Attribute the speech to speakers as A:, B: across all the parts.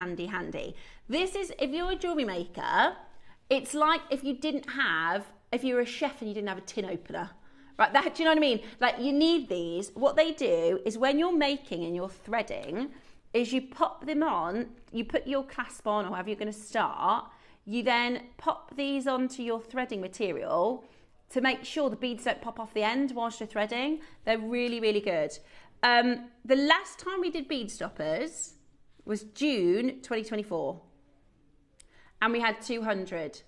A: handy. This is, if you're a jewellery maker, it's like if you were a chef and you didn't have a tin opener. Right, do you know what I mean? Like, you need these. What they do is when you're making and you're threading, is you pop them on, you put your clasp on or however you're going to start, you then pop these onto your threading material to make sure the beads don't pop off the end whilst you're threading. They're really, really good. The last time we did bead stoppers was June 2024. And we had 200.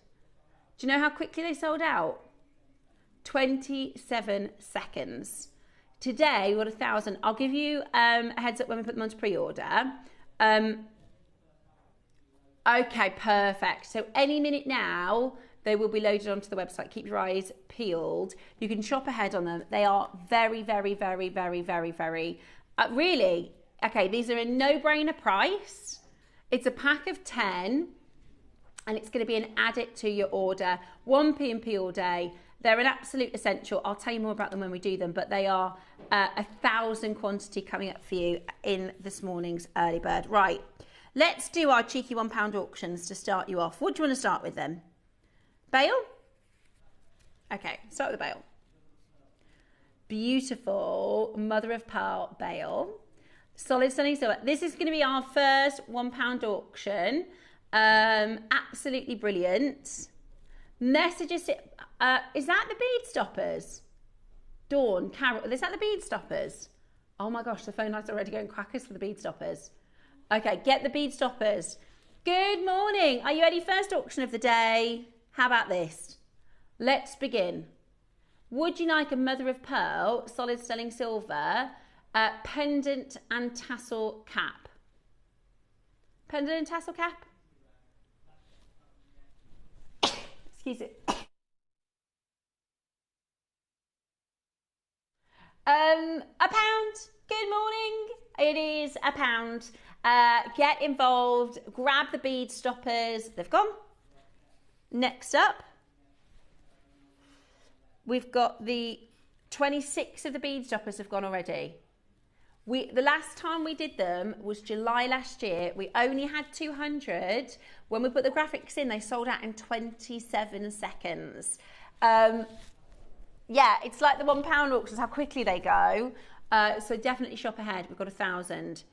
A: Do you know how quickly they sold out? 27 seconds. Today we got 1,000. I'll give you a heads up when we put them onto pre-order. Okay, perfect. So any minute now, they will be loaded onto the website. Keep your eyes peeled. You can shop ahead on them. They are very, very, very, very, very, very, really, okay, these are a no-brainer price. It's a pack of 10, and it's going to be an add it to your order. 1 P&P all day. They're an absolute essential. I'll tell you more about them when we do them, but they are 1,000 quantity coming up for you in this morning's early bird. Right, let's do our cheeky £1 auctions to start you off. What do you want to start with then? Bail? Okay, start with the bail. Beautiful mother of pearl bail. Solid stunning silver. This is going to be our first £1 auction. Absolutely brilliant. Messages. Is that the bead stoppers? Dawn, Carol, is that the bead stoppers? Oh my gosh, the phone lights are already going crackers for the bead stoppers. Okay, get the bead stoppers. Good morning. Are you ready? First auction of the day. How about this? Let's begin. Would you like a mother of pearl, solid sterling silver, pendant and tassel cap? Pendant and tassel cap? Excuse it. £1. Good morning. It is £1. Get involved. Grab the bead stoppers. They've gone. Next up, we've got the 26 of the bead stoppers have gone already. The last time we did them was July last year. We only had 200. When we put the graphics in, they sold out in 27 seconds. Yeah, it's like the £1 auctions, how quickly they go. So definitely shop ahead. We've got 1,000.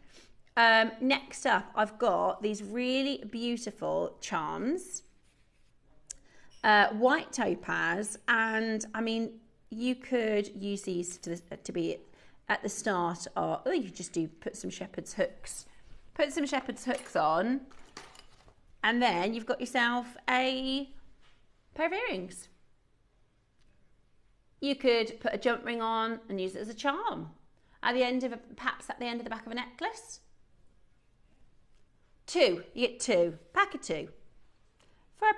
A: Next up, I've got these really beautiful charms. White topaz, and I mean, you could use these to be at the start, or you just put some shepherd's hooks. Put some shepherd's hooks on, and then you've got yourself a pair of earrings. You could put a jump ring on and use it as a charm at the end of perhaps at the end of the back of a necklace. 2, you get 2, pack of 2. For £1,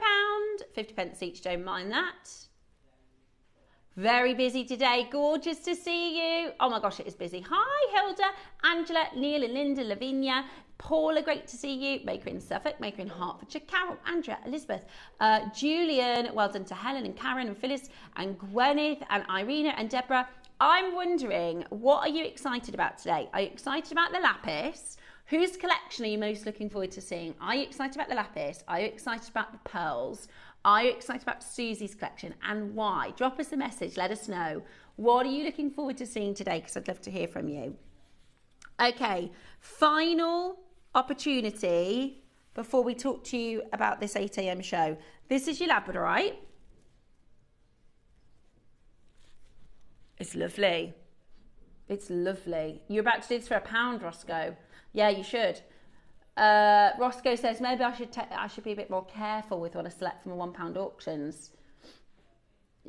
A: 50p each, don't mind that. Very busy today, gorgeous to see you. Oh my gosh, it is busy. Hi Hilda, Angela, Neil and Linda, Lavinia, Paula, great to see you. Maker in Suffolk, Maker in Hertfordshire, Carol, Andrea, Elizabeth, Julian, well done to Helen and Karen and Phyllis and Gwyneth and Irina and Deborah. I'm wondering, what are you excited about today? Are you excited about the lapis? Whose collection are you most looking forward to seeing? Are you excited about the lapis? Are you excited about the pearls? Are you excited about Susie's collection, and why? Drop us a message, let us know. What are you looking forward to seeing today? Because I'd love to hear from you. Okay, final opportunity before we talk to you about this 8 AM show. This is your labradorite. It's lovely. It's lovely. You're about to do this for £1, Roscoe. Yeah, you should. Roscoe says maybe I should be a bit more careful with what I select from the £1 auctions.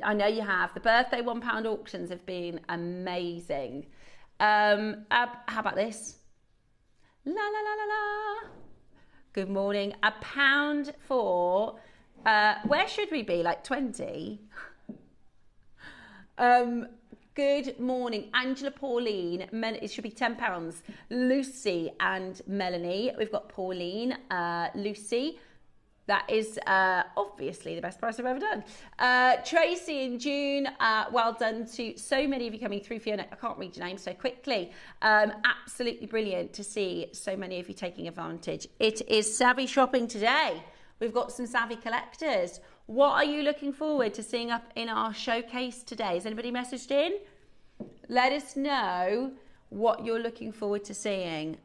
A: I know you have. The birthday £1 auctions have been amazing. How about this? La la la la la. Good morning. £1 for where should we be? Like 20? Good morning, Angela, Pauline, it should be £10. Lucy and Melanie. We've got Pauline, Lucy. That is obviously the best price I've ever done. Tracy in June, well done to so many of you coming through. Fiona, I can't read your name so quickly. Absolutely brilliant to see so many of you taking advantage. It is savvy shopping today. We've got some savvy collectors. What are you looking forward to seeing up in our showcase today? Has anybody messaged in? Let us know what you're looking forward to seeing.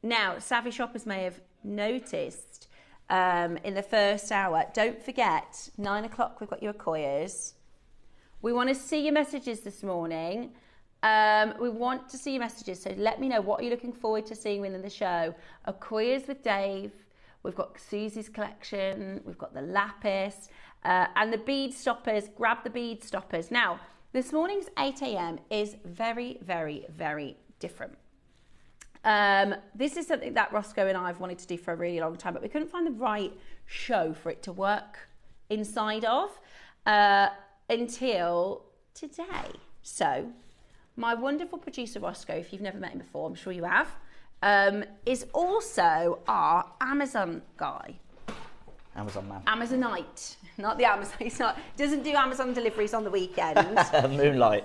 A: Now, savvy shoppers may have noticed in the first hour, don't forget, 9 o'clock, we've got your Akoyas. We want to see your messages this morning. We want to see your messages, so let me know what you're looking forward to seeing within the show. Akoyas with Dave. We've got Susie's collection. We've got the lapis and the bead stoppers. Grab the bead stoppers. Now, this morning's 8 a.m. is very, very, very different. This is something that Roscoe and I have wanted to do for a really long time, but we couldn't find the right show for it to work inside of until today. So my wonderful producer Roscoe, if you've never met him before, I'm sure you have, is also our Amazon guy.
B: Amazon man.
A: Amazonite, not the Amazon. Doesn't do Amazon deliveries on the weekend.
B: Moonlight.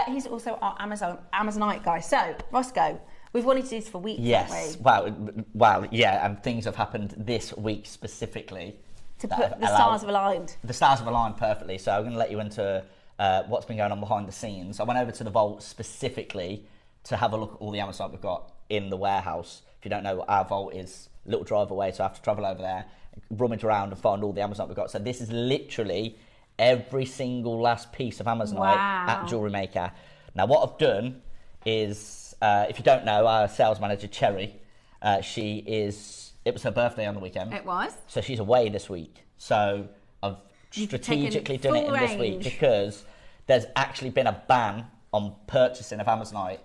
A: He's also our Amazonite guy. So Roscoe, we've wanted to do this for weeks.
B: Yes. Wow. Yeah. And things have happened this week specifically.
A: To put the stars have aligned.
B: The stars have aligned perfectly. So I'm going to let you into what's been going on behind the scenes. I went over to the vault specifically to have a look at all the Amazonite we've got in the warehouse. If you don't know, our vault is a little drive away, so I have to travel over there, rummage around and find all the Amazonite we've got. So this is literally every single last piece of Amazonite at JewelleryMaker. Now what I've done is, if you don't know, our sales manager Cherry, it was her birthday on the weekend.
A: It was.
B: So she's away this week. So I've strategically done it in this week because there's actually been a ban on purchasing of Amazonite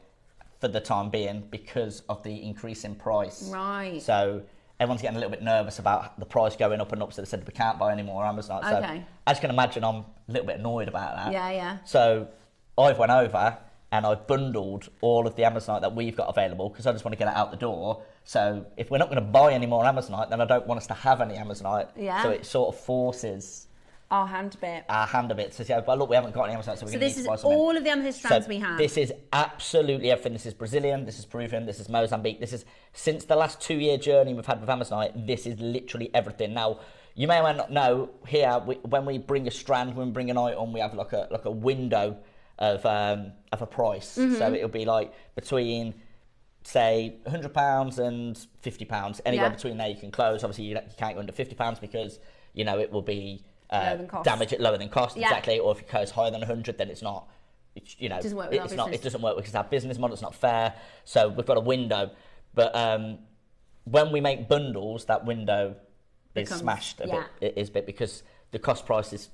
B: for the time being because of the increase in price.
A: Right.
B: So everyone's getting a little bit nervous about the price going up and up, so they said we can't buy any more Amazonite. So as you can imagine, I'm a little bit annoyed about that.
A: Yeah.
B: So I've went over and I've bundled all of the Amazonite that we've got available because I just want to get it out the door. So if we're not going to buy any more Amazonite, then I don't want us to have any Amazonite.
A: Yeah.
B: So it sort of forces
A: our hand a bit.
B: So yeah, but look, we haven't got any Amazonite, so we're going to need to buy some.
A: So this is all of the amethyst strands we have.
B: This is absolutely everything. This is Brazilian, this is Peruvian, this is Mozambique. This is, since the last 2-year journey we've had with Amazonite, this is literally everything. Now, you may or may not know, here, when we bring a strand, when we bring an item, we have like a window of a price.
A: Mm-hmm.
B: So it'll be like between, say, £100 and £50. Anywhere between there you can close. Obviously, you can't go under £50 because, you know, it will be damage it lower than cost, exactly. Or if it goes higher than 100, then it's not. You know, it doesn't work because our business model is not fair. So we've got a window, but when we make bundles, that window is smashed a bit. It is a bit because the cost price is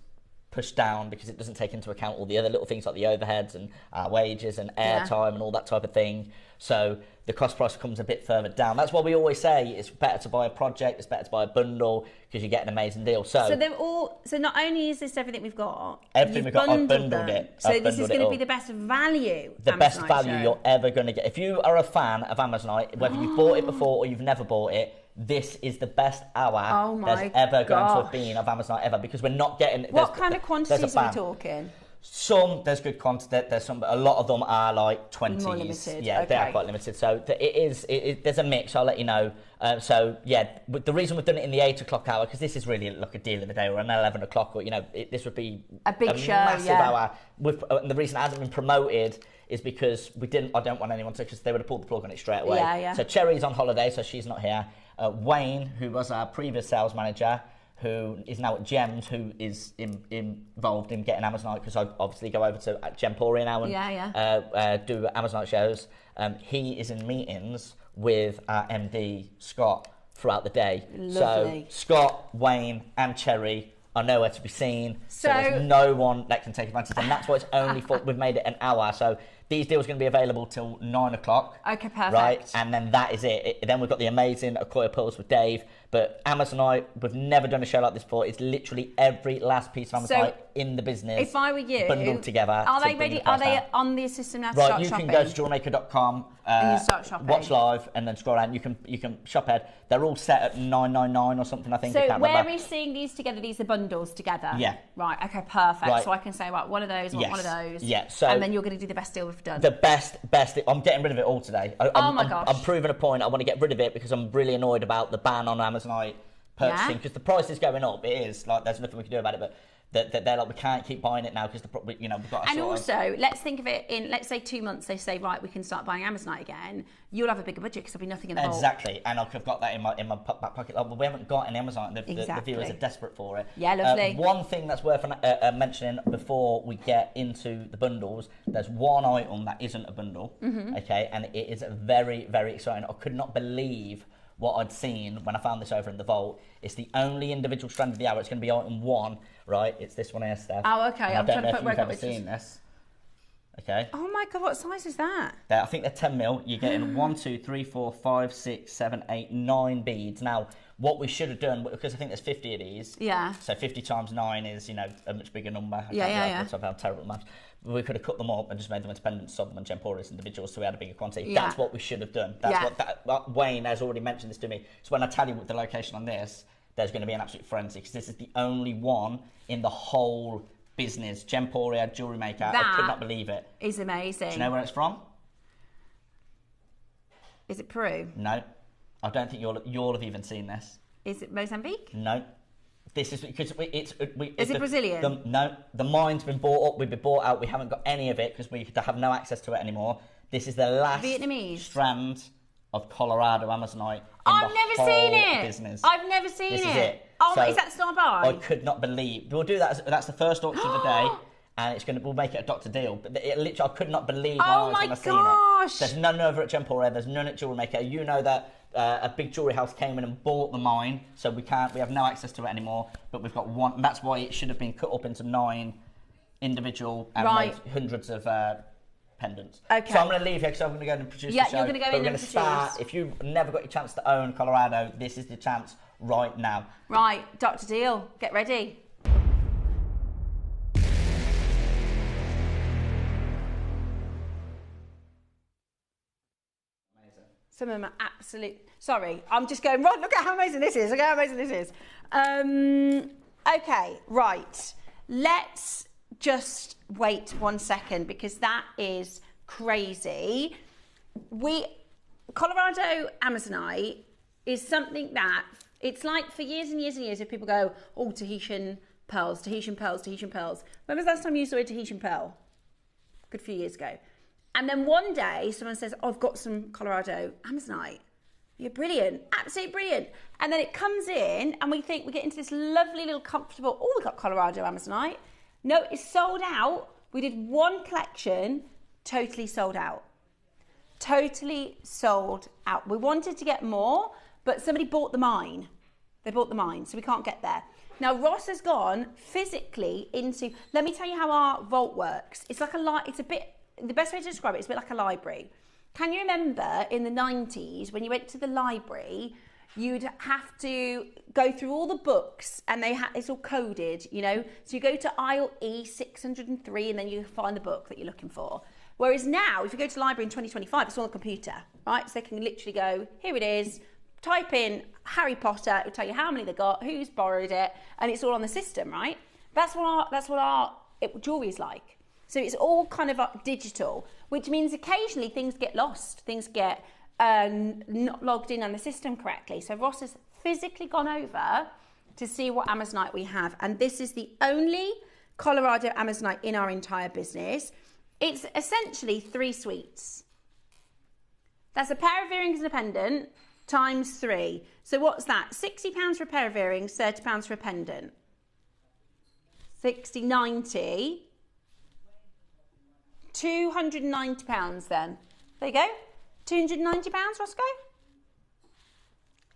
B: pushed down because it doesn't take into account all the other little things like the overheads and our wages and airtime and all that type of thing. So the cost price comes a bit further down. That's why we always say it's better to buy a project, it's better to buy a bundle because you get an amazing deal. So
A: they're all. So not only is this everything we've got,
B: everything we've got, I've bundled it.
A: So this is going to be the best value.
B: The best value you're ever going to get. If you are a fan of Amazonite, whether you've bought it before or you've never bought it, this is the best hour there's ever going to have been of Amazonite ever because we're not getting.
A: What kind of quantities are we talking?
B: Some there's good quantity. There's some, but a lot of them are like 20s.
A: More limited.
B: Yeah, they are quite limited. So there's a mix. I'll let you know. So yeah, but the reason we've done it in the 8 o'clock hour because this is really like a deal of the day, or an 11 o'clock, or this would be
A: a big show,
B: massive hour. And the reason it hasn't been promoted is because I don't want anyone to, because they would have pulled the plug on it straight away.
A: Yeah.
B: So Cherry's on holiday, so she's not here. Wayne, who was our previous sales manager, who is now at Gems, who is involved in getting Amazonite, because I obviously go over to Gemporia now and do Amazonite shows. He is in meetings with our MD, Scott, throughout the day.
A: Lovely.
B: So Scott, Wayne and Cherry are nowhere to be seen. So there's no one that can take advantage. And that's why it's only we've made it an hour. So these deals are going to be available till 9 o'clock.
A: Okay, perfect.
B: Right, and then that is it. Then we've got the amazing Akoya Pearls with Dave. But Amazonite, we've never done a show like this before. It's literally every last piece of Amazonite in the business.
A: If I were you,
B: bundled together.
A: Are they ready? Are they on the system now to
B: start
A: shopping?
B: Right, you can go to JewelleryMaker.com
A: and you start shopping.
B: Watch live and then scroll down. You can shop ahead. They're all set at $9.99 or something. I think.
A: So
B: where
A: are we seeing these together? These are bundles together.
B: Yeah.
A: Right. Okay. Perfect.
B: Right.
A: So I can say, right, one of those, one of those.
B: Yeah. So
A: and then you're going to do the best deal we've done.
B: The best. I'm getting rid of it all today.
A: Oh my gosh.
B: I'm proving a point. I want to get rid of it because I'm really annoyed about the ban on Amazonite purchasing because the price is going up. It is like there's nothing we can do about it, but. They're like, we can't keep buying it now because we've got.
A: And also, let's think of it in, let's say 2 months. They say, right, we can start buying Amazonite again. You'll have a bigger budget because there'll be nothing in the vault.
B: Exactly, and I've got that in my back pocket. Well, we haven't got any Amazonite. The viewers are desperate for it.
A: Yeah, lovely.
B: One thing that's worth mentioning before we get into the bundles, there's one item that isn't a bundle. Okay, and it is very, very exciting. I could not believe what I'd seen when I found this over in the vault. It's the only individual strand of the hour. It's going to be item 1, right? It's this one here, Steph.
A: Oh, okay.
B: And I don't know if you've ever seen this. Okay.
A: Oh my God, what size is that?
B: I think they're 10 mil. You're getting 1, 2, 3, 4, 5, 6, 7, 8, 9 beads. Now, what we should have done, because I think there's 50 of these.
A: Yeah.
B: So 50 times 9 is, a much bigger number.
A: Yeah.
B: I'm terrible at maths. We could have cut them up and just made them independent, sold them on Gemporia individuals so we had a bigger quantity.
A: Yeah.
B: That's what we should have done. Wayne has already mentioned this to me. So when I tell you what the location on this, there's going to be an absolute frenzy because this is the only one in the whole business. Gemporia, JewelleryMaker. I could not believe it.
A: Is amazing.
B: Do you know where it's from?
A: Is it Peru?
B: No. I don't think you'll have even seen this.
A: Is it Mozambique?
B: No. This is because is
A: it Brazilian?
B: No, the mine's been bought up. We've been bought out. We haven't got any of it because we have no access to it anymore. This is the last
A: Vietnamese
B: strand of Colorado Amazonite.
A: I've never seen it.
B: Business.
A: I've never seen
B: this
A: it.
B: Is it.
A: Oh,
B: so
A: is that Star Buy?
B: I could not believe. We'll do that. That's the first auction of the day, and we'll make it a Dr. Deal. But literally, I could not believe my eyes when I seen it. There's none over at Gemporia. There's none at JewelleryMaker. You know that. A big jewellery house came in and bought the mine, so we have no access to it anymore, but we've got one. That's why it should have been cut up into 9 individual and made hundreds of pendants.
A: Okay.
B: So I'm going to leave here because I'm going to go and produce the show.
A: Yeah, you're going to go in and produce.
B: If you've never got your chance to own Colorado, this is the chance right now.
A: Right, Dr. Deal, get ready. Some of them are absolute. Sorry, I'm just going, right, look at how amazing this is. Look at how amazing this is. Okay, right. Let's just wait 1 second because that is crazy. Colorado Amazonite is something that, it's like for years and years and years, if people go, oh, Tahitian pearls, Tahitian pearls, Tahitian pearls. When was the last time you saw a Tahitian pearl? A good few years ago. And then one day someone says, oh, I've got some Colorado Amazonite. You're brilliant, absolutely brilliant. And then it comes in and we think we get into this lovely little comfortable, oh, we've got Colorado Amazonite. No, it's sold out. We did one collection, totally sold out. Totally sold out. We wanted to get more, but somebody bought the mine. They bought the mine, so we can't get there. Now, Ross has gone physically into, let me tell you how our vault works. It's like the best way to describe it is a bit like a library. Can you remember in the 90s when you went to the library, you'd have to go through all the books and it's all coded, So you go to aisle E603 and then you find the book that you're looking for. Whereas now, if you go to the library in 2025, it's all on the computer, right? So they can literally go, here it is, type in Harry Potter, it'll tell you how many they got, who's borrowed it, and it's all on the system, right? That's what our jewelry is like. So it's all kind of digital, which means occasionally things get lost, things get not logged in on the system correctly. So Ross has physically gone over to see what Amazonite we have. And this is the only Colorado Amazonite in our entire business. It's essentially 3 suites. That's a pair of earrings and a pendant times 3. So what's that? £60 for a pair of earrings, £30 for a pendant. 60, 90. £290 then. There you go. £290, Roscoe?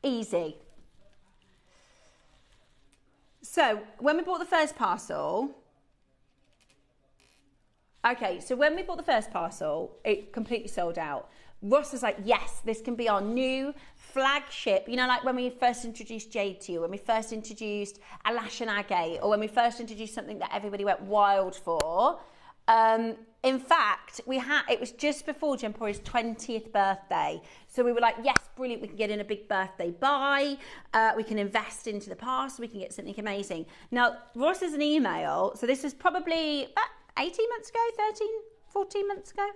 A: Easy. So when we bought the first parcel, it completely sold out. Ross was like, yes, this can be our new flagship. Like when we first introduced jade to you, when we first introduced Alash and Agate, or when we first introduced something that everybody went wild for. In fact, it was just before Jempori's 20th birthday. So we were like, yes, brilliant, we can get in a big birthday buy. We can invest into the past, we can get something amazing. Now, Ross has an email. So this was probably about 18 months ago, 13, 14 months ago.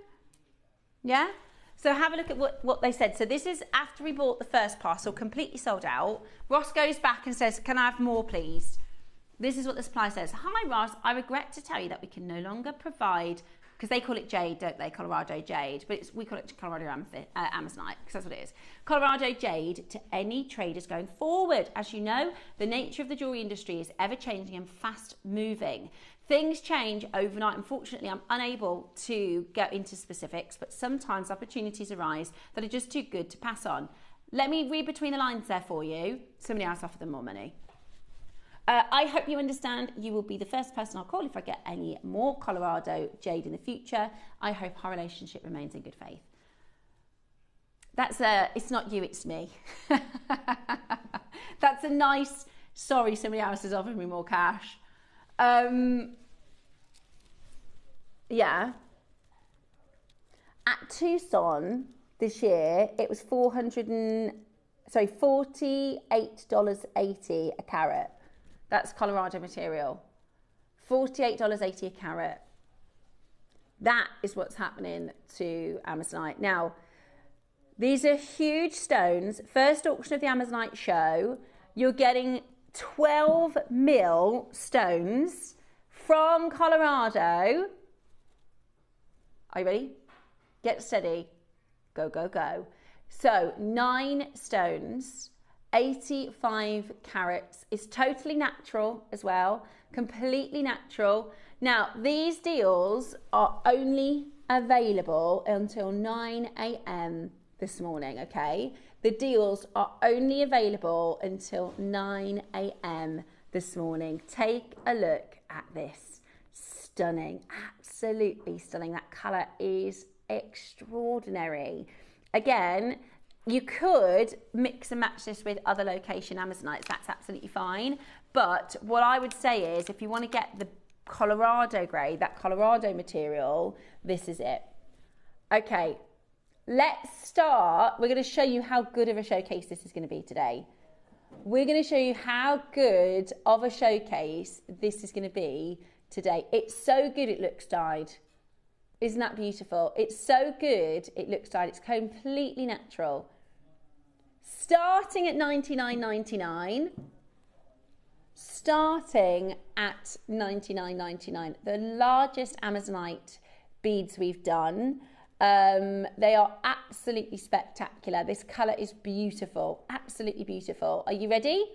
A: Yeah? So have a look at what they said. So this is after we bought the first parcel, completely sold out. Ross goes back and says, can I have more, please? This is what the supply says. Hi, Ross. I regret to tell you that we can no longer provide, because they call it jade, don't they? Colorado jade. But we call it Colorado Amazonite, because that's what it is. Colorado jade to any traders going forward. As you know, the nature of the jewellery industry is ever-changing and fast-moving. Things change overnight. Unfortunately, I'm unable to go into specifics, but sometimes opportunities arise that are just too good to pass on. Let me read between the lines there for you. Somebody else offered them more money. I hope you understand. You will be the first person I'll call if I get any more Colorado jade in the future. I hope our relationship remains in good faith. It's not you, it's me. That's a nice, sorry, somebody else has offered me more cash. Yeah. At Tucson this year, it was $48.80 a carat. That's Colorado material. $48.80 a carat. That is what's happening to Amazonite. Now, these are huge stones. First auction of the Amazonite show. You're getting 12 mil stones from Colorado. Are you ready? Get steady. Go, go, go. So 9 stones, 85 carats. It's totally natural as well, completely natural. Now, these deals are only available until 9 a.m. this morning, okay? The deals are only available until 9 a.m. this morning. Take a look at this. Stunning, absolutely stunning. That colour is extraordinary. Again, you could mix and match this with other location Amazonites. That's absolutely fine. But what I would say is if you want to get the Colorado grade, that Colorado material, this is it. Okay, let's start. We're going to show you how good of a showcase this is going to be today. We're going to show you how good of a showcase this is going to be today. It's so good it looks dyed. Isn't that beautiful? It's so good it looks dyed. It's completely natural. Starting at $99.99. Starting at $99.99. The largest Amazonite beads we've done. They are absolutely spectacular. This colour is beautiful, absolutely beautiful. Are you ready?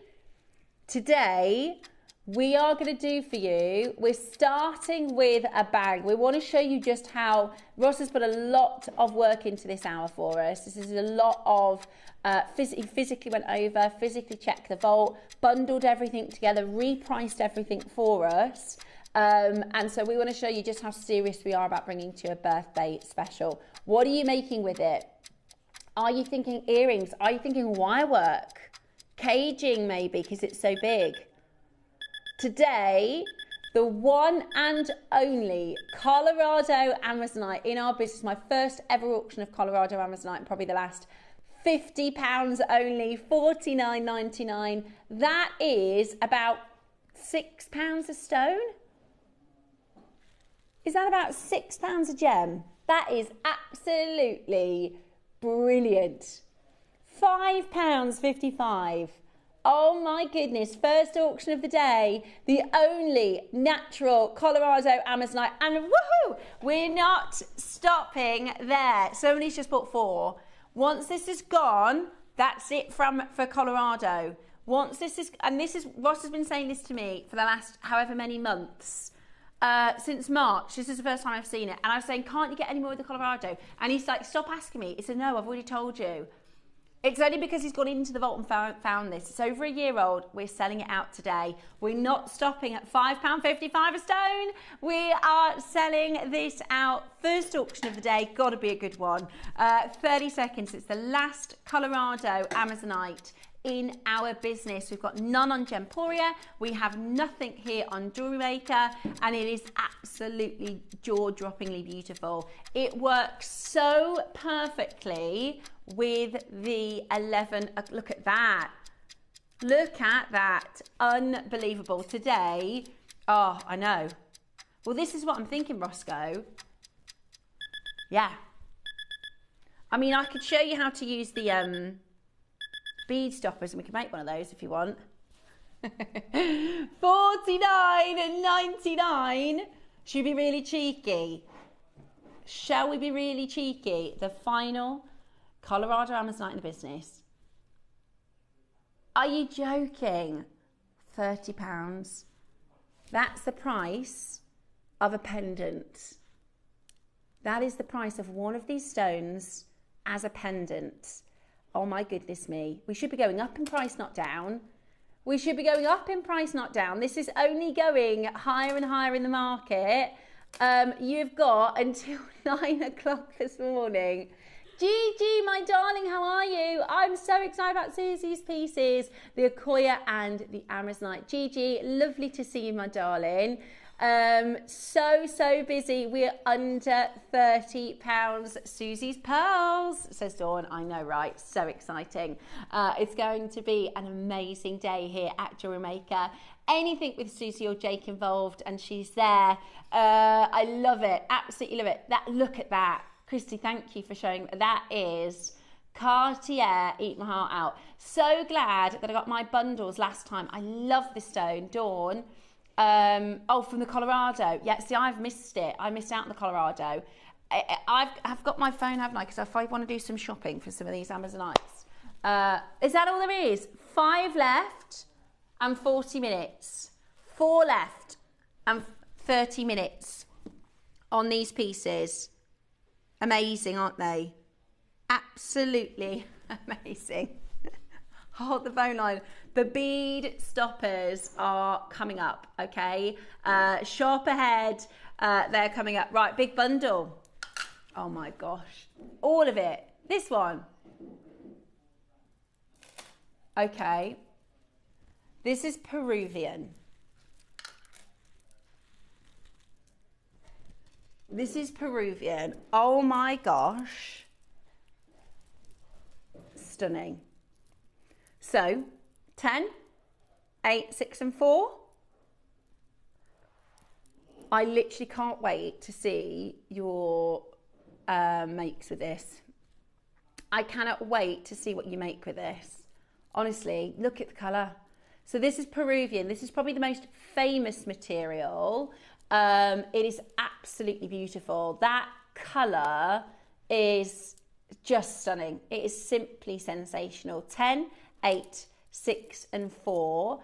A: Today, we are going to do for you, we're starting with a bag. We want to show you just how Ross has put a lot of work into this hour for us. This is a lot of, physically went over, physically checked the vault, bundled everything together, repriced everything for us. And so we want to show you just how serious we are about bringing to you a birthday special. What are you making with it? Are you thinking earrings? Are you thinking wire work? Caging maybe because it's so big. Today, the one and only Colorado Amazonite in our business, my first ever auction of Colorado Amazonite, probably the last, £50 only, $49.99. That is about £6 a stone. Is that about £6 a gem? That is absolutely brilliant. £5.55. Oh my goodness, first auction of the day, the only natural Colorado Amazonite, and woohoo, we're not stopping there. Somebody's just bought 4. Once this is gone, that's it for Colorado. Once this is, and this is, Ross has been saying this to me for the last however many months, since March. This is the first time I've seen it, and I was saying, can't you get any more of the Colorado? And he's like, stop asking me. He said, no, I've already told you. It's only because he's gone into the vault and found this. It's over a year old. We're selling it out today. We're not stopping at £5.55 a stone. We are selling this out. First auction of the day. Got to be a good one. 30 seconds. It's the last Colorado Amazonite in our business. We've got none on Gemporia. We have nothing here on JewelleryMaker, and it is absolutely jaw-droppingly beautiful. It works so perfectly with the 11. Look at that. Look at that. Unbelievable. Today, oh, I know. Well, this is what I'm thinking, Roscoe. Yeah. I mean, I could show you how to use the bead stoppers, and we can make one of those if you want. $49.99. Should we be really cheeky? Shall we be really cheeky? The final Colorado Amazonite in the business. Are you joking? £30. That's the price of a pendant. That is the price of one of these stones as a pendant. Oh my goodness me. We should be going up in price, not down. We should be going up in price, not down. This is only going higher and higher in the market. You've got until 9 o'clock this morning. Gigi, my darling, how are you? I'm so excited about Susie's pieces, the Akoya and the Amazonite. Gigi, lovely to see you, my darling. So busy. We're under £30. Susie's pearls, says Dawn. I know, right? So exciting. It's going to be an amazing day here at JewelleryMaker. Anything with Susie or Jake involved, and she's there. I love it. Absolutely love it. Look at that. Christy, thank you for showing. That is Cartier, Eat My Heart Out. So glad that I got my bundles last time. I love this stone. Dawn. Oh, from the Colorado. Yeah, see, I've missed it. I missed out on the Colorado. I've got my phone, haven't I? Because if I want to do some shopping for some of these Amazonites. Is that all there is? 5 left and 40 minutes. 4 left and 30 minutes on these pieces. Amazing, aren't they? Absolutely amazing. Hold the phone line. The bead stoppers are coming up, okay? Shop ahead. They're coming up. Right, big bundle. Oh my gosh. All of it. This one. Okay. This is Peruvian. This is Peruvian. Oh my gosh. Stunning. So, 10, 8, 6 and 4. I literally can't wait to see your makes with this. I cannot wait to see what you make with this. Honestly, look at the colour. So this is Peruvian. This is probably the most famous material. It is absolutely beautiful. That colour is just stunning. It is simply sensational. 10, 8, 6 and 4.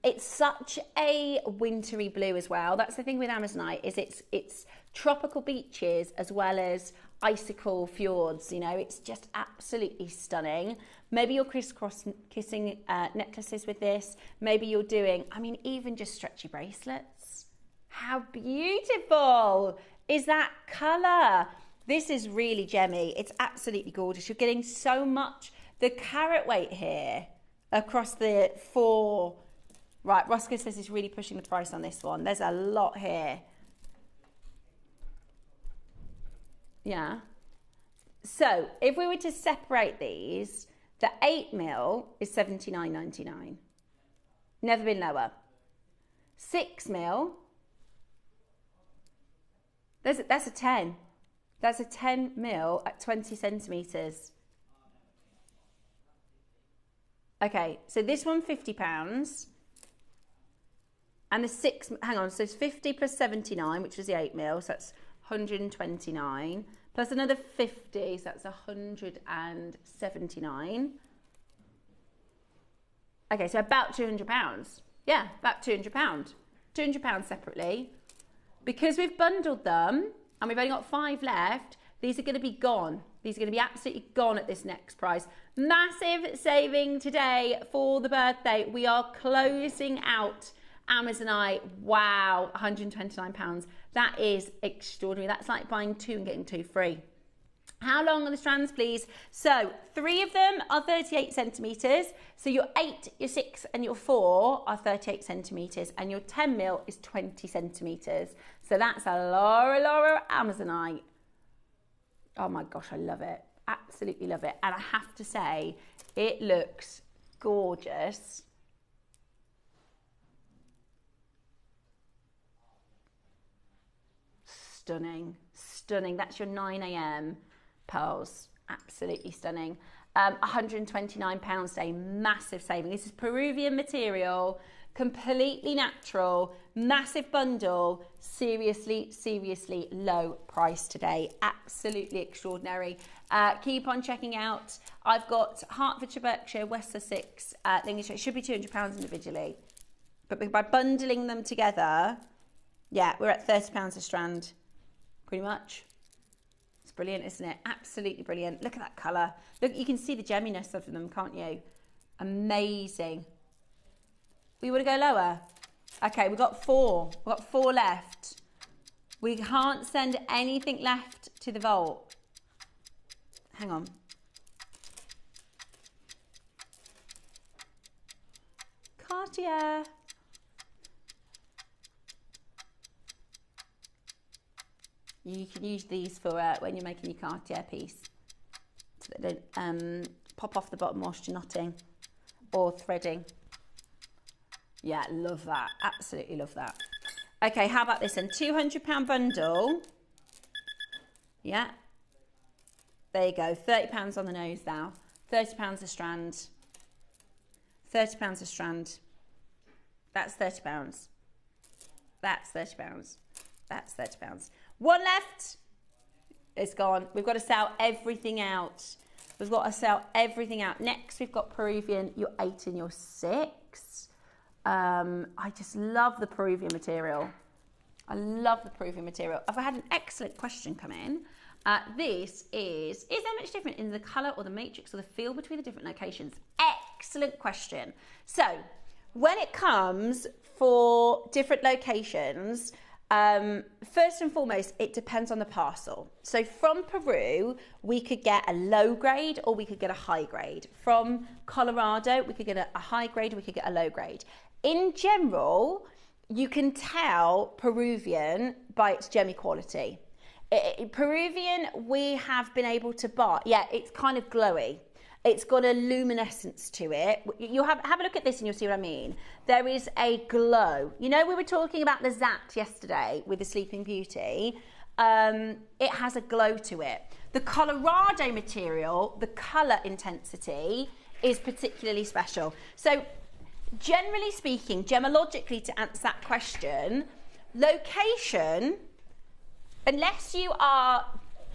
A: It's such a wintry blue as well. That's the thing with Amazonite, is it's tropical beaches as well as icicle fjords. You know, it's just absolutely stunning. Maybe you're crisscross kissing necklaces with this. Maybe you're doing, I mean, even just stretchy bracelets. How beautiful is that colour? This is really gemmy. It's absolutely gorgeous. You're getting so much. The carat weight here across the 4. Right, Roscoe says he's really pushing the price on this one. There's a lot here. Yeah. So if we were to separate these, the 8mm is $79.99. Never been lower. 6mm, that's a 10. That's a 10mm at 20 centimetres. Okay, so this one £50, and the 6, hang on, so it's 50 plus 79, which is the 8mm, so that's 129, plus another 50, so that's 179. Okay, so about £200. Yeah, about £200. £200 separately. Because we've bundled them, and we've only got 5 left, these are going to be gone. These are going to be absolutely gone at this next price. Massive saving today for the birthday. We are closing out Amazonite. Wow, £129. That is extraordinary. That's like buying 2 and getting 2 free. How long are the strands, please? So 3 of them are 38 centimetres. So your 8, your 6 and your 4 are 38 centimetres, and your 10 mil is 20 centimetres. So that's a Laura Amazonite. Oh my gosh, I love it. Absolutely love it. And I have to say, it looks gorgeous. Stunning, stunning. That's your 9 AM pearls. Absolutely stunning. £129 today, massive saving. This is Peruvian material, completely natural, massive bundle, seriously low price today. Absolutely extraordinary. Keep on checking out. I've got Hertfordshire, Berkshire, West Sussex, Lincolnshire. It should be £200 individually, but by bundling them together, yeah, we're at £30 a strand, pretty much. It's brilliant, isn't it? Absolutely brilliant. Look at that colour. Look, you can see the gemminess of them, can't you? Amazing. We want to go lower. Okay, we've got 4. We've got 4 left. We can't send anything left to the vault. Hang on. Cartier. You can use these for when you're making your Cartier piece, so that they don't pop off the bottom whilst you're knotting or threading. Yeah, love that. Absolutely love that. Okay, how about this then? £200 bundle. Yeah. There you go. £30 on the nose now. £30 a strand. £30 a strand. That's £30. That's £30. That's £30. 1 left. It's gone. We've got to sell everything out. We've got to sell everything out. Next, we've got Peruvian, your 8 and your 6. I just love the Peruvian material. I love the Peruvian material. I've had an excellent question come in. Is there much difference in the colour or the matrix or the feel between the different locations? Excellent question. So, when it comes for different locations, first and foremost, it depends on the parcel. So from Peru, we could get a low grade or we could get a high grade. From Colorado, we could get a high grade, we could get a low grade. In general, you can tell Peruvian by its gemmy quality. Peruvian, we have been able to buy, yeah, it's kind of glowy. It's got a luminescence to it. You have a look at this and you'll see what I mean. There is a glow. You know, we were talking about the Zat yesterday with the Sleeping Beauty. It has a glow to it. The Colorado material, the colour intensity is particularly special. So generally speaking, gemologically, to answer that question, location, unless you are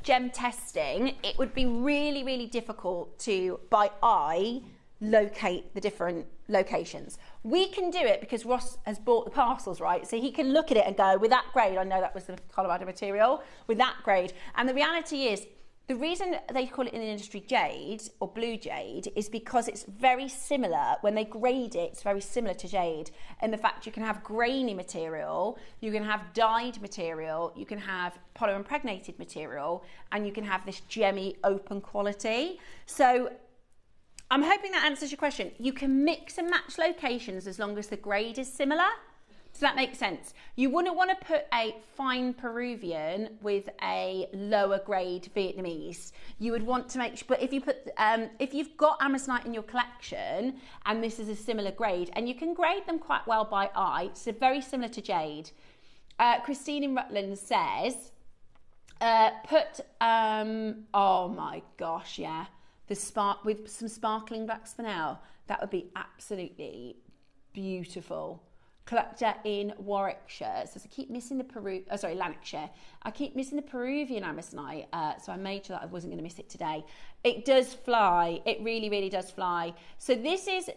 A: gem testing, it would be really difficult to, by eye, locate the different locations. We can do it because Ross has bought the parcels, right? So he can look at it and go, with that grade, I know that was the Colorado material, with that grade. And the reality is, the reason they call it in the industry jade or blue jade is because it's very similar. When they grade it, it's very similar to jade in the fact you can have grainy material, you can have dyed material, you can have polymer impregnated material, and you can have this gemmy open quality. So I'm hoping that answers your question. You can mix and match locations as long as the grade is similar. Does that make sense? You wouldn't want to put a fine Peruvian with a lower grade Vietnamese. You would want to make sure, but if you put, if you've got Amazonite in your collection and this is a similar grade, and you can grade them quite well by eye, so very similar to jade. Christine in Rutland says, oh my gosh, yeah, the spark with some sparkling black spinel. That would be absolutely beautiful. Collector in Warwickshire says, I keep missing the Lanarkshire. I keep missing the Peruvian Amazonite, so I made sure that I wasn't going to miss it today. It does fly. It really does fly. So this is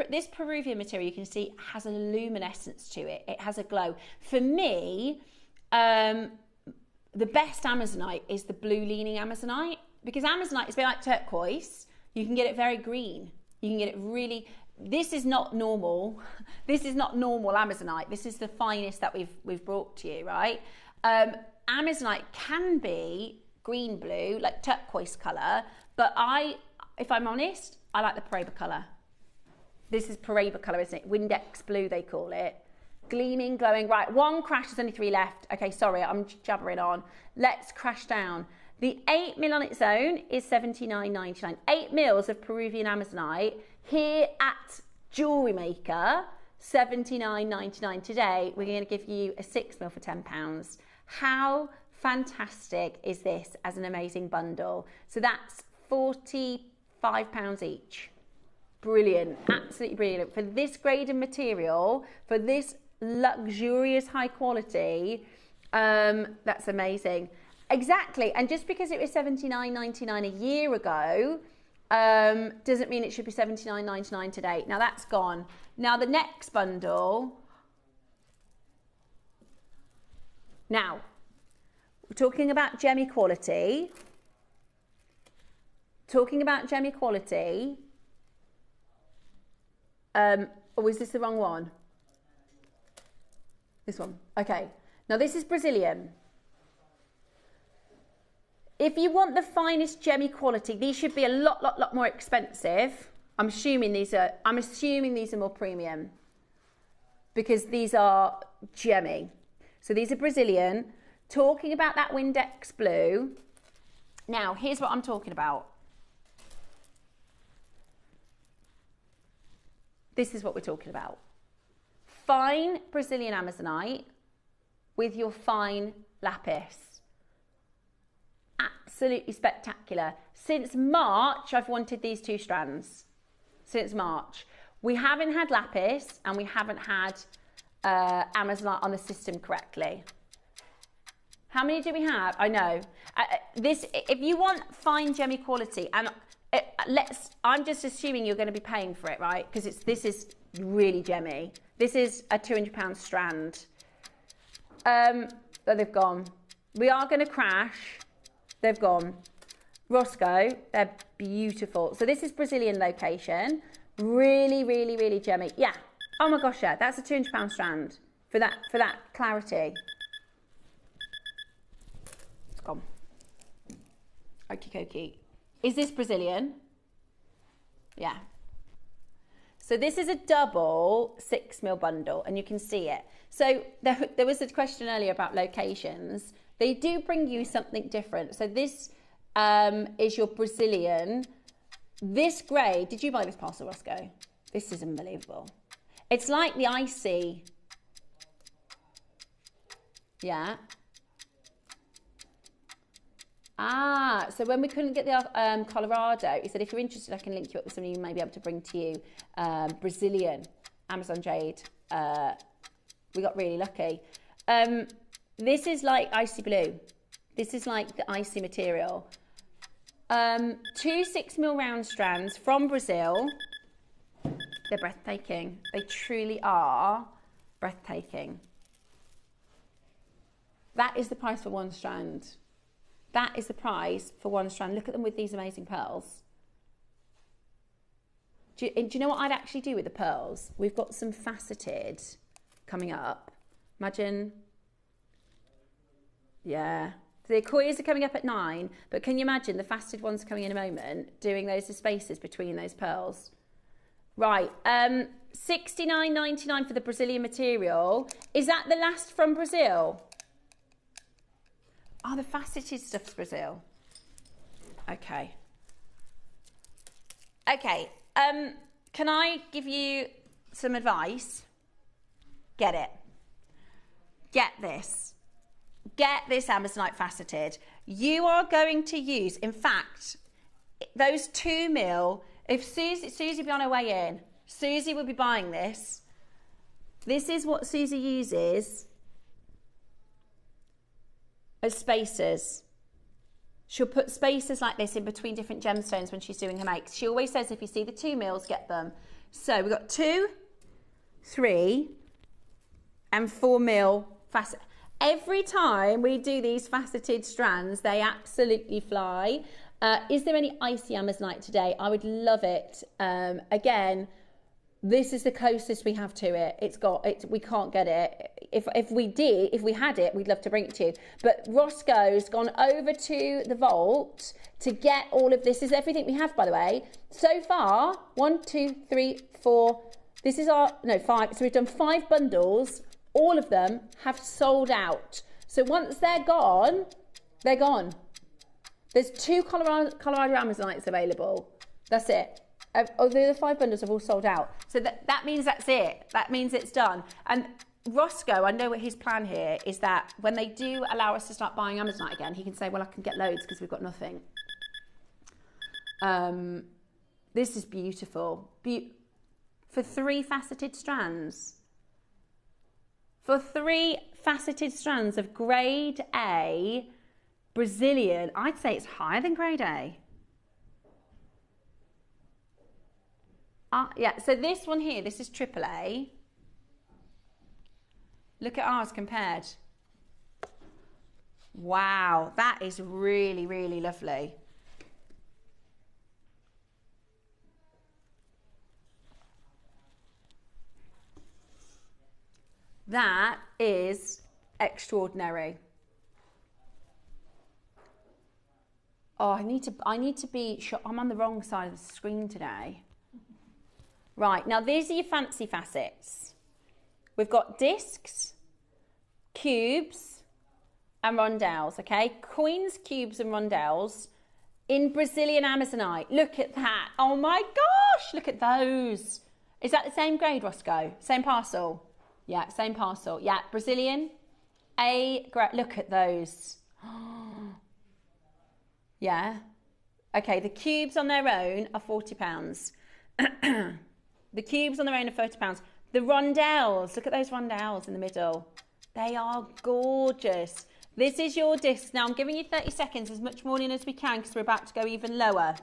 A: this Peruvian material. You can see has a luminescence to it. It has a glow. For me, the best Amazonite is the blue leaning Amazonite, because Amazonite is a bit like turquoise. You can get it very green. You can get it really. This is not normal. This is not normal Amazonite. This is the finest that we've brought to you, right? Amazonite can be green blue, like turquoise colour, but if I'm honest, I like the Paraiba colour. This is Paraiba colour, isn't it? Windex blue, they call it. Gleaming, glowing. Right, one crash, there's only 3 left. Okay, sorry, I'm jabbering on. Let's crash down. The 8mm on its own is $79.99. 8 mils of Peruvian Amazonite here at JewelleryMaker, $79.99. Today, we're going to give you a 6mm for £10. How fantastic is this as an amazing bundle? So that's £45 each. Brilliant, absolutely brilliant. For this grade of material, for this luxurious high quality, that's amazing. Exactly, and just because it was $79.99 a year ago, doesn't mean it should be $79.99 today. Now that's gone. Now the next bundle. Now, we're talking about gem equality. Talking about gem equality. Or is this the wrong one? This one. Okay. Now this is Brazilian. If you want the finest gem quality, these should be a lot more expensive. I'm assuming these are more premium because these are gemmy. So these are Brazilian. Talking about that Windex blue. Now, here's what I'm talking about. This is what we're talking about. Fine Brazilian Amazonite with your fine lapis. Absolutely spectacular. Since March, I've wanted these 2 strands. Since March. We haven't had lapis and we haven't had Amazonite on the system correctly. How many do we have? I know. If you want fine gemmy quality, and I'm just assuming you're going to be paying for it, right? Because this is really gemmy. This is a £200 strand. Oh, they've gone. We are going to crash. They've gone. Roscoe, they're beautiful. So this is Brazilian location. Really gemmy. Yeah. Oh my gosh, yeah. That's a £200 strand for that clarity. It's gone. Okie dokie. Is this Brazilian? Yeah. So this is a double 6mm bundle, and you can see it. So there was a question earlier about locations. They do bring you something different. So this is your Brazilian. This grade, did you buy this parcel, Roscoe? This is unbelievable. It's like the icy. Yeah. Ah, so when we couldn't get the Colorado, he said, if you're interested, I can link you up with somebody you may be able to bring to you. Brazilian Amazon Jade. We got really lucky. This is like icy blue. This is like the icy material. 2 6mm round strands from Brazil. They're breathtaking. They truly are breathtaking. That is the price for 1 strand. That is the price for 1 strand. Look at them with these amazing pearls. Do you know what I'd actually do with the pearls? We've got some faceted coming up. Imagine. Yeah. The Akoyas are coming up at 9, but can you imagine the faceted ones coming in a moment, doing those spaces between those pearls? Right. $69.99 for the Brazilian material. Is that the last from Brazil? Oh, the faceted stuff's Brazil. Okay. Okay. Can I give you some advice? Get it. Get this. Get this Amazonite faceted. You are going to use, in fact, those 2mm. If Susie be on her way in, Susie will be buying this. This is what Susie uses as spacers. She'll put spacers like this in between different gemstones when she's doing her makes. She always says, if you see the 2mm, get them. So we've got 2, 3, and 4mm facet. Every time we do these faceted strands, they absolutely fly. Is there any icy Amazonite today? I would love it. Again, This is the closest we have to it. We can't get it. If we had it, we'd love to bring it to you. But Roscoe's gone over to the vault to get all of this. This is everything we have, by the way. So far, 1, 2, 3, 4. This is 5. So we've done 5 bundles. All of them have sold out. So once they're gone, they're gone. There's 2 Colorado Amazonites available. That's it. The other 5 bundles have all sold out. So that means that's it. That means it's done. And Roscoe, I know what his plan here is that when they do allow us to start buying Amazonite again, he can say, well, I can get loads because we've got nothing. This is beautiful. For 3 faceted strands. For 3 faceted strands of grade A Brazilian, I'd say it's higher than grade A. Yeah, so this one here, this is AAA. Look at ours compared. Wow, that is really, really lovely. That is extraordinary. Oh, I need to be sure. I'm on the wrong side of the screen today. Right, now these are your fancy facets. We've got discs, cubes, and rondelles, okay? Coins, cubes, and rondelles in Brazilian Amazonite. Look at that. Oh my gosh, look at those. Is that the same grade, Roscoe? Same parcel? Yeah, same parcel. Yeah, Brazilian. Look at those. Yeah. Okay, the cubes on their own are £40. The cubes on their own are £30. The rondelles, look at those rondelles in the middle. They are gorgeous. This is your disc. Now I'm giving you 30 seconds, as much more in as we can, because we're about to go even lower.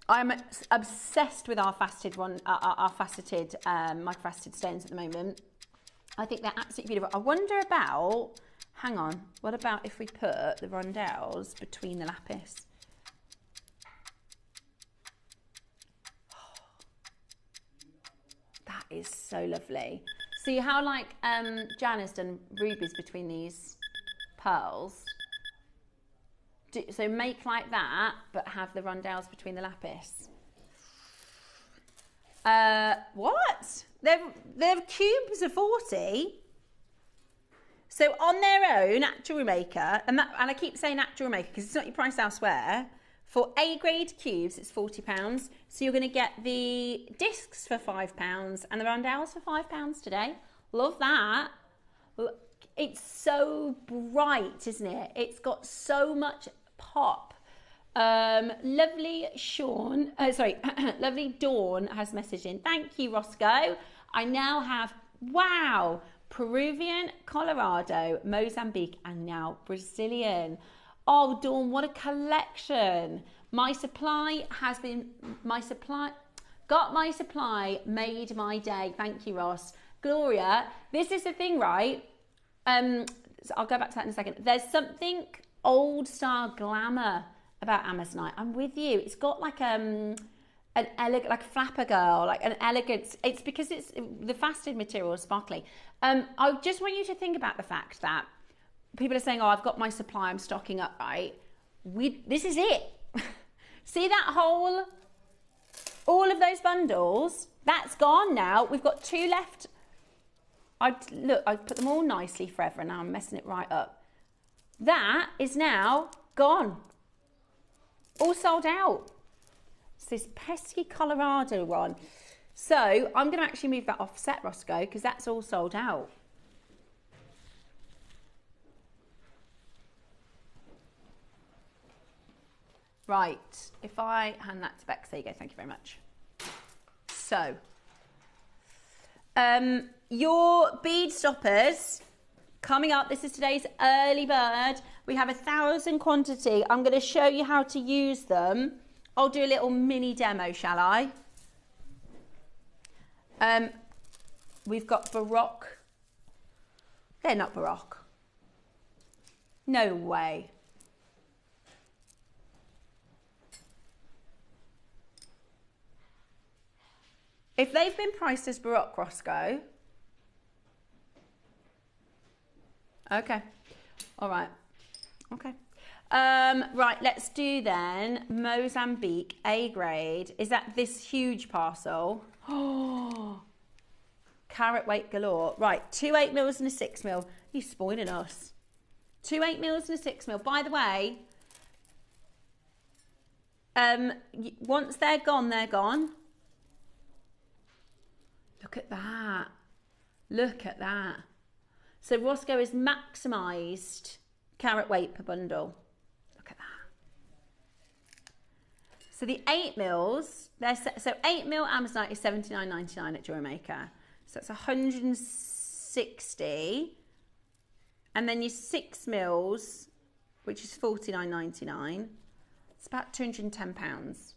A: I'm obsessed with our faceted microfaceted stones at the moment. I think they're absolutely beautiful. I wonder about, hang on, what about if we put the rondelles between the lapis? That is so lovely. See how like Jan has done rubies between these pearls? So make like that, but have the rondelles between the lapis. What? Their cubes are 40. So on their own at JewelleryMaker, and I keep saying at JewelleryMaker because it's not your price elsewhere. For A grade cubes, it's £40. So you're going to get the discs for £5 and the rondelles for £5 today. Love that. It's so bright, isn't it? It's got so much pop. Lovely lovely Dawn has messaged in. Thank you, Roscoe. I now have, wow, Peruvian, Colorado, Mozambique, and now Brazilian. Oh, Dawn, what a collection. Got my supply, made my day. Thank you, Ross. Gloria, this is the thing, right? So I'll go back to that in a second. There's something old style glamour about Amazonite. I'm with you. It's got like an elegant, like flapper girl, like an elegance. It's because it's the faceted material is sparkly. I just want you to think about the fact that people are saying, oh, I've got my supply, I'm stocking up, right? This is it. See that all of those bundles, that's gone now. We've got 2 left. I put them all nicely forever, and now I'm messing it right up. That is now gone. All sold out. It's this pesky Colorado one. So I'm going to actually move that offset, Roscoe, because that's all sold out. Right, if I hand that to Bex, there you go, thank you very much. So, your bead stoppers coming up. This is today's early bird. We have 1,000 quantity. I'm going to show you how to use them. I'll do a little mini demo, shall I? We've got Baroque. They're not Baroque. No way. If they've been priced as Baroque, Roscoe. Okay. All right. Okay. Right, let's do then Mozambique A grade. Is that this huge parcel? Oh, carat weight galore. Right, 2 8mm and a 6mm. You're spoiling us. 2 8mm and a 6mm. By the way, once they're gone, they're gone. Look at that. Look at that. So Roscoe is maximised carat weight per bundle. Look at that. So the 8mm, so 8mm Amazonite is $79.99 at JewelleryMaker. So that's 160. And then your 6mm, which is $49.99. It's about £210.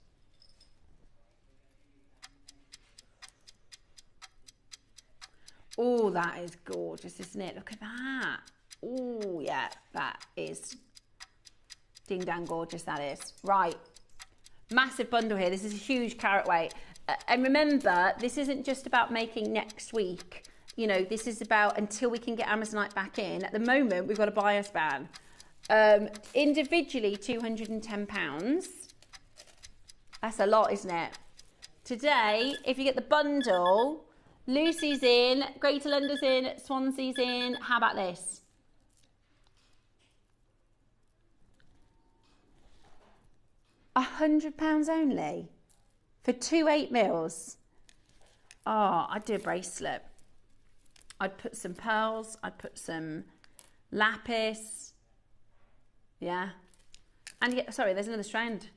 A: Oh, that is gorgeous, isn't it? Look at that. Oh, yeah, that is ding dang gorgeous, that is. Right, massive bundle here. This is a huge carat weight. And remember, this isn't just about making next week. You know, this is about until we can get Amazonite back in. At the moment, we've got a buyer's ban. Individually, £210. That's a lot, isn't it? Today, if you get the bundle, Lucy's in, Greater London's in, Swansea's in. How about this? £100 only for 2 8mm. Oh, I'd do a bracelet. I'd put some pearls. I'd put some lapis. Yeah. And yeah, sorry, there's another strand.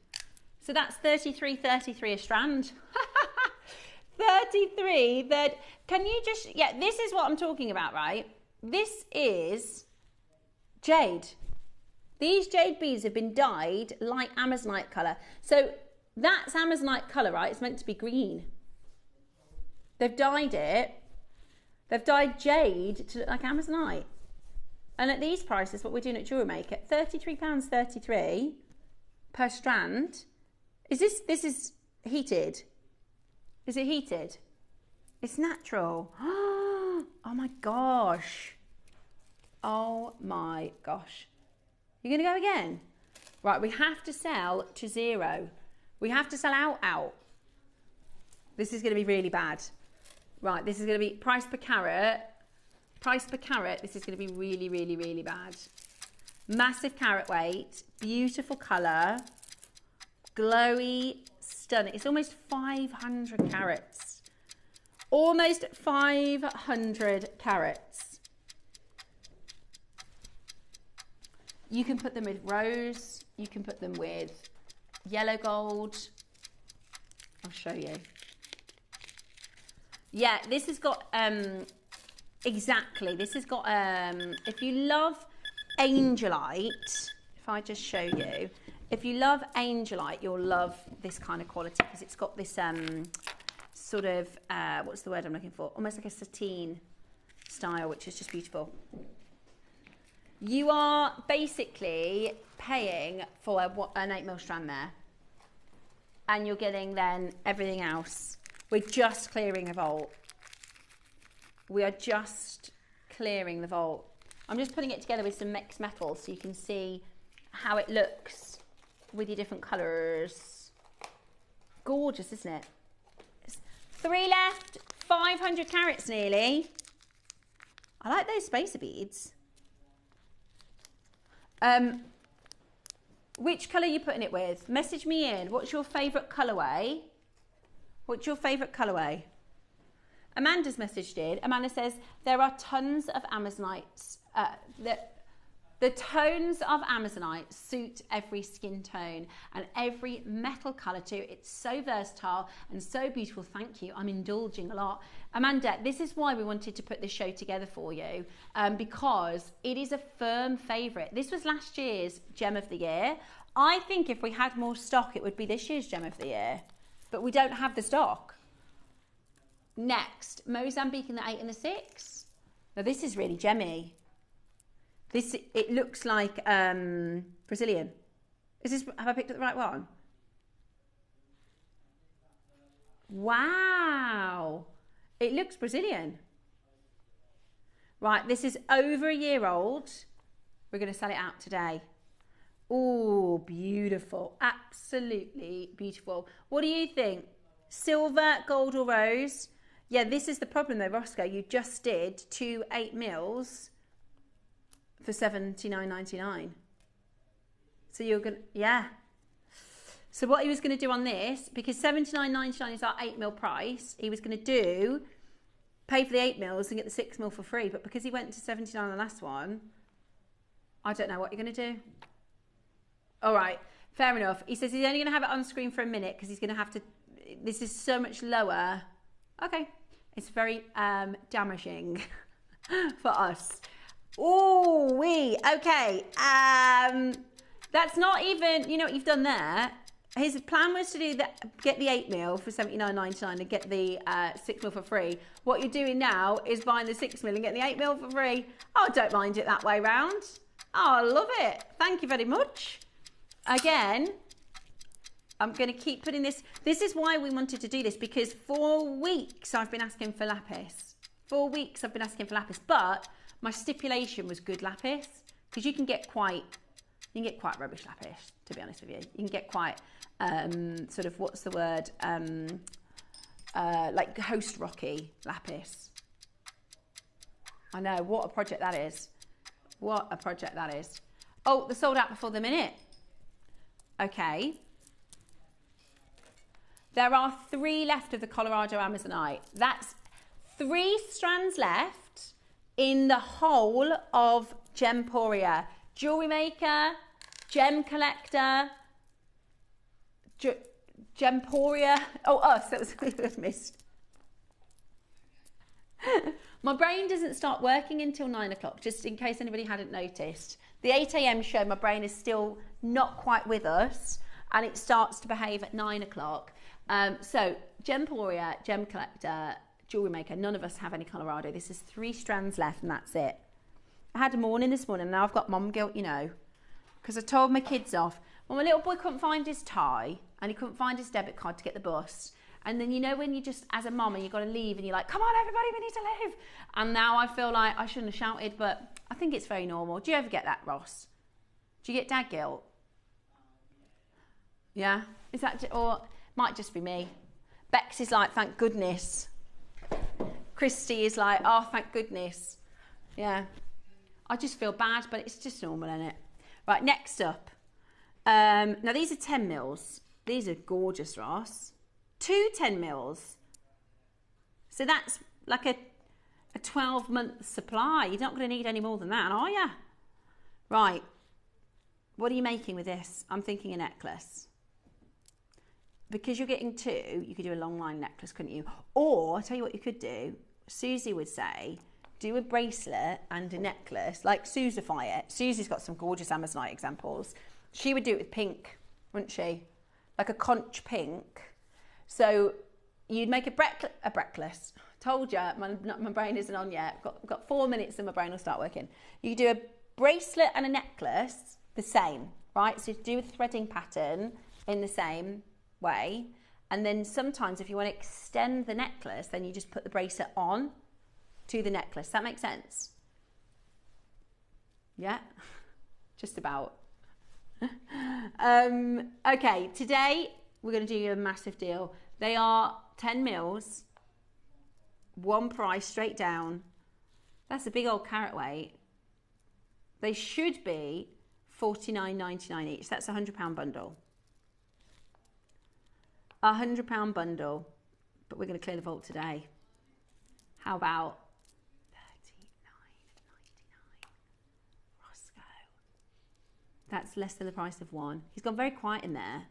A: So that's 33 a strand. 33, that, can you just, yeah, this is what I'm talking about, right? This is jade. These jade beads have been dyed like Amazonite colour. So that's Amazonite colour, right? It's meant to be green. They've dyed it. They've dyed jade to look like Amazonite. And at these prices, what we're doing at JewelleryMaker, £33.33 per strand. This is heated. Is it heated? It's natural. Oh my gosh. Oh my gosh. You're going to go again? Right, we have to sell to zero. We have to sell out. This is going to be really bad. Right, this is going to be price per carat. Price per carat, this is going to be really, really, really bad. Massive carat weight, beautiful colour, glowy, stunning. It's almost 500 carats. Almost 500 carats. You can put them with rose. You can put them with yellow gold. I'll show you. Yeah, this has got, exactly. This has got, if you love Angelite, if I just show you, if you love Angelite, you'll love this kind of quality because it's got this sort of, what's the word I'm looking for? Almost like a sateen style, which is just beautiful. You are basically paying for an 8mm strand there. And you're getting then everything else. We're just clearing the vault. We are just clearing the vault. I'm just putting it together with some mixed metals so you can see how it looks with your different colours. Gorgeous, isn't it? 3 left, 500 carats nearly. I like those spacer beads. Which colour are you putting it with? Message me in. What's your favourite colourway? What's your favourite colourway? Amanda's messaged in. Amanda says, there are tons of Amazonites. The tones of Amazonite suit every skin tone and every metal colour too. It's so versatile and so beautiful. Thank you. I'm indulging a lot. Amanda, this is why we wanted to put this show together for you, because it is a firm favourite. This was last year's Gem of the Year. I think if we had more stock, it would be this year's Gem of the Year, but we don't have the stock. Next, Mozambique in the 8 and the 6. Now this is really gemmy. This, it looks like Brazilian. Is this, have I picked up the right one? Wow. It looks Brazilian. Right, this is over a year old. We're going to sell it out today. Oh, beautiful. Absolutely beautiful. What do you think? Silver, gold or rose? Yeah, this is the problem though, Roscoe. You just did 2 8mm for $79.99. So you're going to, yeah. So what he was going to do on this, because $79.99 is our 8mm price, he was going to do, pay for the 8mm and get the 6mm for free. But because he went to $79 on the last one, I don't know what you're going to do. All right, fair enough. He says he's only going to have it on screen for a minute because he's going to have to, this is so much lower. Okay, it's very damaging for us. Oh, okay. That's not even, you know what you've done there? His plan was to do that, get the 8mm for $79.99 and get the 6mm for free. What you're doing now is buying the 6mm and getting the 8mm for free. Oh, don't mind it that way round. Oh, I love it. Thank you very much. Again, I'm going to keep putting this. This is why we wanted to do this, because for weeks I've been asking for lapis. For weeks I've been asking for lapis, but my stipulation was good lapis, because you can get quite rubbish lapis, to be honest with you. You can get quite sort of, what's the word, like host rocky lapis. I know, what a project that is. What a project that is. Oh, they're sold out before the minute. Okay. There are 3 left of the Colorado Amazonite. That's 3 strands left in the whole of Gemporia. Jewelry Maker, Gem Collector, Gemporia. Oh, us, that was we missed. My brain doesn't start working until 9 o'clock, just in case anybody hadn't noticed. The 8 a.m. show, my brain is still not quite with us, and it starts to behave at 9 o'clock. So, Gemporia, Gem Collector, Jewelry Maker, none of us have any Colorado. This is 3 strands left, and that's it. I had a morning this morning, and now I've got mom guilt, you know, because I told my kids off. Well, my little boy couldn't find his tie, and he couldn't find his debit card to get the bus. And then, you know, when you just, as a mum, and you've got to leave, and you're like, come on, everybody, we need to leave. And now I feel like I shouldn't have shouted, but I think it's very normal. Do you ever get that, Ross? Do you get dad guilt? Yeah? Is that, or might just be me. Bex is like, thank goodness. Christy is like, oh, thank goodness. Yeah. I just feel bad, but it's just normal, isn't it? Right, next up. Now, these are 10mm. These are gorgeous, Ross. 2 10mm. So that's like a 12-month supply. You're not going to need any more than that, are you? Right. What are you making with this? I'm thinking a necklace. Because you're getting 2, you could do a long line necklace, couldn't you? Or, I'll tell you what you could do. Susie would say, do a bracelet and a necklace, like Susify it. Susie's got some gorgeous Amazonite examples. She would do it with pink, wouldn't she? Like a conch pink. So you'd make a necklace. Told you, my brain isn't on yet. I've got 4 minutes and my brain will start working. You do a bracelet and a necklace, the same, right? So you do a threading pattern in the same way. And then sometimes if you want to extend the necklace, then you just put the bracelet on to the necklace. That makes sense? Yeah? Just about. Okay, today we're going to do you a massive deal. They are 10mm, one price, straight down. That's a big old carat weight. They should be $49.99 each. That's a £100 bundle. A £100 bundle, but we're going to clear the vault today. How about $39.99? Roscoe. That's less than the price of one. He's gone very quiet in there.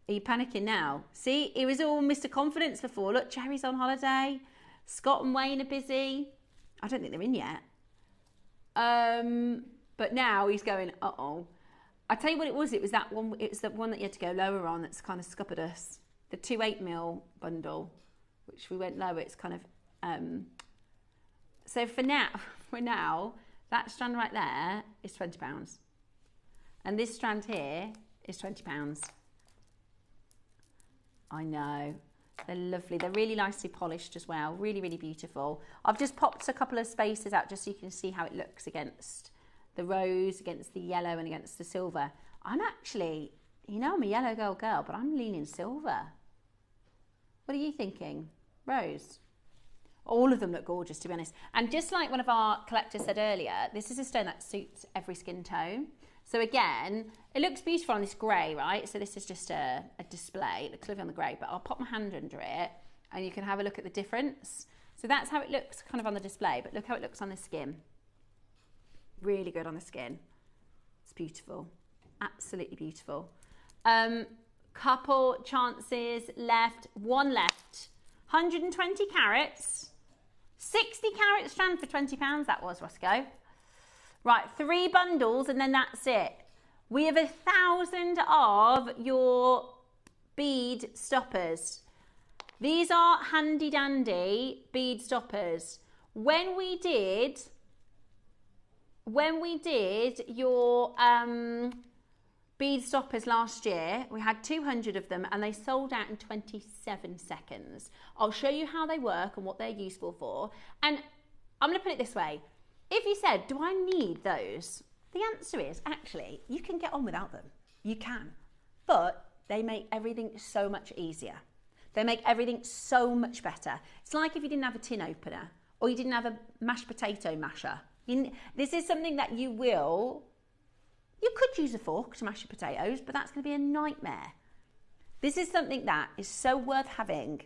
A: Are you panicking now? See, he was all Mr. Confidence before. Look, Cherry's on holiday. Scott and Wayne are busy. I don't think they're in yet. But now he's going, uh-oh. I tell you what it was that one, it was the one that you had to go lower on that's kind of scuppered us. The 2 8mm bundle, which we went lower, it's kind of, so for now, that strand right there is £20. And this strand here is £20. I know. They're lovely. They're really nicely polished as well. Really, really beautiful. I've just popped a couple of spaces out just so you can see how it looks against the rose, against the yellow and against the silver. I'm actually, you know, I'm a yellow girl, but I'm leaning silver. What are you thinking? Rose? All of them look gorgeous, to be honest. And just like one of our collectors said earlier, this is a stone that suits every skin tone. So again, it looks beautiful on this grey, right? So this is just a display. It looks lovely on the grey, but I'll pop my hand under it and you can have a look at the difference. So that's how it looks kind of on the display, but look how it looks on the skin. Really good on the skin. It's beautiful. Absolutely beautiful. Couple chances left. One left. 120 carats. 60 carat strand for £20, that was, Roscoe. Right, 3 bundles and then that's it. We have 1,000 of your bead stoppers. These are handy dandy bead stoppers. When we did your bead stoppers last year, we had 200 of them and they sold out in 27 seconds. I'll show you how they work and what they're useful for. And I'm going to put it this way. If you said, do I need those? The answer is, actually, you can get on without them. You can. But they make everything so much easier. They make everything so much better. It's like if you didn't have a tin opener or you didn't have a mashed potato masher. This is something that you could use a fork to mash your potatoes, but that's going to be a nightmare. This is something that is so worth having.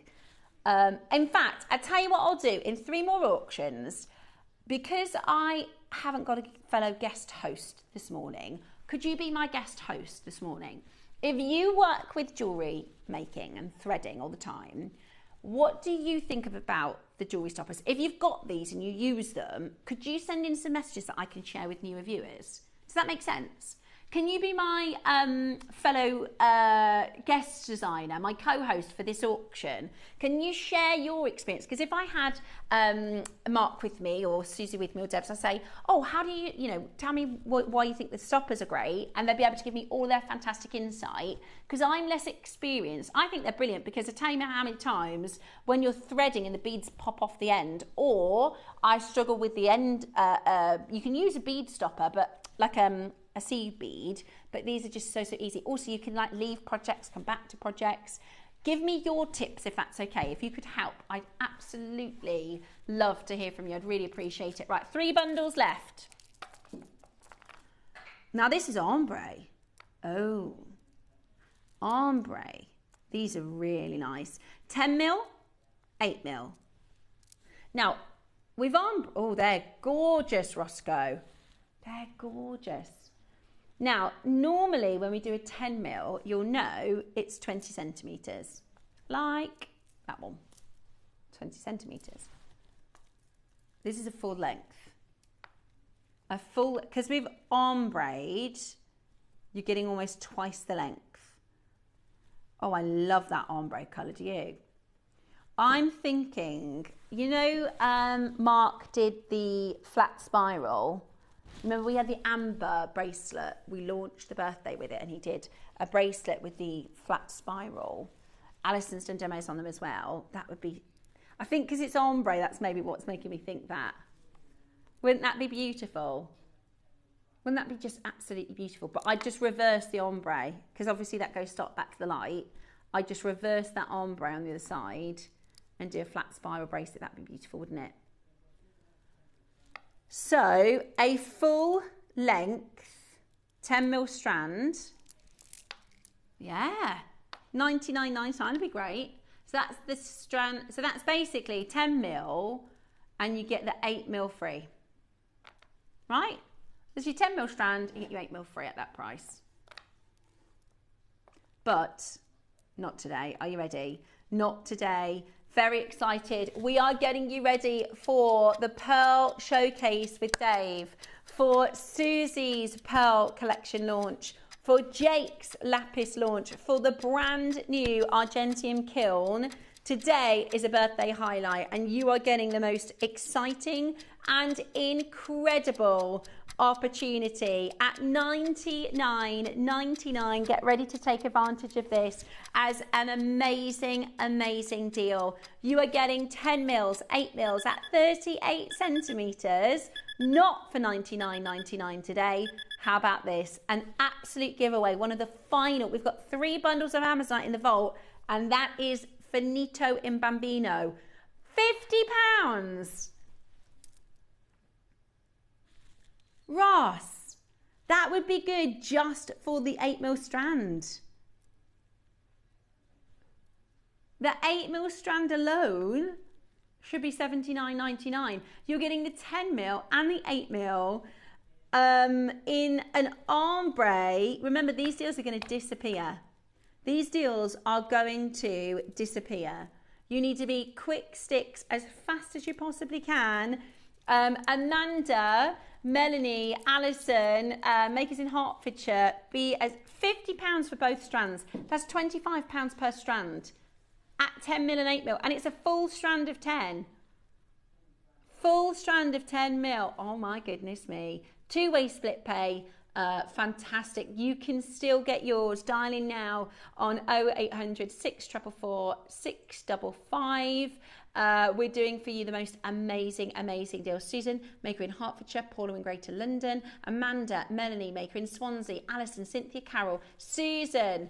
A: In fact, I'll tell you what I'll do in 3 more auctions. Because I haven't got a fellow guest host this morning, could you be my guest host this morning? If you work with jewellery making and threading all the time, what do you think about the jewellery stoppers? If you've got these and you use them, could you send in some messages that I can share with newer viewers? Does that make sense? Can you be my fellow guest designer, my co-host for this auction? Can you share your experience? Because if I had Mark with me or Susie with me or Debs, I say, oh, how do you, tell me why you think the stoppers are great, and they'll be able to give me all their fantastic insight. Because I'm less experienced. I think they're brilliant because I tell you how many times when you're threading and the beads pop off the end, or I struggle with the end. You can use a bead stopper, but like a seed bead, but these are just so easy. Also, you can like leave projects, come back to projects. Give me your tips if that's okay. If you could help, I'd absolutely love to hear from you. I'd really appreciate it. Right, 3 bundles left. Now this is ombre. Oh, ombre. These are really nice. 10 mil, 8 mil. Now we've ombre. Oh, they're gorgeous, Roscoe. They're gorgeous. Now, normally when we do a 10 mil, you'll know it's 20 centimetres. Like that one, 20 centimetres. This is a full length. Because we've ombrayed, you're getting almost twice the length. Oh, I love that ombre colour, do you? I'm thinking, Mark did the flat spiral. Remember we had the amber bracelet. We launched the birthday with it and he did a bracelet with the flat spiral. Alison's done demos on them as well. That would be, I think because it's ombre, that's maybe what's making me think that. Wouldn't that be beautiful? Wouldn't that be just absolutely beautiful? But I just reverse the ombre because obviously that goes stop back to the light. I just reverse that ombre on the other side and do a flat spiral bracelet. That'd be beautiful, wouldn't it? So a full length 10 mil strand, yeah, $99.99 would be great. So that's the strand. So that's basically 10 mil, and you get the 8 mil free, right? There's your 10 mil strand, you get your 8 mil free at that price. But not today. Are you ready? Not today. Very excited. We are getting you ready for the Pearl Showcase with Dave, for Susie's Pearl Collection launch, for Jake's Lapis launch, for the brand new Argentium Kiln Today is a birthday highlight and you are getting the most exciting and incredible opportunity at $99.99. Get ready to take advantage of this as an amazing, amazing deal. You are getting 10 mils, 8 mils at 38 centimeters, not for $99.99 today. How about this? An absolute giveaway. One of the final, we've got 3 bundles of Amazonite in the vault, and that is Finito in Bambino. £50. Ross, that would be good just for the 8 mil strand. The 8 mil strand alone should be $79.99. You're getting the 10 mil and the 8 mil in an ombre. Remember, these deals are going to disappear. These deals are going to disappear. You need to be quick sticks as fast as you possibly can. Amanda, Melanie, Alison, Makers in Hertfordshire, be as £50 for both strands. That's £25 per strand at 10 mil and 8 mil. And it's a full strand of 10. Full strand of 10 mil. Oh my goodness me. 2-way split pay. Fantastic. You can still get yours. Dial in now on 0800 644 655. We're doing for you the most amazing, amazing deal. Susan, Maker in Hertfordshire, Paula in Greater London, Amanda, Melanie, Maker in Swansea, Alison, Cynthia, Carol, Susan,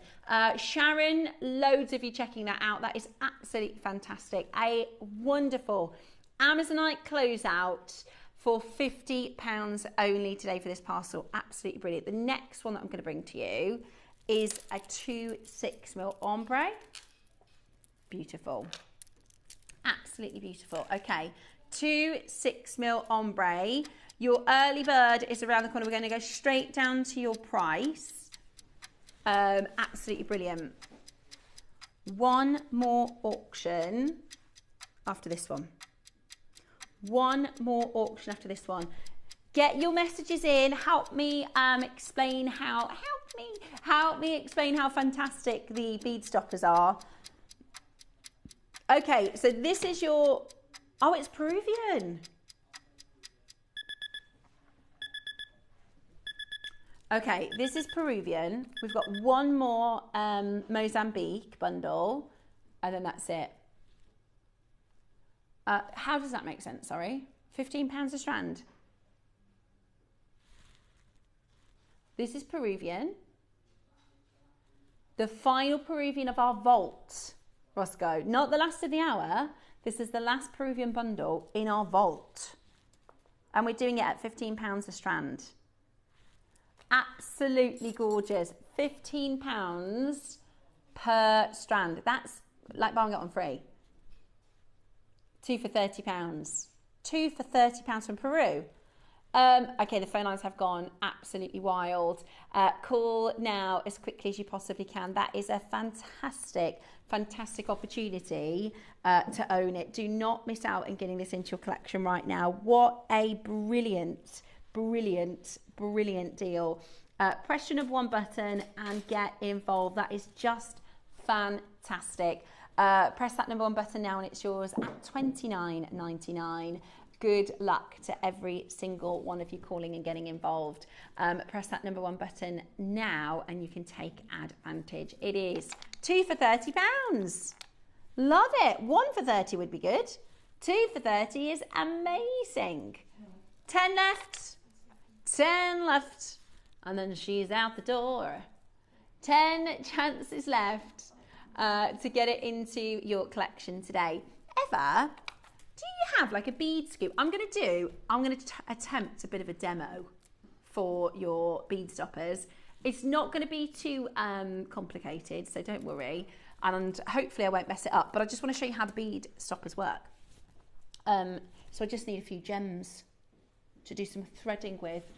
A: Sharon, loads of you checking that out. That is absolutely fantastic. A wonderful Amazonite closeout for £50 only today for this parcel. Absolutely brilliant. The next one that I'm going to bring to you is a 2-6 mil ombre. Beautiful. Absolutely beautiful. Okay, 2-6 mil ombre. Your early bird is around the corner. We're going to go straight down to your price. Absolutely brilliant. One more auction after this one. One more auction after this one. Get your messages in. Help me explain how. Help me explain how fantastic the bead stoppers are. Okay, so this is your. Oh, it's Peruvian. Okay, this is Peruvian. We've got one more Mozambique bundle, and then that's it. How does that make sense? Sorry, £15 a strand. This is Peruvian. The final Peruvian of our vault, Roscoe. Not the last of the hour. This is the last Peruvian bundle in our vault. And we're doing it at £15 a strand. Absolutely gorgeous. £15 per strand. That's like buying it on free. 2 for £30. 2 for £30 from Peru. Okay, the phone lines have gone absolutely wild. Call now as quickly as you possibly can. That is a fantastic, fantastic opportunity to own it. Do not miss out on getting this into your collection right now. What a brilliant, brilliant, brilliant deal. Press one button and get involved. That is just fantastic. Press that number 1 button now and it's yours at $29.99. Good luck to every single one of you calling and getting involved. Press that number 1 button now and you can take advantage. It is 2 for £30. Love it. 1 for 30 would be good. 2 for 30 is amazing. 10 left. 10 left. And then she's out the door. 10 chances left to get it into your collection today. Eva, do you have like a bead scoop? I'm going to attempt a bit of a demo for your bead stoppers. It's not going to be too complicated, so don't worry. And hopefully I won't mess it up, but I just want to show you how the bead stoppers work. So I just need a few gems to do some threading with.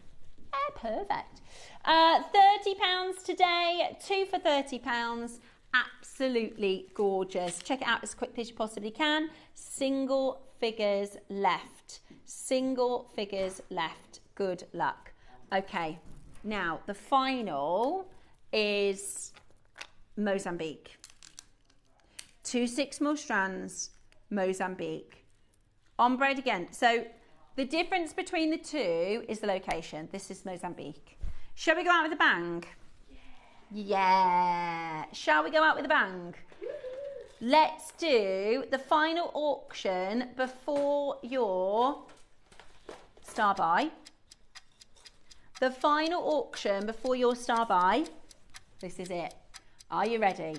A: Perfect. £30 today, 2 for £30. Absolutely gorgeous. Check it out as quickly as you possibly can. Single figures left. Single figures left. Good luck. Okay, now the final is Mozambique. 2 6 more strands, Mozambique. Ombre again. So the difference between the two is the location. This is Mozambique. Shall we go out with a bang? Yeah. Shall we go out with a bang? Let's do the final auction before your star buy. The final auction before your star buy. This is it. Are you ready?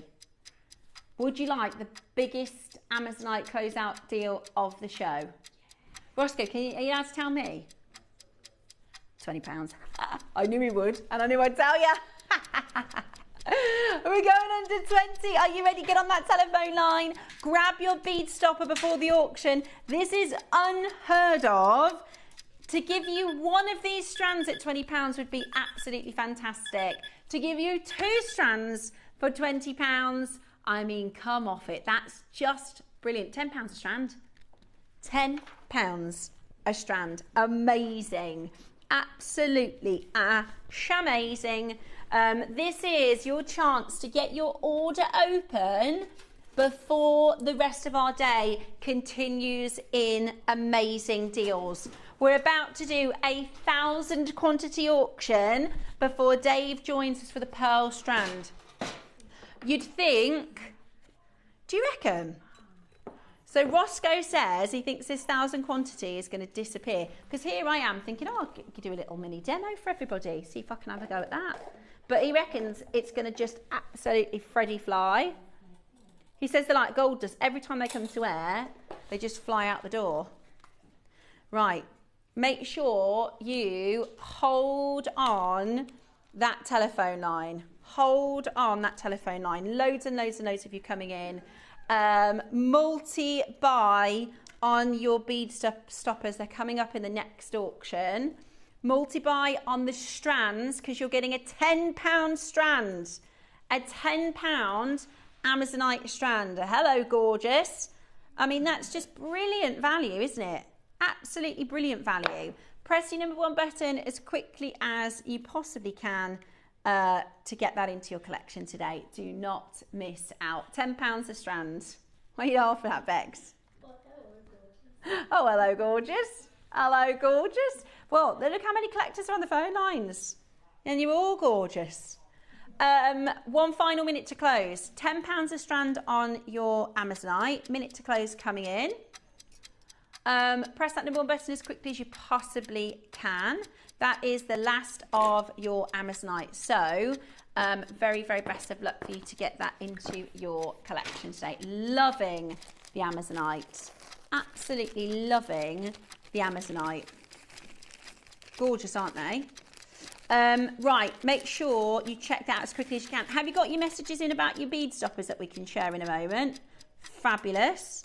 A: Would you like the biggest Amazonite closeout deal of the show? Roscoe, are you allowed to tell me? £20. I knew he would, and I knew I'd tell you. We're going under 20. Are you ready? Get on that telephone line. Grab your bead stopper before the auction. This is unheard of. To give you one of these strands at £20 would be absolutely fantastic. To give you 2 strands for £20, I mean, come off it. That's just brilliant. £10 a strand. £10 a strand. Amazing. Absolutely amazing. This is your chance to get your order open before the rest of our day continues in amazing deals. We're about to do a 1,000 quantity auction before Dave joins us for the pearl strand. You'd think, do you reckon? So Roscoe says he thinks this 1,000 quantity is going to disappear. Because here I am thinking, oh, I could do a little mini demo for everybody. See if I can have a go at that. But he reckons it's going to just absolutely Freddy fly. He says they're like gold dust. Every time they come to air, they just fly out the door. Right. Make sure you hold on that telephone line. Hold on that telephone line. Loads and loads and loads of you coming in. Multi-buy on your bead stoppers. They're coming up in the next auction. Multi-buy on the strands because you're getting a £10 strand. A £10 Amazonite strand. Hello, gorgeous. I mean, that's just brilliant value, isn't it? Absolutely brilliant value. Press your number 1 button as quickly as you possibly can to get that into your collection today. Do not miss out. £10 a strand. What are you laughing at, Bex? Oh, hello, gorgeous. Hello, gorgeous. Well, look how many collectors are on the phone lines. And you're all gorgeous. 1 final minute to close. £10 a strand on your Amazonite. Minute to close coming in. Press that number 1 button as quickly as you possibly can. That is the last of your Amazonite. So, very, very best of luck for you to get that into your collection today. Loving the Amazonite. Absolutely loving the Amazonite. Gorgeous, aren't they? Right, make sure you check that as quickly as you can. Have you got your messages in about your bead stoppers that we can share in a moment? Fabulous.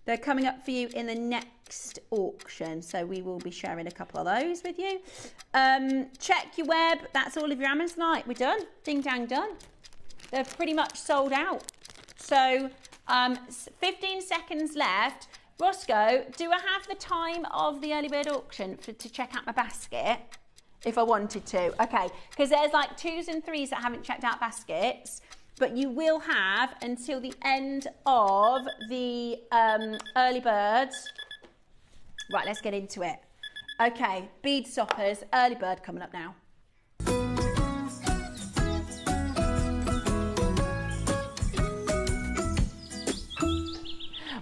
A: They're coming up for you in the next auction, so we will be sharing a couple of those with you. Check your web. That's all of your Amazonite. We're done. Ding dang done. They're pretty much sold out. So 15 seconds left. Roscoe, do I have the time of the early bird auction to check out my basket? If I wanted to. Okay, because there's like 2s and 3s that haven't checked out baskets. But you will have until the end of the early birds. Right, let's get into it. Okay, bead stoppers, early bird coming up now.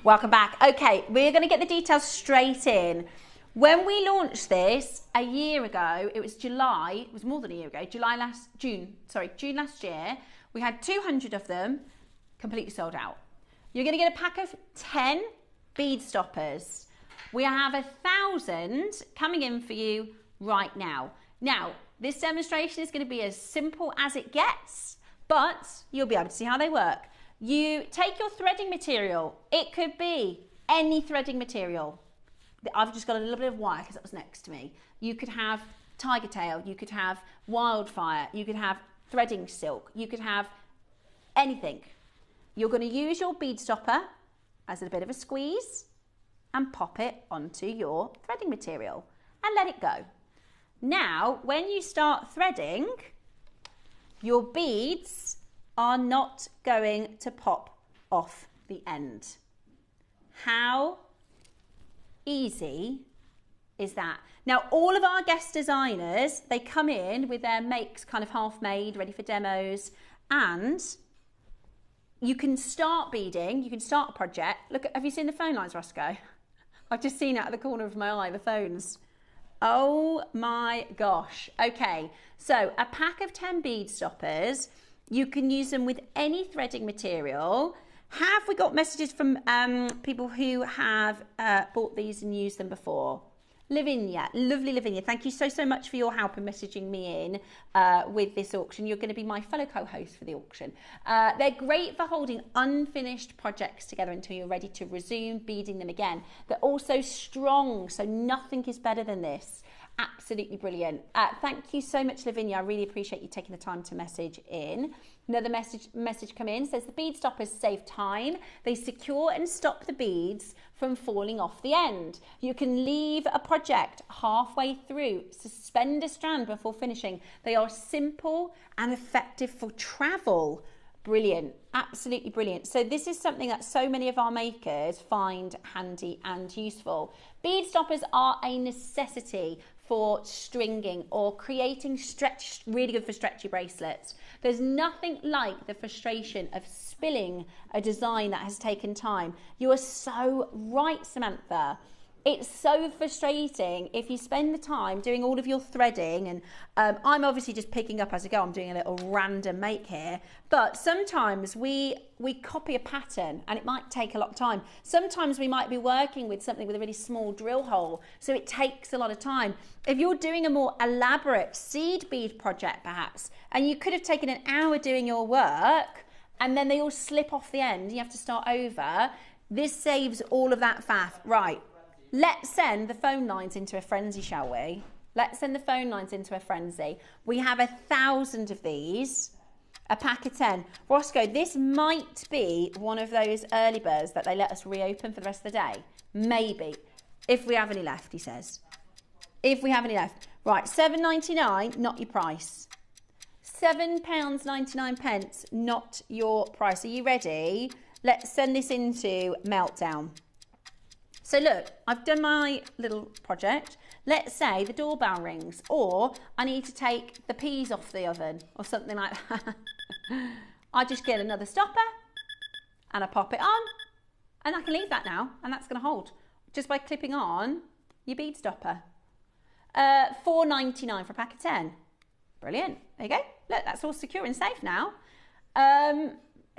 A: Welcome back. Okay, we're going to get the details straight in. When we launched this a year ago, it was July, it was more than a year ago, June last year. We had 200 of them, completely sold out. You're going to get a pack of 10 bead stoppers. We have 1,000 coming in for you right now. Now, this demonstration is going to be as simple as it gets, but you'll be able to see how they work. You take your threading material. It could be any threading material. I've just got a little bit of wire because that was next to me. You could have tiger tail, you could have wildfire, you could have threading silk, you could have anything. You're going to use your bead stopper as a bit of a squeeze and pop it onto your threading material and let it go. Now, when you start threading, your beads are not going to pop off the end. How easy is that? Now, all of our guest designers, they come in with their makes kind of half made, ready for demos, and you can start beading, you can start a project. Look, have you seen the phone lines, Roscoe? I've just seen out of the corner of my eye, the phones. Oh my gosh. Okay, so a pack of 10 bead stoppers, you can use them with any threading material. Have we got messages from people who have bought these and used them before? Lavinia, lovely Lavinia, thank you so much for your help in messaging me in with this auction. You're going to be my fellow co-host for the auction. They're great for holding unfinished projects together until you're ready to resume beading them again. They're also strong, so nothing is better than this. Absolutely brilliant. Thank you so much, Lavinia. I really appreciate you taking the time to message in. Another message come in, says the bead stoppers save time. They secure and stop the beads from falling off the end. You can leave a project halfway through, suspend a strand before finishing. They are simple and effective for travel. Brilliant, absolutely brilliant. So this is something that so many of our makers find handy and useful. Bead stoppers are a necessity for stringing or creating really good for stretchy bracelets. There's nothing like the frustration of spilling a design that has taken time. You are so right, Samantha. It's so frustrating if you spend the time doing all of your threading, and I'm obviously just picking up as I go. I'm doing a little random make here, but sometimes we copy a pattern and it might take a lot of time. Sometimes we might be working with something with a really small drill hole, so it takes a lot of time. If you're doing a more elaborate seed bead project perhaps, and you could have taken an hour doing your work and then they all slip off the end, you have to start over, this saves all of that faff. Right. Let's send the phone lines into a frenzy, shall we? Let's send the phone lines into a frenzy. We have 1,000 of these, a pack of 10. Roscoe, this might be one of those early birds that they let us reopen for the rest of the day. Maybe. If we have any left, he says. If we have any left. Right, £7.99, not your price. £7.99, not your price. Are you ready? Let's send this into Meltdown. So look, I've done my little project. Let's say the doorbell rings, or I need to take the peas off the oven or something like that. I just get another stopper and I pop it on, and I can leave that now, and that's going to hold just by clipping on your bead stopper. £4.99 for a pack of 10. Brilliant. There you go. Look, that's all secure and safe now.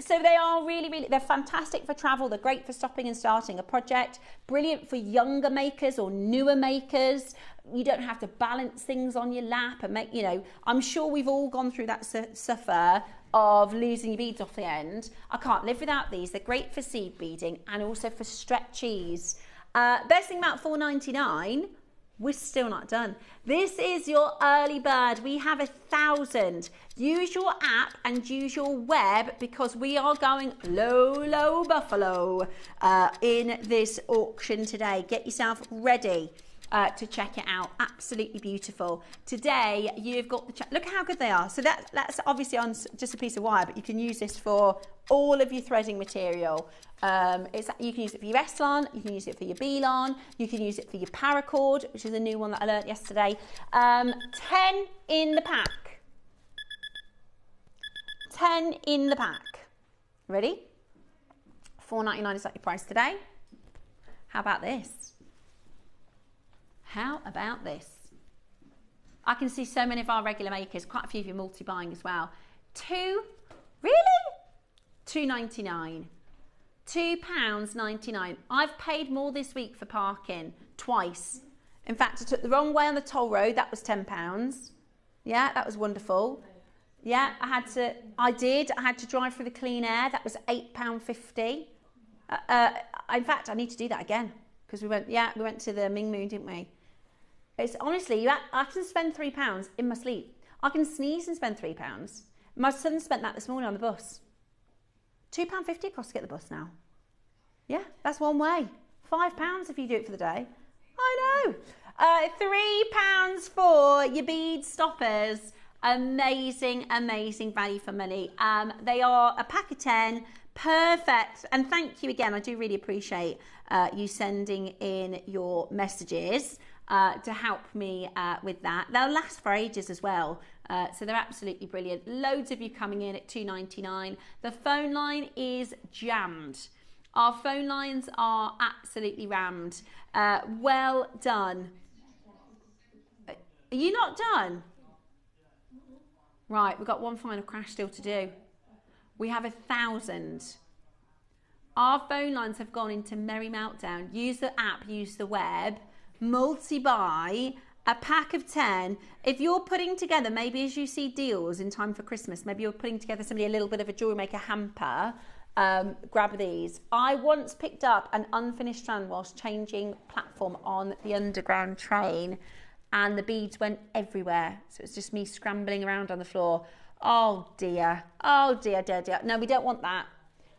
A: So they are really, they're fantastic for travel. They're great for stopping and starting a project. Brilliant for younger makers or newer makers. You don't have to balance things on your lap and make, I'm sure we've all gone through that suffer of losing your beads off the end. I can't live without these. They're great for seed beading and also for stretchies. Best thing about £4.99, we're still not done. This is your early bird. We have 1,000. Use your app and use your web, because we are going low buffalo in this auction today. Get yourself ready to check it out. Absolutely beautiful. Today you've got the look how good they are. So that's obviously on just a piece of wire, but you can use this for all of your threading material. You can use it for your Eslon, you can use it for your Belon, you can use it for your paracord, which is a new one that I learnt yesterday. 10 in the pack. 10 in the pack. Ready? £4.99 is that your price today. How about this? How about this? I can see so many of our regular makers, quite a few of you multi-buying as well. Really? £2.99. £2.99. I've paid more this week for parking twice. In fact, I took the wrong way on the toll road. That was £10. Yeah, that was wonderful. Yeah, I had to drive through the clean air. That was £8.50. In fact, I need to do that again, because we went to the Ming Moon, didn't we? It's honestly, I can spend £3 in my sleep. I can sneeze and spend £3. My son spent that this morning on the bus. £2.50 it costs to get the bus now. Yeah, that's one way. £5 if you do it for the day. I know. £3 for your bead stoppers. Amazing value for money. They are a pack of 10, Perfect. And thank you again. I do really appreciate you sending in your messages to help me with that. They'll last for ages as well. So they're absolutely brilliant. Loads of you coming in at $2.99. The phone line is jammed. Our phone lines are absolutely rammed. Well done. Are you not done? Right, we've got one final crash still to do. We have 1,000. Our phone lines have gone into merry meltdown. Use the app, use the web, multi-buy, a pack of 10. If you're putting together, maybe as you see deals in time for Christmas, maybe you're putting together somebody a little bit of a jewellery maker hamper, grab these. I once picked up an unfinished strand whilst changing platform on the underground train, and the beads went everywhere. So it's just me scrambling around on the floor. Oh dear. Oh dear, dear, dear. No, we don't want that.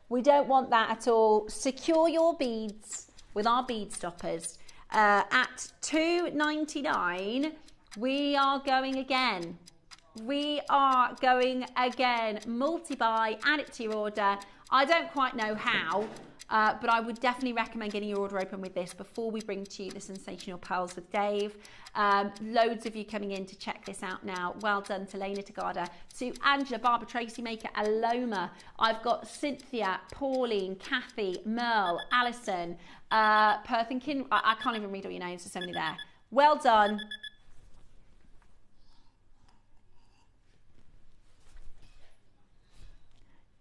A: We don't want that at all. Secure your beads with our bead stoppers. At $2.99, we are going again. We are going again. Multi-buy, add it to your order. I don't quite know how, but I would definitely recommend getting your order open with this before we bring to you the sensational pearls with Dave. Loads of you coming in to check this out now. Well done to Lena Tagada, to Angela, Barbara, Tracy Maker, Aloma. I've got Cynthia, Pauline, Kathy, Merle, Alison, Perth and Kin. I can't even read all your names, there's so many there. Well done.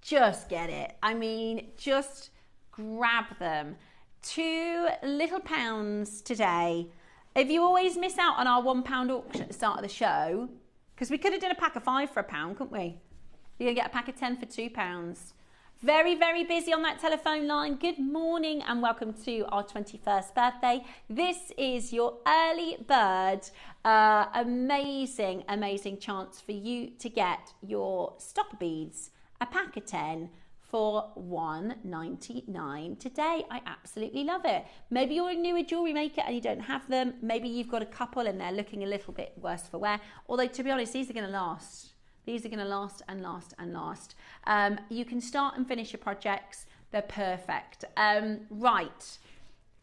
A: Just get it. I mean, just grab them. £2 today. If you always miss out on our £1 auction at the start of the show, because we could have done a pack of 5 for £1, couldn't we? You're going to get a pack of 10 for £2. Very, very busy on that telephone line. Good morning and welcome to our 21st birthday. This is your early bird. Amazing, amazing chance for you to get your stopper beads, a pack of 10 for $1.99 today. I absolutely love it. Maybe you're a newer jewellery maker and you don't have them. Maybe you've got a couple and they're looking a little bit worse for wear. Although, to be honest, these are going to last. These are going to last and last and last. You can start and finish your projects. They're perfect. Right.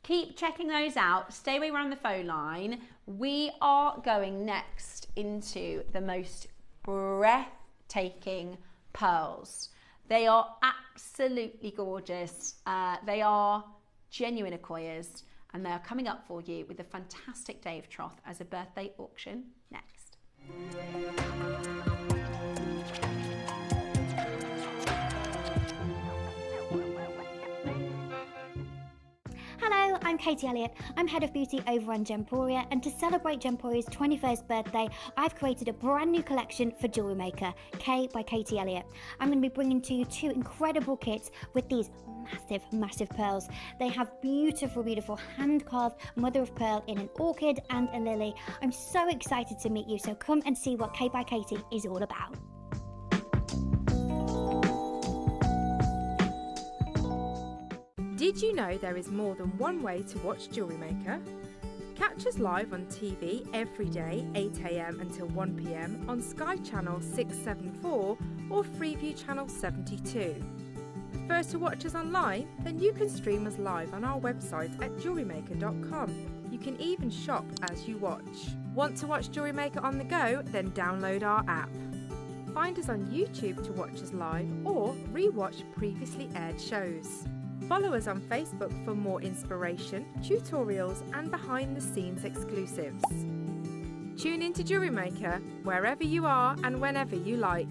A: Keep checking those out. Stay away around the phone line. We are going next into the most breathtaking pearls. They are absolutely gorgeous. They are genuine Akoyas, and they are coming up for you with a fantastic Dave Troth as a birthday auction next.
C: Hello, I'm Katie Elliott. I'm Head of Beauty over on Gemporia, and to celebrate Gemporia's 21st birthday, I've created a brand new collection for JewelleryMaker, K by Katie Elliott. I'm going to be bringing to you 2 incredible kits with these massive, massive pearls. They have beautiful, beautiful hand-carved mother of pearl in an orchid and a lily. I'm so excited to meet you, so come and see what K by Katie is all about.
D: Did you know there is more than one way to watch JewelleryMaker? Catch us live on TV every day, 8 AM until 1 PM on Sky Channel 674 or Freeview Channel 72. Prefer to watch us online? Then you can stream us live on our website at JewelleryMaker.com. You can even shop as you watch. Want to watch JewelleryMaker on the go? Then download our app. Find us on YouTube to watch us live or re-watch previously aired shows. Follow us on Facebook for more inspiration, tutorials and behind-the-scenes exclusives. Tune in to JewelleryMaker wherever you are and whenever you like.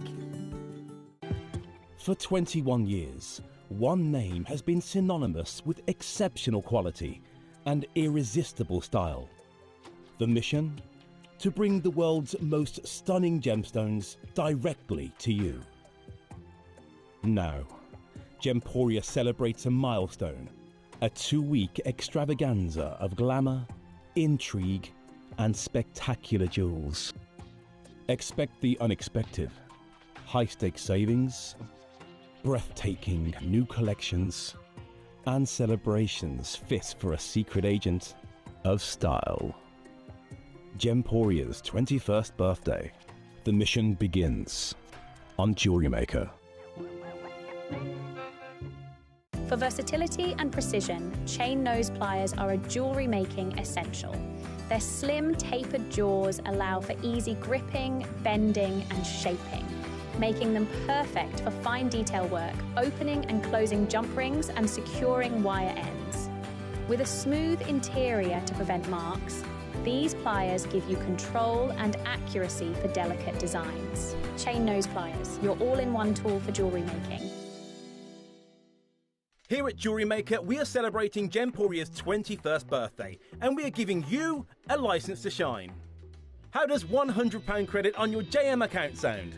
E: For 21 years, one name has been synonymous with exceptional quality and irresistible style. The mission? To bring the world's most stunning gemstones directly to you. Now, Gemporia celebrates a milestone, a 2-week extravaganza of glamour, intrigue, and spectacular jewels. Expect the unexpected, high-stakes savings, breathtaking new collections, and celebrations fit for a secret agent of style. Gemporia's 21st birthday. The mission begins on JewelleryMaker.
F: For versatility and precision, chain nose pliers are a jewellery making essential. Their slim, tapered jaws allow for easy gripping, bending and shaping, making them perfect for fine detail work, opening and closing jump rings and securing wire ends. With a smooth interior to prevent marks, these pliers give you control and accuracy for delicate designs. Chain nose pliers, your all-in-one tool for jewellery making.
E: Here at JewelleryMaker, we are celebrating Gemporia's 21st birthday, and we are giving you a license to shine. How does £100 credit on your JM account sound?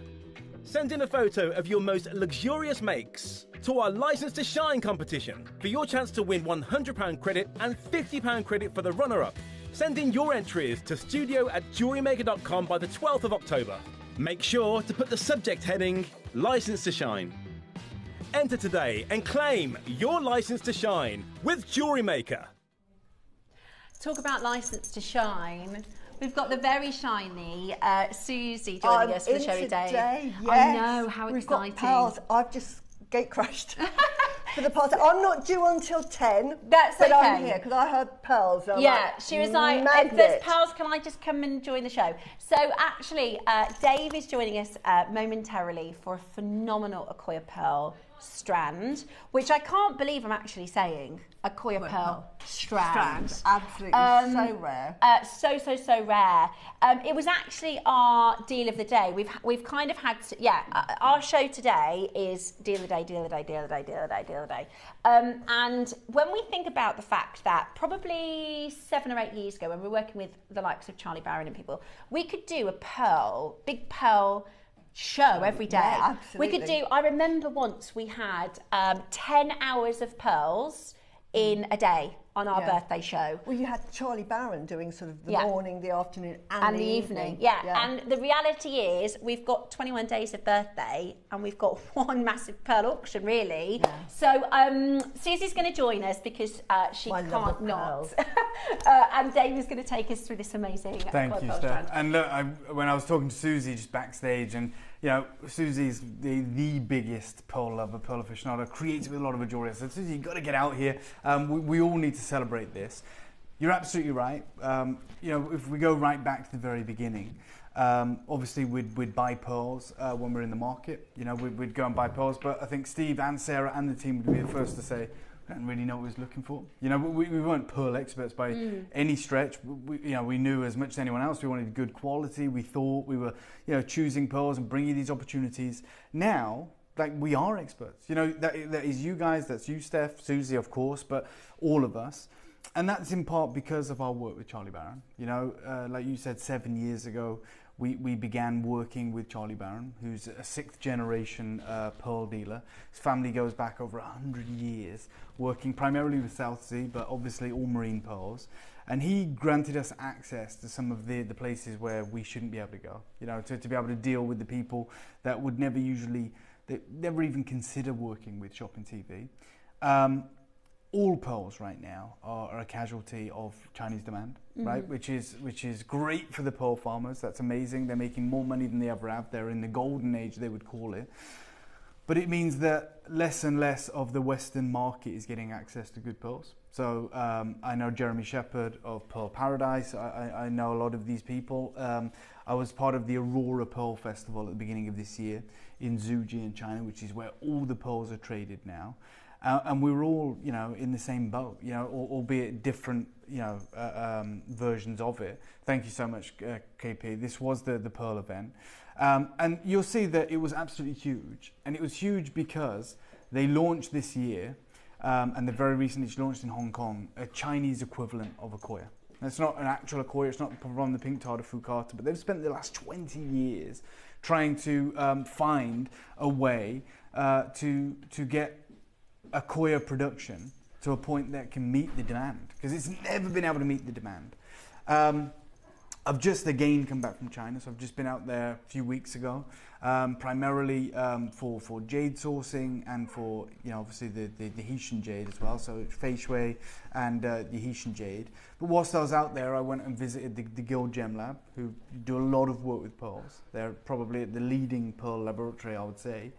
E: Send in a photo of your most luxurious makes to our License to Shine competition for your chance to win £100 credit and £50 credit for the runner-up. Send in your entries to studio@jewellerymaker.com by the 12th of October. Make sure to put the subject heading License to Shine. Enter today and claim your license to shine with JewelleryMaker.
A: Talk about license to shine. We've got the very shiny Susie joining us for the show today.
G: Yes.
A: I know, how
G: We've
A: exciting.
G: Got pearls. I've just gate crashed for the past. I'm not due until 10.
A: That's
G: but
A: okay.
G: I'm here because I heard pearls. And I'm
A: Yeah,
G: like,
A: she was like, if there's pearls, can I just come and join the show? So actually, Dave is joining us momentarily for a phenomenal Accoya pearl strand, which I can't believe I'm actually saying. Accoya pearl strand.
G: Absolutely so rare.
A: So rare. It was actually our deal of the day. We've kind of had our show today is deal of the day. And when we think about the fact that probably 7 or 8 years ago, when we were working with the likes of Charlie Barron and people, we could do a big pearl show every day.
G: Yeah, absolutely.
A: We could do, I remember once we had 10 hours of pearls in a day on our birthday show.
G: Well, you had Charlie Barron doing sort of the morning, the afternoon and the evening.
A: Yeah, and the reality is we've got 21 days of birthday and we've got one massive pearl auction, really. Yeah. So Susie's going to join us because she can't not. And Dave is going to take us through this amazing
H: Thank you, Steph. And look, when I was talking to Susie just backstage, and you know, Susie's the biggest pearl lover, pearl aficionado, creates with a lot of jewelry. So Susie, you've got to get out here. We all need to celebrate this. You're absolutely right. You know, if we go right back to the very beginning, obviously we'd buy pearls when we're in the market. You know, we'd go and buy pearls. But I think Steve and Sarah and the team would be the first to say, I didn't really know what we was looking for. You know, we weren't pearl experts by any stretch. We knew as much as anyone else. We wanted good quality. We thought we were, you know, choosing pearls and bringing these opportunities. Now, like, we are experts. You know, that is you guys, that's you, Steph, Susie, of course, but all of us. And that's in part because of our work with Charlie Barron. You know, like you said, 7 years ago, we began working with Charlie Barron, who's a 6th generation pearl dealer. His family goes back over 100 years, working primarily with South Sea, but obviously all marine pearls. And he granted us access to some of the places where we shouldn't be able to go. You know, to be able to deal with the people that would never even consider working with Shopping TV. All pearls right now are a casualty of Chinese demand, right? Which is great for the pearl farmers. That's amazing. They're making more money than they ever have. They're in the golden age, they would call it. But it means that less and less of the Western market is getting access to good pearls. So I know Jeremy Shepherd of Pearl Paradise. I know a lot of these people. I was part of the Aurora Pearl Festival at the beginning of this year in Zhuji in China, which is where all the pearls are traded now. And we were all, you know, in the same boat, you know, albeit different, you know, versions of it. Thank you so much, KP. This was the Pearl event. And you'll see that it was absolutely huge. And it was huge because they launched this year, and they very recently launched in Hong Kong, a Chinese equivalent of Accoya. It's not an actual Accoya, it's not from the pink tar de Fukata, but they've spent the last 20 years trying to find a way to get Accoya production to a point that can meet the demand, because it's never been able to meet the demand. I've just again come back from China, so I've just been out there a few weeks ago, primarily for jade sourcing and for, you know, obviously the Tahitian jade as well, so Fei Shui and the Tahitian jade. But whilst I was out there, I went and visited the Guild Gem Lab, who do a lot of work with pearls. They're probably the leading pearl laboratory, I would say.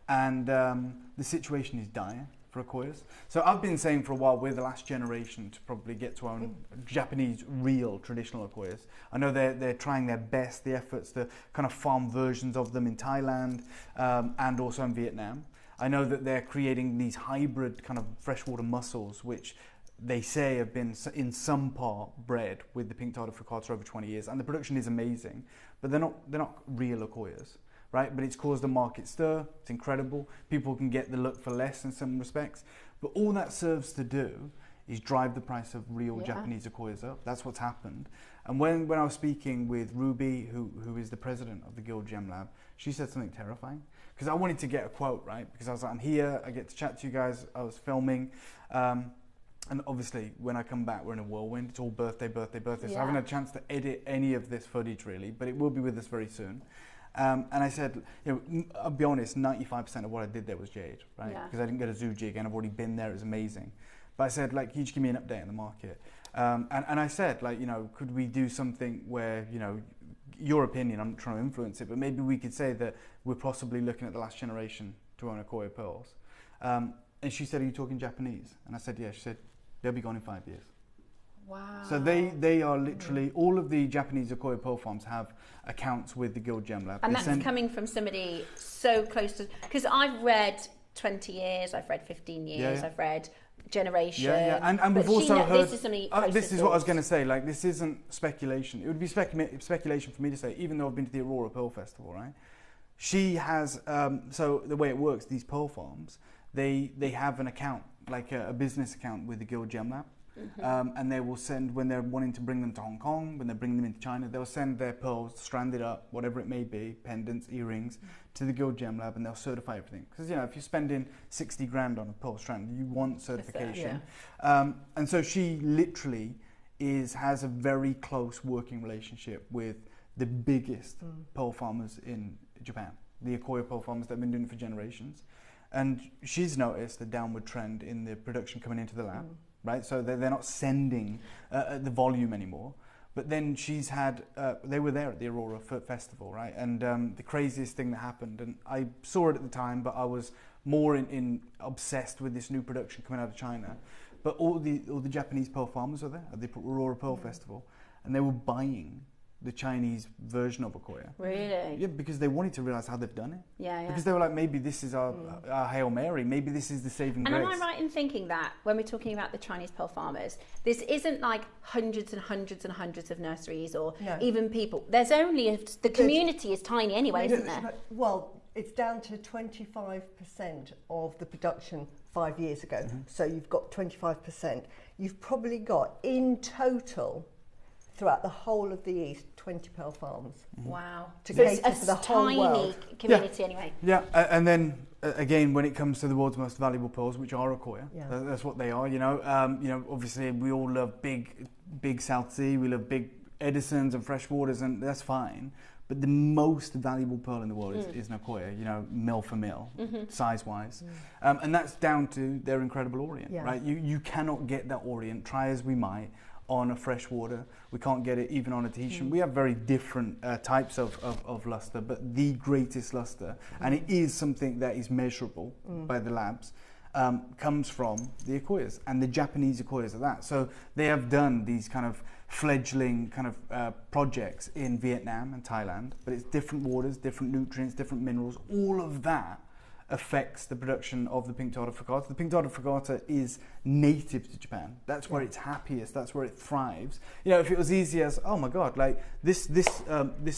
H: And the situation is dire for Akoyas. So I've been saying for a while we're the last generation to probably get to own Japanese real traditional Akoyas. I know they're trying their best, the efforts to kind of farm versions of them in Thailand and also in Vietnam. I know that they're creating these hybrid kind of freshwater mussels, which they say have been in some part bred with the pink tartar furcata over 20 years, and the production is amazing, but they're not real Akoyas, right? But it's caused a market stir. It's incredible. People can get the look for less in some respects, but all that serves to do is drive the price of real Japanese Akoyas up. That's what's happened. And when I was speaking with Ruby, who is the president of the Guild Gem Lab, she said something terrifying. Because I wanted to get a quote, right? Because I was like, I'm here, I get to chat to you guys, I was filming. And obviously, when I come back, we're in a whirlwind. It's all birthday. So I haven't had a chance to edit any of this footage, really, but it will be with us very soon. And I said, I'll be honest, 95% of what I did there was jade, right? Because I didn't get a zoo jig, and I've already been there, it was amazing. But I said, can you just give me an update on the market? And I said, could we do something where, your opinion, I'm not trying to influence it, but maybe we could say that we're possibly looking at the last generation to own Akoya pearls. And she said, are you talking Japanese? And I said, yeah. She said, they'll be gone in 5 years.
A: Wow.
H: So they are literally, all of the Japanese Akoya pearl farms have accounts with the Guild Gem Lab.
A: And that's coming from somebody so close to, because I've read 20 years, I've read 15 years, I've read generation.
H: And we've also heard,
A: this
H: is what I was going to say, this isn't speculation. It would be speculation for me to say, even though I've been to the Aurora Pearl Festival, right? She has, so the way it works, these pearl farms, they have an account, like a business account with the Guild Gem Lab. And they will send, when they're wanting to bring them to Hong Kong, when they're bringing them into China, they'll send their pearls stranded up, whatever it may be, pendants, earrings, to the Guild Gem Lab, and they'll certify everything. Because, if you're spending 60 grand on a pearl strand, you want certification. And so she literally has a very close working relationship with the biggest pearl farmers in Japan, the Akoya pearl farmers that have been doing it for generations. And she's noticed a downward trend in the production coming into the lab. Right, so they're not sending the volume anymore. But then she's had, they were there at the Aurora Festival, right? And the craziest thing that happened, and I saw it at the time, but I was more obsessed with this new production coming out of China. But all the Japanese pearl farmers were there at the Aurora Pearl Festival, and they were buying the Chinese version of Akoya.
A: Really?
H: Yeah, because they wanted to realize how they've done it.
A: Yeah.
H: Because they were like, maybe this is our Hail Mary, maybe this is the saving grace.
A: And am I right in thinking that when we're talking about the Chinese pearl farmers, this isn't like hundreds and hundreds and hundreds of nurseries or even people. There's only, the community is tiny anyway, isn't there?
G: Well, it's down to 25% of the production 5 years ago. So you've got 25%. You've probably got, in total, throughout the whole of the East, 20 pearl farms.
A: Wow.
G: To cater for the whole world.
A: Community anyway.
H: Yeah, and then again, when it comes to the world's most valuable pearls, which are Akoya, that's what they are. Obviously we all love big South Sea, we love big Edisons and freshwaters, and that's fine. But the most valuable pearl in the world is an Akoya, mil for mil, size-wise. And that's down to their incredible orient, right? You cannot get that orient, try as we might, on a freshwater. We can't get it even on a Tahitian. We have very different types of luster, but the greatest luster, and it is something that is measurable by the labs, comes from the Akoyas, and the Japanese Akoyas are that. So they have done these kind of fledgling kind of projects in Vietnam and Thailand, but it's different waters, different nutrients, different minerals, all of that affects the production of the pink tartar furcata. The pink tartar furcata is native to Japan. That's where it's happiest. That's where it thrives. If it was easy as, oh my God, like this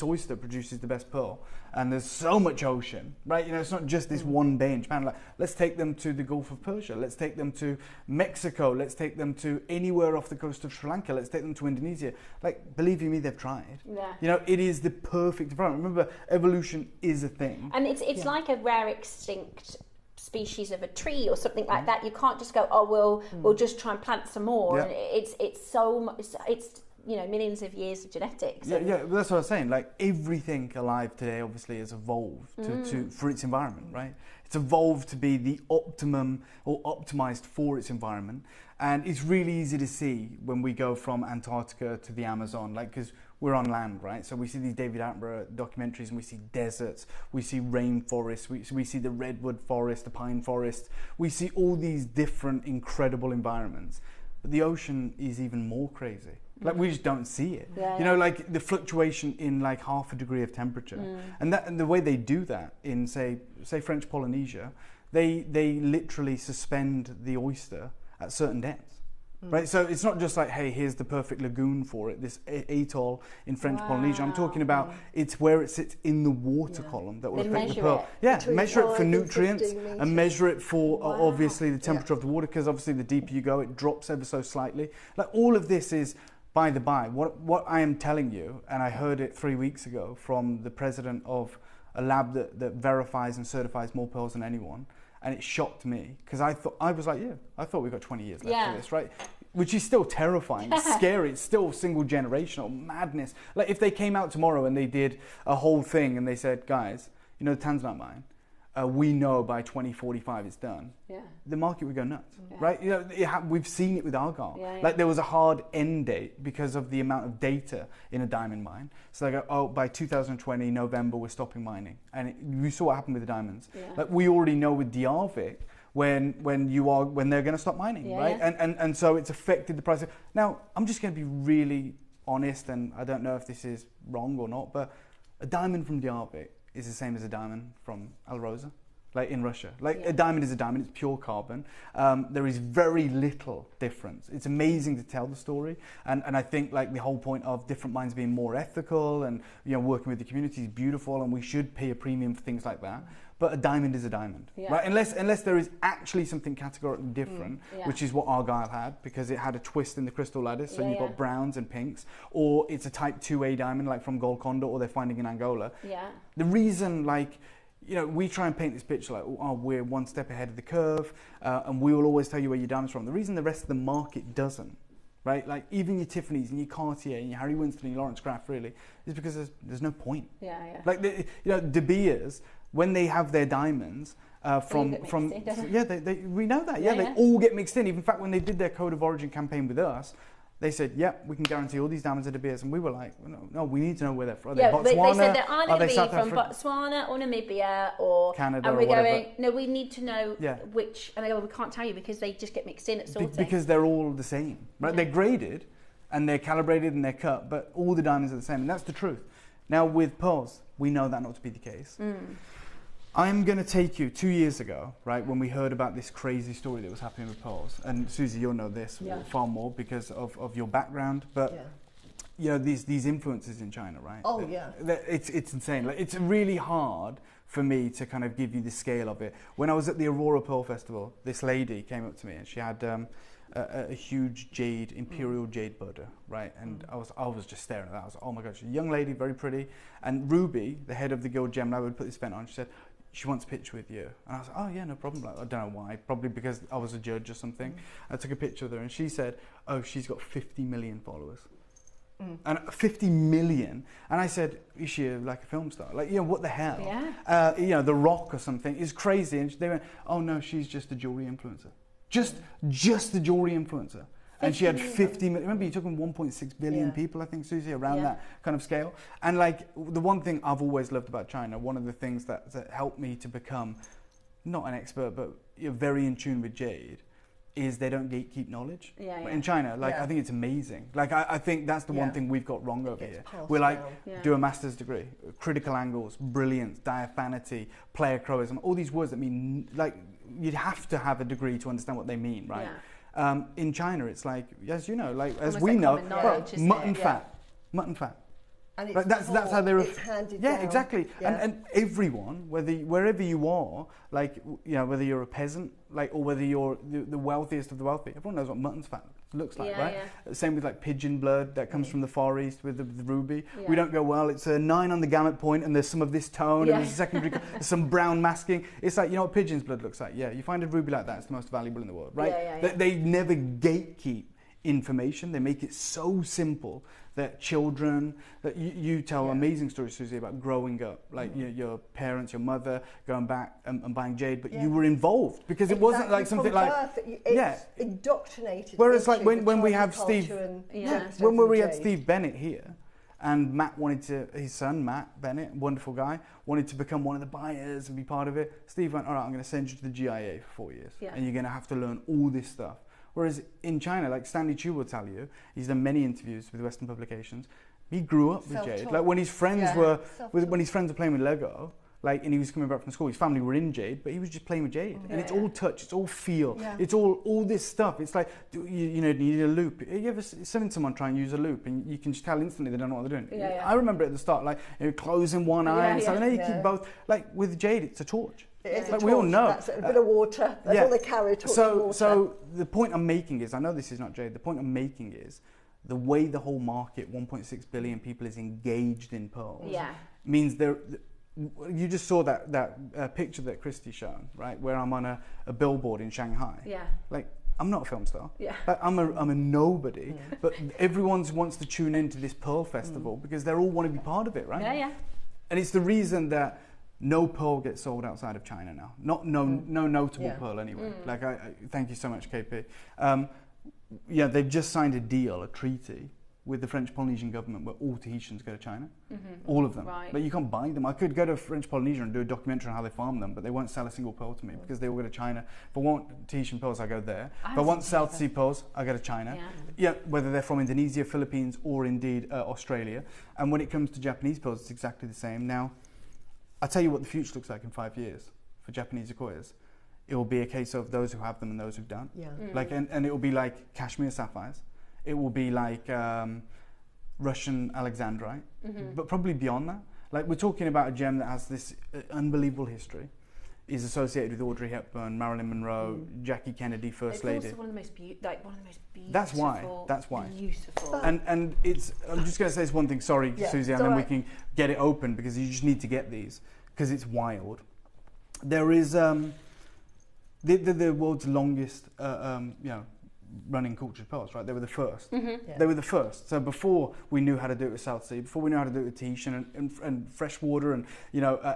H: oyster produces the best pearl, and there's so much ocean, right? It's not just this one bay in Japan. Like, let's take them to the Gulf of Persia. Let's take them to Mexico. Let's take them to anywhere off the coast of Sri Lanka. Let's take them to Indonesia. Like, believe you me, they've tried.
A: Yeah.
H: It is the perfect environment. Remember, evolution is a thing.
A: And it's like a rare extinct species of a tree or something like that. You can't just go, we'll just try and plant some more. And it's millions of years of genetics.
H: Yeah, that's what I was saying. Like everything alive today, obviously, has evolved for its environment, right? It's evolved to be the optimum or optimized for its environment, and it's really easy to see when we go from Antarctica to the Amazon, like because we're on land, right? So we see these David Attenborough documentaries, and we see deserts, we see rainforests, we see the redwood forest, the pine forest, we see all these different incredible environments. But the ocean is even more crazy. Like we just don't see it. Like the fluctuation in like half a degree of temperature, and the way they do that in say French Polynesia, they literally suspend the oyster at certain depths. Right, so it's not just like, hey, here's the perfect lagoon for it, this atoll in French Polynesia. I'm talking about it's where it sits in the water column that will affect the pearl. Yeah, measure it for nutrients and measure it for obviously the temperature of the water, because obviously the deeper you go, it drops ever so slightly. Like all of this is by the by. What I am telling you, and I heard it 3 weeks ago from the president of a lab that verifies and certifies more pearls than anyone. And it shocked me because I thought we got 20 years left for this, right? Which is still terrifying, it's scary, it's still single generational madness. Like if they came out tomorrow and they did a whole thing and they said, guys, the Tanzanite mine, we know by 2045 it's done. Yeah. The market would go nuts, right? We've seen it with Argyle. Like there was a hard end date because of the amount of data in a diamond mine. So they go, by 2020 November we're stopping mining, and we saw what happened with the diamonds. Like we already know with Diavik when they're going to stop mining, right? And so it's affected the price. Now I'm just going to be really honest, and I don't know if this is wrong or not, but a diamond from Diavik is the same as a diamond from Alrosa, like in Russia. Like a diamond is a diamond, it's pure carbon. There is very little difference. It's amazing to tell the story, and I think like the whole point of different mines being more ethical and working with the community is beautiful, and we should pay a premium for things like that. But a diamond is a diamond, right? Unless there is actually something categorically different, which is what Argyle had, because it had a twist in the crystal lattice, so you've got browns and pinks, or it's a type 2A diamond like from Golconda, or they're finding in Angola. The reason, we try and paint this picture like, we're one step ahead of the curve, and we will always tell you where your diamond's from. The reason the rest of the market doesn't, right? Like even your Tiffany's and your Cartier and your Harry Winston and your Lawrence Craft really is because there's no point. Like De Beers, when they have their diamonds we know that. They all get mixed in. Even in fact, when they did their Code of Origin campaign with us, they said, we can guarantee all these diamonds are De Beers, and we were like, no, we need to know where they're from. Are they Botswana?
A: They said they're either going to be from Botswana or Namibia or
H: Canada,
A: and we're
H: or whatever.
A: going, no, we need to know which, and they go, we can't tell you because they just get mixed in at sorting.
H: Because they're all the same, right? They're graded and they're calibrated and they're cut, but all the diamonds are the same, and that's the truth. Now with pearls, we know that not to be the case. I'm going to take you 2 years ago, right, when we heard about this crazy story that was happening with pearls. And Susie, you'll know this far more because of your background. But, these influences in China, right?
G: Oh, yeah.
H: It's insane. Like, it's really hard for me to kind of give you the scale of it. When I was at the Aurora Pearl Festival, this lady came up to me and she had a huge imperial jade Buddha, right? And I was just staring at that. I was like, oh my gosh, a young lady, very pretty. And Ruby, the head of the Guild Gem Lab, would put this event on. She said, she wants a picture with you. And I was like, oh yeah, no problem. Like, I don't know why, probably because I was a judge or something. I took a picture of her and she said, oh, she's got 50 million followers. And 50 million. And I said, is she like a film star? Like, what the hell? The Rock or something is crazy. And they went, oh no, she's just a jewelry influencer. Just a jewelry influencer. And she had 50 million. Remember, you're talking 1.6 billion people, I think, Susie, around that kind of scale. And like, the one thing I've always loved about China, one of the things that helped me to become not an expert, but very in tune with jade, is they don't gatekeep knowledge. In China, I think it's amazing. Like, I think that's the one thing we've got wrong over here. We're like, do a master's degree, critical angles, brilliance, diaphanity, pleiochroism, all these words that mean, like, you'd have to have a degree to understand what they mean, right? In China, it's like, as you know, like as we know, mutton fat.
G: And
H: like that's how they're.
G: It's handed down.
H: Exactly. And everyone, wherever you are, like whether you're a peasant, like or whether you're the wealthiest of the wealthy, everyone knows what mutton's fat looks like, right? Same with like pigeon blood that comes from the Far East with the ruby. We don't go, well, it's a 9 on the gamut point and there's some of this tone and there's a secondary, some brown masking. It's like, what pigeon's blood looks like. Yeah, you find a ruby like that, it's the most valuable in the world, right? They never gatekeep information. They make it so simple that children, that you tell amazing stories, Susie, about growing up, like your parents, your mother going back and buying jade, but you were involved because it wasn't like something like
G: it's indoctrinated.
H: Whereas like when we have
G: Steve,
H: when we had Steve Bennett here, and Matt wanted to, his son Matt Bennett, wonderful guy, wanted to become one of the buyers and be part of it. Steve went, all right, I'm going to send you to the GIA for 4 years, and you're going to have to learn all this stuff. Whereas in China, like Stanley Chu will tell you, he's done many interviews with Western publications. He grew up with jade. Like when his friends were playing with Lego, like, and he was coming back from school, his family were in jade, but he was just playing with jade. And it's all touch, it's all feel, it's all this stuff. It's like, you know, you need a loop. You ever seen someone try and use a loop, and you can just tell instantly they don't know what they're doing. I remember at the start, like, you know, closing one eye, and so now you keep both. Like with jade, it's a torch.
G: It's
H: like
G: a
H: we all
G: torch,
H: know.
G: that's a bit of water. That's all they carry, a torch and water.
H: So the point I'm making is, I know this is not jade, the point I'm making is, the way the whole market, 1.6 billion people, is engaged in pearls means you just saw that picture that Christy's shown, right? Where I'm on a billboard in Shanghai. Like, I'm not a film star. Like, I'm a nobody, but everyone wants to tune into this pearl festival because they all want to be part of it, right? And it's the reason that no pearl gets sold outside of China now. No notable pearl anyway. Like, I thank you so much, KP. They've just signed a deal, a treaty, with the French Polynesian government where all Tahitians go to China. All of them. But you can't buy them. I could go to French Polynesia and do a documentary on how they farm them, but they won't sell a single pearl to me because they all go to China. If I want Tahitian pearls, I go there. If I want South Sea pearls, I go to China. Whether they're from Indonesia, Philippines, or indeed Australia. And when it comes to Japanese pearls, it's exactly the same. Now, I'll tell you what the future looks like in 5 years for Japanese acquirers. It will be a case of those who have them and those who don't. Like, and it will be like Kashmir sapphires. It will be like Russian Alexandrite, but probably beyond that. Like, we're talking about a gem that has this unbelievable history, is associated with Audrey Hepburn, Marilyn Monroe, Jackie Kennedy, First Lady.
A: It's also one of the most beautiful.
H: That's why.
A: Beautiful.
H: And it's. I'm just going to say this one thing. Sorry, Susie, and then we can get it open because you just need to get these because it's wild. There is the world's longest, running cultured pearls, right? They were the first. They were the first. So before we knew how to do it with South Sea, before we knew how to do it with Tahitian and fresh water and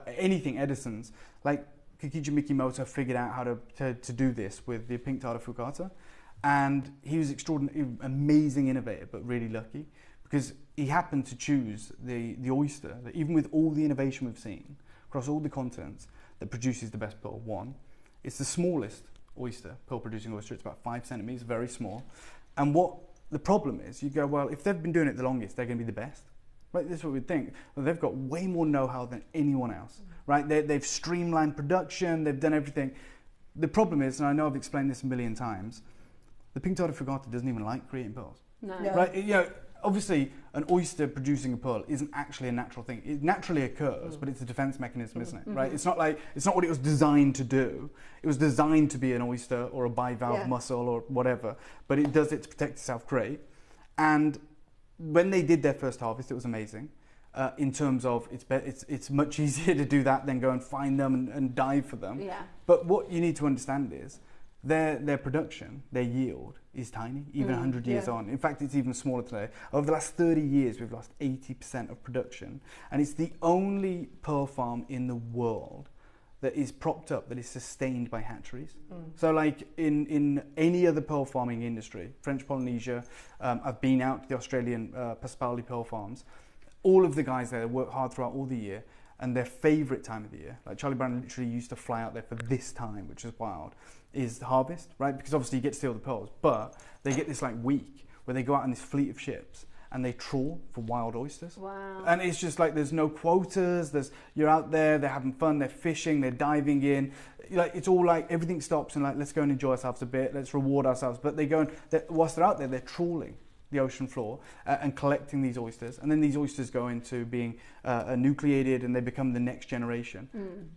H: anything Edison's, like Kokiji Mikimoto figured out how to do this with the pink Tata Fukata, and he was extraordinary, amazing innovator, but really lucky because he happened to choose the oyster that, even with all the innovation we've seen across all the continents, that produces the best pearl. One, it's the smallest oyster, pearl-producing oyster. It's about 5 centimeters, very small. And what the problem is, you go, well, if they've been doing it the longest, they're going to be the best. Right? That's what we'd think. Well, they've got way more know-how than anyone else. Right? They've streamlined production. They've done everything. The problem is, and I know I've explained this a million times, the pink Tata Fugata doesn't even like creating pearls.
A: No.
H: Right? Obviously, an oyster producing a pearl isn't actually a natural thing. It naturally occurs, but it's a defense mechanism, isn't it? Right? It's not what it was designed to do. It was designed to be an oyster or a bivalve mussel or whatever, but it does it to protect itself. Great. And when they did their first harvest, it was amazing. In terms of it's much easier to do that than go and find them and dive for them. But what you need to understand is their production, their yield is tiny, even 100 years on. In fact, it's even smaller today. Over the last 30 years, we've lost 80% of production. And it's the only pearl farm in the world that is propped up, that is sustained by hatcheries. So like in any other pearl farming industry, French Polynesia, I've been out to the Australian Paspali pearl farms. All of the guys there work hard throughout all the year, and their favourite time of the year, like Charlie Brown literally used to fly out there for this time, which is wild, is the harvest, right? Because obviously you get to steal the pearls, but they get this like week where they go out on this fleet of ships and they trawl for wild oysters.
A: Wow.
H: And it's just like there's no quotas, you're out there, they're having fun, they're fishing, they're diving in. Like, it's all like everything stops and like, let's go and enjoy ourselves a bit, let's reward ourselves. But they go and, whilst they're out there, they're trawling the ocean floor and collecting these oysters, and then these oysters go into being nucleated and they become the next generation.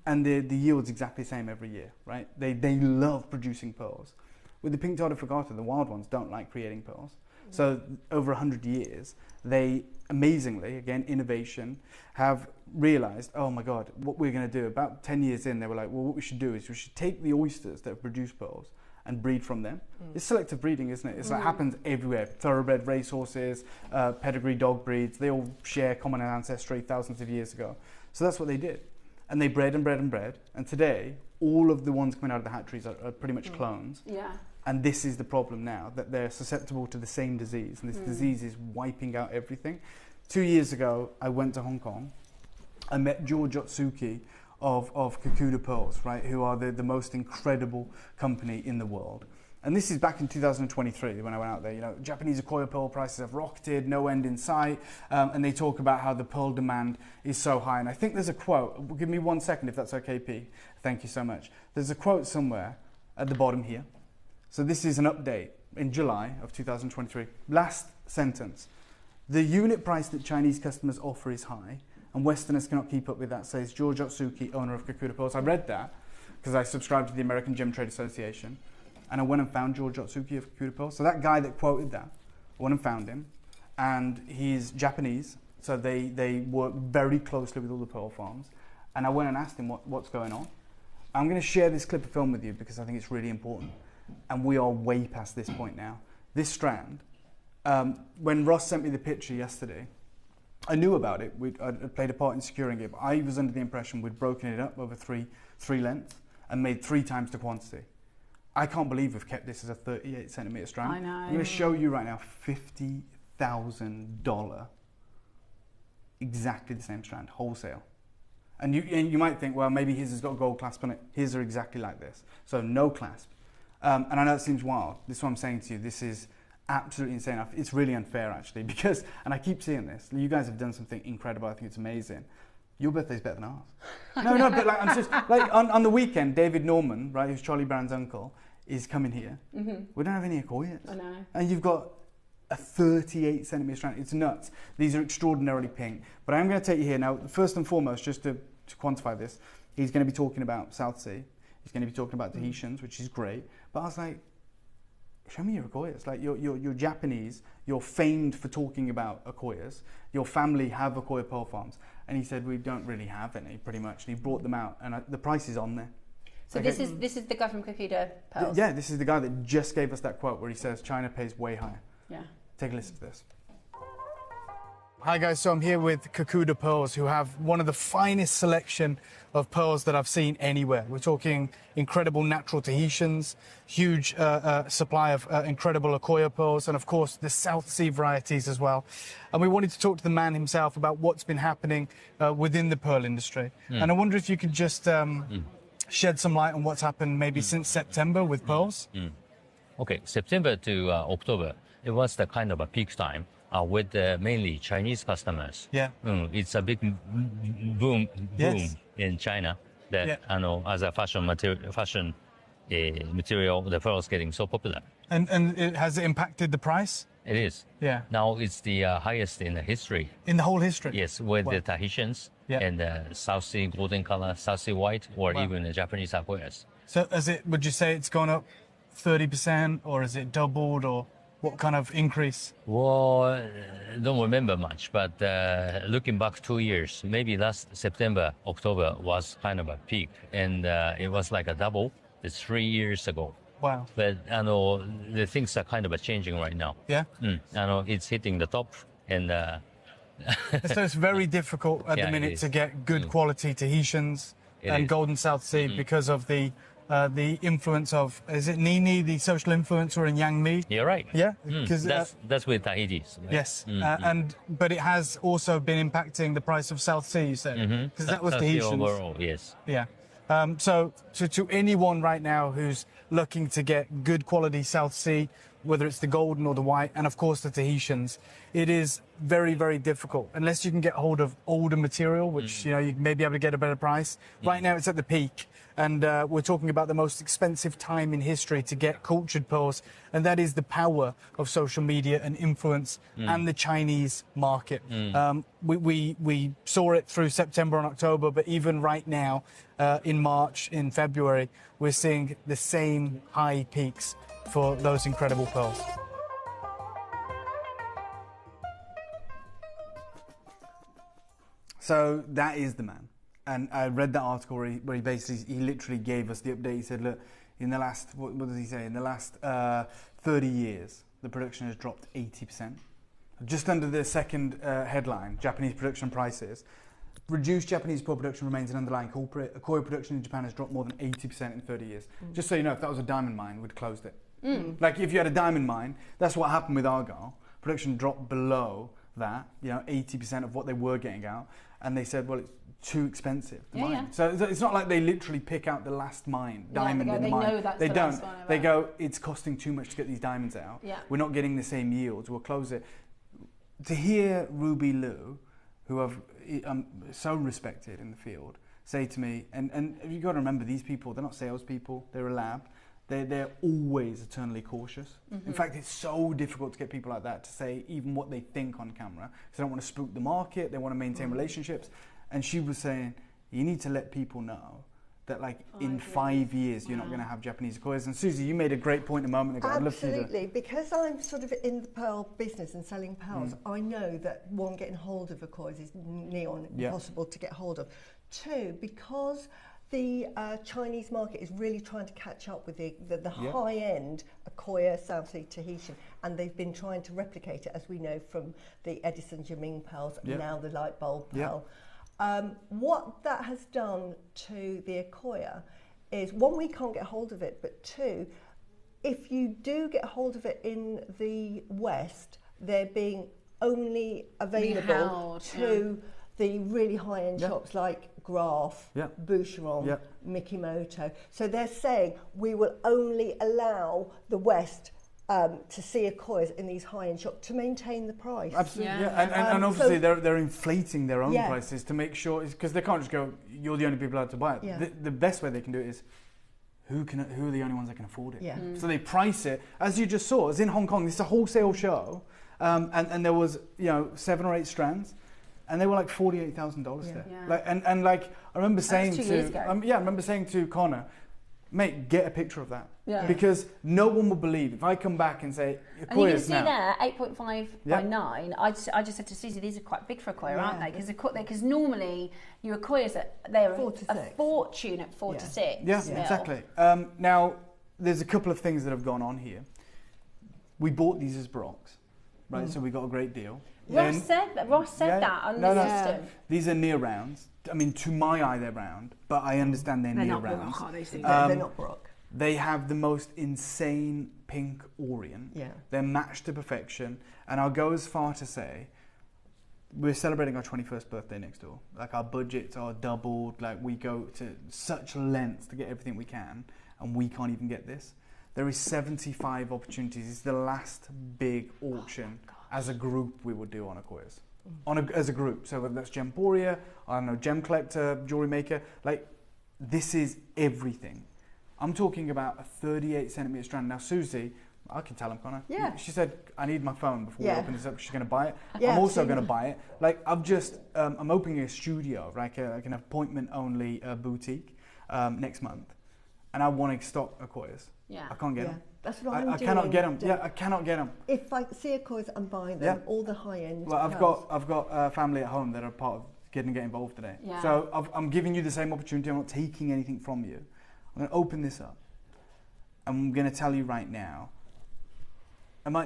H: And the yield's exactly the same every year, right? They love producing pearls. With the pink Tata Fugata, the wild ones don't like creating pearls. So over 100 years, they amazingly, again, innovation, have realized, oh my God, what we're going to do. About 10 years in, they were like, well, what we should do is we should take the oysters that have produced pearls and breed from them. It's selective breeding, isn't it? It's like happens everywhere. Thoroughbred racehorses, pedigree dog breeds, they all share common ancestry thousands of years ago. So that's what they did. And they bred and bred and bred. And today, all of the ones coming out of the hatcheries are pretty much clones.
A: Yeah.
H: And this is the problem now, that they're susceptible to the same disease. And this disease is wiping out everything. 2 years ago, I went to Hong Kong. I met Jotsuki of Kakuda Pearls, right, who are the most incredible company in the world. And this is back in 2023 when I went out there. You know, Japanese Akoya pearl prices have rocketed, no end in sight, and they talk about how the pearl demand is so high. And I think there's a quote. Give me 1 second if that's okay, P. Thank you so much. There's a quote somewhere at the bottom here. So this is an update in July of 2023. Last sentence. The unit price that Chinese customers offer is high, and Westerners cannot keep up with that, says George Otsuki, owner of Kakuda Pearls. I read that because I subscribe to the American Gem Trade Association, and I went and found George Otsuki of Kakuda Pearls. So that guy that quoted that, I went and found him, and he's Japanese, so they work very closely with all the pearl farms. And I went and asked him what's going on. I'm going to share this clip of film with you because I think it's really important, and we are way past this point now. This strand, when Ross sent me the picture yesterday, I knew about it. I played a part in securing it, but I was under the impression we'd broken it up over three lengths and made 3 times the quantity. I can't believe we've kept this as a 38 centimetre strand.
A: I know.
H: I'm going to show you right now $50,000, exactly the same strand, wholesale. And you might think, well, maybe his has got a gold clasp on it. His are exactly like this. So no clasp. And I know it seems wild. This is what I'm saying to you. This is absolutely insane. It's really unfair, actually, because, and I keep seeing this, you guys have done something incredible. I think it's amazing. Your birthday's better than ours. No, but like, I'm just, like, on the weekend, David Norman, right, who's Charlie Brown's uncle, is coming here. We don't have any Akoyas.
A: I know.
H: And you've got a 38 centimetre strand. It's nuts. These are extraordinarily pink. But I'm going to take you here. Now, first and foremost, just to quantify this, he's going to be talking about South Sea. He's going to be talking about Tahitians, which is great. But I was like, show me your Akoyas. Like, you're Japanese. You're famed for talking about Akoyas. Your family have Akoya pearl farms. And he said, we don't really have any, pretty much. And he brought them out. And the price is on there.
A: So okay. This is the guy from Kakuda Pearls?
H: Yeah, this is the guy that just gave us that quote where he says China pays way higher.
A: Yeah.
H: Take a listen to this. Hi guys, so I'm here with Kakuda Pearls, who have one of the finest selection of pearls that I've seen anywhere. We're talking incredible natural Tahitians, huge supply of incredible Akoya pearls, and of course the South Sea varieties as well. And we wanted to talk to the man himself about what's been happening within the pearl industry. And I wonder if you could just shed some light on what's happened maybe since September with pearls.
I: Okay, September to October, it was the kind of a peak time. With mainly Chinese customers.
H: Yeah.
I: It's a big boom in China that as a fashion material, the pearl is getting so popular.
H: And has it impacted the price?
I: It is.
H: Yeah.
I: Now it's the highest in the history.
H: In the whole history?
I: Yes, with the Tahitians and the South Sea golden color, South Sea white, or even the Japanese Akoyas.
H: So would you say it's gone up 30%, or is it doubled, or what kind of increase?
I: Well, don't remember much, but looking back 2 years, maybe last September, October was kind of a peak, and it was like a double. It's 3 years ago.
H: Wow.
I: But the things are kind of changing right now.
H: Yeah.
I: It's hitting the top, and
H: so it's very difficult at the minute to get good quality Tahitians and Golden South Sea because of the influence of, is it Nini, the social influencer in Yang Mi?
I: You're right.
H: Yeah,
I: because that's with Tahiti's. Right?
H: Yes, but it has also been impacting the price of South Sea, you said, because that was Tahitians.
I: Overall, yes.
H: Yeah. So to anyone right now who's looking to get good quality South Sea, whether it's the golden or the white, and of course the Tahitians, it is very, very difficult unless you can get hold of older material, which you may be able to get a better price. Right now it's at the peak, and we're talking about the most expensive time in history to get cultured pearls, and that is the power of social media and influence and the Chinese market. We saw it through September and October, but even right now in March, in February, we're seeing the same high peaks for those incredible pearls. So that is the man. And I read that article where he literally gave us the update. He said, look, in the last, what does he say, in the last 30 years, the production has dropped 80%. Just under the second headline, Japanese production prices, reduced Japanese pearl production remains an underlying culprit. Koya production in Japan has dropped more than 80% in 30 years. Just so you know, if that was a diamond mine, we'd closed it. Like if you had a diamond mine, that's what happened with Argyle. Production dropped below that, 80% of what they were getting out. And they said, well, it's too expensive to mine. So it's not like they literally pick out the last diamond in the mine.
A: Know that's
H: they
A: the
H: don't.
A: Last one
H: they go, it's costing too much to get these diamonds out. We're not getting the same yields. We'll close it. To hear Ruby Liu, who I've so respected in the field, say to me, and you've got to remember, these people, they're not salespeople, they're a lab. They're always eternally cautious. In fact, it's so difficult to get people like that to say even what they think on camera, because they don't want to spook the market, they want to maintain relationships. And she was saying, you need to let people know that in 5 years you're not going to have Japanese Akoyas. And Susie, you made a great point a moment ago.
G: Absolutely, because I'm sort of in the pearl business and selling pearls, I know that one, getting hold of Akoyas is near on impossible to get hold of. Two, because the Chinese market is really trying to catch up with the high-end Akoya South Sea Tahitian, and they've been trying to replicate it, as we know from the Edison Jaming pearls, and now the light bulb pearl. What that has done to the Akoya is, one, we can't get hold of it, but two, if you do get hold of it in the West, they're being only available to the really high-end shops like Graf, Boucheron, Mikimoto. So they're saying we will only allow the West to see Akoyas in these high-end shops to maintain the price.
H: Absolutely, and obviously they're inflating their own prices to make sure, because they can't just go, you're the only people allowed to buy it. The best way they can do it is, who are the only ones that can afford it? So they price it, as you just saw, as in Hong Kong, this is a wholesale show, and there was 7 or 8 strands, and they were like $48,000 there. I remember saying to Connor, mate, get a picture of that. Because no one will believe if I come back and say,
A: and you can see there, 8.5 by 9. I just said to Susie, these are quite big for Akoya, aren't they? Because normally your Akoyas, they're a fortune at 4 to 6.
H: Yeah, exactly. Now, there's a couple of things that have gone on here. We bought these as Baroques, right? So we got a great deal.
A: Ross said that on the system.
H: These are near rounds. I mean, to my eye, they're round, but I understand they're near rounds.
G: They're not Baroque.
H: They have the most insane pink orient. They're matched to perfection. And I'll go as far to say, we're celebrating our 21st birthday next door. Like, our budgets are doubled. Like, we go to such lengths to get everything we can, and we can't even get this. There is 75 opportunities. It's the last big auction as a group we would do on Akoyas. As a group. So whether that's Gemporia, I don't know, Gem Collector, JewelleryMaker, this is everything. I'm talking about a 38 centimetre strand. Now, Susie, I can tell him, Connor. She said, I need my phone before we open this up. She's going to buy it. I'm also going to buy it. I'm opening a studio, an appointment-only boutique next month. And I want to stock Akoyas. I can't get them.
G: That's what I'm doing.
H: I cannot get them. I cannot get them.
G: If I see Akoyas, I'm buying them. All the high-end.
H: Well, I've got a family at home that are part of get involved today. So I'm giving you the same opportunity. I'm not taking anything from you. I'm going to open this up. I'm going to tell you right now.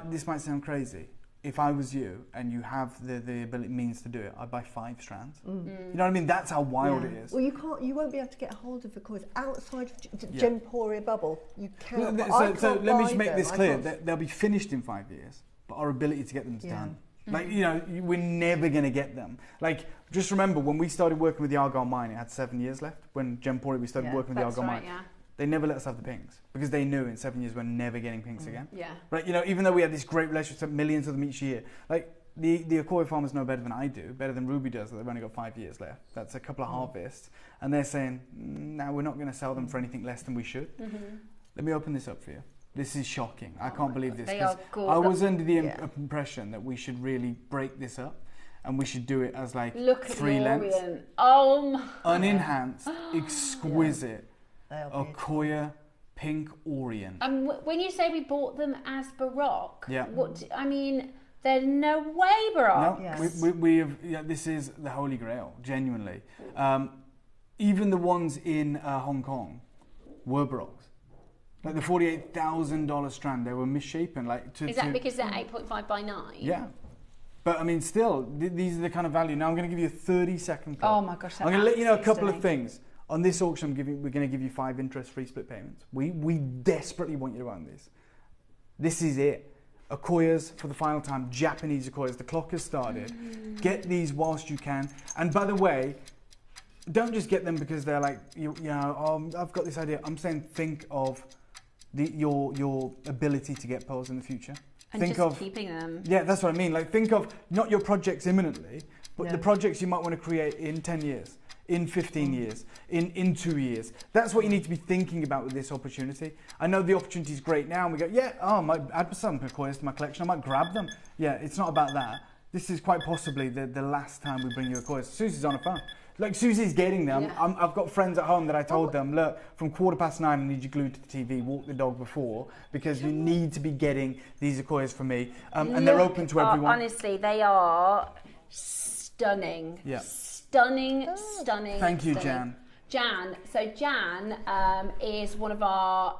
H: This might sound crazy. If I was you and you have the means to do it, I'd buy 5 strands. You know what I mean? That's how wild it is.
G: Well, you won't be able to get a hold of Akoyas outside of Gemporia bubble. You cannot.
H: So let me just make this clear. They'll be finished in 5 years, but our ability to get them is done. We're never going to get them. Just remember, when we started working with the Argyle mine, it had 7 years left. When Gemporia, we started working with the Argyle mine. They never let us have the pinks because they knew in 7 years we're never getting pinks again. Right? Even though we had this great relationship, millions of them each year. The Akoya farmers know better than I do, better than Ruby does, that they've only got 5 years left. That's a couple of harvests. And they're saying, no, we're not going to sell them for anything less than we should. Let me open this up for you. This is shocking. I can't believe this.
A: They are gorgeous.
H: I was under the impression that we should really break this up and we should do it as
A: Look
H: 3 lengths.
A: Orient. Oh my.
H: Unenhanced, exquisite. Akoya pink orient.
A: When you say we bought them as Baroque, there's no way Baroque.
H: No, we have. This is the holy grail, genuinely. Even the ones in Hong Kong were Baroques. Like the $48,000 strand, they were misshapen.
A: Is that because they're 8.5 by 9?
H: Yeah. But I mean, still, these are the kind of value. Now I'm going to give you a 30-second pull.
A: Oh my gosh!
H: I'm going to let you know a couple of things. On this auction, we're going to give you 5 interest-free split payments. We desperately want you to own this. This is it. Akoyas for the final time, Japanese Akoyas. The clock has started. Get these whilst you can. And by the way, don't just get them because they're like, I've got this idea. I'm saying think of your ability to get pearls in the future.
A: And
H: think
A: just
H: of
A: keeping them.
H: Yeah, that's what I mean. Like, think of not your projects imminently, but the projects you might want to create in 10 years, in 15 years, in 2 years. That's what you need to be thinking about with this opportunity. I know the opportunity is great now, and we go, I might add some Akoyas to my collection. I might grab them. Yeah, it's not about that. This is quite possibly the last time we bring you Akoyas. Susie's on her phone. Like, Susie's getting them. Yeah. I've got friends at home that I told them, look, from 9:15, I need you glued to the TV, walk the dog before, because you need to be getting these Akoyas from me. And they're open to everyone.
A: Honestly, they are stunning.
H: Yeah.
A: Stunning.
H: Thank you, Jan.
A: Jan is one of our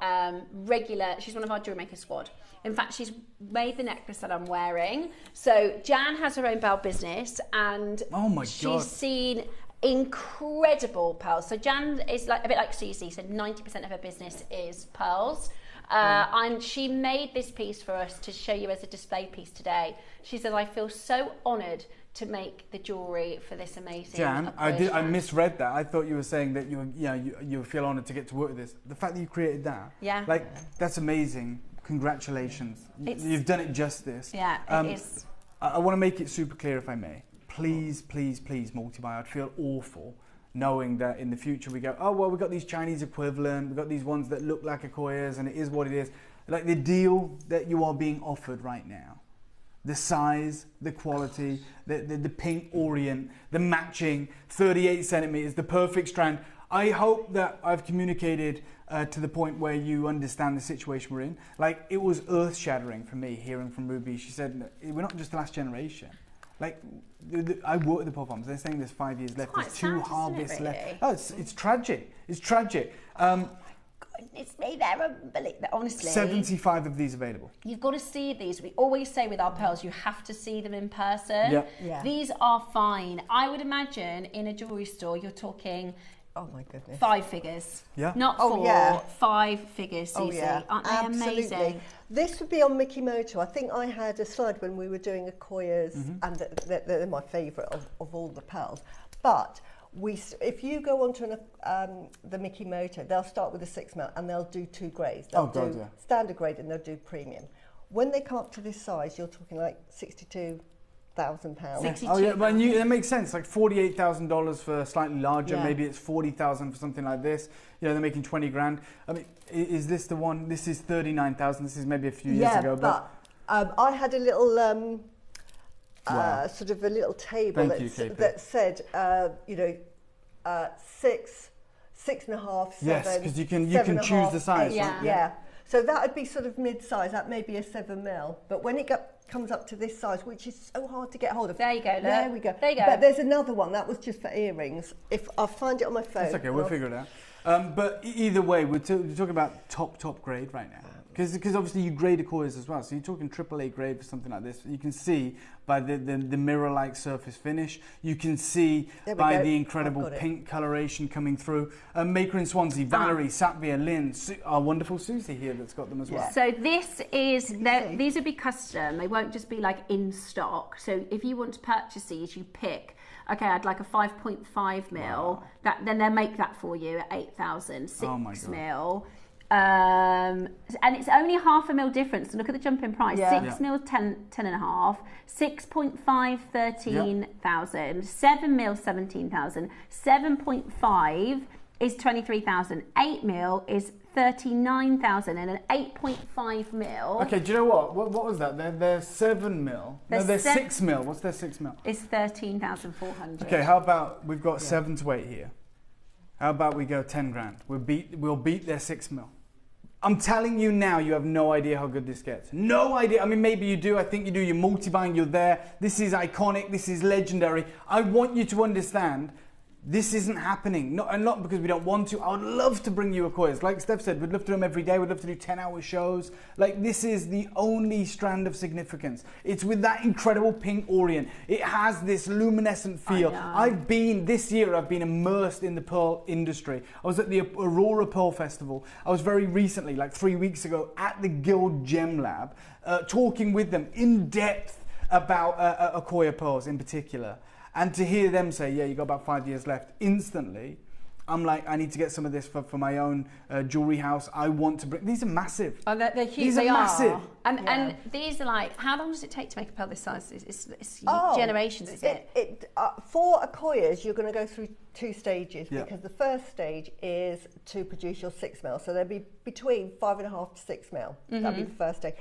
A: she's one of our JewelleryMaker squad. In fact, she's made the necklace that I'm wearing. So Jan has her own bell business, and she's seen incredible pearls. So Jan is like a bit like Susie, so 90% of her business is pearls. And she made this piece for us to show you as a display piece today. She said, I feel so honoured to make the jewellery for this amazing
H: Jan, I misread that. I thought you were saying that you feel honoured to get to work with this. The fact that you created that, that's amazing. Congratulations. You've done it justice.
A: Yeah, it is.
H: I want to make it super clear, if I may. Please, please, please multi-buy. I'd feel awful knowing that in the future we go, oh, well, we've got these Chinese equivalent, we've got these ones that look like Akoyas, and it is what it is. Like, the deal that you are being offered right now, the size, the quality, the pink orient, the matching, 38 centimeters, the perfect strand. I hope that I've communicated to the point where you understand the situation we're in. Like, it was earth-shattering for me hearing from Ruby. She said, we're not just the last generation. Like, I work with the Pearl Farmers. They're saying there's 5 years left. There's 2 harvests left. Oh, it's tragic. It's tragic.
A: Goodness me, they're unbelievable. Honestly,
H: 75 of these available.
A: You've got to see these. We always say with our pearls, you have to see them in person.
G: Yeah.
A: These are fine. I would imagine in a jewellery store, you're talking...
G: Oh my goodness.
A: 5 figures.
H: Yeah.
A: Not 4, 5 figures, Susie. Aren't they amazing?
G: This would be on Mikimoto. I think I had a slide when we were doing Akoyas, and they're my favourite of all the pearls. But if you go onto the Mikimoto, they'll start with a 6mm and they'll do 2 grades. They'll do standard grade and they'll do premium. When they come up to this size, you're talking like £62,000.
H: Oh yeah, but that makes sense. Like $48,000 for slightly larger. Maybe it's $40,000 for something like this. You know, they're making 20 grand. I mean, is this the one? This is 39,000. This is maybe a few years ago.
G: But I had a little sort of a little table that said, 6, 6.5, 7.
H: Yes, because you can choose the size.
G: Yeah. So that would be sort of mid-size. That may be a 7mm. But when it comes up to this size, which is so hard to get hold of.
A: There you go. Look.
G: There we go.
A: There you go.
G: But there's another one. That was just for earrings. If I'll find it on my phone.
H: It's okay. We'll figure it out. But either way, we're talking about top grade right now. Because obviously you grade Akoyas as well. So you're talking AAA grade for something like this. You can see by the mirror-like surface finish. You can see by the incredible pink coloration coming through. Maker in Swansea, Valerie, Satvia, Lynn, our wonderful Susie here that's got them as well.
A: So this is, these would be custom. They won't just be like in stock. So if you want to purchase these, you pick, okay, I'd like a 5.5mm. Wow. Then they'll make that for you at 8,000. 6mm. And it's only £0.5mm difference. Look at the jump in price. 6mm, 10.5. 6.5, 13,000. 7mm, 17,000. 7.5 is 23,000. 8mm is 39,000, and an 8.5mm.
H: Okay, do you know what? What was that? They're 7mm. No, they're 6mm. What's their 6mm?
A: It's 13,400.
H: Okay, how about we've got 7 to 8 here? How about we go 10 grand? We'll beat their 6mm. I'm telling you now, you have no idea how good this gets. No idea. I mean, maybe you do. I think you do. You're multi-buying. You're there. This is iconic. This is legendary. I want you to understand This isn't happening, not because we don't want to. I would love to bring you Akoyas. Like Steph said, we'd love to do them every day. We'd love to do 10-hour shows. Like, this is the only strand of significance. It's with that incredible pink orient. It has this luminescent feel. This year I've been immersed in the pearl industry. I was at the Aurora Pearl Festival. I was very recently, like 3 weeks ago, at the Guild Gem Lab, talking with them in depth about Akoya pearls in particular. And to hear them say, yeah, you got about 5 years left, instantly, I'm like, I need to get some of this for my own jewelry house. I want to bring, these are massive.
A: Oh, they're huge.
H: These are massive.
A: And these are like, how long does it take to make a pearl this size? It's generations, isn't it?
G: For Akoyas, you're going to go through 2 stages, because the first stage is to produce your 6 mil. So they'll be between 5.5 to 6 mil. That'll be the first stage.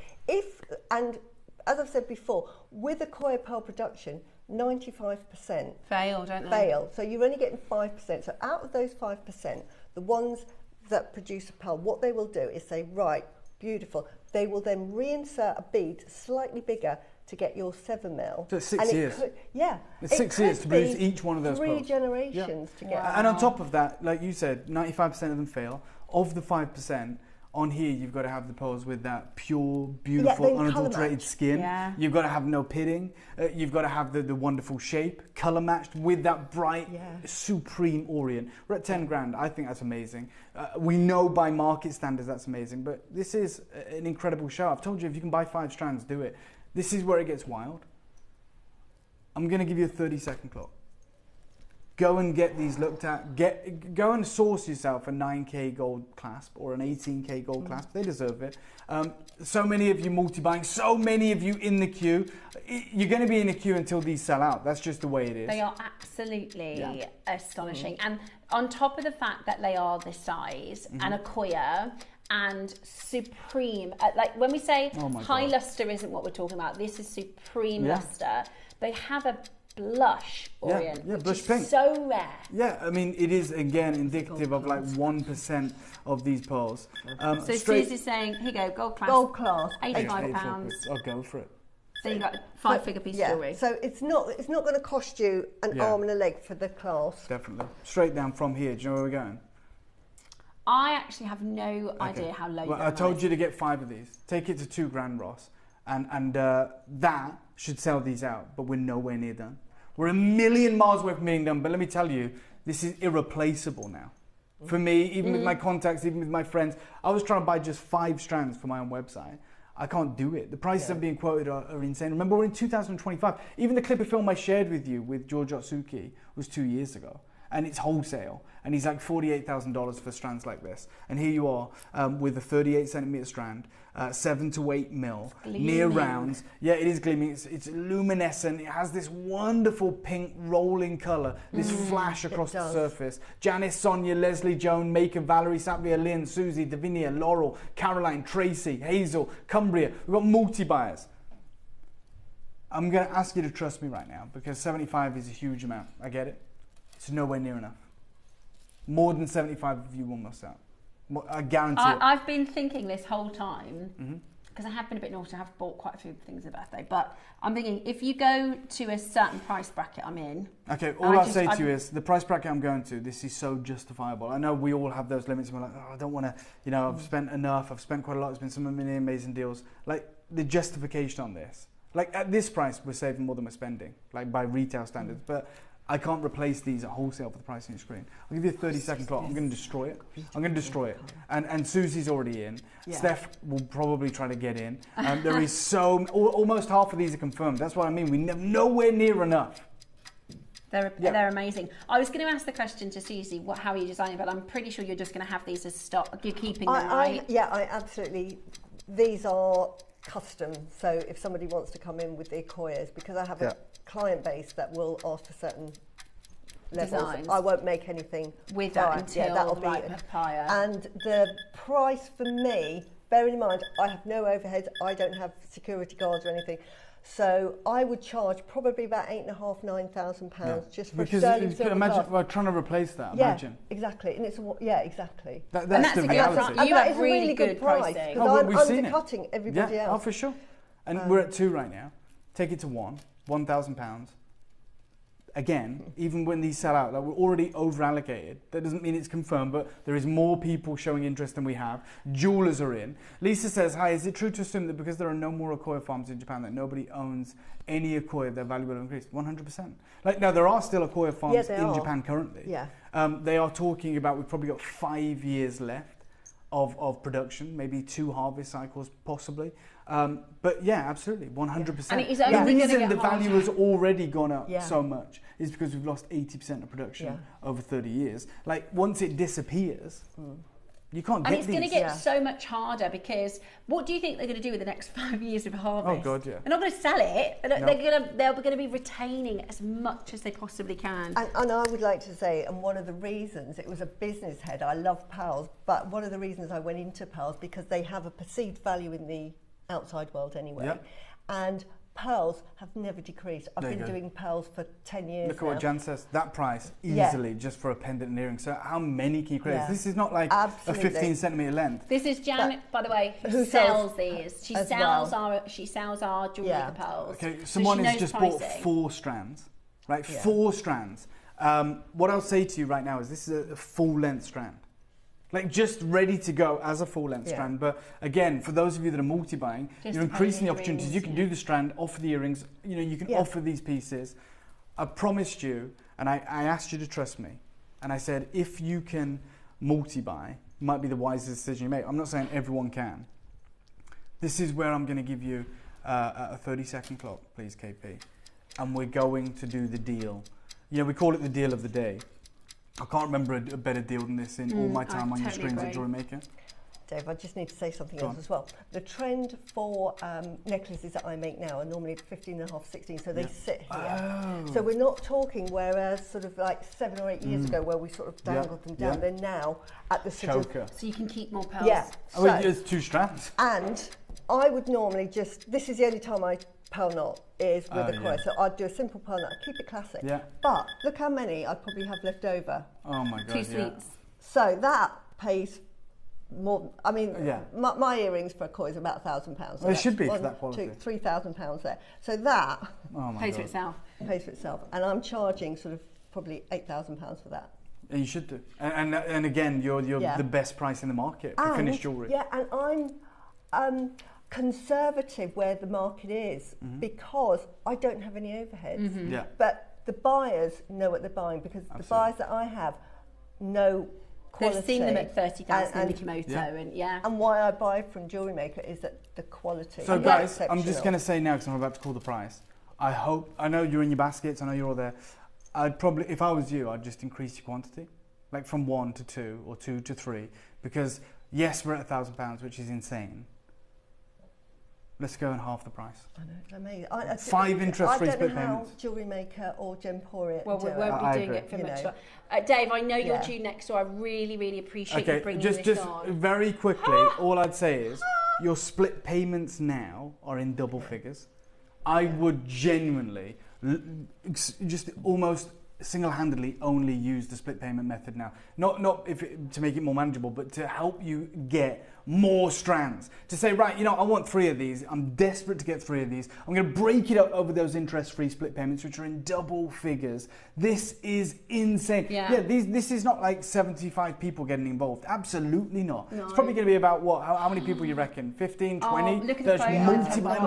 G: And as I've said before, with Akoya pearl production, 95%
A: fail, don't they?
G: Fail. So you're only getting 5%. So out of those 5%, the ones that produce a pearl, what they will do is say, right, beautiful. They will then reinsert a bead slightly bigger to get your 7 mil.
H: So it's 6 years.
G: It's
H: 6 years to produce each one of those pearls.
G: 3 generations to get.
H: And on top of that, like you said, 95% of them fail. Of the 5%, on here, you've got to have the pearls with that pure, beautiful, unadulterated skin. Yeah. You've got to have no pitting. You've got to have the wonderful shape, colour matched with that bright, supreme orient. We're at 10 grand. I think that's amazing. We know by market standards that's amazing, but this is an incredible show. I've told you, if you can buy 5 strands, do it. This is where it gets wild. I'm going to give you a 30-second clock. Go and get these looked at. Go and source yourself a 9K gold clasp or an 18K gold clasp. They deserve it. So many of you multi-buying, so many of you in the queue. You're going to be in the queue until these sell out. That's just the way it is.
A: They are absolutely astonishing. And on top of the fact that they are this size, and Akoya, and supreme, like when we say high luster isn't what we're talking about, this is supreme luster. They have a blush orient, which
H: blush
A: is
H: pink.
A: So rare.
H: Yeah, I mean, it is again indicative of like 1% of these pearls.
A: So Susie's saying, here you go, gold clasp.
G: Gold clasp,
A: £85.
H: I'll go for it.
A: So you got 5-figure piece of jewellery.
G: So it's not going to cost you an arm and a leg for the clasp.
H: Definitely. Straight down from here. Do you know where we're going?
A: I actually have no idea how low.
H: Well, I told you to get 5 of these. Take it to 2 grand, Ross, and that should sell these out. But we're nowhere near done. We're a million miles away from being done, but let me tell you, this is irreplaceable now. For me, even with my contacts, even with my friends, I was trying to buy just 5 strands for my own website. I can't do it. The prices I'm being quoted are insane. Remember, we're in 2025. Even the clip of film I shared with you with George Otsuki was 2 years ago. And it's wholesale. And he's like $48,000 for strands like this. And here you are with a 38 centimeter strand, 7 to 8 mil, near rounds. Yeah, it is gleaming. It's luminescent. It has this wonderful pink rolling color, this flash across the surface. Janice, Sonia, Leslie, Joan, Maker, Valerie, Satvia, Lynn, Susie, Davinia, Laurel, Caroline, Tracy, Hazel, Cumbria. We've got multi-buyers. I'm going to ask you to trust me right now because 75 is a huge amount. I get it. It's nowhere near enough. More than 75 of you will miss out. I guarantee it.
A: I've been thinking this whole time, because I have been a bit naughty, I have bought quite a few things for birthday, but I'm thinking if you go to a certain price bracket I'm in...
H: Okay, all I'll say to you is, the price bracket I'm going to, this is so justifiable. I know we all have those limits, and we're like, oh, I don't want to, you know, I've spent enough, I've spent quite a lot, there's been some many amazing deals. Like, the justification on this. Like, at this price, we're saving more than we're spending, like by retail standards, but... I can't replace these at wholesale for the price on your screen. I'll give you a 30-second clock. I'm going to destroy it. I'm going to destroy it. And Susie's already in. Yeah. Steph will probably try to get in. There is almost half of these are confirmed. That's what I mean. We nowhere near enough.
A: They're amazing. I was going to ask the question to Susie, how are you designing? But I'm pretty sure you're just going to have these as stock. You're keeping them, right?
G: I absolutely. These are custom. So if somebody wants to come in with the Akoyas, because I have a client base that will ask for certain levels. Designs. I won't make anything
A: with that until
G: that'll
A: be
G: higher. And the price for me, bearing in mind I have no overheads, I don't have security guards or anything, so I would charge probably about £8,500–9,000 just for sterling silver.
H: Imagine we're trying to replace that. Imagine.
G: Exactly, and it's exactly.
H: That's the reality.
A: You have really good
G: price because I'm undercutting everybody else.
H: Oh, for sure. And we're at 2 right now. Take it to £1,000. again, even when these sell out, like we're already over allocated. That doesn't mean it's confirmed, but there is more people showing interest than we have. Jewelers are in. Lisa says, hi, is it true to assume that because there are no more Akoya farms in Japan that nobody owns any Akoya, their value will increase? 100%. Like, now there are still Akoya farms in Japan currently.
G: Yeah.
H: They are talking about, we've probably got 5 years left of production, maybe 2 harvest cycles possibly. But yeah, absolutely, 100%.
A: And it is only
H: the reason
A: get
H: the value has already gone up
G: Yeah.
H: so much is because we've lost 80% of production over 30 years. Like, once it disappears, you can't get
A: And it's going to
H: these.
A: get so much harder, because what do you think they're going to do with the next 5 years of harvest?
H: Oh God, yeah.
A: They're not going to sell it.
H: No.
A: They're going to be retaining as much as they possibly can.
G: And I would like to say, and one of the reasons, it was a business head, I love pearls, but one of the reasons I went into pearls, because they have a perceived value in the outside world anyway.
H: Yep.
G: And pearls have never decreased. I've been doing pearls for 10 years
H: Look at what
G: now.
H: Jan says, that price easily just for a pendant and earring. So how many can you create?
G: Yeah.
H: This is not like
G: Absolutely.
H: a 15 centimetre length.
A: This is Jan, by the way, who
G: sells
A: sells these. She
G: as
A: sells
G: well.
A: our JewelleryMaker pearls.
H: Okay,
A: So
H: someone
A: she
H: has
A: knows
H: just
A: pricing.
H: bought 4 strands, right?
G: Yeah.
H: 4 strands. What I'll say to you right now is this is a full length strand. Like, just ready to go as a full length strand. But again, for those of you that are multi-buying, you're increasing the opportunities. You can do the strand, offer the earrings, you know, you can offer these pieces. I promised you, and I asked you to trust me. And I said, if you can multi-buy, might be the wisest decision you make. I'm not saying everyone can. This is where I'm going to give you a 30-second clock, please, KP. And we're going to do the deal. You know, we call it the deal of the day. I can't remember a better deal than this in all my time on your screens at JewelleryMaker.
G: Dave, I just need to say something else as well. The trend for necklaces that I make now are normally 15.5, 16, so they sit here. So we're not talking, whereas sort of like 7 or 8 years ago where we sort of dangled them down, they're now at the sort
H: choker.
A: So you can keep more pearls.
G: Yeah.
H: Oh, it's 2 strands.
G: And I would normally just, this is the only time I pearl knot is with a coil. So I'd do a simple pearl knot, keep it classic.
H: Yeah.
G: But look how many I probably have left over.
H: Oh my God,
A: 2 sweets.
G: So that pays more. I mean, my earrings for a coil is about £1,000. So
H: well, it should be for
G: 1,
H: that quality.
G: 2, £3,000 there. So that
A: Pays for itself.
G: Pays for itself. And I'm charging sort of probably £8,000 for that.
H: And you should do. And again, you're the best price in the market for finished jewellery.
G: Yeah, and I'm conservative where the market is because I don't have any overheads.
H: Yeah.
G: But the buyers know what they're buying because the buyers that I have know quality.
A: They've seen them at 30,000 in Mikimoto
G: and why I buy from JewelleryMaker is that the quality.
H: So guys, I'm just going to say now because I'm about to call the price. I know you're in your baskets, I know you're all there. I'd probably, if I was you, I'd just increase your quantity, like from 1 to 2 or 2 to 3, because yes, we're at £1,000, which is insane. Let's go in half the price.
G: I know, it's amazing.
H: 5 interest-free split
G: I don't know
H: payments.
G: how JewelleryMaker or Gemporia
A: Well, we
G: do
A: won't
G: it.
A: be doing it for much. Dave, I know you're due next door. I really, really appreciate you bringing this on.
H: Just very quickly, all I'd say is your split payments now are in double figures. I would genuinely, just almost single-handedly only use the split payment method now. Not to make it more manageable, but to help you get more strands. To say, right, you know, I want 3 of these. I'm desperate to get 3 of these. I'm going to break it up over those interest-free split payments, which are in double figures. This is insane. Yeah, this is not like 75 people getting involved. Absolutely not. No. It's probably going to be about what? How many people you reckon? 15, 20?
A: Look at the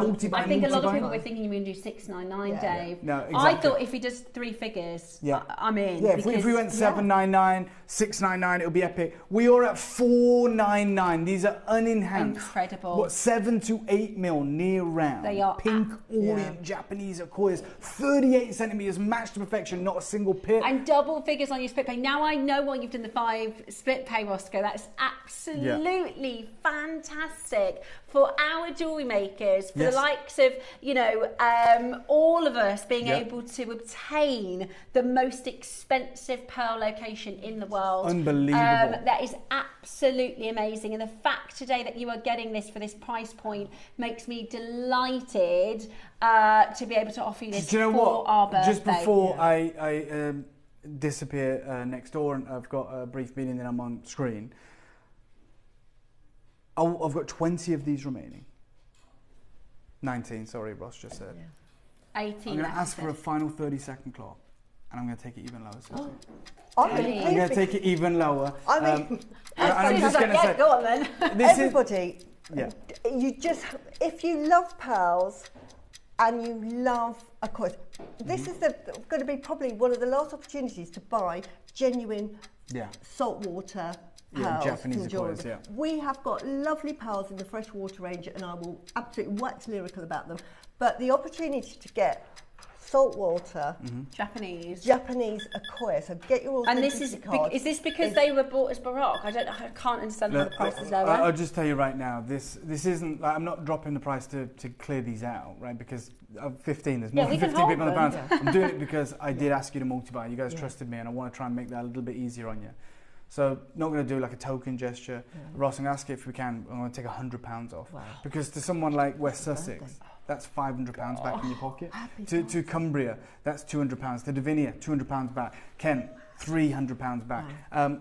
H: multi-buy.
A: I think a lot of people were thinking you were going to do 699, Dave.
H: No, exactly.
A: I thought if he does 3 figures, I'm in.
H: Yeah, if we went 799, 699, it would be epic. We are at 499. These are unenhanced.
A: Incredible.
H: What, 7 to 8 mil near round.
A: They are
H: pink orient Japanese Akoyas, 38 centimeters, matched to perfection, not a single pit.
A: And double figures on your split pay. Now I know why you've done the 5 split pay, Roscoe. That's absolutely fantastic for our jewellery makers, for the likes of, you know, all of us being able to obtain the most expensive pearl location in the world.
H: Unbelievable.
A: That is absolutely amazing. And the fact today that you are getting this for this price point makes me delighted to be able to offer you this for our birthday.
H: Just before I disappear next door and I've got a brief meeting that I'm on screen, I've got 20 of these remaining. 19, sorry, Ross just said.
A: 18.
H: I'm going to ask for a final 30-second clock. and I'm going to take it even lower.
G: Oh.
H: I'm going to take it even lower.
G: I mean,
H: I'm just going to say,
A: go on then.
G: Everybody, you just, if you love pearls and you love, of course, this is going to be probably one of the last opportunities to buy genuine saltwater pearls.
H: Japanese aquarius,
G: We have got lovely pearls in the freshwater range, and I will absolutely wax lyrical about them. But the opportunity to get saltwater Japanese aquarius, so get your authenticity card.
A: Is this because they were bought as Baroque? I can't understand how the price is lower.
H: I'll just tell you right now, this isn't, like, I'm not dropping the price to clear these out, right? Because of 15, there's more than 15 people on the pounds. I'm doing it because I did ask you to multi-buy. You guys trusted me, and I want to try and make that a little bit easier on you. So not going to do like a token gesture. Ross, I'm going to ask you if we can, I'm going to take £100 off. Wow. Because to someone like West Sussex, that's £500 back in your pocket. To Cumbria, that's £200. To Davinia, £200 back. Kent, £300 back.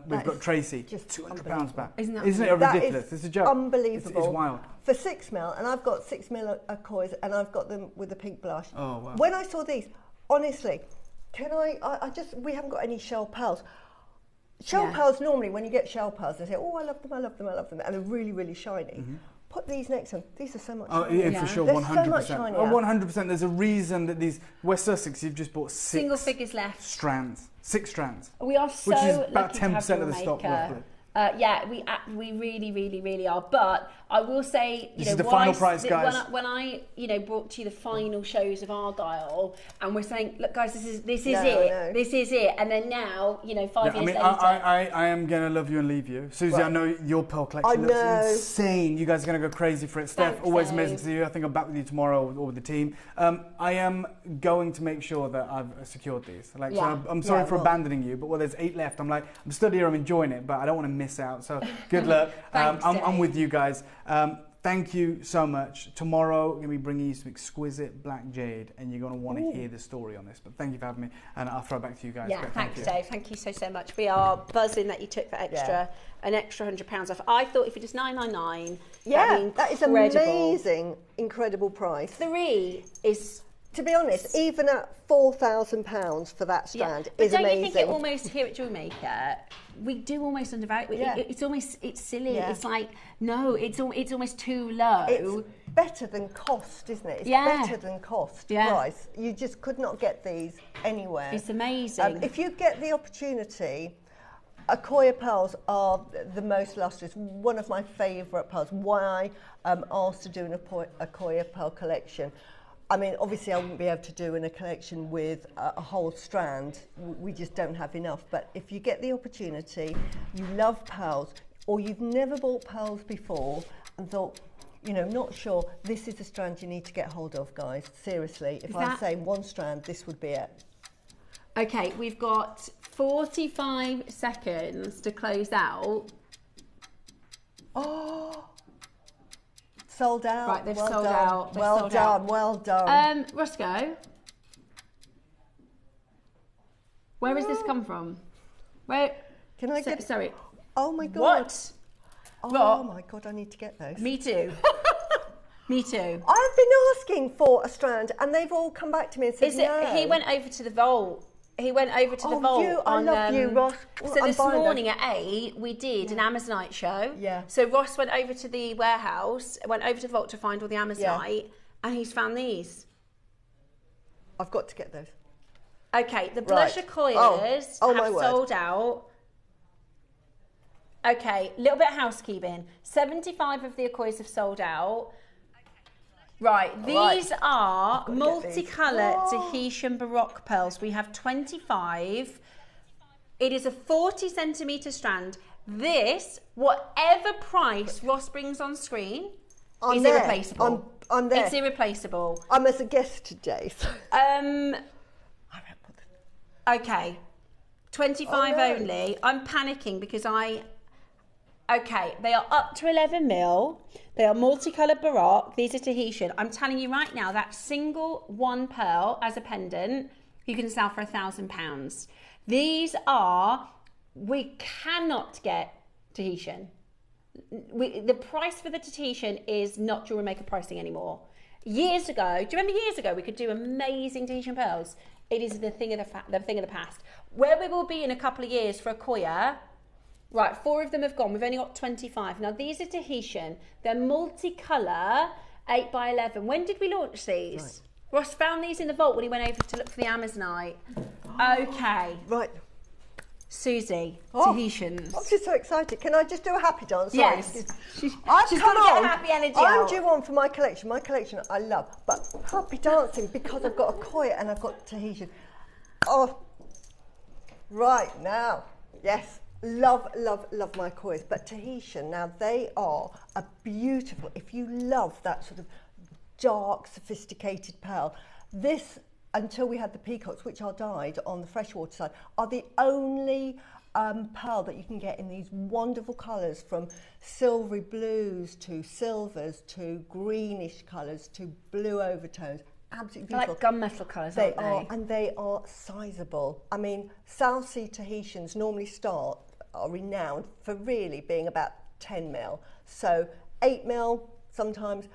H: We've got Tracy, just £200 back. Isn't it ridiculous? It's a joke.
G: Unbelievable.
H: It's wild.
G: For 6mm, and I've got 6mm aquarius, and I've got them with a pink blush.
H: Oh, wow.
G: When I saw these, honestly, we haven't got any shell pearls. Shell pearls, normally when you get shell pearls, they say, oh, I love them, I love them, I love them, and they're really, really shiny. Put these next to them. These are so much shinier.
H: Oh, yeah, for sure, 100%.
G: So
H: 100%. There's a reason that these West Sussex, you've just bought
A: single figures left.
H: Strands. 6 strands.
A: We are so
H: which is about
A: lucky
H: 10% of the stock, roughly.
A: We really, really, really are. But I will say,
H: this is the final price, guys.
A: When I brought to you the final shows of Argyle, and we're saying, look, guys, this is it, and then now, 5 years later.
H: I am gonna love you and leave you, Susie. Right. I know your pearl collection looks insane. You guys are gonna go crazy for it. Steph, always amazing to see you. I think I'm back with you tomorrow or with the team. I am going to make sure that I've secured these. So I'm sorry for abandoning you, but there's 8 left. I'm stood here, I'm enjoying it, but I don't want to miss out. So good luck. I'm with you guys. Thank you so much. Tomorrow, we're going to be bringing you some exquisite black jade, and you're going to want to hear the story on this. But thank you for having me, and I'll throw it back to you guys.
A: Yeah, thanks, Dave. Thank you so much. We are buzzing that you took that an extra £100 off. I thought if it was $9.99,
G: that is amazing, incredible price.
A: 3 is.
G: To be honest, even at £4,000 for that strand is amazing. But don't you think
A: it almost, here at JewelleryMaker, we do almost undervalue it? It's silly. Yeah. It's like, no, it's almost too low.
G: It's better than cost, isn't it? It's better than cost price. You just could not get these anywhere.
A: It's amazing.
G: If you get the opportunity, Akoya pearls are the most lustrous. One of my favourite pearls. Why I'm asked to do an Akoya pearl collection. I mean, obviously I wouldn't be able to do in a collection with a whole strand. We just don't have enough. But if you get the opportunity, you love pearls, or you've never bought pearls before and thought, not sure, this is a strand you need to get hold of, guys. Seriously, if I say one strand, this would be it.
A: Okay, we've got 45 seconds to close out.
G: Oh! Sold out.
A: Right, they've sold out.
G: Well done.
A: Roscoe, where has this come from? Where?
G: Can I get?
A: Sorry.
G: Oh my God.
A: What?
G: Oh my God, I need to get those.
A: Me too. Me too.
G: I've been asking for a strand, and they've all come back to me and said no.
A: He went over to the vault. I
G: love you, Ross.
A: So this morning at 8, we did an Amazonite show.
G: Yeah.
A: So Ross went over to the warehouse, went over to the vault to find all the Amazonite, and he's found these.
G: I've got to get those.
A: Okay, the blush Akoyas have sold out. Okay, little bit of housekeeping. 75 of the Akoyas have sold out. Right, these are multicolour Tahitian Baroque pearls. We have 25. It is a 40 centimetre strand. This, whatever price Ross brings on screen, is irreplaceable.
G: I'm there.
A: It's irreplaceable.
G: I'm as a guest today. So.
A: Okay, 25 only. I'm panicking because Okay, they are up to 11mm. They are multicoloured Baroque. These are Tahitian. I'm telling you right now, that single one pearl as a pendant, you can sell for £1,000. These are, we cannot get Tahitian. The price for the Tahitian is not JewelleryMaker pricing anymore. Years ago, do you remember years ago we could do amazing Tahitian pearls? It is the thing of the past. Where we will be in a couple of years for Accoya, right, 4 of them have gone. We've only got 25. Now, these are Tahitian. They're multicolour, 8 by 11. When did we launch these? Right. Ross found these in the vault when he went over to look for the Amazonite. Okay.
G: Right.
A: Susie, Tahitians.
G: I'm just so excited. Can I just do a happy dance?
A: Yes.
G: She's
A: got to get happy energy
G: I'm
A: out.
G: due on for my collection. My collection I love. But happy dancing because I've got Accoya and I've got Tahitian. Oh, right now. Yes. Love, love, love my Accoyas. But Tahitian, now they are a beautiful, if you love that sort of dark, sophisticated pearl, this, until we had the peacocks, which are dyed on the freshwater side, are the only pearl that you can get in these wonderful colours, from silvery blues to silvers to greenish colours to blue overtones. Absolutely beautiful.
A: Like gunmetal colours, aren't they?
G: And they are sizable. I mean, South Sea Tahitians normally are renowned for really being about 10 mil. So 8 mil sometimes,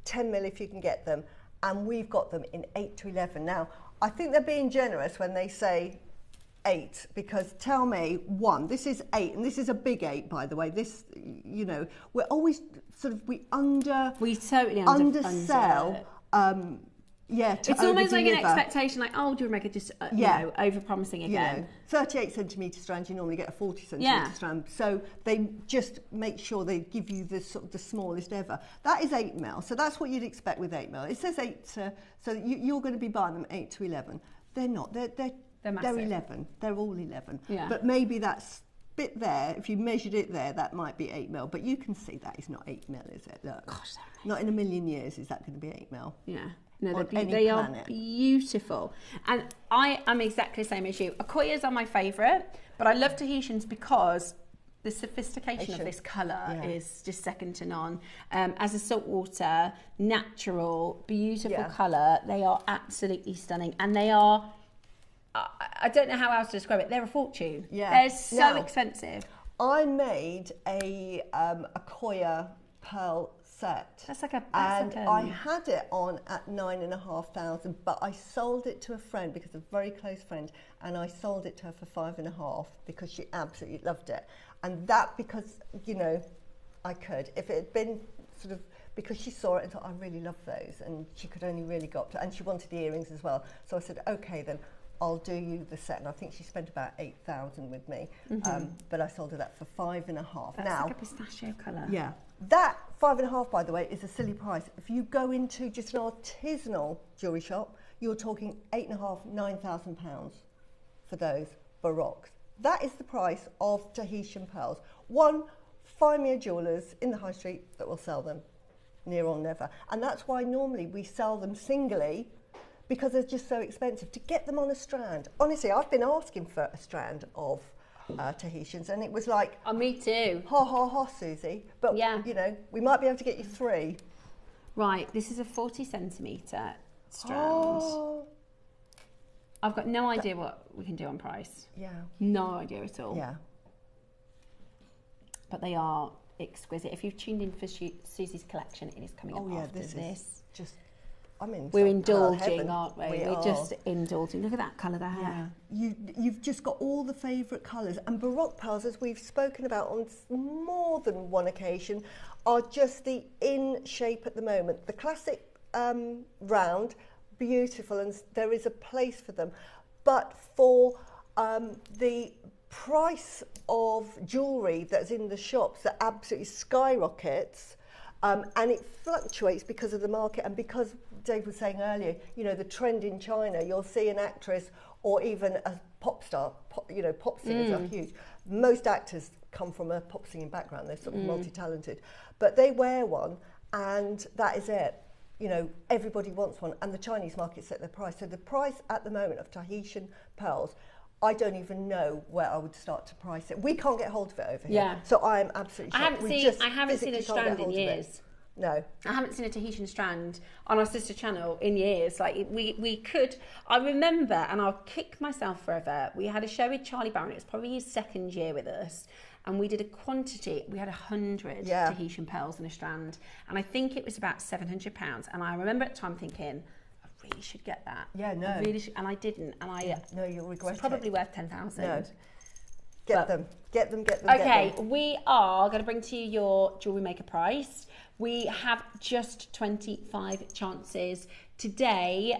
G: 10 mil if you can get them. And we've got them in 8 to 11. Now, I think they're being generous when they say 8, because tell me, 1, this is 8, and this is a big 8, by the way. This, you know, we're always sort of, we
A: totally
G: undersell. Yeah, to
A: it's almost like an expectation, like, oh, JewelleryMaker just, you know, over-promising again.
G: You know, 38 centimetre strand, you normally get a 40 centimetre strand. So they just make sure they give you the sort of the smallest ever. That is 8 mil, so that's what you'd expect with 8 mil. It says 8, so you're going to be buying them 8 to 11. They're not. They're massive. They're 11. They're all 11. Yeah. But maybe that's bit there. If you measured it there, that might be 8 mil. But you can see that is not 8 mil, is it? Look,
A: gosh,
G: not in a million years is that going to be 8 mil.
A: Yeah. No, they are beautiful. And I am exactly the same as you. Accoyas are my favourite, but I love Tahitians because the sophistication of this colour is just second to none. As a saltwater, natural, beautiful colour, they are absolutely stunning. And they are, I don't know how else to describe it, they're a fortune. Yeah. They're so expensive.
G: I made a Accoya pearl set.
A: That's like a
G: I had it on at 9,500, but I sold it to a friend, because a very close friend, and I sold it to her for 5,500 because she absolutely loved it. And that, because, you know, I could. If it had been sort of, because she saw it and thought, I really love those, and she could only really go up to, and she wanted the earrings as well. So I said, okay, then I'll do you the set. And I think she spent about 8,000 with me, but I sold her that for 5,500.
A: That's now, like a pistachio colour.
G: Yeah. That 5,500, by the way, is a silly price. If you go into just an artisanal jewellery shop, you're talking £8,500, £9,000 for those baroques. That is the price of Tahitian pearls. Find me a jewellers in the high street that will sell them, near or never. And that's why normally we sell them singly, because they're just so expensive. To get them on a strand, honestly, I've been asking for a strand of Tahitians, and it was like,
A: oh, me too.
G: Ha ha ha, Susie. But you know, we might be able to get you 3.
A: Right, this is a 40 centimetre strand.
G: Oh.
A: I've got no idea what we can do on price.
G: Yeah.
A: No idea at all.
G: Yeah.
A: But they are exquisite. If you've tuned in for Susie's collection, it is coming up after this.
G: Is just, I mean,
A: we're indulging, aren't we? We're just indulging. Look at that colour there.
G: Yeah. You've just got all the favourite colours. And Baroque pearls, as we've spoken about on more than one occasion, are just the in shape at the moment. The classic round, beautiful, and there is a place for them. But for the price of jewellery that's in the shops that absolutely skyrockets, and it fluctuates because of the market, and because Dave was saying earlier, you know, the trend in China, you'll see an actress or even a pop star, you know, pop singers are huge. Most actors come from a pop singing background, they're sort of multi-talented, but they wear one and that is it. You know, everybody wants one, and the Chinese market set their price. So the price at the moment of Tahitian pearls, I don't even know where I would start to price it. We can't get hold of it over here. So I am absolutely shocked.
A: I haven't seen a strand in years.
G: No.
A: I haven't seen a Tahitian strand on our sister channel in years. Like, we could, I remember, and I'll kick myself forever, we had a show with Charlie Barron, it was probably his second year with us, and we did a quantity, we had 100 Tahitian pearls in a strand, and I think it was about £700, and I remember at the time thinking, I really should get that.
G: Yeah, no.
A: I really should, and I didn't. And
G: no, you'll regret
A: it's probably
G: it.
A: worth 10,000.
G: No. Get them.
A: Okay, we are going to bring to you your Jewellery Maker price. We have just 25 chances. Today,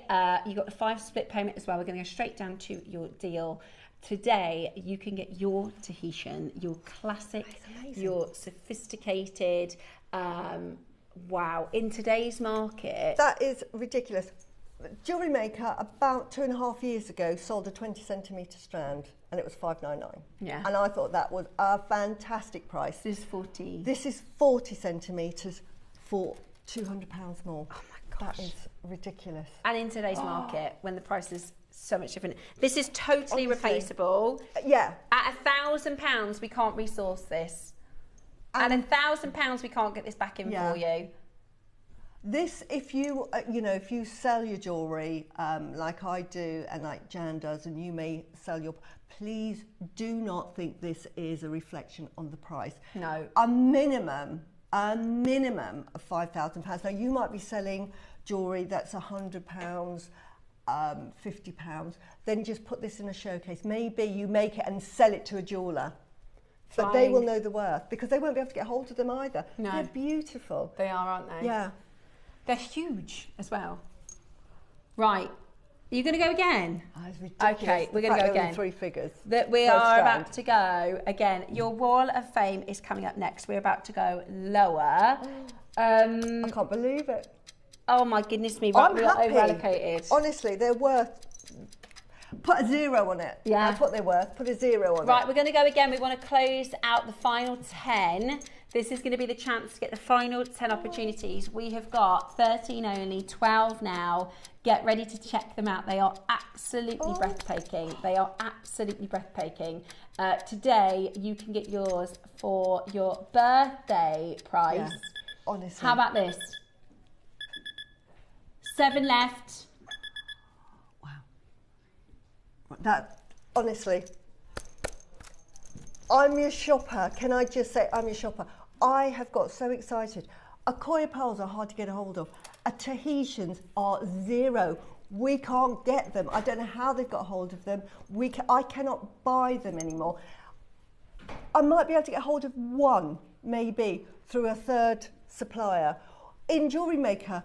A: you got the 5 split payment as well. We're going to go straight down to your deal. Today, you can get your Tahitian, your classic, your sophisticated, wow, in today's market.
G: That is ridiculous. Jewellery Maker about 2.5 years ago sold a 20 centimetre strand and it was $5.99.
A: Yeah.
G: And I thought that was a fantastic price.
A: This is 40.
G: This is 40 centimetres for £200 more.
A: Oh my gosh.
G: That is ridiculous.
A: And in today's market, when the price is so much different. This is totally replaceable.
G: Yeah.
A: At £1,000, we can't resource this. At £1,000, we can't get this back in for you.
G: This, if you, if you sell your jewellery like I do and like Jan does, and you may sell your, please do not think this is a reflection on the price.
A: No.
G: A minimum of £5,000. Now you might be selling jewellery that's £100, £50. Then just put this in a showcase. Maybe you make it and sell it to a jeweller. But they will know the worth because they won't be able to get hold of them either.
A: No.
G: They're beautiful.
A: They are, aren't they?
G: Yeah.
A: They're huge as well. Right. Are you going to go again?
G: It's ridiculous.
A: Okay, we're going to go again.
G: 3 figures.
A: That we are about to go again. Your Wall of Fame is coming up next. We're about to go lower.
G: I can't believe it.
A: Oh my goodness me! Right, we are over allocated.
G: Honestly, they're worth. Put a 0 on it.
A: Yeah.
G: That's what they're worth. Put a 0 on it.
A: Right, we're going to go again. We want to close out the final 10. This is going to be the chance to get the final 10 opportunities. We have got 13 only, 12 now. Get ready to check them out. They are absolutely breathtaking. They are absolutely breathtaking. Today, you can get yours for your birthday price.
G: Yeah, honestly.
A: How about this? 7 left.
G: That, honestly, I'm your shopper. Can I just say I'm your shopper? I have got so excited. Akoya pearls are hard to get a hold of. Tahitians are 0. We can't get them. I don't know how they've got a hold of them. I cannot buy them anymore. I might be able to get hold of one, maybe, through a third supplier. In Jewellery Maker,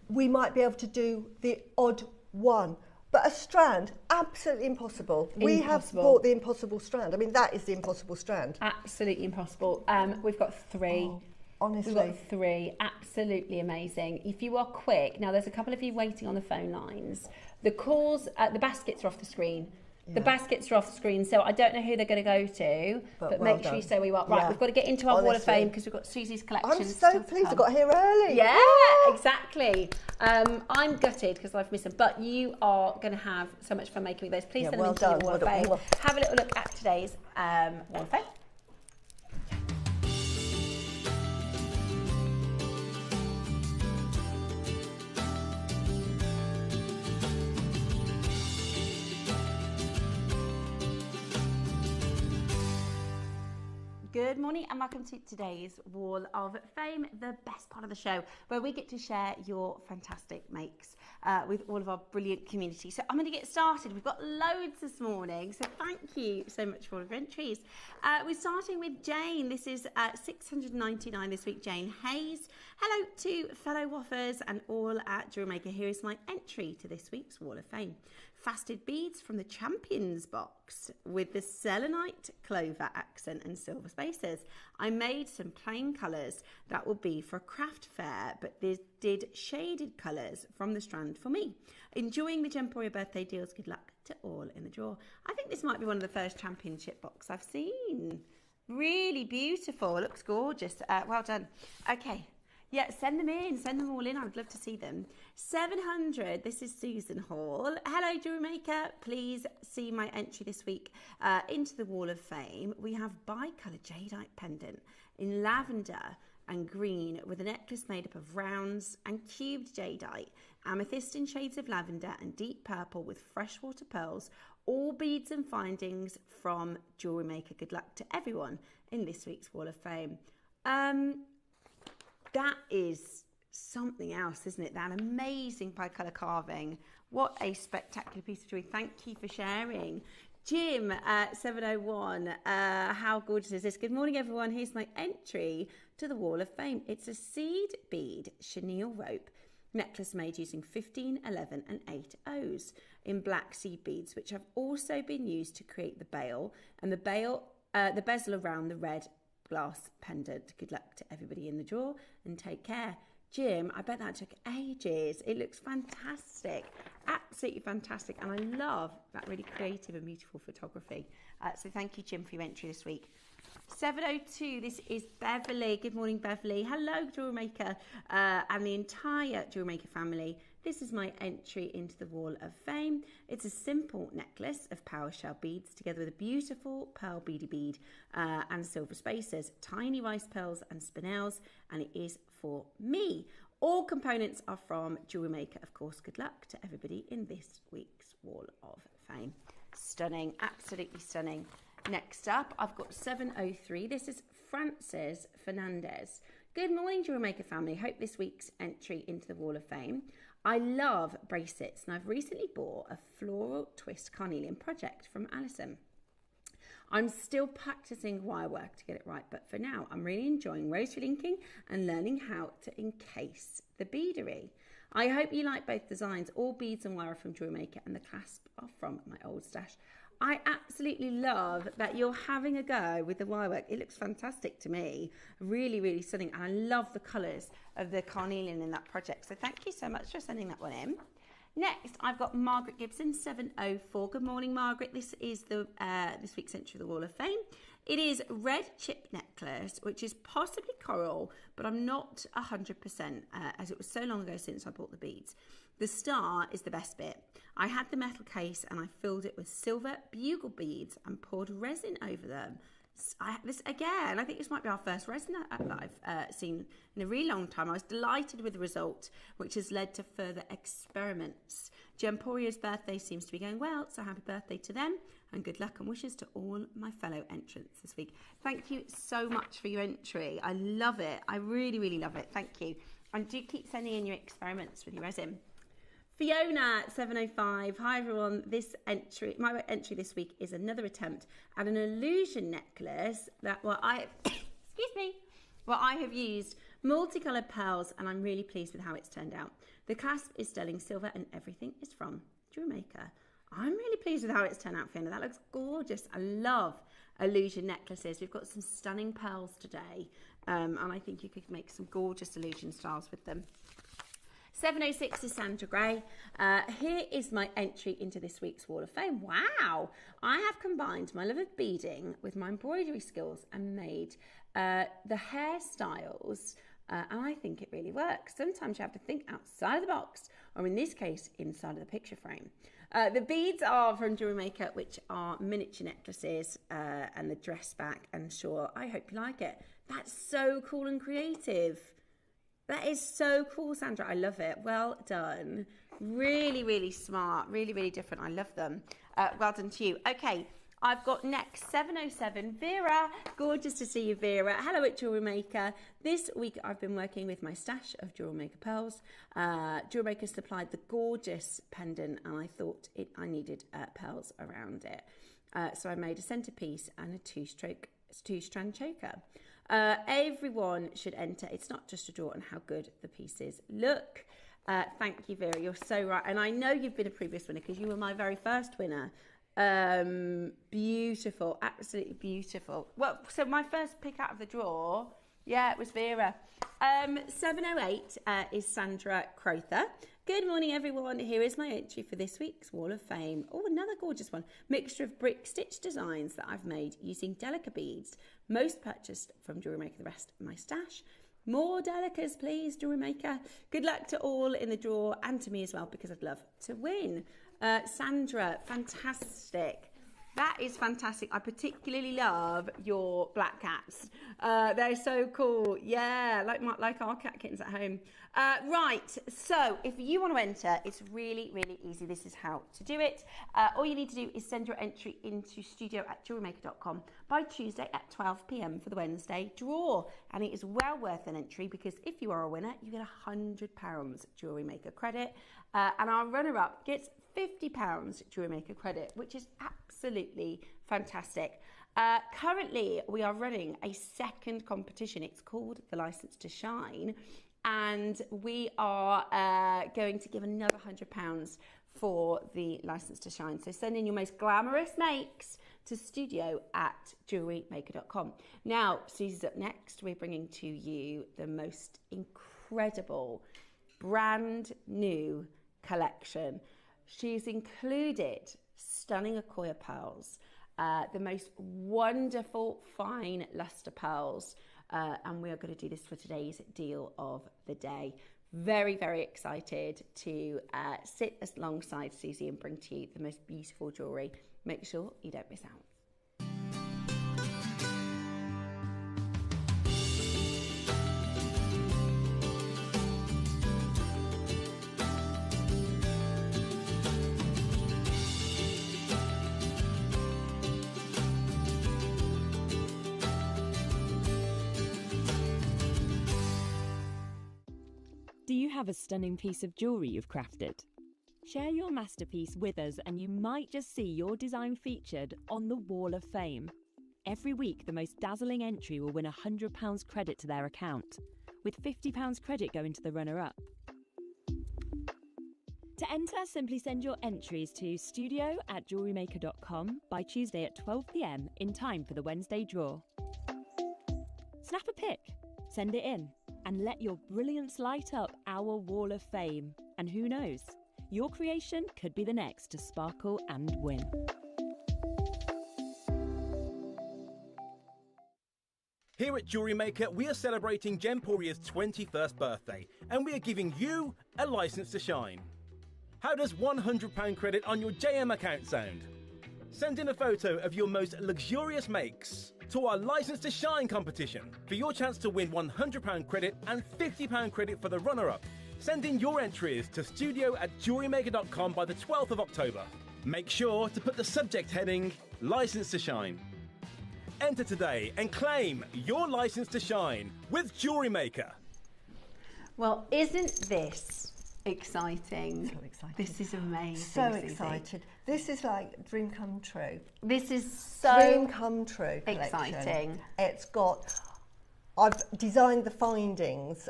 G: we might be able to do the odd one. But a strand, absolutely impossible. We have bought the impossible strand. I mean, that is the impossible strand.
A: Absolutely impossible. We've got 3.
G: Oh, honestly.
A: We've got 3. Absolutely amazing. If you are quick, now there's a couple of you waiting on the phone lines. The calls, the baskets are off the screen. Yeah. The baskets are off the screen, so I don't know who they're going to go to, but well make sure you say where you are. Right, we've got to get into our Wall of Fame because we've got Susie's collection.
G: I'm so pleased I got here early.
A: Yeah, exactly. I'm gutted because I've missed them, but you are going to have so much fun making those. Please send them into your Wall of Fame. Have a little look at today's Wall of Fame. Good morning and welcome to today's Wall of Fame, the best part of the show, where we get to share your fantastic makes with all of our brilliant community. So I'm going to get started. We've got loads this morning, so thank you so much for all of your entries. We're starting with Jane. This is 699 this week, Jane Hayes. Hello to fellow waffers and all at JewelleryMaker. Here is my entry to this week's Wall of Fame. Faceted beads from the Champions box with the selenite, clover accent and silver spaces. I made some plain colours that will be for a craft fair, but they did shaded colours from the strand for me. Enjoying the Gemporia birthday deals. Good luck to all in the draw. I think this might be one of the first championship box I've seen. Really beautiful. Looks gorgeous. Well done. Okay. Yeah, send them in. Send them all in. I would love to see them. 700. This is Susan Hall. Hello, JewelleryMaker. Please see my entry this week into the Wall of Fame. We have bicolour jadeite pendant in lavender and green with a necklace made up of rounds and cubed jadeite, amethyst in shades of lavender and deep purple with freshwater pearls. All beads and findings from JewelleryMaker. Good luck to everyone in this week's Wall of Fame. That is something else, isn't it? That amazing bi-colour carving. What a spectacular piece of jewellery. Thank you for sharing. Jim, 701, how gorgeous is this? Good morning, everyone. Here's my entry to the Wall of Fame. It's a seed bead chenille rope necklace made using 15, 11 and 8 O's in black seed beads, which have also been used to create the bail and the bezel around the red glass pendant. Good luck to everybody in the draw and take care. Jim, I bet that took ages. It looks fantastic, absolutely fantastic, and I love that really creative and beautiful photography. So thank you, Jim, for your entry this week. 702, this is Beverly. Good morning, Beverly. Hello, JewelleryMaker and the entire JewelleryMaker family. This is my entry into the Wall of Fame. It's a simple necklace of power shell beads together with a beautiful pearl beady bead and silver spacers, tiny rice pearls and spinels, and it is for me. All components are from JewelleryMaker, of course. Good luck to everybody in this week's Wall of Fame. Stunning, absolutely stunning. Next up, I've got 703. This is Frances Fernandez. Good morning, JewelleryMaker family. Hope this week's entry into the Wall of Fame. I love bracelets, and I've recently bought a floral twist carnelian project from Alison. I'm still practicing wire work to get it right, but for now, I'm really enjoying rosary linking and learning how to encase the beadery. I hope you like both designs. All beads and wire are from JewelleryMaker, and the clasp are from my old stash. I absolutely love that you're having a go with the wire work. It looks fantastic to me. Really, really stunning. And I love the colours of the carnelian in that project. So thank you so much for sending that one in. Next, I've got Margaret Gibson, 704. Good morning, Margaret. This is the this week's entry of the Wall of Fame. It is red chip necklace, which is possibly coral, but I'm not 100% as it was so long ago since I bought the beads. The star is the best bit. I had the metal case and I filled it with silver bugle beads and poured resin over them. I think this might be our first resin that I've seen in a really long time. I was delighted with the result, which has led to further experiments. Gemporia's birthday seems to be going well, so happy birthday to them, and good luck and wishes to all my fellow entrants this week. Thank you so much for your entry. I love it. I really, really love it. Thank you. And do keep sending in your experiments with your resin. Fiona, 705. Hi everyone. My entry this week is another attempt at an illusion necklace that I have used multicoloured pearls, and I'm really pleased with how it's turned out. The clasp is sterling silver and everything is from JewelleryMaker. I'm really pleased with how it's turned out, Fiona. That looks gorgeous. I love illusion necklaces. We've got some stunning pearls today, and I think you could make some gorgeous illusion styles with them. 706 is Sandra Gray. Here is my entry into this week's Wall of Fame. Wow! I have combined my love of beading with my embroidery skills and made the hairstyles, and I think it really works. Sometimes you have to think outside of the box, or in this case, inside of the picture frame. The beads are from JewelleryMaker, which are miniature necklaces and the dress back and shawl. I hope you like it. That's so cool and creative. That is so cool, Sandra. I love it. Well done. Really, really smart. Really, really different. I love them. Well done to you. Okay, I've got next 707, Vera. Gorgeous to see you, Vera. Hello at JewelleryMaker. This week I've been working with my stash of JewelleryMaker pearls. JewelleryMaker supplied the gorgeous pendant, and I thought I needed pearls around it. So I made a centerpiece and a two-strand choker. Everyone should enter. It's not just a draw on how good the pieces look. Thank you, Vera. You're so right. And I know you've been a previous winner because you were my very first winner. Beautiful. Absolutely beautiful. Well, so my first pick out of the draw, yeah, it was Vera. 708 is Sandra Crowther. Good morning, everyone. Here is my entry for this week's Wall of Fame. Oh, another gorgeous one. Mixture of brick stitch designs that I've made using Delica beads. Most purchased from JewelleryMaker, the rest of my stash. More Delicas, please, JewelleryMaker. Good luck to all in the draw and to me as well, because I'd love to win. Sandra, fantastic. That is fantastic. I particularly love your black cats. They're so cool. Yeah, like our cat kittens at home. Right, so if you want to enter, it's really, really easy. This is how to do it. All you need to do is send your entry into studio@JewelleryMaker.com by Tuesday at 12 p.m. for the Wednesday draw. And it is well worth an entry because if you are a winner, you get £100 Jewellery Maker credit. And our runner-up gets £50 Jewellery Maker credit, which is absolutely fantastic. Currently, we are running a second competition. It's called the License to Shine, and we are going to give another £100 for the License to Shine. So send in your most glamorous makes to studio@JewelleryMaker.com. Now, Susie's up next. We're bringing to you the most incredible, brand new collection. She's included stunning Accoya pearls, the most wonderful fine luster pearls, and we are going to do this for today's deal of the day. Very, very excited to sit alongside Susie and bring to you the most beautiful jewellery. Make sure you don't miss out.
J: Do you have a stunning piece of jewellery you've crafted? Share your masterpiece with us and you might just see your design featured on the Wall of Fame. Every week, the most dazzling entry will win £100 credit to their account, with £50 credit going to the runner-up. To enter, simply send your entries to studio@JewelleryMaker.com by Tuesday at 12 p.m. in time for the Wednesday draw. Snap a pic, send it in, and let your brilliance light up our Wall of Fame. And who knows, your creation could be the next to sparkle and win.
E: Here at Jewellery Maker, we are celebrating Gemporia's 21st birthday, and we are giving you a license to shine. How does £100 credit on your JM account sound? Send in a photo of your most luxurious makes to our License to Shine competition for your chance to win £100 credit and £50 credit for the runner-up. Send in your entries to studio@JewelleryMaker.com by the 12th of October. Make sure to put the subject heading License to Shine. Enter today and claim your License to Shine with Jewellery Maker.
A: Well, isn't this exciting?
G: So exciting.
A: This is amazing.
G: So
A: Susie.
G: excited. This is like dream come true.
A: This is so
G: dream come true collection.
A: exciting.
G: It's got, I've designed the findings.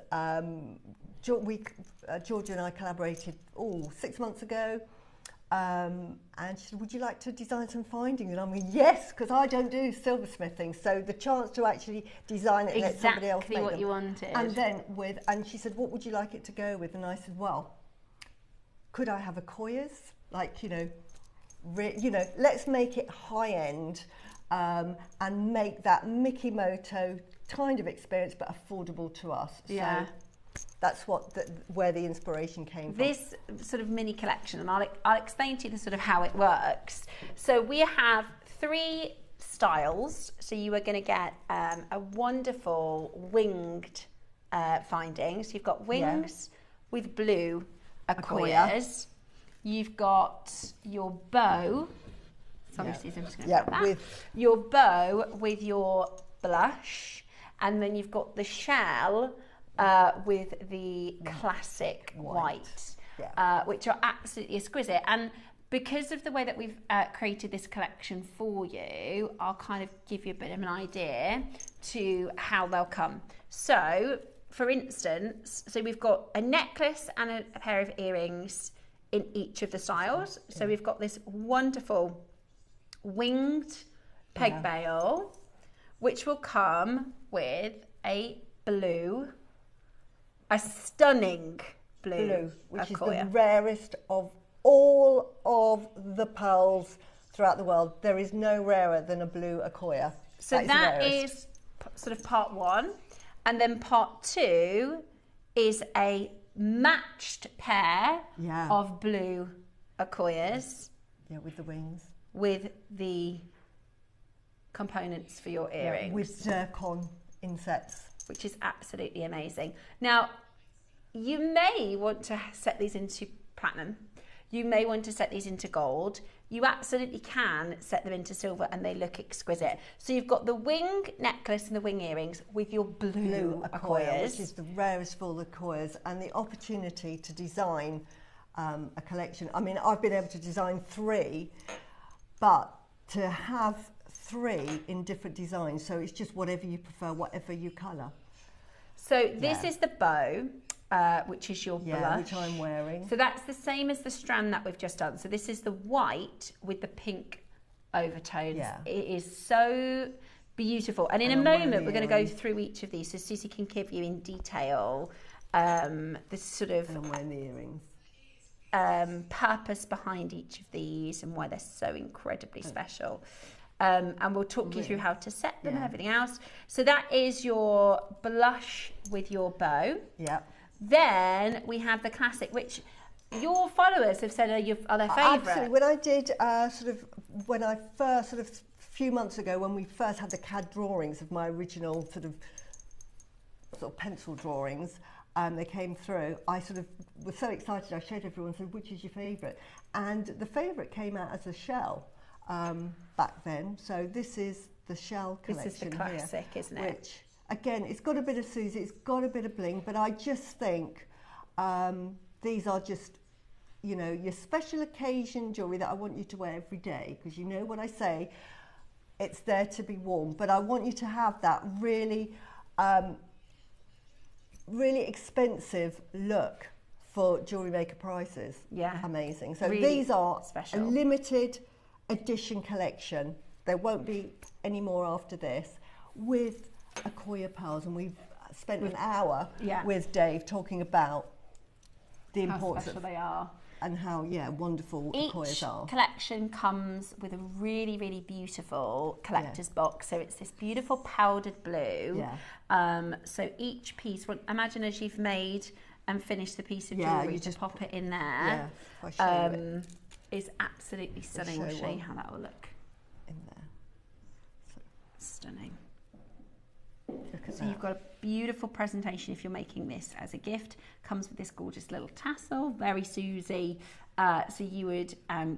G: Georgia and I collaborated 6 months ago. And she said, would you like to design some findings? And I mean, yes, because I don't do silversmithing. So the chance to actually design it and let somebody else make
A: what
G: them.
A: you wanted.
G: And then and she said, what would you like it to go with? And I said, well, could I have Accoyas? Like, let's make it high end and make that Mickey Moto kind of experience, but affordable to us.
A: Yeah.
G: So that's where the inspiration came from.
A: This sort of mini collection, and I'll explain to you the sort of how it works. So we have 3 styles. So you are going to get a wonderful winged finding. So you've got wings with blue Accoyas. You've got your bow. Sorry, Susan, I'm just going to grab that.
G: With
A: your bow with your blush, and then you've got the shell with the classic white, which are absolutely exquisite. And because of the way that we've created this collection for you, I'll kind of give you a bit of an idea to how they'll come. So, for instance, we've got a necklace and a pair of earrings in each of the styles. So we've got this wonderful winged peg bail, which will come with a stunning blue
G: which
A: Accoya.
G: is the rarest of all of the pearls throughout the world. There is no rarer than a blue Accoya.
A: So that is sort of part 1. And then part 2 is a matched pair of blue Accoyas.
G: Yeah, with the wings.
A: with the components for your earrings.
G: Yeah, with zircon insets.
A: Which is absolutely amazing. Now, you may want to set these into platinum. You may want to set these into gold. You absolutely can set them into silver and they look exquisite. So you've got the wing necklace and the wing earrings with your blue Akoyas.
G: Which is the rarest of all the Akoyas, and the opportunity to design a collection. I mean, I've been able to design 3, but to have 3 in different designs, so it's just whatever you prefer, whatever you colour.
A: So this is the bow. Which is your blush.
G: Which I'm wearing.
A: So that's the same as the strand that we've just done. So this is the white with the pink overtones.
G: Yeah.
A: It is so beautiful. And in a moment, we're going to go through each of these so Susie can give you in detail the sort of
G: and I'm wearing the earrings.
A: Purpose behind each of these and why they're so incredibly special. And we'll talk you through how to set them and everything else. So that is your blush with your bow.
G: Yeah.
A: Then we have the classic, which your followers have said are their favourite.
G: Absolutely. When I did when I first a few months ago, when we first had the CAD drawings of my original sort of pencil drawings, they came through. I was so excited. I showed everyone, said, which is your favourite? And the favourite came out as a shell back then. So this is the shell collection.
A: This is the classic, isn't it?
G: Which, again, it's got a bit of Susie, it's got a bit of bling, but I just think these are just, you know, your special occasion jewellery that I want you to wear every day, because you know what I say, it's there to be worn, but I want you to have that really, really expensive look for JewelleryMaker prices.
A: Yeah.
G: Amazing. So
A: really
G: these are
A: special.
G: a limited edition collection. There won't be any more after this, with Akoya pearls, and we've spent an hour with Dave talking about the importance
A: how special they are
G: and how wonderful Akoyas are.
A: Each collection comes with a really, really beautiful collector's box. So it's this beautiful powdered blue. So each piece, imagine as you've made and finished the piece of jewellery, you just pop it in there. Is absolutely stunning. We'll show you how that will look
G: in there.
A: Stunning. So you've got a beautiful presentation if you're making this as a gift. Comes with this gorgeous little tassel, very Susie. So you would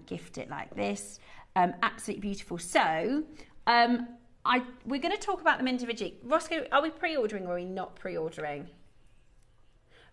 A: gift it like this. Absolutely beautiful. So we're going to talk about them individually. Roscoe, are we pre-ordering or are we not pre-ordering?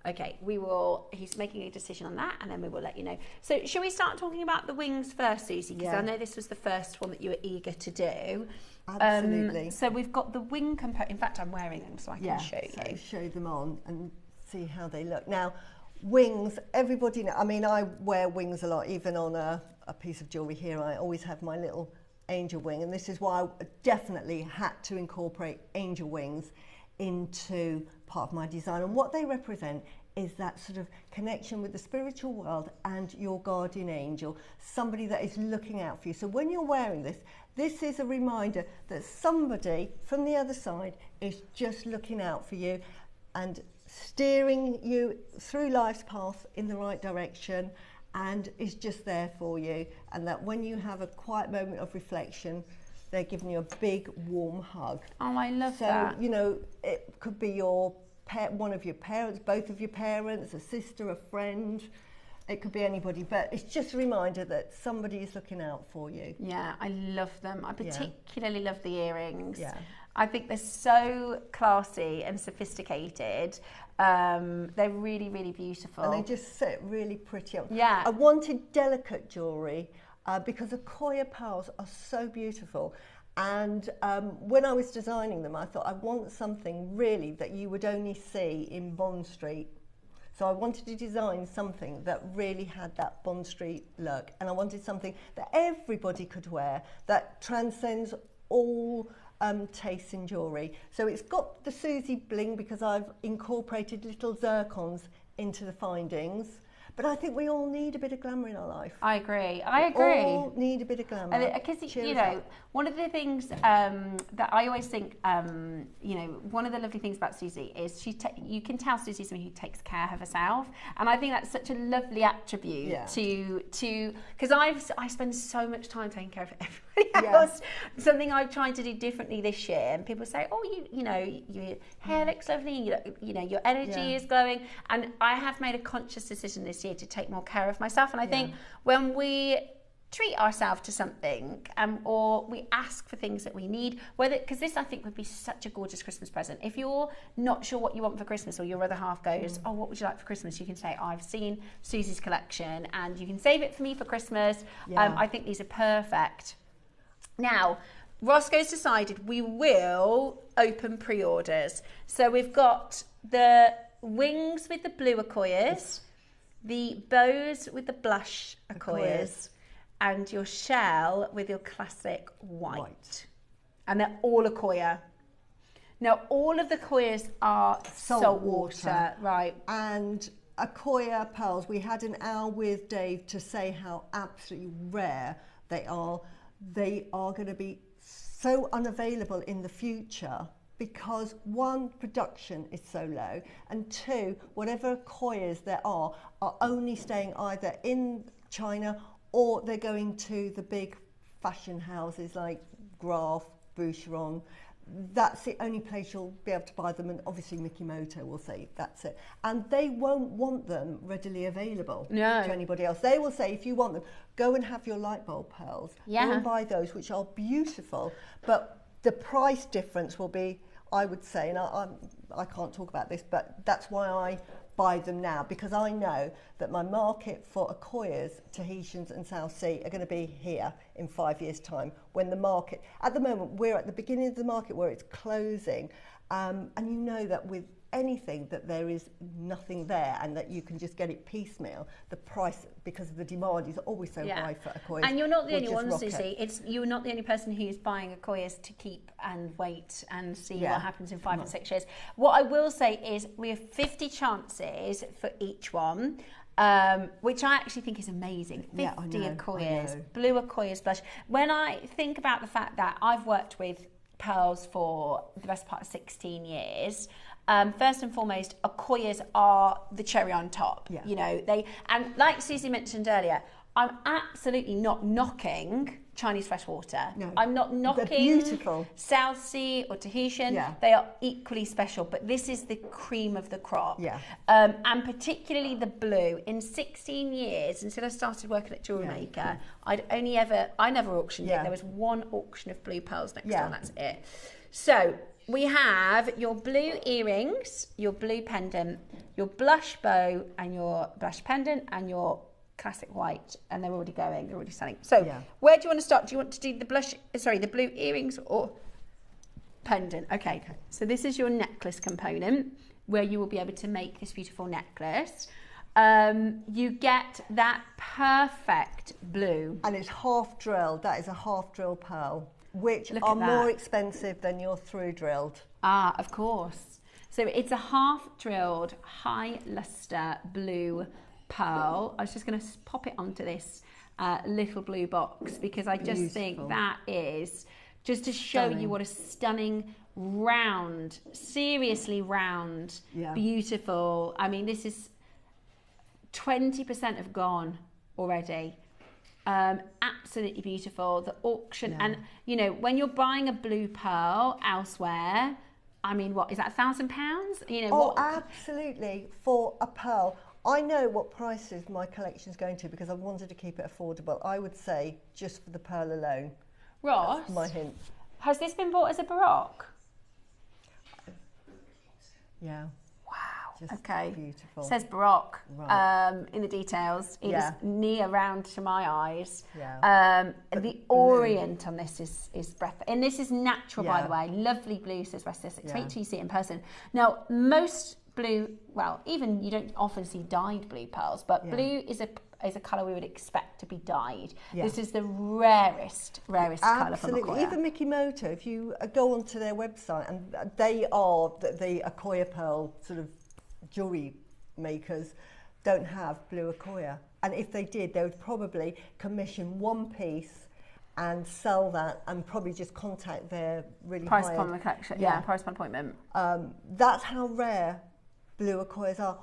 A: Okay, we will. He's making a decision on that, and then we will let you know. So, shall we start talking about the wings first, Susie? Because I know this was the first one that you were eager to do.
G: Absolutely.
A: So we've got the wing component. In fact, I'm wearing them, so I can show you.
G: Show them on and see how they look. Now, wings. Everybody knows. I mean, I wear wings a lot, even on a piece of jewellery here. I always have my little angel wing, and this is why I definitely had to incorporate angel wings into part of my design. And what they represent is that sort of connection with the spiritual world and your guardian angel, somebody that is looking out for you. So when you're wearing this, this is a reminder that somebody from the other side is just looking out for you and steering you through life's path in the right direction, and is just there for you. And that when you have a quiet moment of reflection, they're giving you a big, warm hug.
A: Oh, I love that.
G: So, you know, it could be your one of your parents, both of your parents, a sister, a friend. It could be anybody, but it's just a reminder that somebody is looking out for you.
A: Yeah, I love them. I particularly love the earrings.
G: Yeah.
A: I think they're so classy and sophisticated. They're really, really beautiful.
G: And they just sit really pretty up.
A: Yeah.
G: I wanted delicate jewellery because Akoya pearls are so beautiful. And when I was designing them, I thought I want something really that you would only see in Bond Street. So I wanted to design something that really had that Bond Street look. And I wanted something that everybody could wear, that transcends all tastes in jewellery. So it's got the Susie bling because I've incorporated little zircons into the findings. But I think we all need a bit of glamour in our life.
A: I agree.
G: We all need a bit of glamour.
A: Because, you know, one of the things that I always think, you know, one of the lovely things about Susie is you can tell Susie's someone who takes care of herself. And I think that's such a lovely attribute to because I spend so much time taking care of everybody else. Something I've tried to do differently this year. And people say, oh, you know, your hair looks lovely, you know, your energy is glowing. And I have made a conscious decision this year to take more care of myself. And I think when we treat ourselves to something or we ask for things that we need, because this I think would be such a gorgeous Christmas present. If you're not sure what you want for Christmas, or your other half goes, oh, what would you like for Christmas? You can say, I've seen Susie's collection and you can save it for me for Christmas. I think these are perfect. Now, Roscoe's decided we will open pre-orders. So we've got the wings with the blue Akoyas, the bows with the blush Akoyas, and your shell with your classic white. And they're all Akoya. Now, all of the Akoyas are salt water, right?
G: And Akoya pearls, we had an hour with Dave to say how absolutely rare they are. They are going to be so unavailable in the future because one, production is so low, and two, whatever Akoyas there are only staying either in China or they're going to the big fashion houses like Graf, Boucheron. That's the only place you'll be able to buy them, and obviously Mikimoto will say that's it. And they won't want them readily available to anybody else. They will say, if you want them, go and have your light bulb pearls. Go and buy those, which are beautiful, but the price difference will be, I would say, and I can't talk about this, but that's why I buy them now, because I know that my market for Akoyas, Tahitians and South Sea are going to be here in 5 years' time, when the market, at the moment, we're at the beginning of the market where it's closing, and you know that with anything that there is nothing there and that you can just get it piecemeal, the price, because of the demand, is always so high for Akoyas.
A: And you're not the only one, Susie. You're not the only person who's buying Akoyas to keep and wait and see what happens in 5 and 6 years. What I will say is we have 50 chances for each one. Which I actually think is amazing. 50 Akoyas, blue Akoyas blush. When I think about the fact that I've worked with pearls for the best part of 16 years, first and foremost, Akoyas are the cherry on top. You know, and like Susie mentioned earlier, I'm absolutely not knocking Chinese freshwater. I'm not knocking South Sea or Tahitian. They are equally special, but this is the cream of the crop. And particularly the blue. In 16 years, until I started working at JewelleryMaker, I never auctioned it. There was one auction of blue pearls next door, and that's it. So we have your blue earrings, your blue pendant, your blush bow and your blush pendant, and your classic white, and they're already selling. So where do you want to start? Do you want to do the blue earrings or pendant? Okay, so this is your necklace component where you will be able to make this beautiful necklace. You get that perfect blue.
G: And it's half drilled. That is a half drill pearl, which are more expensive than your through drilled.
A: Ah, of course. So it's a half drilled, high luster blue pearl. I was just going to pop it onto this little blue box because I just think that is just to show you what a stunning round, seriously round, beautiful. I mean, this is 20% have gone already. Absolutely beautiful. The auction, and you know, when you're buying a blue pearl elsewhere, I mean, what is that, £1,000? You know,
G: absolutely, for a pearl. I know what prices my collection's going to because I wanted to keep it affordable. I would say just for the pearl alone.
A: Ross,
G: that's my hint.
A: Has this been bought as a Baroque?
G: Yeah.
A: Wow.
G: Just
A: okay.
G: Beautiful.
A: It says Baroque in the details. It's near round to my eyes. The orient on this is breathtaking. And this is natural, by the way. Lovely blue, says West Essex. Wait till you see it in person. Now, most blue, well, even you don't often see dyed blue pearls, but blue is a colour we would expect to be dyed. This is the rarest colour from Akoya.
G: Even Mikimoto, if you go onto their website, and they are the Akoya pearl sort of jewellery makers, don't have blue Accoya. And if they did, they would probably commission one piece and sell that, and probably just contact their really
A: price
G: high
A: upon the collection. Yeah, price upon appointment.
G: That's how rare blue Accoyas are.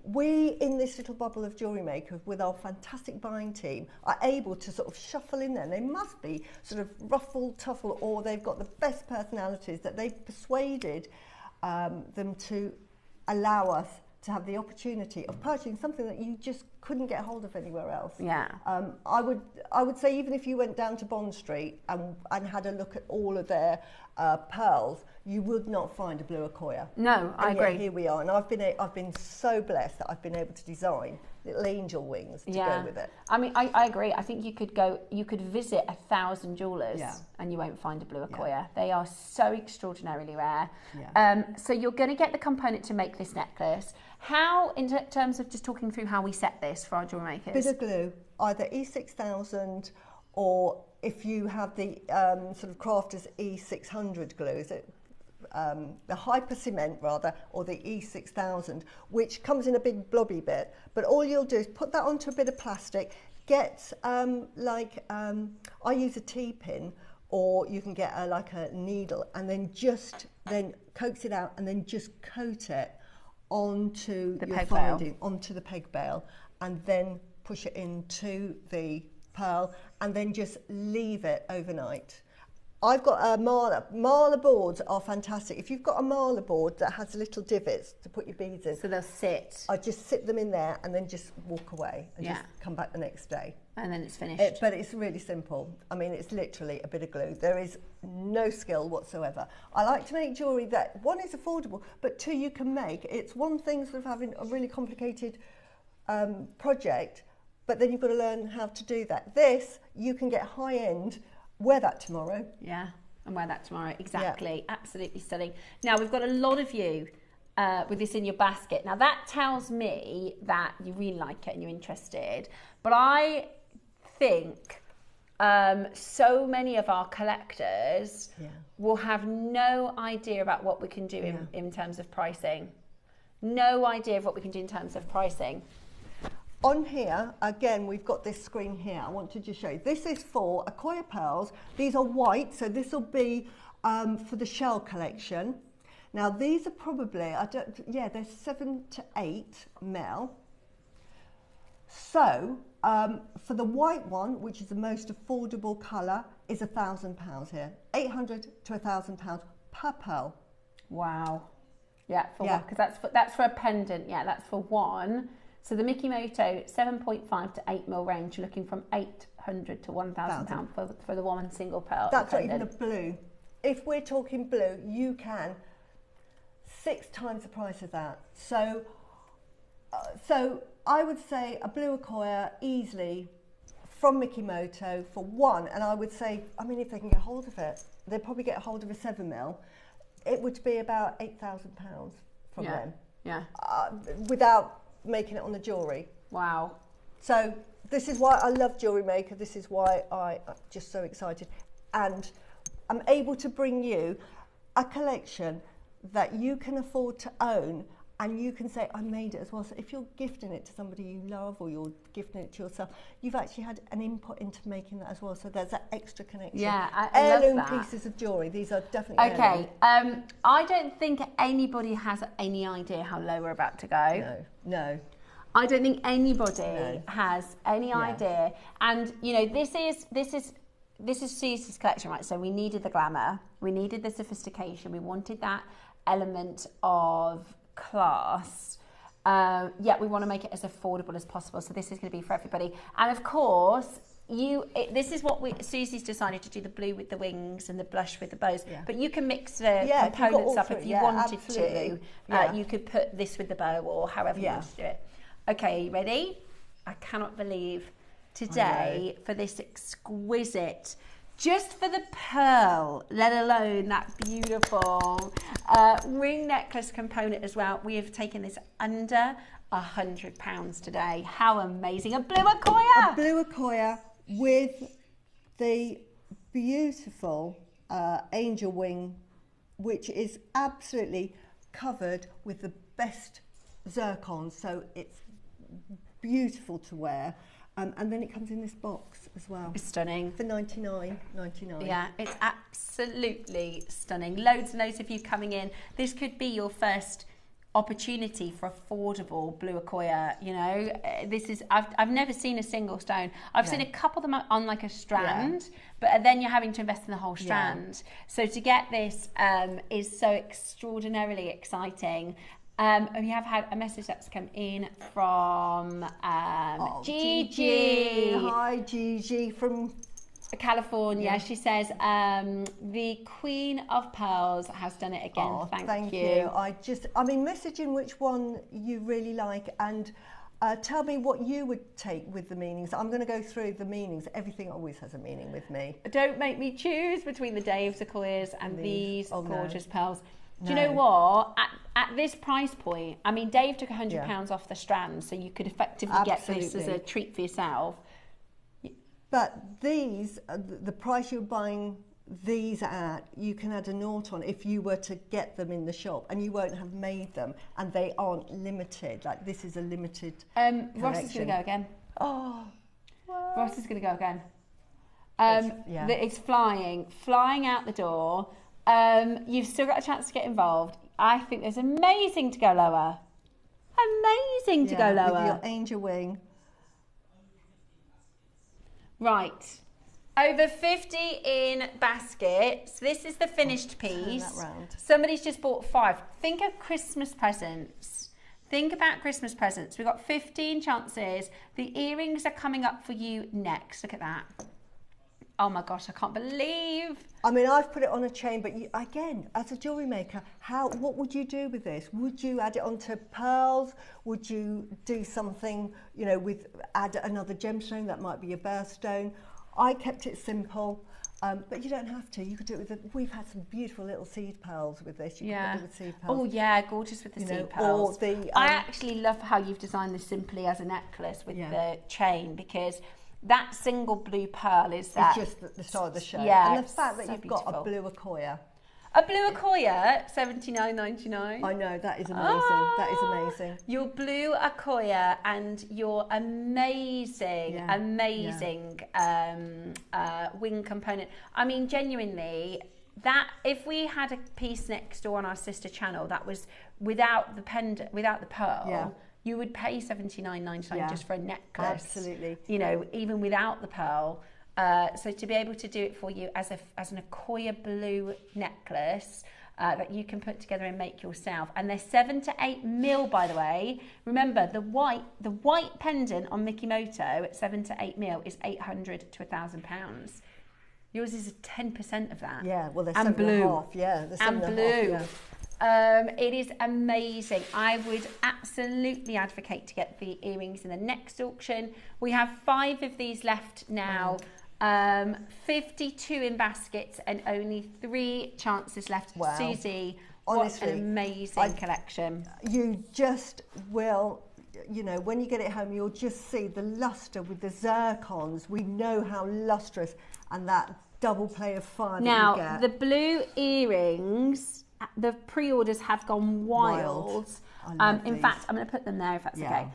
G: We, in this little bubble of Jewellery Maker, with our fantastic buying team, are able to sort of shuffle in there. They must be sort of ruffle, tuffle, or they've got the best personalities that they've persuaded them to allow us to have the opportunity of purchasing something that you just couldn't get hold of anywhere else.
A: Yeah.
G: I would say even if you went down to Bond Street and had a look at all of their pearls, you would not find a blue Accoya.
A: No, I agree.
G: Here we are, and I've been so blessed that I've been able to design little angel wings to go with it.
A: I mean, I agree. I think you could visit 1,000 jewellers and you won't find a blue Accoya. Yeah. They are so extraordinarily rare. Yeah. So you're going to get the component to make this necklace. How, in terms of just talking through how we set this for our jewellery makers?
G: Bit of glue, either E6000 or if you have the sort of Crafters E600 glue, the Hyper Cement rather, or the E6000, which comes in a big blobby bit. But all you'll do is put that onto a bit of plastic, get I use a T-pin, or you can get like a needle, and then coax it out and then just coat it onto the peg bale. Onto the peg bale, and then push it into the pearl, and then just leave it overnight. I've got a marler. Marler boards are fantastic. If you've got a marler board that has little divots to put your beads in,
A: so they'll sit.
G: I just sit them in there and then just walk away and just come back the next day.
A: And then it's finished.
G: But it's really simple. I mean, it's literally a bit of glue. There is no skill whatsoever. I like to make jewellery that, one, is affordable, but two, you can make. It's one thing sort of having a really complicated project, but then you've got to learn how to do that. This, you can get high-end. Wear that tomorrow.
A: Yeah, and wear that tomorrow. Exactly. Yeah. Absolutely stunning. Now, we've got a lot of you with this in your basket. Now, that tells me that you really like it and you're interested. But I think so many of our collectors will have no idea about what we can do in terms of pricing. No idea of what we can do in terms of pricing.
G: On here, again, we've got this screen here. I want to just show you. This is for Accoya pearls. These are white, so this will be for the shell collection. Now, these are probably, they're 7 to 8 mil. So, for the white one, which is the most affordable colour, is £1,000 here. £800 to £1,000 per pearl.
A: Wow. Yeah, one, because that's for a pendant. Yeah, that's for one. So the Mikimoto 7.5 to 8 mil range, you're looking from £800 to £1,000 for the one single pearl.
G: That's not even a blue. If we're talking blue, you can 6 times the price of that. So I would say a blue Accoya easily from Mikimoto for one, and I would say, I mean, if they can get hold of it, they'd probably get hold of a 7 mil. It would be about £8,000 from them. Yeah. Without making it on the jewellery.
A: Wow.
G: So this is why I love Jewellery Maker. This is why I'm just so excited. And I'm able to bring you a collection that you can afford to own, and you can say, I made it as well. So if you're gifting it to somebody you love, or you're gifting it to yourself, you've actually had an input into making that as well. So there's that extra connection.
A: Yeah, I
G: heirloom
A: love that.
G: Pieces of jewellery. These are definitely
A: okay. I don't think anybody has any idea how low we're about to go.
G: No.
A: I don't think anybody has any idea. And you know, this is Susie's collection, right? So we needed the glamour, we needed the sophistication, we wanted that element of class, yet we want to make it as affordable as possible. So this is going to be for everybody. And of course, this is what Susie's decided to do: the blue with the wings and the blush with the bows. Yeah. But you can mix the components up if you wanted to. You could put this with the bow, or however you want to do it. Okay, are you ready? I cannot believe today for this exquisite, just for the pearl, let alone that beautiful ring necklace component as well. We have taken this under £100 today. How amazing. A blue Accoya!
G: A blue Accoya with the beautiful angel wing, which is absolutely covered with the best zircon. So it's beautiful to wear. And then it comes in this box as well.
A: It's stunning.
G: For $99.99.
A: Yeah, it's absolutely stunning. Loads and loads of you coming in. This could be your first opportunity for affordable blue Accoya. You know, this is, I've never seen a single stone. I've seen a couple of them on like a strand, but then you're having to invest in the whole strand. So to get this is so extraordinarily exciting. We have had a message that's come in from Gigi.
G: Hi, Gigi from
A: California. She says, the Queen of Pearls has done it again. Thank you.
G: I mean, message in which one you really like, and tell me what you would take with the meanings. I'm going to go through the meanings. Everything always has a meaning with me.
A: Don't make me choose between the Dave's Accoyas and these gorgeous pearls. Do you know what? At this price point, I mean, Dave took £100 off the strand, so you could effectively get this as a treat for yourself.
G: But these, the price you're buying these at, you can add a nought on if you were to get them in the shop, and you won't have made them, and they aren't limited. Like, this is a limited
A: Ross is going to go again.
G: Oh, what?
A: Ross is going to go again. It's flying out the door. You've still got a chance to get involved. I think there's amazing to go lower. Amazing to go lower.
G: With your angel wing.
A: Right. Over 50 in baskets. This is the finished piece.
G: Turn that round.
A: Somebody's just bought 5. Think of Christmas presents. Think about Christmas presents. We've got 15 chances. The earrings are coming up for you next. Look at that. Oh my gosh, I can't believe.
G: I mean, I've put it on a chain, but you, again, as a jewellery maker, what would you do with this? Would you add it onto pearls? Would you do something, you know, add another gemstone? That might be a birthstone. I kept it simple, but you don't have to. You could do it with, we've had some beautiful little seed pearls with this. You could do it with seed pearls.
A: Oh yeah, gorgeous with the seed pearls. I actually love how you've designed this simply as a necklace with the chain, because that single blue pearl is that.
G: It's just the start of the show.
A: Yeah,
G: and the fact that you've got a blue Accoya.
A: A blue Accoya, $79.99.
G: I know, that is amazing. That is amazing.
A: Your blue Accoya and your amazing wing component. I mean, genuinely, that if we had a piece next door on our sister channel that was without the pearl, you would pay $79.99 just for a necklace.
G: Absolutely.
A: You know, even without the pearl. So to be able to do it for you as an Accoya blue necklace that you can put together and make yourself, and they're 7 to 8 mil, by the way. Remember, the white pendant on Mikimoto at 7 to 8 mil is £800 to £1,000. Yours is 10% of that.
G: Yeah, well, they're
A: and
G: 7.5. Yeah, they're 7.5.
A: And blue. Yeah. It is amazing. I would absolutely advocate to get the earrings in the next auction. We have 5 of these left now. 52 in baskets and only 3 chances left.
G: Wow.
A: Susie,
G: honestly,
A: what an amazing collection.
G: You just will, you know, when you get it home, you'll just see the luster with the zircons. We know how lustrous, and that double play of fire
A: now,
G: that you get.
A: The blue earrings, the pre-orders have gone wild. In fact, I'm going to put them there if that's okay.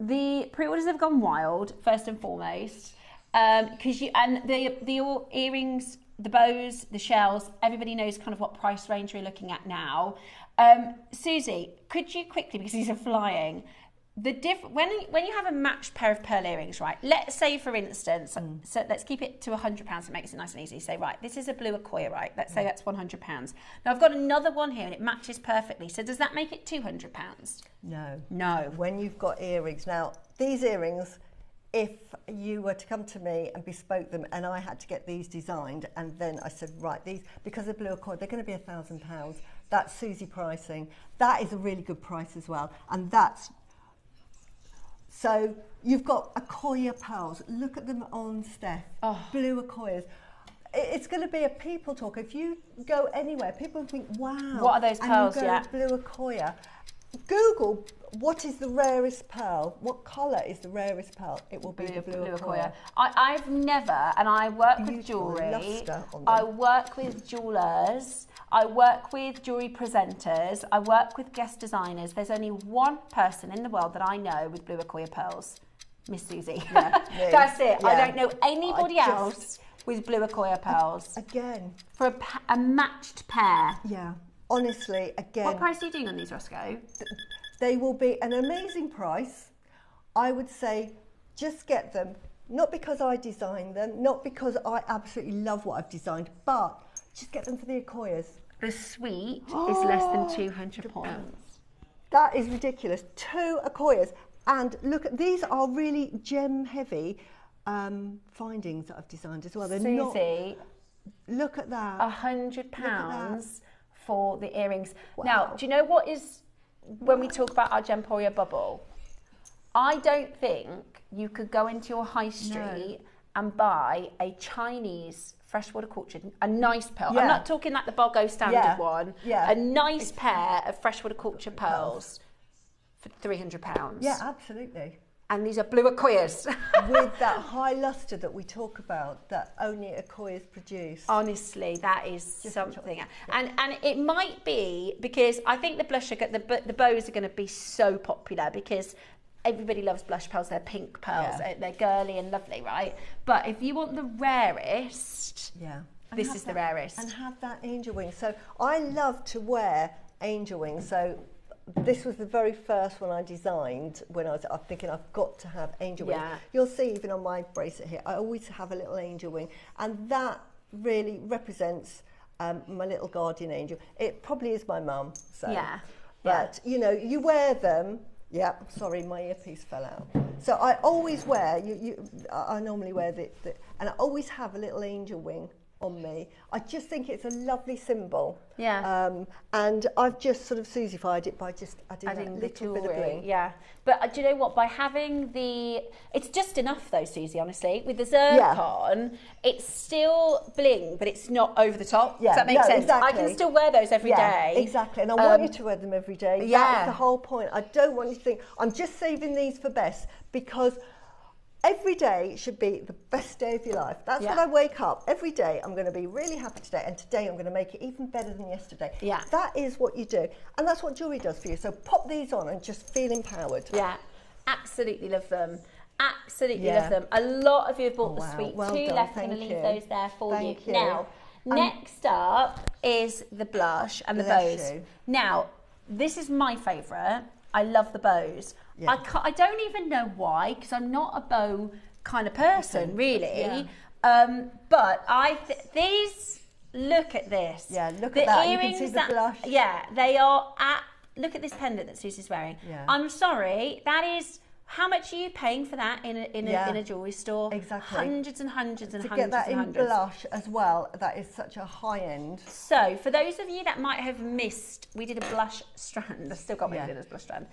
A: The pre-orders have gone wild, first and foremost, because the earrings, the bows, the shells, everybody knows kind of what price range we're looking at now. Susie, could you quickly, because these are flying, when you have a matched pair of pearl earrings, right? Let's say, for instance, so let's keep it to £100. It makes it nice and easy. Say, right, this is a blue Accoya, right? Let's say that's £100. Now I've got another one here, and it matches perfectly. So does that make it £200?
G: No.
A: No.
G: When you've got earrings, now these earrings, if you were to come to me and bespoke them, and I had to get these designed, and then I said, right, these, because they're blue Accoya, they're going to be £1,000. That's Susie pricing. That is a really good price as well, and that's. So you've got Accoya pearls. Look at them on Steph. Blue Accoyas. It's going to be a people talk. If you go anywhere, people think, wow.
A: What are those pearls?
G: And you go blue Accoya. Google what is the rarest pearl. What colour is the rarest pearl? It will be the blue Accoya.
A: I've never, and I work with jewellery. I work with jewellers. I work with jewellery presenters. I work with guest designers. There's only one person in the world that I know with blue Accoya pearls, Miss Susie.
G: Yeah,
A: That's it.
G: yeah.
A: I don't know anybody else with blue Accoya pearls.
G: Again.
A: For a matched pair.
G: Yeah. Honestly, again.
A: What price are you doing on these, Roscoe?
G: They will be an amazing price. I would say just get them, not because I designed them, not because I absolutely love what I've designed, but just get them for the Accoyas.
A: The suite is less than £200.
G: That is ridiculous. 2 Accoyas. And look, these are really gem heavy findings that I've designed as well. They're
A: Susie,
G: look at that.
A: £100 for the earrings. Wow. Now, do you know what is, when we talk about our Gemporia bubble, I don't think you could go into your high street and buy a Chinese freshwater quartz, a nice pearl. I'm not talking like the Bogo standard one. A nice pair of freshwater quartz pearls for £300.
G: Yeah, absolutely.
A: And these are blue Accoyas.
G: With that high lustre that we talk about, that only Accoyas produce.
A: Honestly, that is just something. And it might be because I think the blush, the bows are going to be so popular because everybody loves blush pearls. They're pink pearls. They're girly and lovely, right? But if you want the rarest, this is the rarest.
G: And have that angel wing. So I love to wear angel wings. So this was the very first one I designed when I was thinking I've got to have angel wings. You'll see even on my bracelet here, I always have a little angel wing, and that really represents my little guardian angel. It probably is my mum. So, but you know, you wear them. Yeah, sorry, my earpiece fell out. So I always wear, I normally wear and I always have a little angel wing on me. I just think it's a lovely symbol. And I've just sort of Susie-fied it by just adding a little bit of bling.
A: But do you know what? By having it's just enough though, Susie, honestly. With the zircon, it's still bling, but it's not over the top. Does that make sense?
G: Exactly.
A: I can still wear those every day.
G: Exactly. And I want you to wear them every day. That's the whole point. I don't want you to think, I'm just saving these for best, because every day should be the best day of your life. That's when I wake up. Every day I'm going to be really happy today, and today I'm going to make it even better than yesterday. That is what you do, and that's what jewellery does for you. So pop these on and just feel empowered.
A: Absolutely love them. Absolutely love them. A lot of you have bought the suite.
G: Well
A: 2
G: done.
A: left. I'm going to leave those there for you.
G: you.
A: Now, next up is the blush and the bows. Now, this is my favourite. I love the bows. I don't even know why, because I'm not a bow kind of person, really. But these, look at this.
G: Look at that.
A: Earrings,
G: you can see the blush.
A: They are look at this pendant that Susie's wearing. I'm sorry, that is, how much are you paying for that in a jewellery store?
G: Exactly.
A: Hundreds and hundreds and
G: to
A: hundreds
G: get that
A: and
G: in
A: hundreds.
G: blush as well, that is such a high end.
A: So for those of you that might have missed, we did a blush strand. I've still got my fingers blush strand.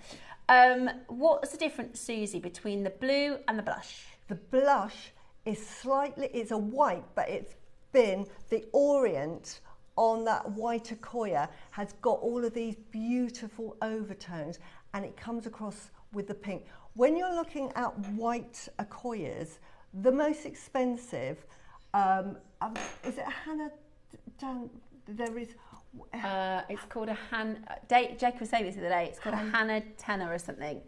A: What's the difference, Susie, between the blue and the blush?
G: The blush is it's a white, but it's been the orient on that white Accoya has got all of these beautiful overtones, and it comes across with the pink. When you're looking at white Accoyas, the most expensive, is it Hannah? There is.
A: It's called a Jake was saying this the other day. It's called a Hannah Tenor or something.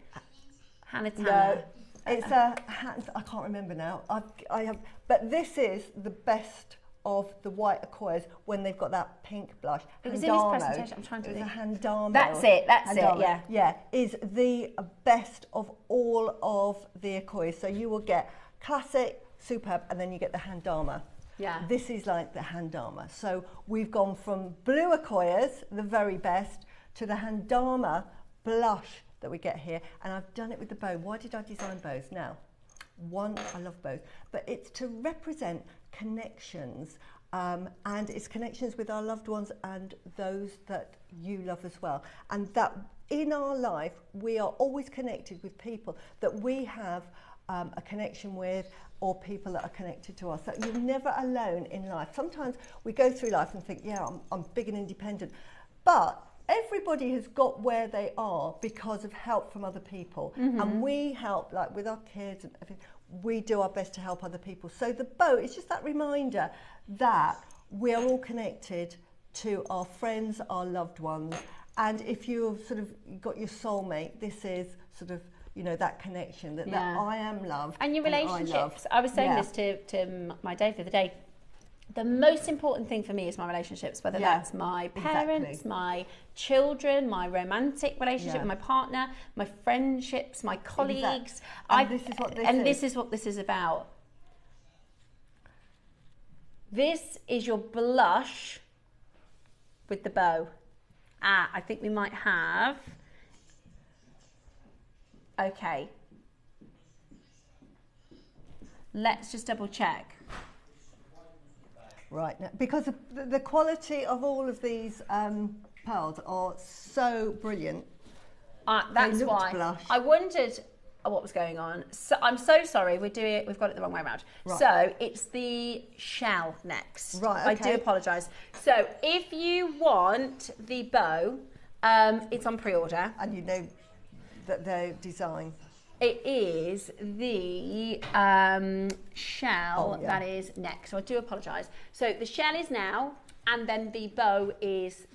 A: Hannah Tenor.
G: No, it's I can't remember now. I have, but this is the best of the white Accoyas when they've got that pink blush.
A: It was in his presentation. I'm trying to think.
G: It's a Handamo.
A: That's it. Yeah.
G: Is the best of all of the Accoyas. So you will get classic, superb, and then you get the Handamo. This is like the Handamo. So we've gone from blue Accoyas, the very best, to the Handamo blush that we get here. And I've done it with the bow. Why did I design bows? Now, one, I love bows, but it's to represent connections, and it's connections with our loved ones and those that you love as well. And that in our life, we are always connected with people that we have a connection with, or people that are connected to us. So you're never alone in life. Sometimes we go through life and think, yeah, I'm big and independent, but everybody has got where they are because of help from other people. And we help, like with our kids and everything, we do our best to help other people. So the bow is just that reminder that we are all connected to our friends, our loved ones. And if you've sort of got your soulmate, this is sort of, you know, that connection, that I am love.
A: And your relationships. I was saying this to my Dave the other day. The most important thing for me is my relationships, whether that's my parents, my children, my romantic relationship with my partner, my friendships, my colleagues.
G: And this is what this is
A: about. This is your blush with the bow. I think we might have... Okay. Let's just double check.
G: Right, now, because the quality of all of these pearls are so brilliant.
A: That's why.
G: Blush.
A: I wondered what was going on. So I'm so sorry, we've got it the wrong way around. Right. So it's the shell next.
G: Right, okay.
A: I do apologise. So if you want the bow, it's on pre-order.
G: And you know that the design.
A: It is the shell that is next. So I do apologise. So the shell is now, and then the bow is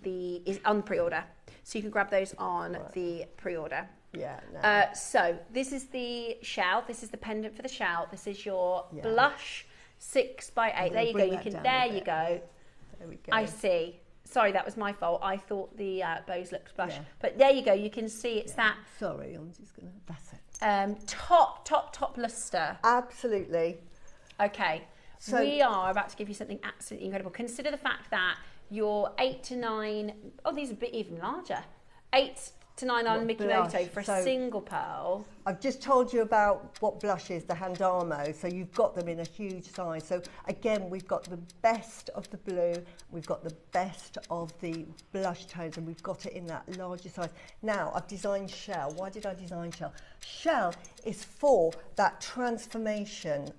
A: on pre-order. So you can grab those on the pre-order.
G: Yeah. No.
A: So this is the shell. This is the pendant for the shell. This is your blush 6x8. There you go. You go.
G: There we go.
A: I see. Sorry, that was my fault. I thought the bows looked blush. Yeah. But there you go. You can see it's that.
G: Sorry, I'm just going to... That's it.
A: Top luster.
G: Absolutely.
A: Okay. So we are about to give you something absolutely incredible. Consider the fact that your 8 to 9... Oh, these are a bit even larger. 8 to 9 on Mikimoto for a single pearl.
G: I've just told you about what blush is, the Handamo, so you've got them in a huge size. So again, we've got the best of the blue, we've got the best of the blush tones, and we've got it in that larger size. Now, I've designed shell. Why did I design shell? Shell is for that transformation.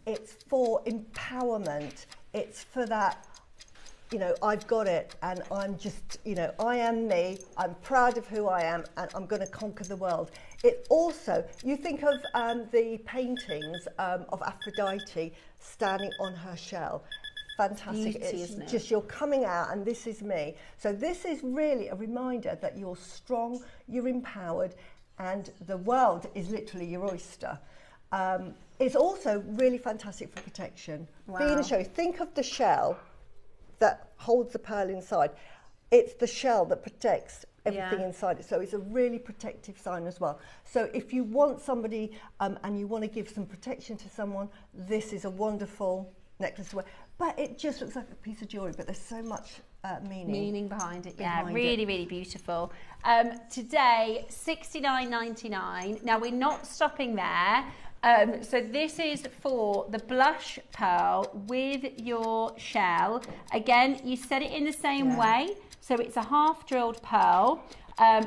G: It's for empowerment. It's for that, you know, I've got it, and I'm just, you know, I am me, I'm proud of who I am, and I'm going to conquer the world. It also, you think of the paintings of Aphrodite standing on her shell. Fantastic.
A: Beauty,
G: it's
A: isn't it?
G: Just you're coming out, and this is me. So this is really a reminder that you're strong, you're empowered, and the world is literally your oyster. It's also really fantastic for protection.
A: Wow.
G: Being a show, think of the shell that holds the pearl inside. It's the shell that protects everything inside it. So it's a really protective sign as well. So if you want somebody and you want to give some protection to someone, this is a wonderful necklace to wear. But it just looks like a piece of jewellery, but there's so much meaning
A: behind it. Really beautiful. Today, $69.99. Now we're not stopping there. So this is for the blush pearl with your shell. Again, you set it in the same way. So it's a half drilled pearl.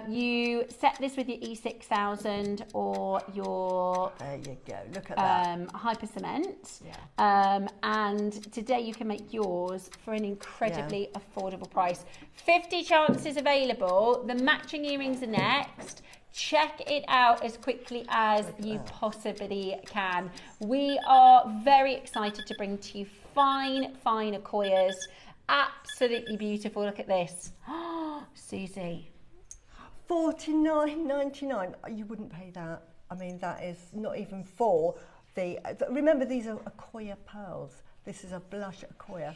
A: You set this with your E6000 or your...
G: There you go, look at that.
A: Hyper cement. And today you can make yours for an incredibly affordable price. 50 chances available. The matching earrings are next. Check it out as quickly as you possibly can. We are very excited to bring to you fine Akoyas. Absolutely beautiful. Look at this. Susie.
G: $49.99. You wouldn't pay that. I mean, that is not even for the... Remember, these are Akoya pearls. This is a blush Akoya.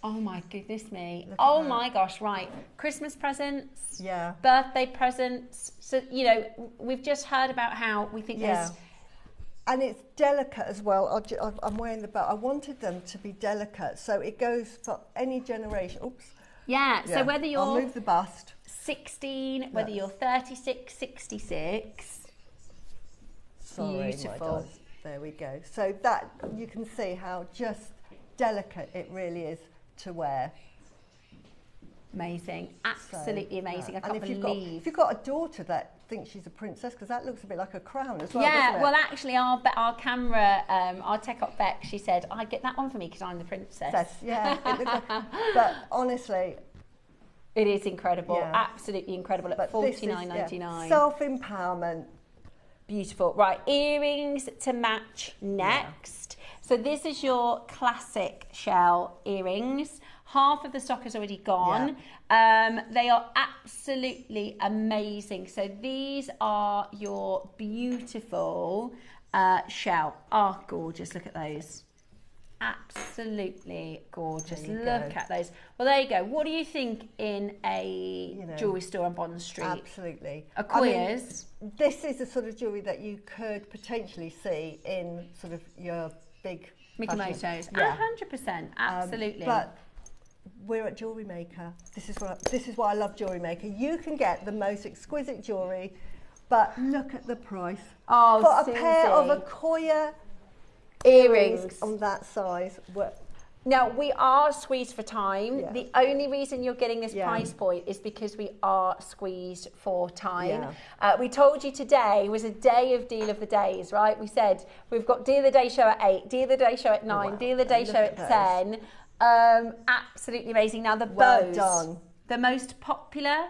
A: Oh my goodness me. Oh my gosh, right. Christmas presents, birthday presents. So, you know, we've just heard about how we think there's...
G: And it's delicate as well. I'm wearing the belt. I wanted them to be delicate, so it goes for any generation. Oops.
A: Yeah, so whether you're...
G: I'll move the bust.
A: 16, whether you're 36, 66.
G: Sorry,
A: beautiful.
G: There we go. So that, you can see how just delicate it really is to wear.
A: Amazing, absolutely amazing. I can't
G: believe.
A: believe.
G: If you've got a daughter that thinks she's a princess, because that looks a bit like a crown as well.
A: Yeah, well, actually, our camera, our tech op Beck, she said, "I'd get that one for me because I'm the princess."
G: Yeah, it looks like, but honestly,
A: it is incredible, absolutely incredible at $49.99.
G: Self-empowerment.
A: Beautiful. Right, earrings to match next. So this is your classic shell earrings. Half of the stock is already gone. They are absolutely amazing. So these are your beautiful shell. Oh, gorgeous. Look at those. Absolutely gorgeous. Look at those. Well, there you go. What do you think in a jewellery store on Bond Street?
G: Absolutely.
A: Akoyas.
G: I mean, this is the sort of jewellery that you could potentially see in sort of your big
A: Mikimoto's.
G: Yeah.
A: 100%. Absolutely.
G: But we're at JewelleryMaker. This is why I love JewelleryMaker. You can get the most exquisite jewellery, but look at the price.
A: Oh,
G: for a pair of Akoya
A: earrings
G: on that size.
A: Now, we are squeezed for time. Yeah. The only reason you're getting this price point is because we are squeezed for time. Yeah. We told you today was a day of deal of the days, right? We said we've got deal of the day show at 8, deal of the day show at 9, deal of the day show at 10. Absolutely amazing. Now, the bows, the most popular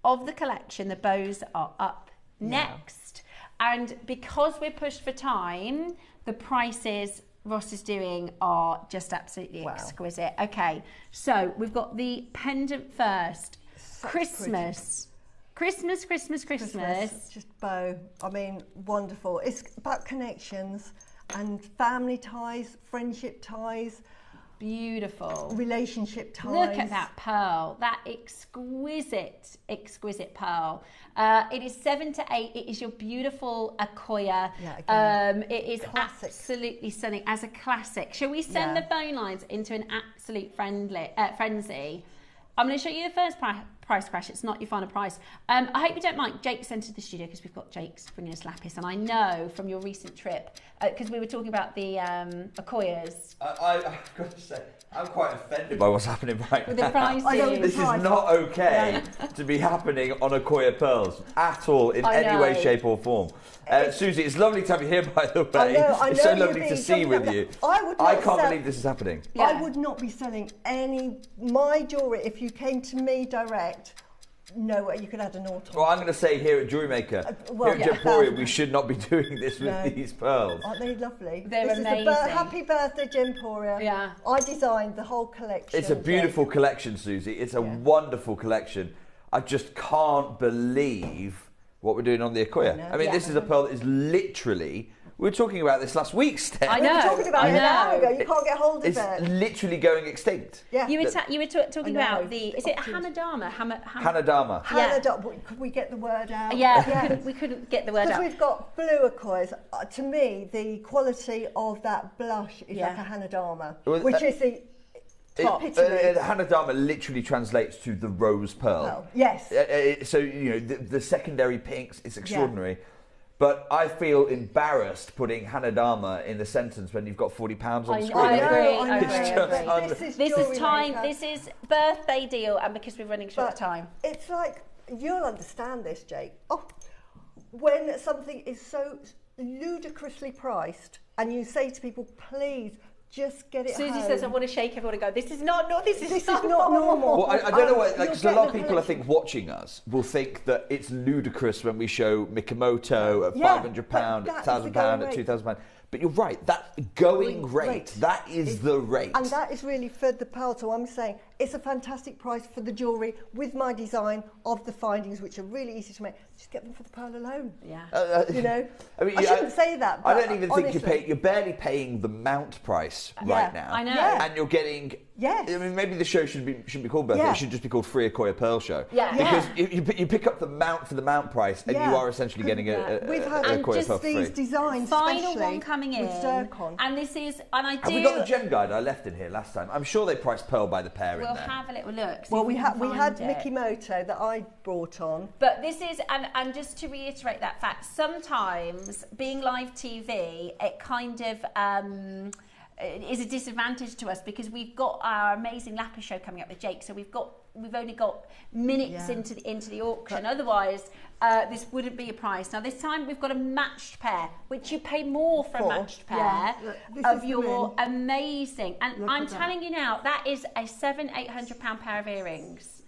A: of the collection, the bows are up next. And because we're pushed for time, the prices Ross is doing are just absolutely exquisite. Okay, so we've got the pendant first. Christmas.
G: Just bow. I mean, wonderful. It's about connections and family ties, friendship ties.
A: Beautiful.
G: Relationship ties.
A: Look at that pearl, that exquisite pearl. It is 7 to 8. It is your beautiful Akoya. It is absolutely stunning as a classic. Shall we send the phone lines into an absolute frenzy? I'm going to show you the first price crash. It's not your final price. I hope you don't mind. Jake's entered the studio because we've got Jake's bringing us lapis, and I know from your recent trip, because we were talking about the Akoyas.
K: I've got to say, I'm quite offended by what's happening right now.
A: The pricing.
K: This is not okay to be happening on Akoya pearls at all in any way, shape or form. Susie, it's lovely to have you here, by the way.
G: I know
K: it's so lovely to see with you. I can't believe this is happening.
G: I would not be selling my jewellery if you came to me direct. No way, you could add a naught on.
K: Well, I'm going to say here at JewelleryMaker, here at Gemporia, we should not be doing this with these pearls.
G: Aren't they lovely?
A: They're amazing.
G: Happy birthday, Gemporia.
A: Yeah.
G: I designed the whole collection.
K: It's a beautiful collection, Susie. It's a wonderful collection. I just can't believe what we're doing on the Akoya. I mean, this is a pearl that is literally... We were talking about this last week, Steph.
A: I know.
G: We were talking about it an hour ago. You can't get hold of it.
K: It's literally going extinct.
G: Yeah.
A: You were talking about is it Hanadama?
K: Hanadama.
G: Hanadama. Could we get the word out?
A: Yeah. We couldn't get the word out.
G: Because we've got blue Akoyas. To me, the quality of that blush is like a Hanadama, which is the top.
K: Hanadama literally translates to the rose pearl.
G: Yes.
K: So, you know, the secondary pinks, it's extraordinary. Yeah. But I feel embarrassed putting Hanadama in the sentence when you've got £40 on screen.
A: I agree. This is time. This is birthday deal, and because we're running short of time.
G: It's like, you'll understand this, Jake. When something is so ludicrously priced, and you say to people, please, just get it
A: Susie
G: home.
A: says, I want to shake everyone and go, this is not normal.
G: This is not normal.
K: Well, I don't know why, because a lot of people, I think, watching us will think that it's ludicrous when we show Mikimoto at £500, £1,000, at £2,000. But you're right, that going rate, that is the rate.
G: And that is really for the pearl. So I'm saying it's a fantastic price for the jewellery with my design of the findings, which are really easy to make. Just get them for the pearl alone.
A: Yeah.
G: You know? I mean, I shouldn't say that, but
K: I don't even think you're barely paying the mount price right now.
A: I know.
G: Yeah.
K: And you're getting...
G: Yes.
K: I mean, maybe the show shouldn't be called birthday. It should just be called Free Akoya Pearl Show.
A: Yeah.
K: Because you pick up the mount for the mount price, and you are essentially getting
G: We've had
K: Akoya Pearl
G: these
K: free.
G: designs,
A: Final one coming in.
G: with zircon.
A: And this is, and I do...
K: Have we got the gem guide I left in here last time? I'm sure they priced pearl by the pair in there.
A: We'll have a little look.
G: Well, we had Mikimoto that I brought on.
A: But this is, and just to reiterate that fact, sometimes being live TV, it kind of is a disadvantage to us because we've got our amazing lapis show coming up with Jake, so we've only got minutes into the auction. Otherwise, this wouldn't be a price. Now this time we've got a matched pair, which you pay more for a matched pair of your amazing. And I'm telling you now, that is a £700-800 pair of earrings.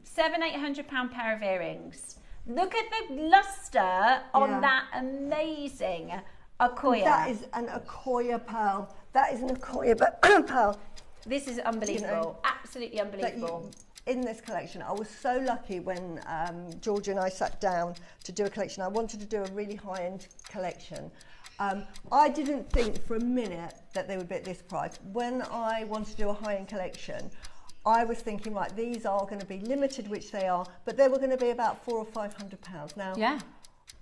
A: £700-800 pair of earrings. Look at the lustre on that amazing Akoya.
G: That is an Akoya pearl. That is an Accoya pearl.
A: This is unbelievable. You know, absolutely unbelievable.
G: In this collection, I was so lucky when Georgia and I sat down to do a collection. I wanted to do a really high-end collection. I didn't think for a minute that they would be at this price. When I wanted to do a high-end collection, I was thinking, right, these are going to be limited, which they are, but they were going to be about £400 or £500. Now,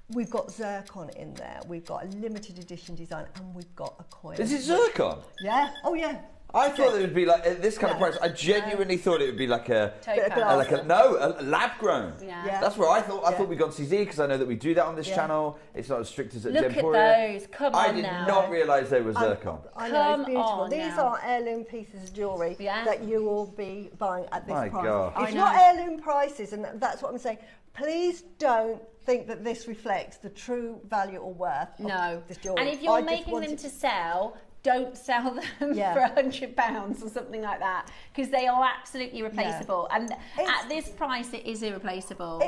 G: we've got zircon in there. We've got a limited edition design, and we've got a coil.
K: Is it zircon?
G: Yeah. Oh, yeah.
K: I thought it would be like this kind of price. I genuinely thought it would be like a lab grown.
A: Yeah.
K: That's where I thought. I thought we'd gone CZ because I know that we do that on this channel. It's not as strict as at
A: Look
K: Gemporia.
A: at those. Come on now.
K: I did not realise they were zircon.
G: I know, it's beautiful. These are heirloom pieces of jewellery that you will be buying at this price.
K: God.
G: It's not heirloom prices, and that's what I'm saying. Please don't think that this reflects the true value or worth of this jewellery.
A: And if you're making them to sell, don't sell them for £100 or something like that, because they are absolutely replaceable. And at this price, it is irreplaceable.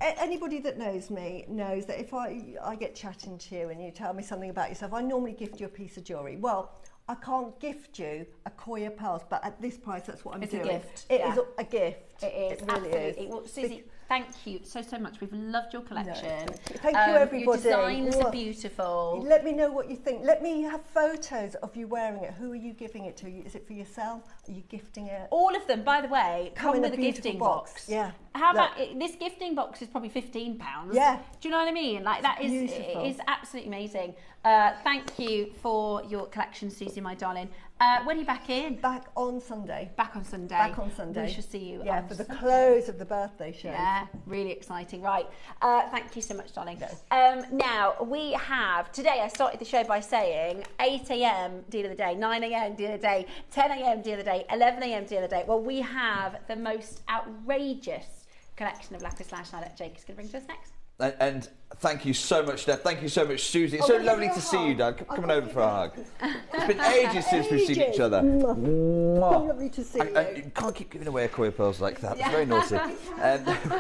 G: Anybody that knows me knows that if I get chatting to you and you tell me something about yourself, I normally gift you a piece of jewellery. Well, I can't gift you Accoya pearls, but at this price, that's what I'm doing.
A: It's a gift.
G: It is a gift.
A: It is,
G: it really
A: absolutely.
G: is.
A: Well, Susie, thank you so much. We've loved your collection.
G: Thank you, everybody.
A: Your designs are beautiful.
G: Let me know what you think. Let me have photos of you wearing it. Who are you giving it to? Is it for yourself? Are you gifting it?
A: All of them, by the way, come with a gifting box.
G: Yeah.
A: How about this gifting box is probably £15.
G: Yeah.
A: Do you know what I mean? Like that is absolutely amazing. Thank you for your collection, Susie, my darling. When are you back in?
G: Back on Sunday.
A: Back on Sunday.
G: Back on Sunday.
A: We shall see you.
G: Yeah, for the close of the birthday show.
A: Yeah, really exciting. Right. Thank you so much, darling. Now, we have, today I started the show by saying 8 a.m. deal of the day, 9 a.m. deal of the day, 10 a.m. deal of the day, 11 a.m. deal of the day. Well, we have the most outrageous collection of lapis lazuli that Jake is going to bring to us next.
K: And thank you so much, Steph. Thank you so much, Susie. It's so lovely to see you, Dad. Come on over for a hug. It's been ages since we've seen each other.
G: So lovely to see you.
K: You can't keep giving away Accoya pearls like that. It's very naughty.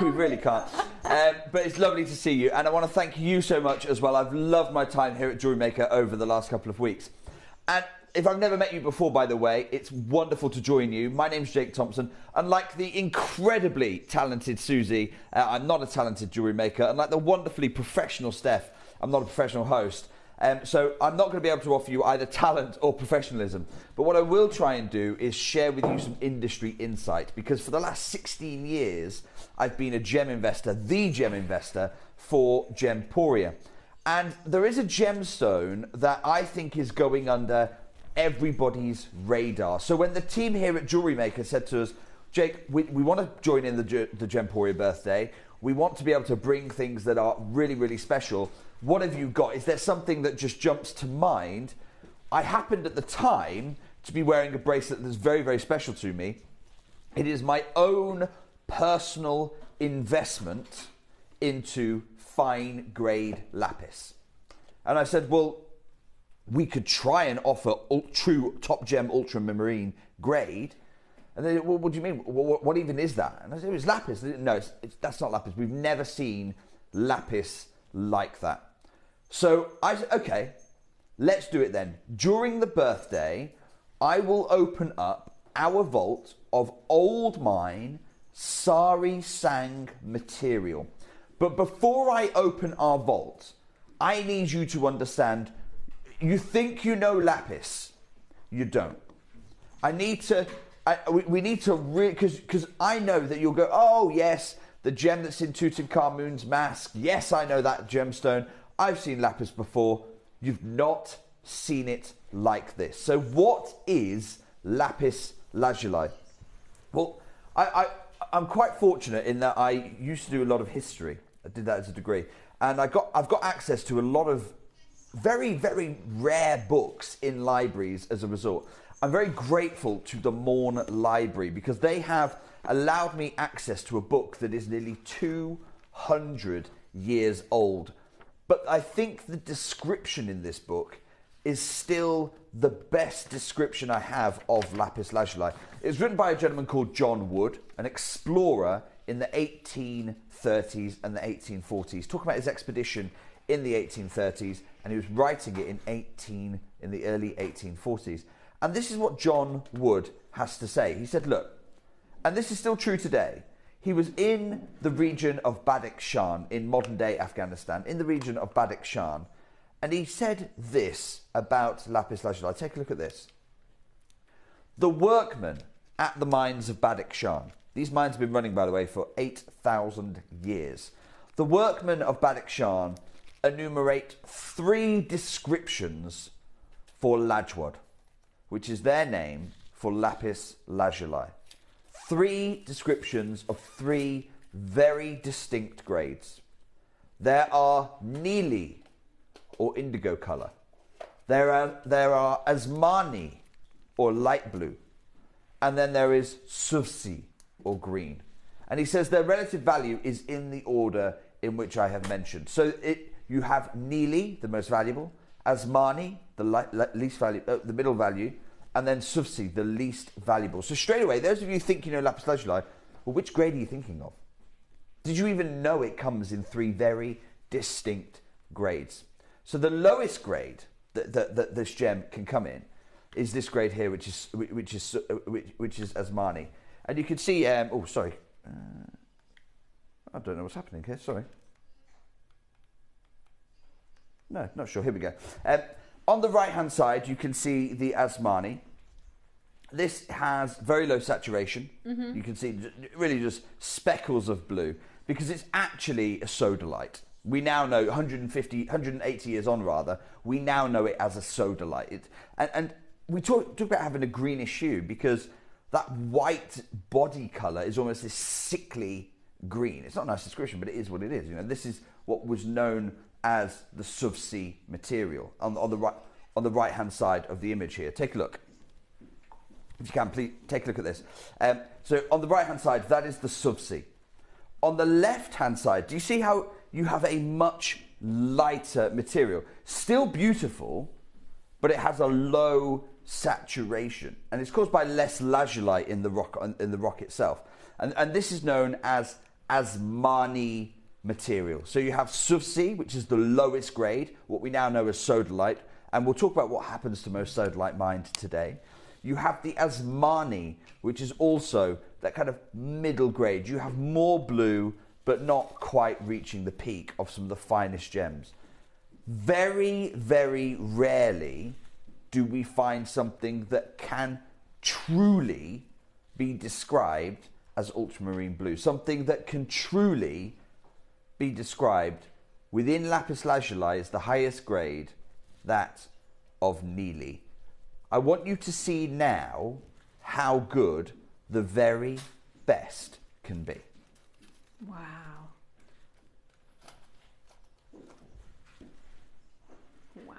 K: We really can't. But it's lovely to see you. And I want to thank you so much as well. I've loved my time here at JewelleryMaker over the last couple of weeks. And if I've never met you before, by the way, it's wonderful to join you. My name's Jake Thompson. Unlike the incredibly talented Susie, I'm not a talented jewellery maker. Unlike the wonderfully professional Steph, I'm not a professional host. So I'm not going to be able to offer you either talent or professionalism. But what I will try and do is share with you some industry insight, because for the last 16 years, I've been a gem investor, the gem investor for Gemporia. And there is a gemstone that I think is going under everybody's radar. So when the team here at JewelleryMaker said to us, Jake, we want to join in the Gemporia birthday. We want to be able to bring things that are really, really special. What have you got? Is there something that just jumps to mind? I happened at the time to be wearing a bracelet that's very, very special to me. It is my own personal investment into fine grade lapis. And I said, well, we could try and offer true top gem ultramarine grade. And they said, well, what do you mean? What even is that? And I said, it's lapis. No, that's not lapis. We've never seen lapis like that. So I said, okay, let's do it then. During the birthday, I will open up our vault of old mine Sari Sang material. But before I open our vault, I need you to understand, you think you know lapis, you don't. We need to because I know that you'll go, oh yes, the gem that's in Tutankhamun's mask. Yes, I know that gemstone. I've seen lapis before. You've not seen it like this. So what is lapis lazuli? Well, I'm quite fortunate in that I used to do a lot of history. I did that as a degree. And I've got access to a lot of very, very rare books in libraries as a result. I'm very grateful to the Morn Library because they have allowed me access to a book that is nearly 200 years old. But I think the description in this book is still the best description I have of lapis lazuli. It was written by a gentleman called John Wood, an explorer in the 1830s and the 1840s, talking about his expedition in the 1830s and he was writing it in the early 1840s. And this is what John Wood has to say. He said, look, and this is still true today. He was in the region of Badakhshan in modern-day Afghanistan, in the region of Badakhshan, and he said this about lapis lazuli. Take a look at this. The workmen at the mines of Badakhshan, these mines have been running, by the way, for 8,000 years. The workmen of Badakhshan enumerate 3 descriptions for lajwad, which is their name for lapis lazuli. 3 descriptions of 3 very distinct grades. There are neeli, or indigo colour. There are asmani, or light blue. And then there is sufsi, or green. And he says their relative value is in the order in which I have mentioned. So you have neeli, the most valuable, asmani, the least value, the middle value, and then sufsi, the least valuable. So straight away, those of you who think you know lapis lazuli, well, which grade are you thinking of? Did you even know it comes in 3 very distinct grades? So the lowest grade that this gem can come in is this grade here, which is asmani, and you can see. Oh, sorry, I don't know what's happening here. Sorry. No, not sure. Here we go. On the right-hand side, you can see the asmani. This has very low saturation. Mm-hmm. You can see really just speckles of blue because it's actually a sodalite. We now know 180 years on, rather, we now know it as a sodalite. And we talk about having a greenish hue because that white body colour is almost this sickly green. It's not a nice description, but it is what it is. You know, this is what was known as the sufsi material on the right-hand side of the image here. Take a look. If you can, please take a look at this. So on the right-hand side, that is the sufsi. On the left-hand side, do you see how you have a much lighter material? Still beautiful, but it has a low saturation. And it's caused by less lazuli in the rock itself. And this is known as asmani material. So you have sufsi, which is the lowest grade, what we now know as sodalite. And we'll talk about what happens to most sodalite mined today. You have the asmani, which is also that kind of middle grade. You have more blue, but not quite reaching the peak of some of the finest gems. Very, very rarely do we find something that can truly be described as ultramarine blue. Something that can truly be described within lapis lazuli as the highest grade, that of neeli. I want you to see now how good the very best can be.
A: Wow. Wow.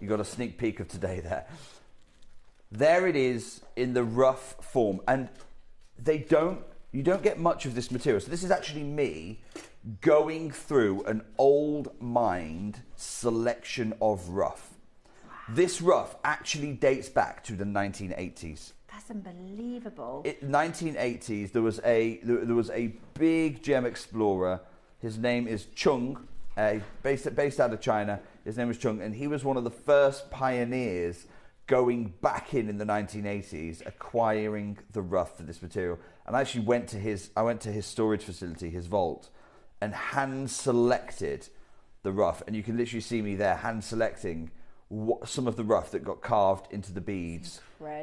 K: You got a sneak peek of today there. There it is in the rough form. And you don't get much of this material. So this is actually me going through an old mined selection of rough. This rough actually dates back to the 1980s.
A: That's unbelievable.
K: In 1980s, there was a big gem explorer. His name is Chung, based out of China. His name was Chung, and he was one of the first pioneers going back in the 1980s, acquiring the rough for this material. And I actually went to his storage facility, his vault, and hand selected the rough. And you can literally see me there hand selecting some of the rough that got carved into the beads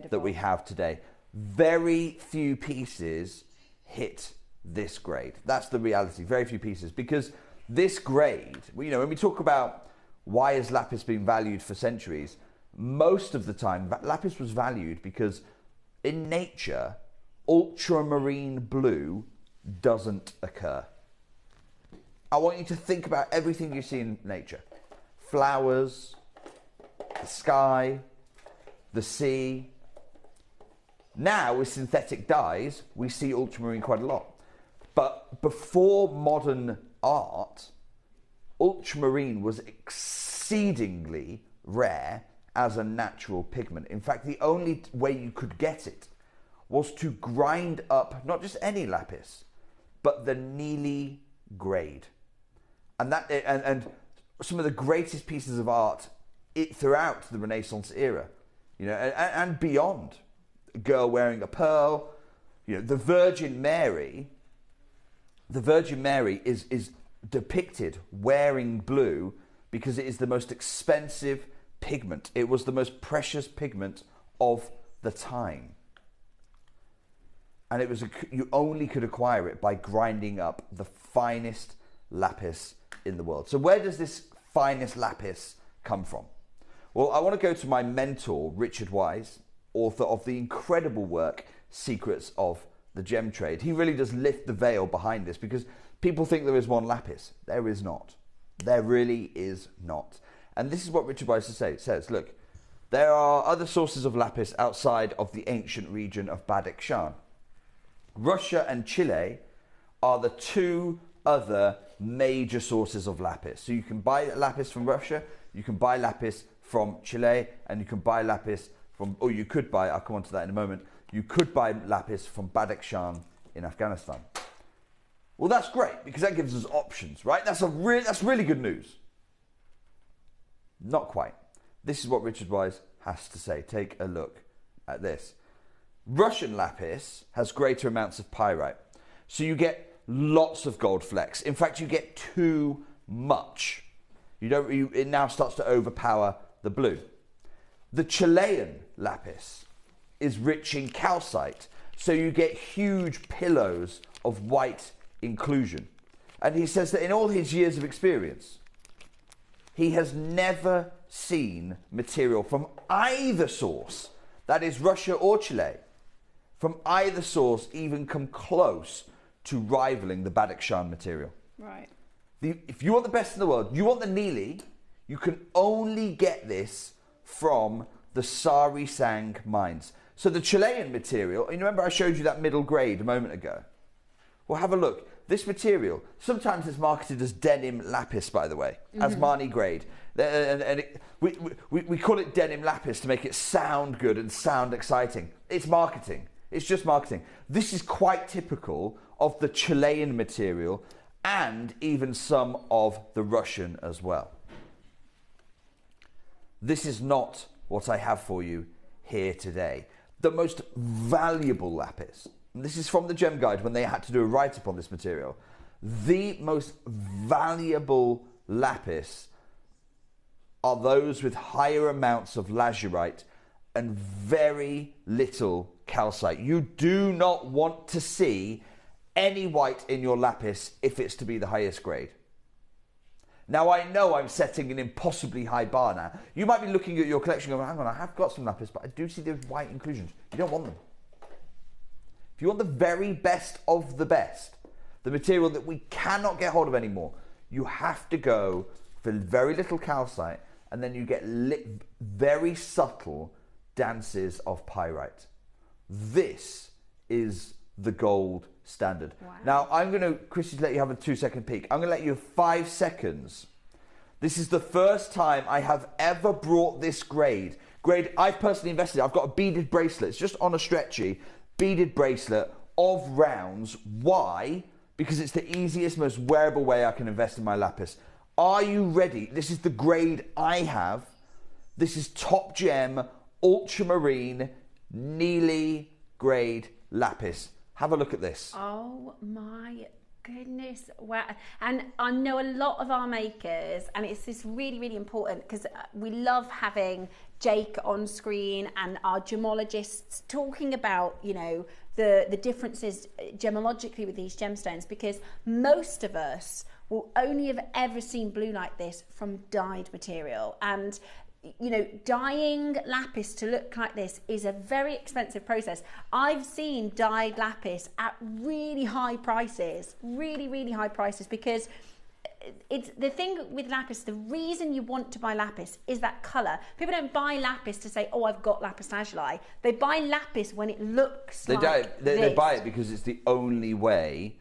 K: that we have today. Very few pieces hit this grade. That's the reality. Very few pieces, because this grade, you know, when we talk about why has lapis been valued for centuries, most of the time lapis was valued because in nature ultramarine blue doesn't occur. I want you to think about everything you see in nature. Flowers, the sky, the sea. Now with synthetic dyes, we see ultramarine quite a lot. But before modern art, ultramarine was exceedingly rare as a natural pigment. In fact, the only way you could get it was to grind up not just any lapis, but the neeli grade. And some of the greatest pieces of art throughout the Renaissance era, you know, and beyond. A girl wearing a pearl, you know, the Virgin Mary is depicted wearing blue because it is the most expensive pigment. It was the most precious pigment of the time. And it was you only could acquire it by grinding up the finest lapis in the world. So where does this finest lapis come from? Well, I want to go to my mentor, Richard Wise, author of the incredible work, Secrets of the Gem Trade. He really does lift the veil behind this because people think there is one lapis. There is not. There really is not. And this is what Richard Wise says, look, there are other sources of lapis outside of the ancient region of Badakhshan. Russia and Chile are the two other major sources of lapis. So you can buy lapis from Russia, you can buy lapis from Chile, and you can buy lapis from, or you could buy, I'll come on to that in a moment, you could buy lapis from Badakhshan in Afghanistan. Well, that's great because that gives us options, right? That's really good news. Not quite. This is what Richard Wise has to say. Take a look at this. Russian lapis has greater amounts of pyrite. So you get lots of gold flecks. In fact, you get too much. It now starts to overpower the blue. The Chilean lapis is rich in calcite. So you get huge pillows of white inclusion. And he says that in all his years of experience, he has never seen material from either source, that is Russia or Chile, from either source even come close to rivaling the Badakhshan material.
A: Right.
K: If you want the best in the world, you want the Neely, you can only get this from the Sari Sang mines. So the Chilean material, and you remember I showed you that middle grade a moment ago? Well, have a look. This material, sometimes it's marketed as denim lapis, by the way, as Marni grade. We call it denim lapis to make it sound good and sound exciting. It's marketing. It's just marketing. This is quite typical of the Chilean material and even some of the Russian as well. This is not what I have for you here today. The most valuable lapis, and this is from the Gem Guide when they had to do a write-up on this material, the most valuable lapis are those with higher amounts of lazurite and very little calcite. You do not want to see any white in your lapis if it's to be the highest grade. Now, I know I'm setting an impossibly high bar now. You might be looking at your collection going, hang on, I have got some lapis, but I do see those white inclusions. You don't want them. If you want the very best of the best, the material that we cannot get hold of anymore, you have to go for very little calcite, and then you get very subtle dances of pyrite. This is the gold standard. Wow. Now, I'm going to, Chrissy, let you have a 2-second peek. I'm going to let you have 5 seconds. This is the first time I have ever brought this grade I've personally invested in. I've got a beaded bracelet. It's just on a stretchy beaded bracelet of rounds. Why? Because it's the easiest, most wearable way I can invest in my lapis. Are you ready? This is the grade I have. This is top gem, ultramarine, Neely grade lapis. Have a look at this.
A: Oh my goodness. Wow. And I know a lot of our makers, and it's just really, really important because we love having Jake on screen and our gemologists talking about, you know, the differences gemologically with these gemstones, because most of us will only have ever seen blue like this from dyed material. And you know, dyeing lapis to look like this is a very expensive process. I've seen dyed lapis at really high prices, really, really high prices, because it's the thing with lapis, the reason you want to buy lapis is that colour. People don't buy lapis to say, oh, I've got lapis lazuli. They buy lapis when it looks
K: they buy it because it's the only way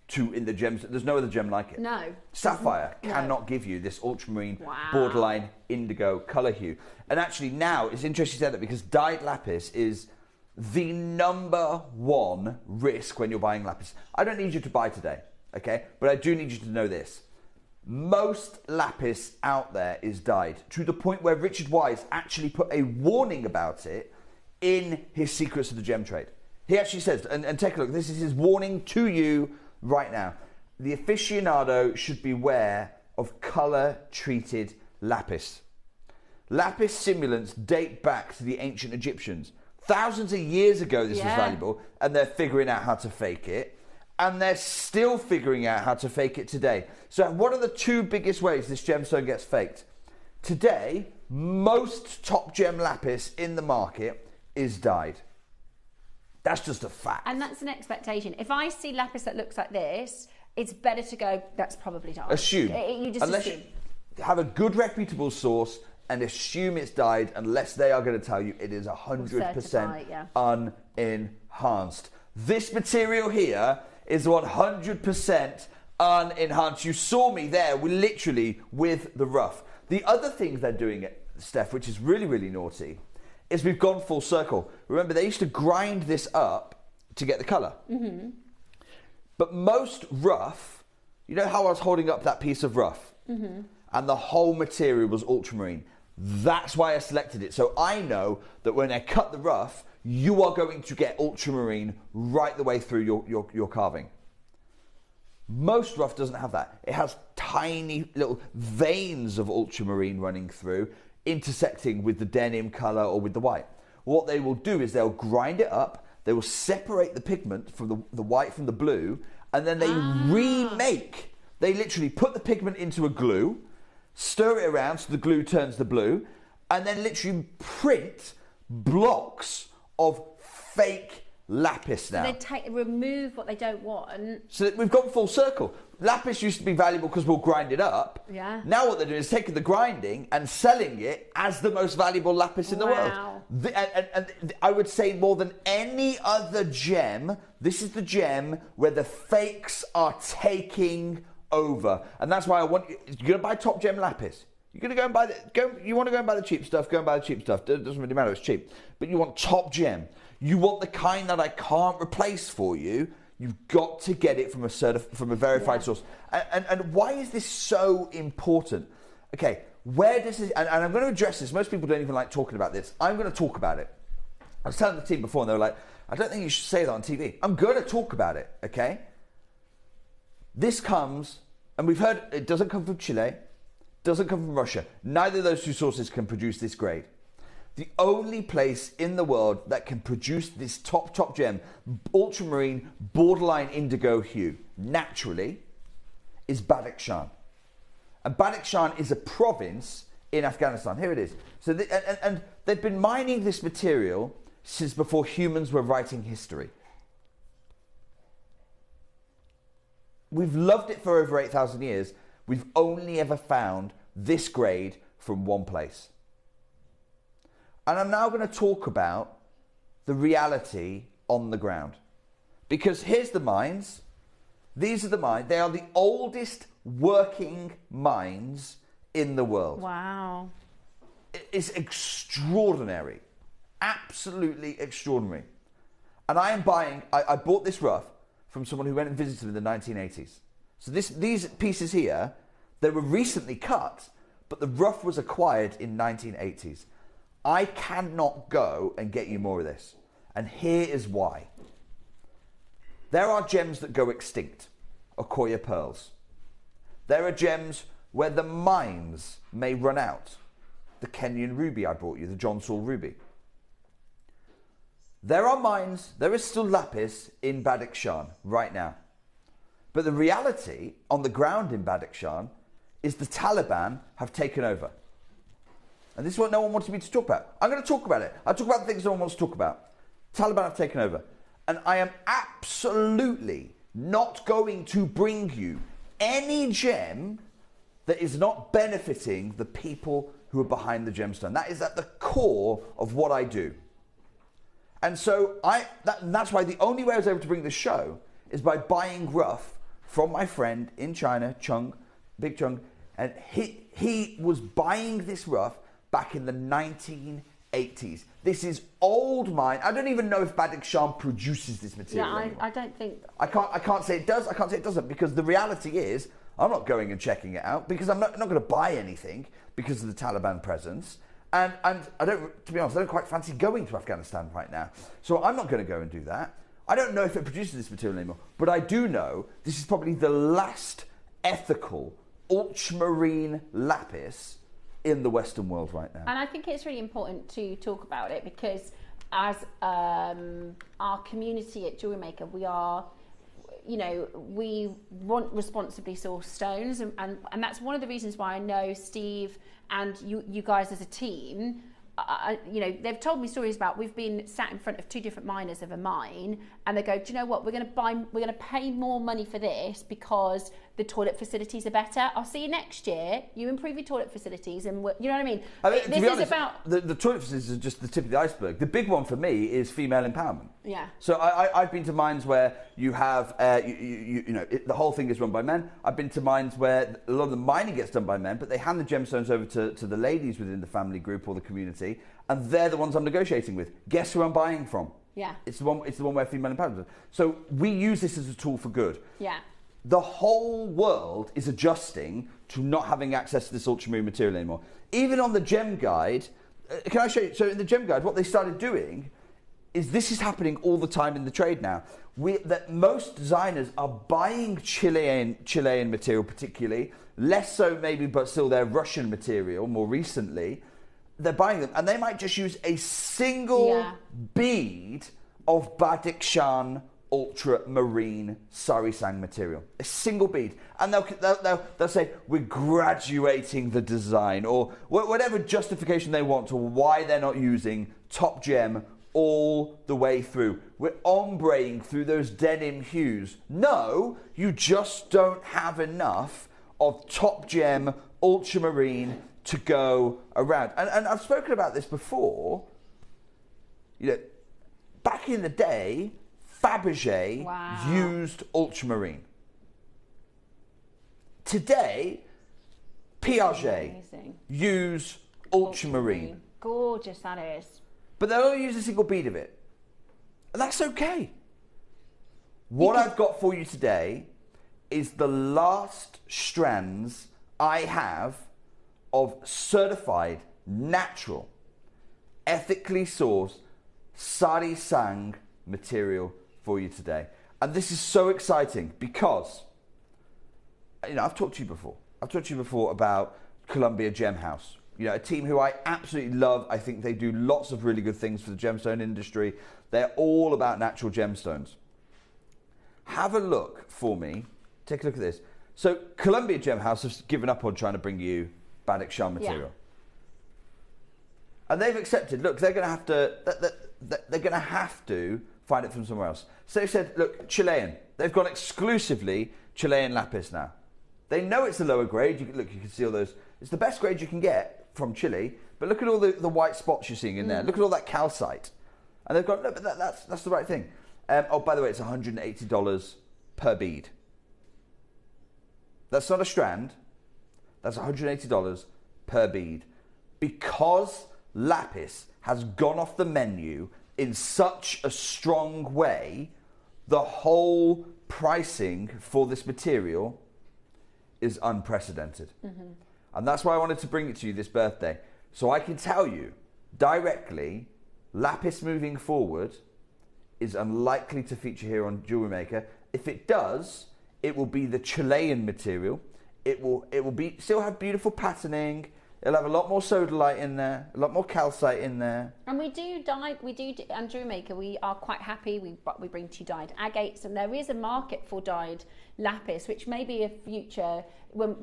K: to, in the gems, there's no other gem like it.
A: No.
K: Sapphire cannot give you this ultramarine, borderline indigo colour hue. And actually now, it's interesting to say that because dyed lapis is the #1 risk when you're buying lapis. I don't need you to buy today, okay? But I do need you to know this. Most lapis out there is dyed, to the point where Richard Wise actually put a warning about it in his Secrets of the Gem Trade. He actually says, and take a look, this is his warning to you right now. The aficionado should beware of colour-treated lapis. Lapis simulants date back to the ancient Egyptians. Thousands of years ago this was valuable, and they're figuring out how to fake it. And they're still figuring out how to fake it today. So what are the two biggest ways this gemstone gets faked? Today, most top gem lapis in the market is dyed. That's just a fact.
A: And that's an expectation. If I see lapis that looks like this, it's better to go, that's probably dyed.
K: Assume.
A: You just
K: unless
A: assume.
K: You have a good reputable source and assume it's dyed, unless they are going to tell you it is 100% unenhanced. This material here is 100% unenhanced. You saw me there, literally with the rough. The other thing they're doing, Steph, which is really, really naughty, is we've gone full circle. Remember, they used to grind this up to get the colour. Mm-hmm. But most rough, you know how I was holding up that piece of rough? Mm-hmm. And the whole material was ultramarine. That's why I selected it. So I know that when I cut the rough, you are going to get ultramarine right the way through your carving. Most rough doesn't have that. It has tiny little veins of ultramarine running through, intersecting with the denim colour or with the white. What they will do is they'll grind it up, they will separate the pigment from the white from the blue, and then they remake. They literally put the pigment into a glue, stir it around so the glue turns the blue, and then literally print blocks of fake lapis now.
A: So they remove what they don't want.
K: So we've gone full circle. Lapis used to be valuable because we'll grind it up.
A: Yeah.
K: Now what they're doing is taking the grinding and selling it as the most valuable lapis in the world. And I would say more than any other gem, this is the gem where the fakes are taking over. And that's why I want you're going to buy top gem lapis. You're going to go and buy you want to go and buy the cheap stuff, go and buy the cheap stuff. It doesn't really matter, it's cheap. But you want top gem. You want the kind that I can't replace for you. You've got to get it from a verified source. And why is this so important? Okay, where does this... And I'm going to address this. Most people don't even like talking about this. I'm going to talk about it. I was telling the team before, and they were like, I don't think you should say that on TV. I'm going to talk about it, okay? This comes... And we've heard it doesn't come from Chile, doesn't come from Russia. Neither of those two sources can produce this grade. The only place in the world that can produce this top gem, ultramarine, borderline indigo hue, naturally, is Badakhshan. And Badakhshan is a province in Afghanistan. Here it is. So and they've been mining this material since before humans were writing history. We've loved it for over 8,000 years. We've only ever found this grade from one place. And I'm now going to talk about the reality on the ground. Because here's the mines. These are the mines. They are the oldest working mines in the world.
A: Wow.
K: It's extraordinary. Absolutely extraordinary. And I bought this rough from someone who went and visited in the 1980s. So these pieces here, they were recently cut, but the rough was acquired in 1980s. I cannot go and get you more of this. And here is why. There are gems that go extinct. Okoye pearls. There are gems where the mines may run out. The Kenyan ruby I brought you, the John Saul ruby. There are mines, there is still lapis in Badakhshan right now. But the reality on the ground in Badakhshan is the Taliban have taken over. And this is what no one wanted me to talk about. I'm going to talk about it. I'll talk about the things no one wants to talk about. Taliban have taken over. And I am absolutely not going to bring you any gem that is not benefiting the people who are behind the gemstone. That is at the core of what I do. And so that's why the only way I was able to bring this show is by buying rough from my friend in China, Big Chung, and he was buying this rough back in the 1980s. This is old mine. I don't even know if Badakhshan produces this material.
A: Yeah, I don't think...
K: I can't say it does, I can't say it doesn't, because the reality is I'm not going and checking it out because I'm not going to buy anything because of the Taliban presence. And I don't, to be honest, I don't quite fancy going to Afghanistan right now. So I'm not going to go and do that. I don't know if it produces this material anymore, but I do know this is probably the last ethical ultramarine lapis in the Western world right now.
A: And I think it's really important to talk about it because as our community at JewelleryMaker, we are, you know, we want responsibly sourced stones, and that's one of the reasons why I know Steve and you guys as a team, you know, they've told me stories about we've been sat in front of 2 different miners of a mine, and they go, do you know what, we're going to pay more money for this because the toilet facilities are better. I'll see you next year. You improve your toilet facilities, and you know what I mean.
K: To be honest, the toilet facilities are just the tip of the iceberg. The big one for me is female empowerment.
A: Yeah.
K: So I've been to mines where you have, you know, the whole thing is run by men. I've been to mines where a lot of the mining gets done by men, but they hand the gemstones over to the ladies within the family group or the community, and they're the ones I'm negotiating with. Guess who I'm buying from? Yeah. It's the one where female empowerment. So we use this as a tool for good.
A: Yeah.
K: The whole world is adjusting to not having access to this ultramarine material anymore. Even on the gem guide, can I show you? So in the gem guide, what they started doing is this is happening all the time in the trade now. That most designers are buying Chilean material, particularly less so maybe, but still their Russian material more recently. They're buying them, and they might just use a single bead of Badakhshan ultramarine sarisang material, a single bead, and they'll say we're graduating the design or whatever justification they want to why they're not using top gem all the way through. We're ombreing through those denim hues. No, you just don't have enough of top gem ultramarine to go around. And I've spoken about this before. You know, back in the day, Fabergé used ultramarine. Today, Piaget use ultramarine.
A: Gorgeous that is.
K: But they'll only use a single bead of it. And that's okay. What I've got for you today is the last strands I have of certified, natural, ethically sourced sarisang material for you today. And this is so exciting because, you know, I've talked to you before. I've talked to you before about Columbia Gem House. You know, a team who I absolutely love. I think they do lots of really good things for the gemstone industry. They're all about natural gemstones. Have a look for me. Take a look at this. So Columbia Gem House has given up on trying to bring you Badakhshan material. And they've accepted, look, they're going to have to, they're going to have to find it from somewhere else. So they said, look, Chilean. They've gone exclusively Chilean lapis now. They know it's a lower grade. You can see all those. It's the best grade you can get from Chile, but look at all the white spots you're seeing in there. Look at all that calcite. And they've gone, no, but that's the right thing. Oh, by the way, it's $180 per bead. That's not a strand. That's $180 per bead. Because lapis has gone off the menu in such a strong way, the whole pricing for this material is unprecedented. And that's why I wanted to bring it to you this birthday. So I can tell you directly, lapis moving forward is unlikely to feature here on JewelleryMaker. If it does, it will be the Chilean material. It will still have beautiful patterning. It'll have a lot more sodalite in there, a lot more calcite in there. And
A: we do and JewelleryMaker, we are quite happy. We bring to you dyed agates, and there is a market for dyed lapis, which may be a future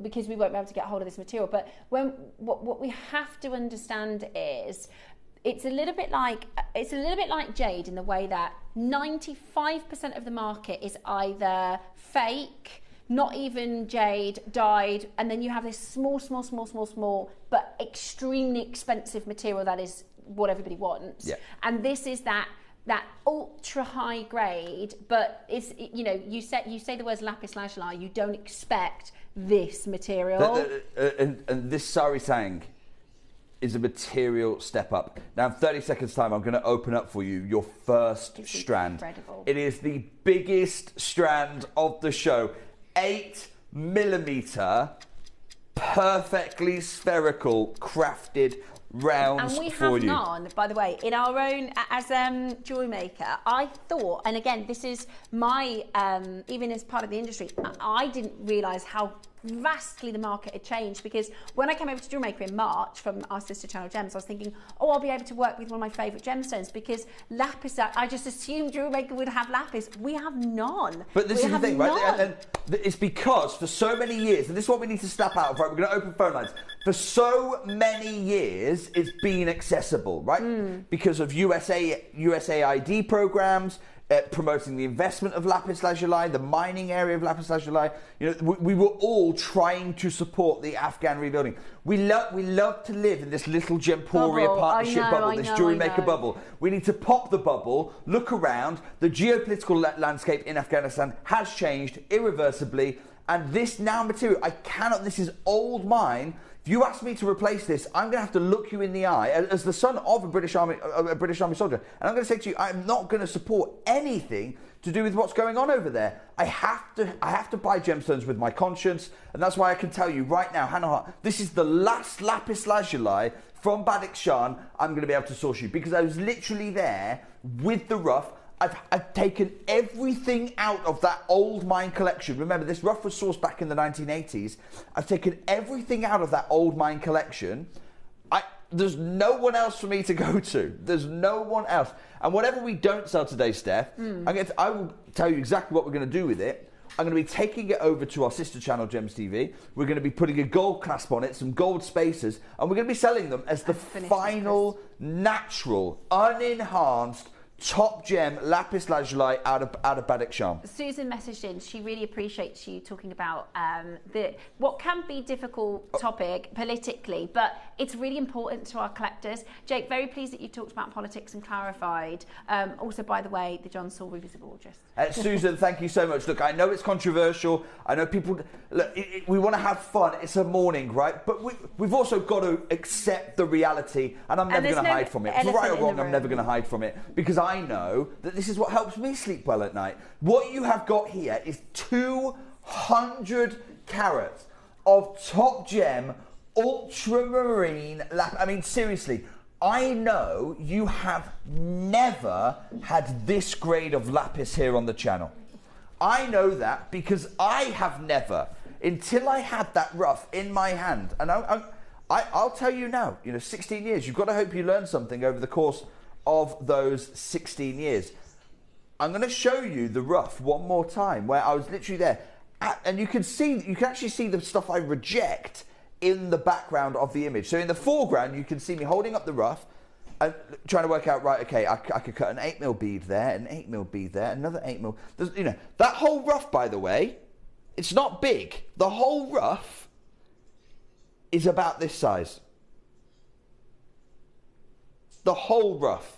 A: because we won't be able to get hold of this material. But what we have to understand is it's a little bit like jade in the way that 95% of the market is either fake, not even jade, dyed, and then you have this small, but extremely expensive material that is what everybody wants. Yeah. And this is that ultra high grade, but it's, you know, you say the words lapis lazuli, you don't expect this material.
K: And this sarisang is a material step up. Now in 30 seconds time, I'm going to open up for you your first strand. Incredible. It is the biggest strand of the show. 8 millimetre, perfectly spherical, crafted rounds
A: and we
K: for
A: have
K: you.
A: none, by the way, in our own, as Jewellery Maker, I thought, and again, this is my, even as part of the industry, I didn't realise how vastly the market had changed, because when I came over to Jewellery Maker in March from our sister channel Gems, I was thinking, oh, I'll be able to work with one of my favourite gemstones, because lapis, I just assumed Jewellery Maker would have lapis. We have none.
K: But this is the thing, right? And it's because for so many years, and this is what we need to snap out of, right? We're going to open phone lines. For so many years, it's been accessible, right? Because of USAID programs, promoting the investment of lapis lazuli, the mining area of lapis lazuli. You know, we were all trying to support the Afghan rebuilding. We love to live in this little Gemporia partnership bubble, this Jewellery Maker bubble. We need to pop the bubble, look around. The geopolitical landscape in Afghanistan has changed irreversibly, and this now material, this is old mine. If you ask me to replace this, I'm going to have to look you in the eye as the son of a British Army soldier, and I'm going to say to you, I'm not going to support anything to do with what's going on over there. I have to buy gemstones with my conscience, and that's why I can tell you right now, Hannah Hart, this is the last lapis lazuli from Badakhshan I'm going to be able to source you, because I was literally there with the rough. I've taken everything out of that old mine collection. Remember, this rough was sourced back in the 1980s. I've taken everything out of that old mine collection. There's no one else for me to go to. There's no one else. And whatever we don't sell today, Steph, I will tell you exactly what we're going to do with it. I'm going to be taking it over to our sister channel, Gems TV. We're going to be putting a gold clasp on it, some gold spacers, and we're going to be selling them as the final, natural, unenhanced, top gem lapis lazuli out of Badakhshan.
A: Susan messaged in, she really appreciates you talking about what can be difficult topic politically, but it's really important to our collectors. Jake, very pleased that you talked about politics and clarified. Also, by the way, the John Saul rubies are gorgeous.
K: Susan, thank you so much. Look, I know it's controversial. I know people, look, we want to have fun. It's a morning, right? But we've also got to accept the reality, and I'm never going to hide from it. Right or wrong, I'm never going to hide from it, because I know that this is what helps me sleep well at night. What you have got here is 200 carats of top gem ultramarine I mean, seriously, I know you have never had this grade of lapis here on the channel. I know that because I have never, until I had that rough in my hand. And I'll tell you now, 16 years, you've got to hope you learn something over the course of those 16 years. I'm going to show you the rough one more time, where I was literally there. And you can actually see the stuff I reject in the background of the image. So in the foreground, you can see me holding up the rough and trying to work out, right, okay, I could cut an 8mm bead there, an 8mm bead there, another 8mm. That whole rough, by the way, it's not big. The whole rough is about this size. The whole rough.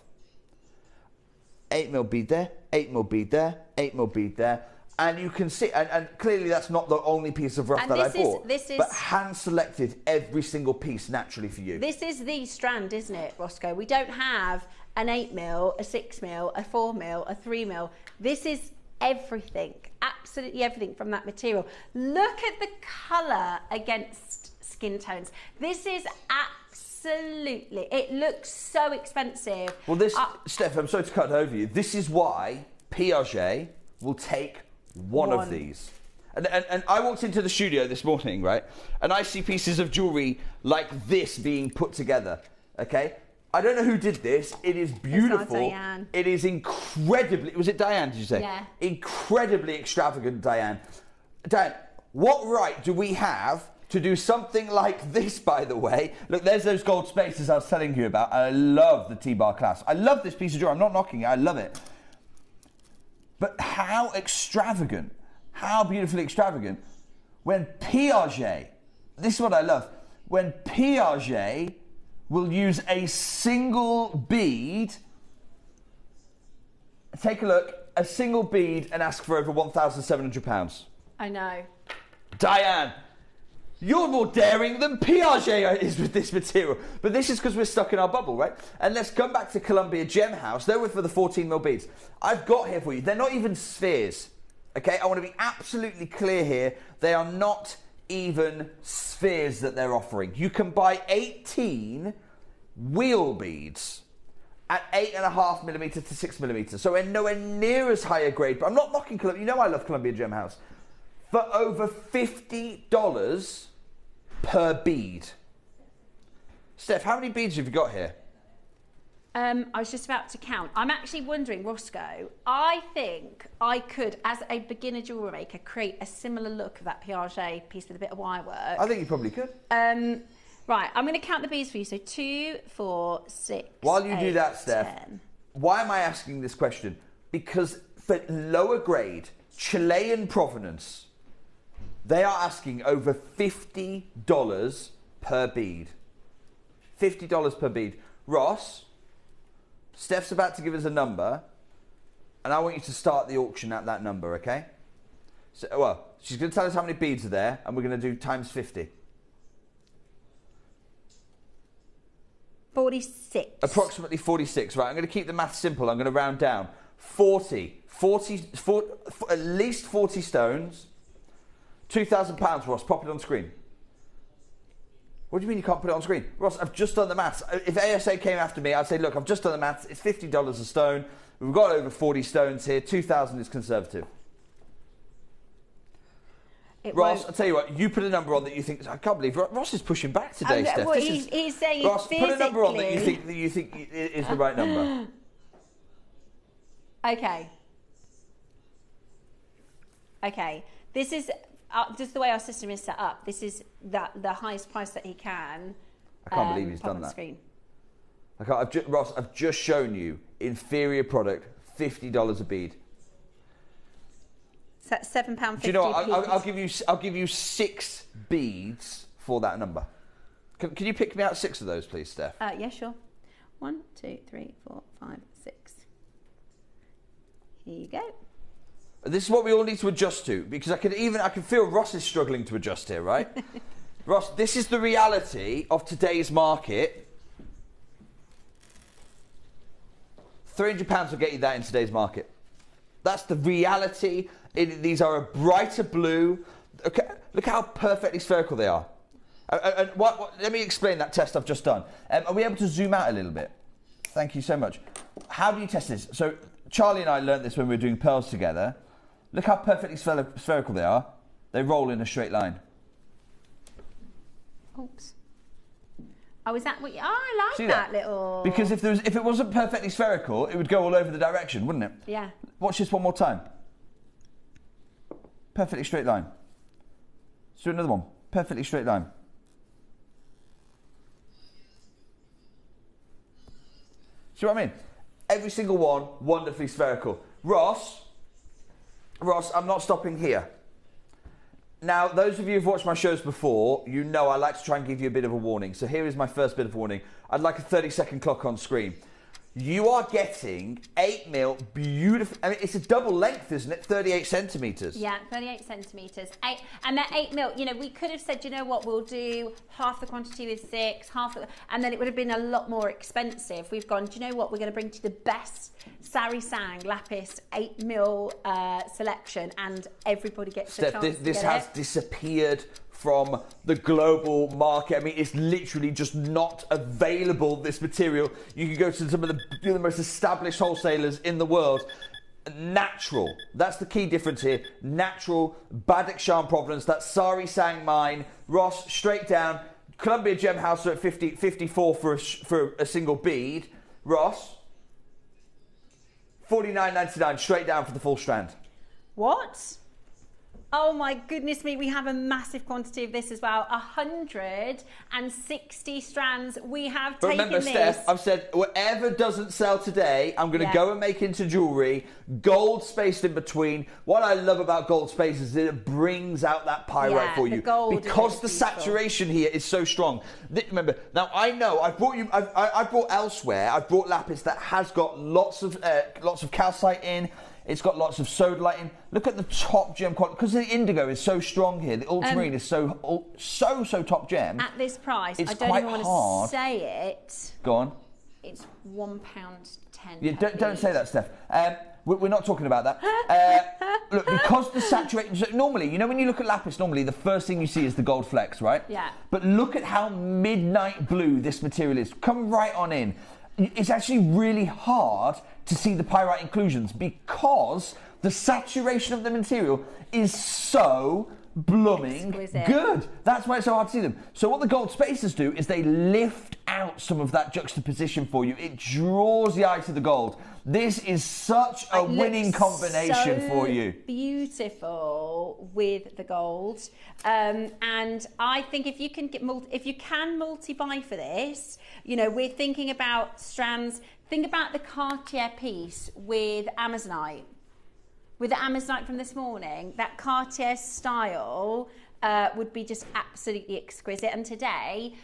K: 8mm bead there, 8mm bead there, 8mm bead there. And you can see, and clearly that's not the only piece of rough that I bought. But hand-selected every single piece naturally for you.
A: This is the strand, isn't it, Roscoe? We don't have an 8mm, a 6mm, a 4mm, a 3mm. This is everything, absolutely everything from that material. Look at the colour against skin tones. This is absolutely, it looks so expensive.
K: Well, Steph, I'm sorry to cut over you. This is why Piaget will take one of these. And I walked into the studio this morning, right? And I see pieces of jewellery like this being put together, okay? I don't know who did this. It is beautiful.
A: It's not Diane.
K: It is incredibly... Was it Diane, did you say?
A: Yeah.
K: Incredibly extravagant, Diane. Diane, what right do we have to do something like this, by the way? Look, there's those gold spacers I was telling you about. I love the T-bar clasp. I love this piece of jewellery. I'm not knocking it. I love it. But how extravagant, how beautifully extravagant, when Piaget, this is what I love, when Piaget will use a single bead, take a look, a single bead and ask for over £1,700.
A: I know.
K: Diane, you're more daring than Piaget is with this material. But this is because we're stuck in our bubble, right? And let's come back to Columbia Gem House. They were for the 14mm beads. I've got here for you. They're not even spheres. Okay, I want to be absolutely clear here. They are not even spheres that they're offering. You can buy 18 wheel beads at 8.5mm to 6mm. So we're nowhere near as high a grade. But I'm not knocking Columbia. You know I love Columbia Gem House. For over $50 per bead. Steph, how many beads have you got here?
A: I was just about to count. I'm actually wondering, Roscoe, I think I could, as a beginner jewellery maker, create a similar look of that Piaget piece with a bit of wire work.
K: I think you probably could.
A: Right, I'm going to count the beads for you. So 2, 4, 6.
K: While you
A: 8,
K: do that, Steph,
A: 10.
K: Why am I asking this question? Because for lower grade, Chilean provenance, they are asking over $50 per bead. $50 per bead. Ross, Steph's about to give us a number, and I want you to start the auction at that number, okay? So, well, she's going to tell us how many beads are there, and we're going to do times 50.
A: 46.
K: Approximately 46, right? I'm going to keep the math simple. I'm going to round down. at least 40 stones. £2,000, Ross. Pop it on screen. What do you mean you can't put it on screen? Ross, I've just done the maths. If ASA came after me, I'd say, look, I've just done the maths. It's $50 a stone. We've got over 40 stones here. 2,000 is conservative. Ross, I'll tell you what, you put a number on that you think... I can't believe Ross is pushing back today, Steph.
A: Well, he's saying
K: Ross,
A: physically...
K: put a number on that you think is the right number.
A: Okay. This is... just the way our system is set up, this is the highest price that he can.
K: I can't believe he's done that.
A: Screen.
K: Ross, I've just shown you inferior product, $50 a bead.
A: So that's £7.50.
K: Do you know what? I'll give you 6 beads for that number. Can you pick me out 6 of those, please, Steph?
A: Yeah, sure. 1, 2, 3, 4, 5, 6. Here you go.
K: This is what we all need to adjust to, because I can feel Ross is struggling to adjust here, right? Ross, this is the reality of today's market. £300 will get you that in today's market. That's the reality. These are a brighter blue. Okay, look how perfectly spherical they are. Let me explain that test I've just done. Are we able to zoom out a little bit? Thank you so much. How do you test this? So Charlie and I learned this when we were doing pearls together. Look how perfectly spherical they are. They roll in a straight line.
A: Oops. Oh, is that what? I like that little.
K: Because if it wasn't perfectly spherical, it would go all over the direction, wouldn't it?
A: Yeah.
K: Watch this one more time. Perfectly straight line. Let's do another one. Perfectly straight line. See what I mean? Every single one, wonderfully spherical. Ross, I'm not stopping here. Now, those of you who've watched my shows before, you know I like to try and give you a bit of a warning. So here is my first bit of warning. I'd like a 30-second clock on screen. You are getting 8mm beautiful... I mean, it's a double length, isn't it? 38 centimetres.
A: Yeah, 38 centimetres. And they're 8mm. You know, we could have said, you know what, we'll do half the quantity with 6, and then it would have been a lot more expensive. We've gone, do you know what, we're going to bring to you the best Sari Sang Lapis 8mm selection, and everybody gets a chance
K: this has disappeared from the global market. I mean, it's literally just not available, this material. You can go to some of the most established wholesalers in the world. Natural. That's the key difference here. Natural, Badakhshan provenance. That's Sari Sang mine. Ross, straight down. Columbia Gem House are at 54 for a single bead. Ross, $49.99 straight down for the full strand.
A: What? Oh my goodness me, we have a massive quantity of this as well. 160 strands. We have taken
K: Remember,
A: this.
K: Steph, I've said whatever doesn't sell today, I'm going to go and make into jewellery. Gold spaced in between. What I love about gold space is that it brings out that pyrite for you. Because the saturation here is so strong. Remember, now I know I've brought elsewhere. I've brought lapis that has got lots of calcite in. It's got lots of sodalite in. Look at the top gem quality, because the indigo is so strong here. The ultramarine is so top gem.
A: At this price,
K: it's
A: I don't even want to say it.
K: Go on.
A: It's £1.10.
K: Yeah, don't say that, Steph. We're not talking about that. Look, because the saturation... So normally, you know when you look at lapis, normally the first thing you see is the gold flecks, right?
A: Yeah.
K: But look at how midnight blue this material is. Come right on in. It's actually really hard to see the pyrite inclusions because the saturation of the material is so blooming
A: exquisite.
K: Good. That's why it's so hard to see them. So what the gold spacers do is they lift out some of that juxtaposition for you. It draws the eye to the gold. This is such a winning combination for you.
A: Beautiful with the gold, and I think if you can multi-buy for this, you know, we're thinking about strands. Think about the Cartier piece with Amazonite. With the Amazonite from this morning, that Cartier style would be just absolutely exquisite. And today,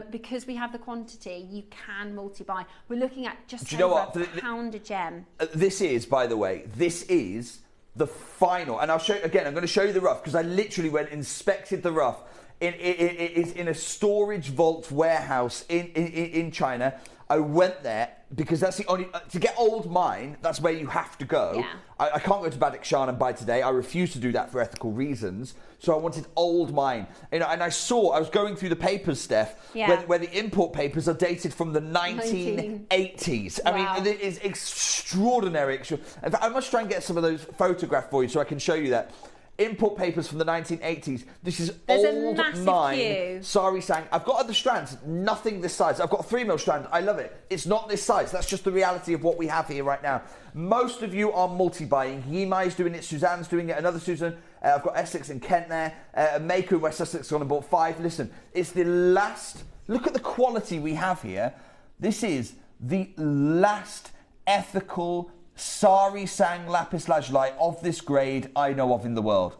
A: because we have the quantity, you can multi-buy. We're looking at just over a pound a gem.
K: This is, by the way, this is the final. And I'll show you, again, I'm going to show you the rough because I literally went and inspected the rough. It is in a storage vault warehouse in China. I went there because that's the only... to get old mine, that's where you have to go.
A: Yeah.
K: I can't go to Badakhshan and buy today. I refuse to do that for ethical reasons. So I wanted old mine. You know, and I was going through the papers, Steph, where the import papers are dated from the 1980s.
A: Wow.
K: I mean, it is extraordinary. In fact, I must try and get some of those photographed for you so I can show you that. Import papers from the 1980s. This is old mine. Sari Sang. I've got other strands, nothing this size. I've got a 3mm strand. I love it. It's not this size. That's just the reality of what we have here right now. Most of you are multi-buying. Yimai's doing it. Suzanne's doing it. Another Susan. I've got Essex and Kent there. A Maker in West Sussex on about 5. Listen, it's the last. Look at the quality we have here. This is the last ethical Sari Sang lapis lazuli of this grade I know of in the world.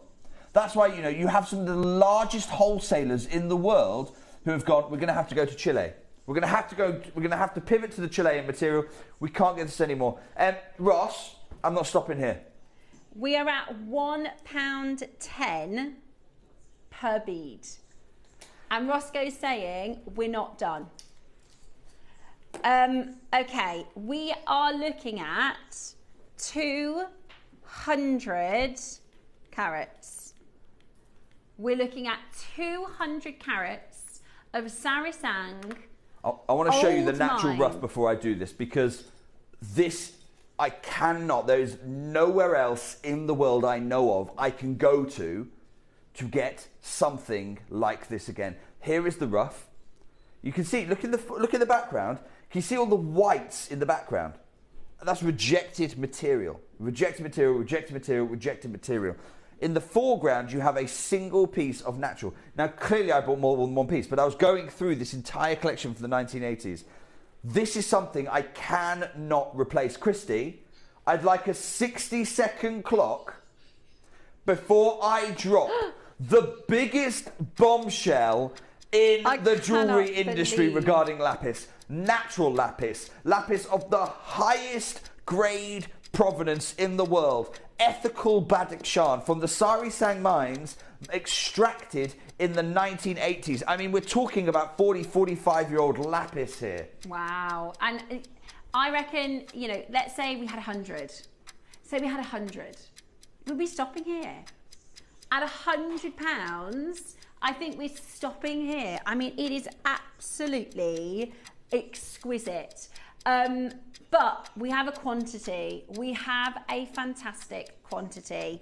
K: That's why, you know, you have some of the largest wholesalers in the world who have gone, we're going to have to go to Chile. We're going to have to pivot to the Chilean material. We can't get this anymore. Ross, I'm not stopping here.
A: We are at £1.10 per bead. And Roscoe's saying we're not done. Okay, we are looking at 200 carats. We're looking at 200 carats of Sari Sang.
K: I want to show you the
A: old
K: natural
A: mine.
K: rough before I do this, because this, I cannot, there is nowhere else in the world I know of I can go to get something like this again. Here is the rough. You can see, look in the background. Can you see all the whites in the background? That's rejected material. Rejected material, rejected material, rejected material. In the foreground, you have a single piece of natural. Now, clearly I bought more than one piece, but I was going through this entire collection from the 1980s. This is something I cannot replace. Christy, I'd like a 60-second clock before I drop the biggest bombshell in the jewellery industry regarding lapis. Natural lapis. Lapis of the highest grade provenance in the world. Ethical Badakhshan from the Sari Sang mines, extracted in the 1980s. I mean, we're talking about 45-year-old lapis here.
A: Wow. And I reckon, you know, let's say we had 100. Say we had 100. We'll be stopping here. At £100, I think we're stopping here. I mean, it is absolutely exquisite. But we have a quantity. We have a fantastic quantity.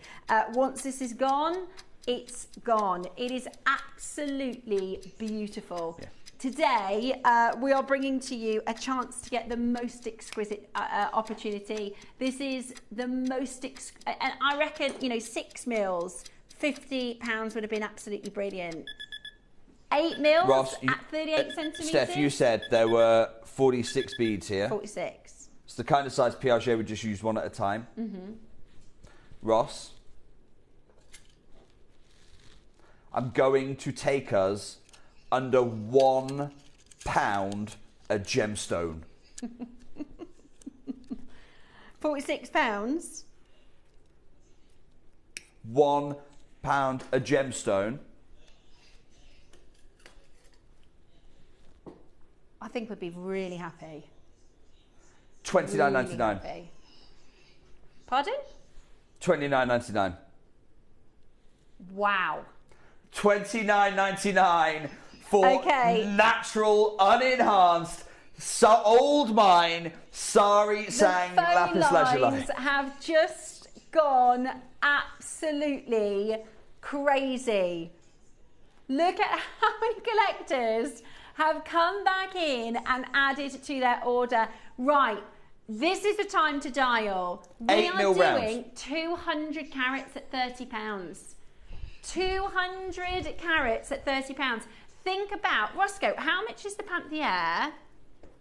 A: Once this is gone, it's gone. It is absolutely beautiful. Yeah. Today, we are bringing to you a chance to get the most exquisite opportunity. This is the most, and I reckon, you know, 6 mils, £50 would have been absolutely brilliant. 8 mils
K: Ross,
A: at 38 centimetres.
K: Steph, you said there were 46 beads here.
A: 46.
K: It's the kind of size Piaget would just use one at a time.
A: Mm-hmm.
K: Ross, I'm going to take us under £1 a gemstone.
A: £46?
K: £1 a gemstone.
A: I think we'd be really happy.
K: $29.99.
A: Really Pardon?
K: $29.99.
A: Wow.
K: $29.99 for natural, unenhanced, old mine, sari sang lapis lazuli.
A: The phone lines have just gone absolutely crazy. Look at how many collectors have come back in and added to their order. Right, this is the time to dial. We are doing 200 carats at £30. 200 carats at £30. Think about, Roscoe, how much is the Panthère?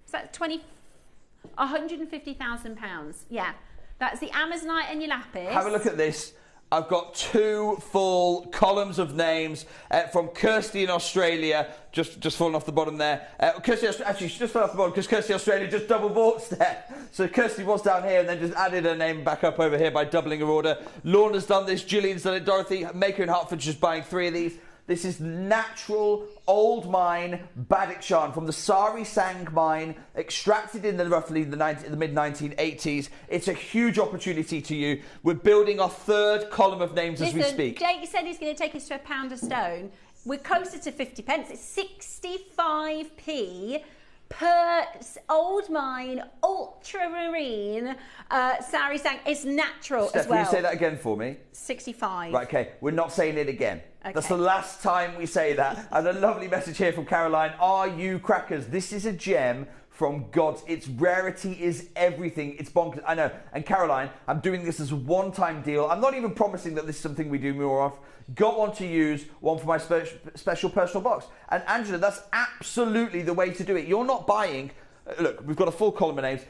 A: Is that £150,000? Yeah, that's the Amazonite and your lapis.
K: Have a look at this. I've got 2 full columns of names from Kirsty in Australia, just falling off the bottom there. Kirsty, actually, she just fell off the bottom because Kirsty Australia just double bought there. So Kirsty was down here and then just added her name back up over here by doubling her order. Lorna's done this, Gillian's done it, Dorothy, Maker in Hertford's just buying 3 of these. This is natural, old mine Badakhshan from the Sari Sang mine, extracted in roughly the mid-1980s. It's a huge opportunity to you. We're building our 3rd column of names as we speak.
A: Jake said he's going to take us to £1 a stone. We're closer to 50p. It's 65p per old mine, ultramarine Sari Sang. It's natural
K: Steph,
A: as well.
K: will you say that again for me?
A: 65.
K: Right, okay. We're not saying it again.
A: Okay.
K: That's the last time we say that. And a lovely message here from Caroline. Are you crackers? This is a gem from God. Its rarity is everything. It's bonkers. I know. And Caroline, I'm doing this as a one-time deal. I'm not even promising that this is something we do more of. Got one to use, one for my special personal box. And Angela, that's absolutely the way to do it. You're not buying... Look, we've got a full column of names.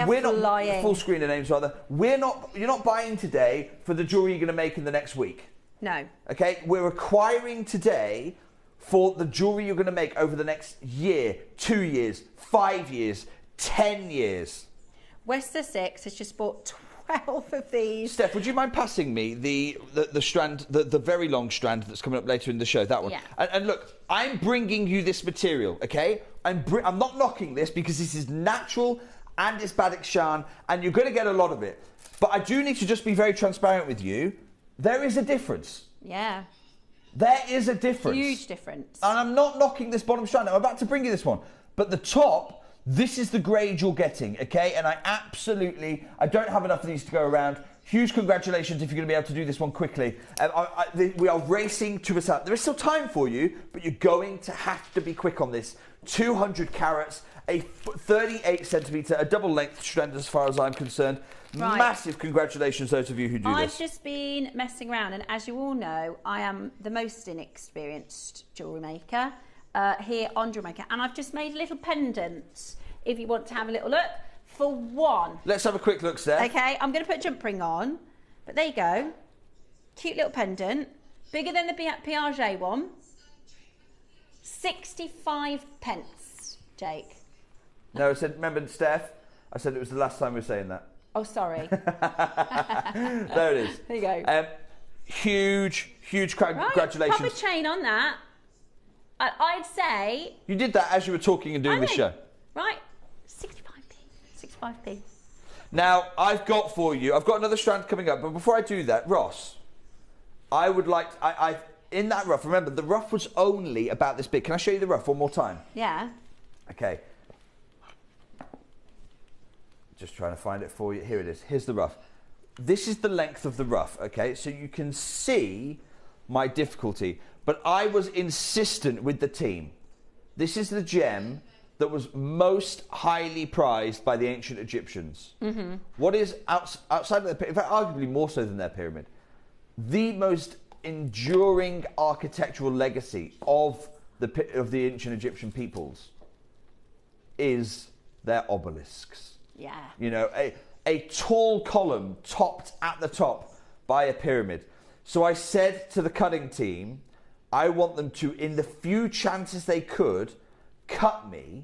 A: We're not
K: full screen of names, rather. You're not buying today for the jewellery you're going to make in the next week.
A: No.
K: Okay, we're acquiring today for the jewellery you're going to make over the next year, 2 years, 5 years, 10 years.
A: West Sussex has just bought 12 of these.
K: Steph, would you mind passing me the strand, the very long strand that's coming up later in the show, that one?
A: Yeah.
K: And look, I'm bringing you this material, okay? I'm not knocking this because this is natural and it's Badakhshan and you're going to get a lot of it. But I do need to just be very transparent with you. There is a difference.
A: Yeah.
K: There is a difference.
A: Huge difference.
K: And I'm not knocking this bottom strand. I'm about to bring you this one. But the top, this is the grade you're getting, okay? And I don't have enough of these to go around. Huge congratulations if you're going to be able to do this one quickly. We are racing to us out. There is still time for you, but you're going to have to be quick on this. 200 carats, a 38 centimetre, a double length strand as far as I'm concerned. Right. Massive congratulations those of you who do this.
A: I've just been messing around and as you all know, I am the most inexperienced jewellery maker here on JewelleryMaker and I've just made a little pendant if you want to have a little look for one.
K: Let's have a quick look, Steph.
A: Okay, I'm going to put a jump ring on, but there you go. Cute little pendant, bigger than the Piaget one. 65p, Jake.
K: No, I said, remember, Steph, I said it was the last time we were saying that.
A: Oh, sorry.
K: There it is.
A: There you go.
K: Huge congratulations.
A: Proper chain on that. I'd say...
K: You did that as you were talking and doing the show.
A: Right. 65p.
K: Now, I've got another strand coming up, but before I do that, Ross, I would like... in that rough, remember, the rough was only about this big. Can I show you the rough one more time?
A: Yeah.
K: Okay. Just trying to find it for you. Here it is. Here's the rough. This is the length of the rough, okay? So you can see my difficulty. But I was insistent with the team. This is the gem that was most highly prized by the ancient Egyptians. Mm-hmm. What is outside of their pyramid, in fact, arguably more so than their pyramid, the most enduring architectural legacy of the ancient Egyptian peoples is their obelisks.
A: Yeah.
K: You know, a tall column topped at the top by a pyramid. So I said to the cutting team, I want them to, in the few chances they could, cut me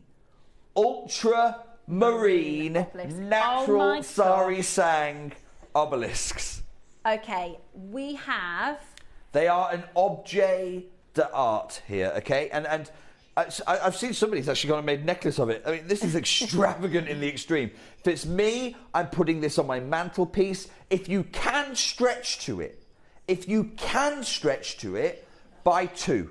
K: ultramarine natural Sari Sang obelisks.
A: Okay, we have...
K: They are an objet d'art here, okay? And I've seen somebody's actually gone and made a necklace of it. I mean, this is extravagant in the extreme. If it's me, I'm putting this on my mantelpiece. If you can stretch to it, buy 2.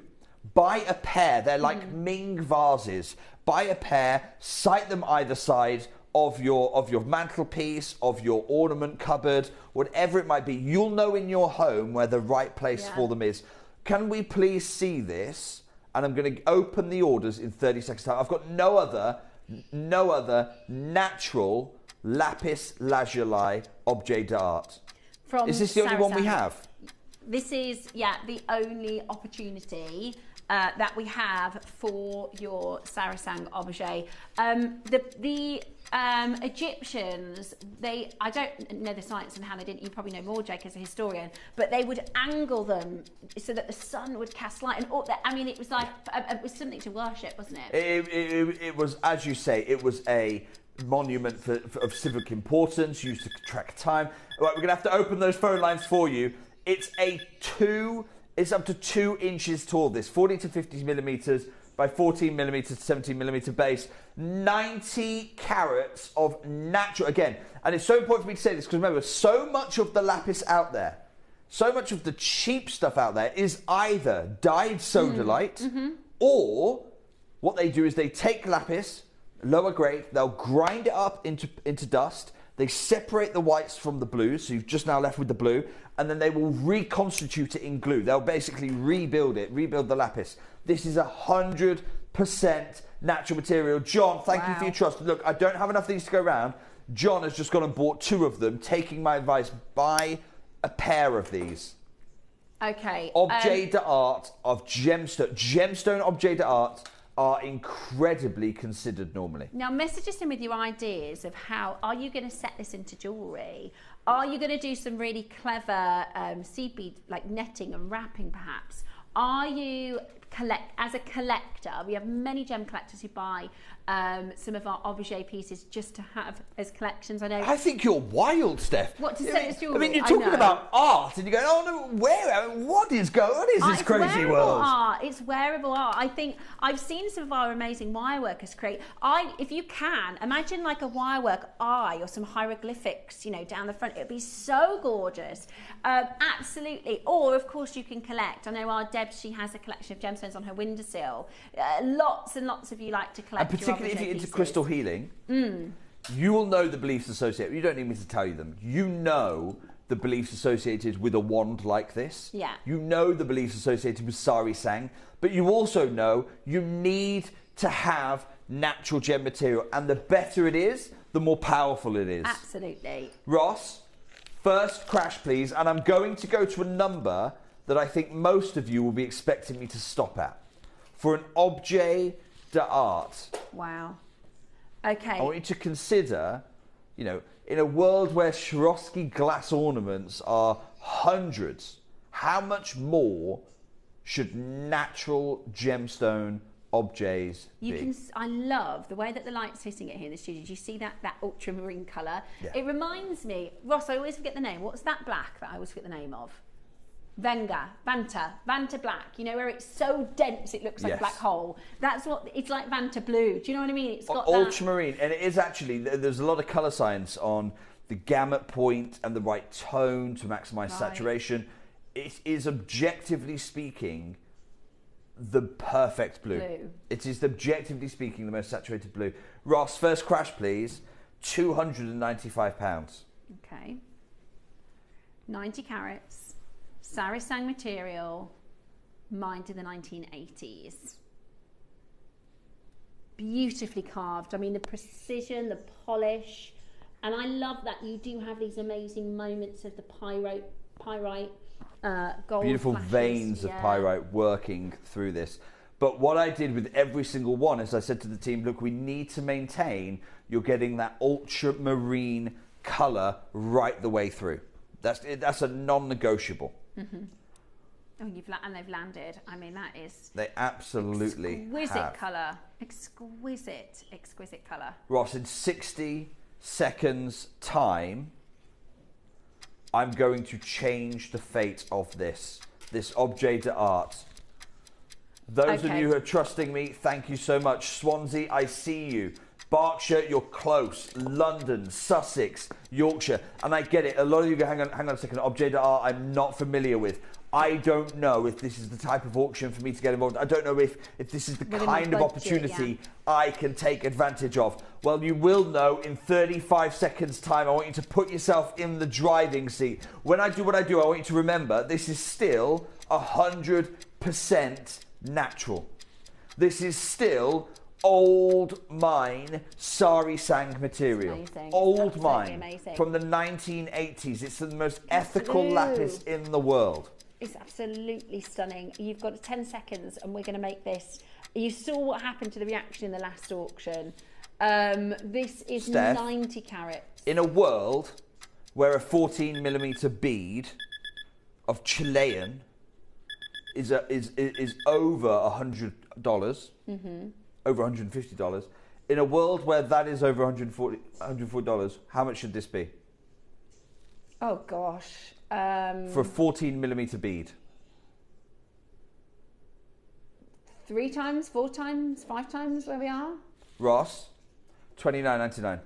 K: Buy a pair. They're like Ming vases. Buy a pair, sight them either side of your mantelpiece, of your ornament cupboard, whatever it might be. You'll know in your home where the right place for them is. Can we please see this? And I'm going to open the orders in 30 seconds time. I've got no other natural lapis lazuli objet d'art. Is this the only one we have?
A: This is, the only opportunity that we have for your Sarasang objet. The Egyptians, I don't know the science and how they didn't, you probably know more, Jake, as a historian, but they would angle them so that the sun would cast light. And I mean, it was like, it was something to worship, wasn't it?
K: It was, as you say, it was a monument of civic importance, used to track time. Right, we're going to have to open those phone lines for you. It's up to 2 inches tall, this 40 to 50 millimeters by 14 millimeters to 17 millimeter base, 90 carats of natural, again, and it's so important for me to say this because remember, so much of the lapis out there, so much of the cheap stuff out there is either dyed sodalite or what they do is they take lapis, lower grade, they'll grind it up into dust, they separate the whites from the blues, so you've just now left with the blue, and then they will reconstitute it in glue. They'll basically rebuild the lapis. This is 100% natural material. John, thank you for your trust. Look, I don't have enough of these to go around. John has just gone and bought 2 of them, taking my advice, buy a pair of these.
A: Okay.
K: Objet d'art of gemstone. Gemstone objet d'art are incredibly considered normally.
A: Now message us in with your ideas of how, are you going to set this into jewellery? Are you going to do some really clever seed bead, like netting and wrapping perhaps? Are you, as a collector, we have many gem collectors who buy some of our objet pieces just to have as collections. I know.
K: I think you're wild, Steph.
A: What, to set as jewellery?
K: I mean, you're talking about art, and you go, oh no, what is this crazy world?
A: It's wearable art. I think I've seen some of our amazing wire workers create. If you can, imagine like a wire work eye or some hieroglyphics, down the front. It'd be so gorgeous. Absolutely. Or of course you can collect. I know our Deb, she has a collection of gemstones on her windowsill. Lots and lots of you like to collect.
K: And particularly if you're into crystal healing, you will know the beliefs associated. You don't need me to tell you them. You know the beliefs associated with a wand like this.
A: Yeah.
K: You know the beliefs associated with sari sang, but you also know you need to have natural gem material, and the better it is, the more powerful it is.
A: Absolutely.
K: Ross, first crash, please, and I'm going to go to a number that I think most of you will be expecting me to stop at for an objet d'art.
A: Wow. Okay.
K: I want you to consider, in a world where Swarovski glass ornaments are hundreds, how much more should natural gemstone objets be?
A: I love the way that the light's hitting it here in the studio. Do you see that ultramarine colour? Yeah. It reminds me, Ross, I always forget the name. What's that black that I always forget the name of? Vanta black, where it's so dense it looks like a black hole. That's what it's like. Vanta blue, do you know what I mean? It's got
K: ultramarine, and it is actually, there's a lot of colour science on the gamut point and the right tone to maximise saturation. It is objectively speaking the perfect blue. It is objectively speaking the most saturated blue. Ross, first crash please, £295.
A: Okay. 90 carats. Sarasang material, mined in the 1980s. Beautifully carved. I mean, the precision, the polish, and I love that you do have these amazing moments of the pyrite gold.
K: Beautiful
A: flashes.
K: Veins of pyrite working through this. But what I did with every single one is I said to the team, look, we need to maintain you're getting that ultramarine colour right the way through. That's a non-negotiable.
A: Mm-hmm. Oh, they've landed. I mean, that is.
K: They absolutely
A: exquisite colour. Exquisite colour.
K: Ross, in 60 seconds' time, I'm going to change the fate of this objet d'art. Those of you who are trusting me, thank you so much. Swansea, I see you. Berkshire, you're close. London, Sussex, Yorkshire. And I get it. A lot of you go, hang on a second. Objet d'art, I'm not familiar with. I don't know if this is the type of auction for me to get involved. I don't know if this is the kind of opportunity I can take advantage of. Well, you will know in 35 seconds' time. I want you to put yourself in the driving seat. When I do what I do, I want you to remember this is still 100% natural. This is still old mine sari sang material. Old mine from the 1980s. It's the most ethical lapis in the world.
A: It's absolutely stunning. You've got 10 seconds and we're going to make this. You saw what happened to the reaction in the last auction. This is Steph, 90 carats.
K: In a world where a 14mm bead of Chilean is over $100, over $150. In a world where that is over $140, how much should this be?
A: Oh gosh.
K: For a 14mm bead.
A: 3 times, 4 times, 5 times where we are?
K: Ross, $29.99.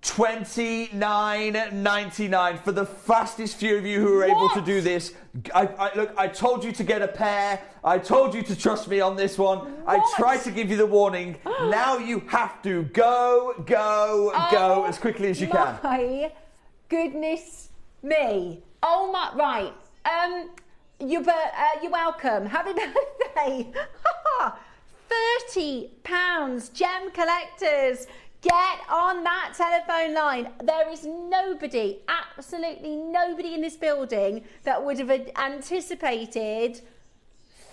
K: $29.99 for the fastest few of you who are able to do this. Look, I told you to get a pair. I told you to trust me on this one. I tried to give you the warning. Now you have to go as quickly as you can.
A: My goodness me. Oh my, right. You're welcome. Happy birthday. £30, gem collectors. Get on that telephone line. There is nobody, absolutely nobody in this building that would have anticipated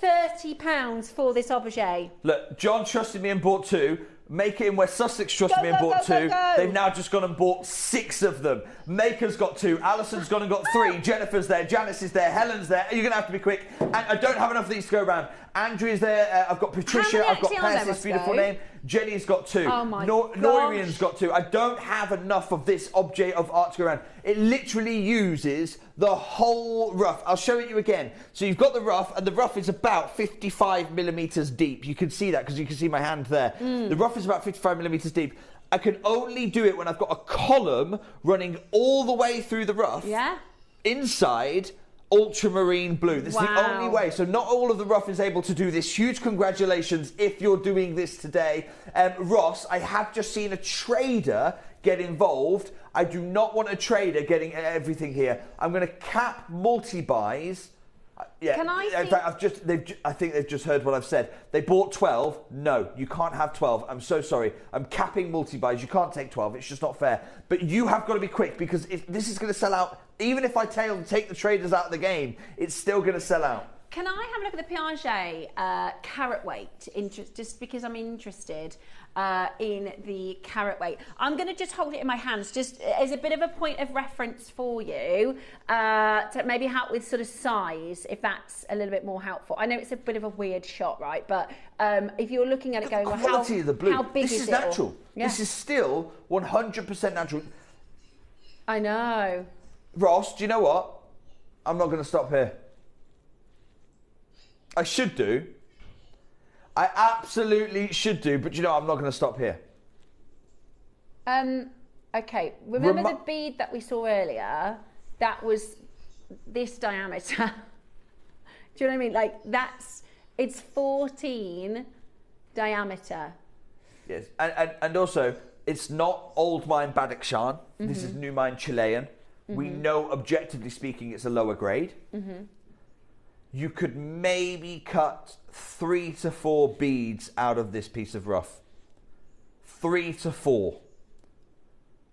A: £30 for this objet.
K: Look, John trusted me and bought 2. Make It in West Sussex trusted me and bought 2. They've now just gone and bought 6 of them. Maker's got 2. Alison's gone and got 3. Jennifer's there. Janice is there. Helen's there. You're going to have to be quick. And I don't have enough of these to go around. Andrew's there. I've got Patricia. I've got Percy's beautiful name. Jenny's got 2.
A: Oh my
K: Norian's got 2. I don't have enough of this object of art to go around. It literally uses the whole rough. I'll show it you again. So you've got the rough, and the rough is about 55mm deep. You can see that because you can see my hand there. The rough is about 55mm deep. I can only do it when I've got a column running all the way through the rough.
A: Yeah.
K: Inside ultramarine blue. This is the only way. So not all of the rough is able to do this. Huge congratulations if you're doing this today. Ross, I have just seen a trader get involved. I do not want a trader getting everything here. I'm going to cap multi-buys. Yeah.
A: Can I see?
K: In fact, I think they've just heard what I've said. They bought 12. No, you can't have 12. I'm so sorry. I'm capping multi-buys. You can't take 12. It's just not fair. But you have got to be quick because if this is going to sell out. Even if I take the traders out of the game, it's still going to sell out.
A: Can I have a look at the Piaget carat weight? Just because I'm interested in the carat weight. I'm going to just hold it in my hands, just as a bit of a point of reference for you, to maybe help with sort of size, if that's a little bit more helpful. I know it's a bit of a weird shot, right? But if you're looking at it going,
K: the quality of the blue.
A: How big
K: this is natural.
A: Yeah.
K: This is still 100% natural.
A: I know.
K: Ross, do you know what? I'm not going to stop here. I should do. I absolutely should do, but you know, I'm not going to stop here.
A: Okay, remember the bead that we saw earlier? That was this diameter. Do you know what I mean? Like it's 14 diameter.
K: Yes, and also, it's not old mine Badakhshan. This is new mine Chilean. We know, objectively speaking, it's a lower grade. You could maybe cut 3 to 4 beads out of this piece of rough. 3 to 4.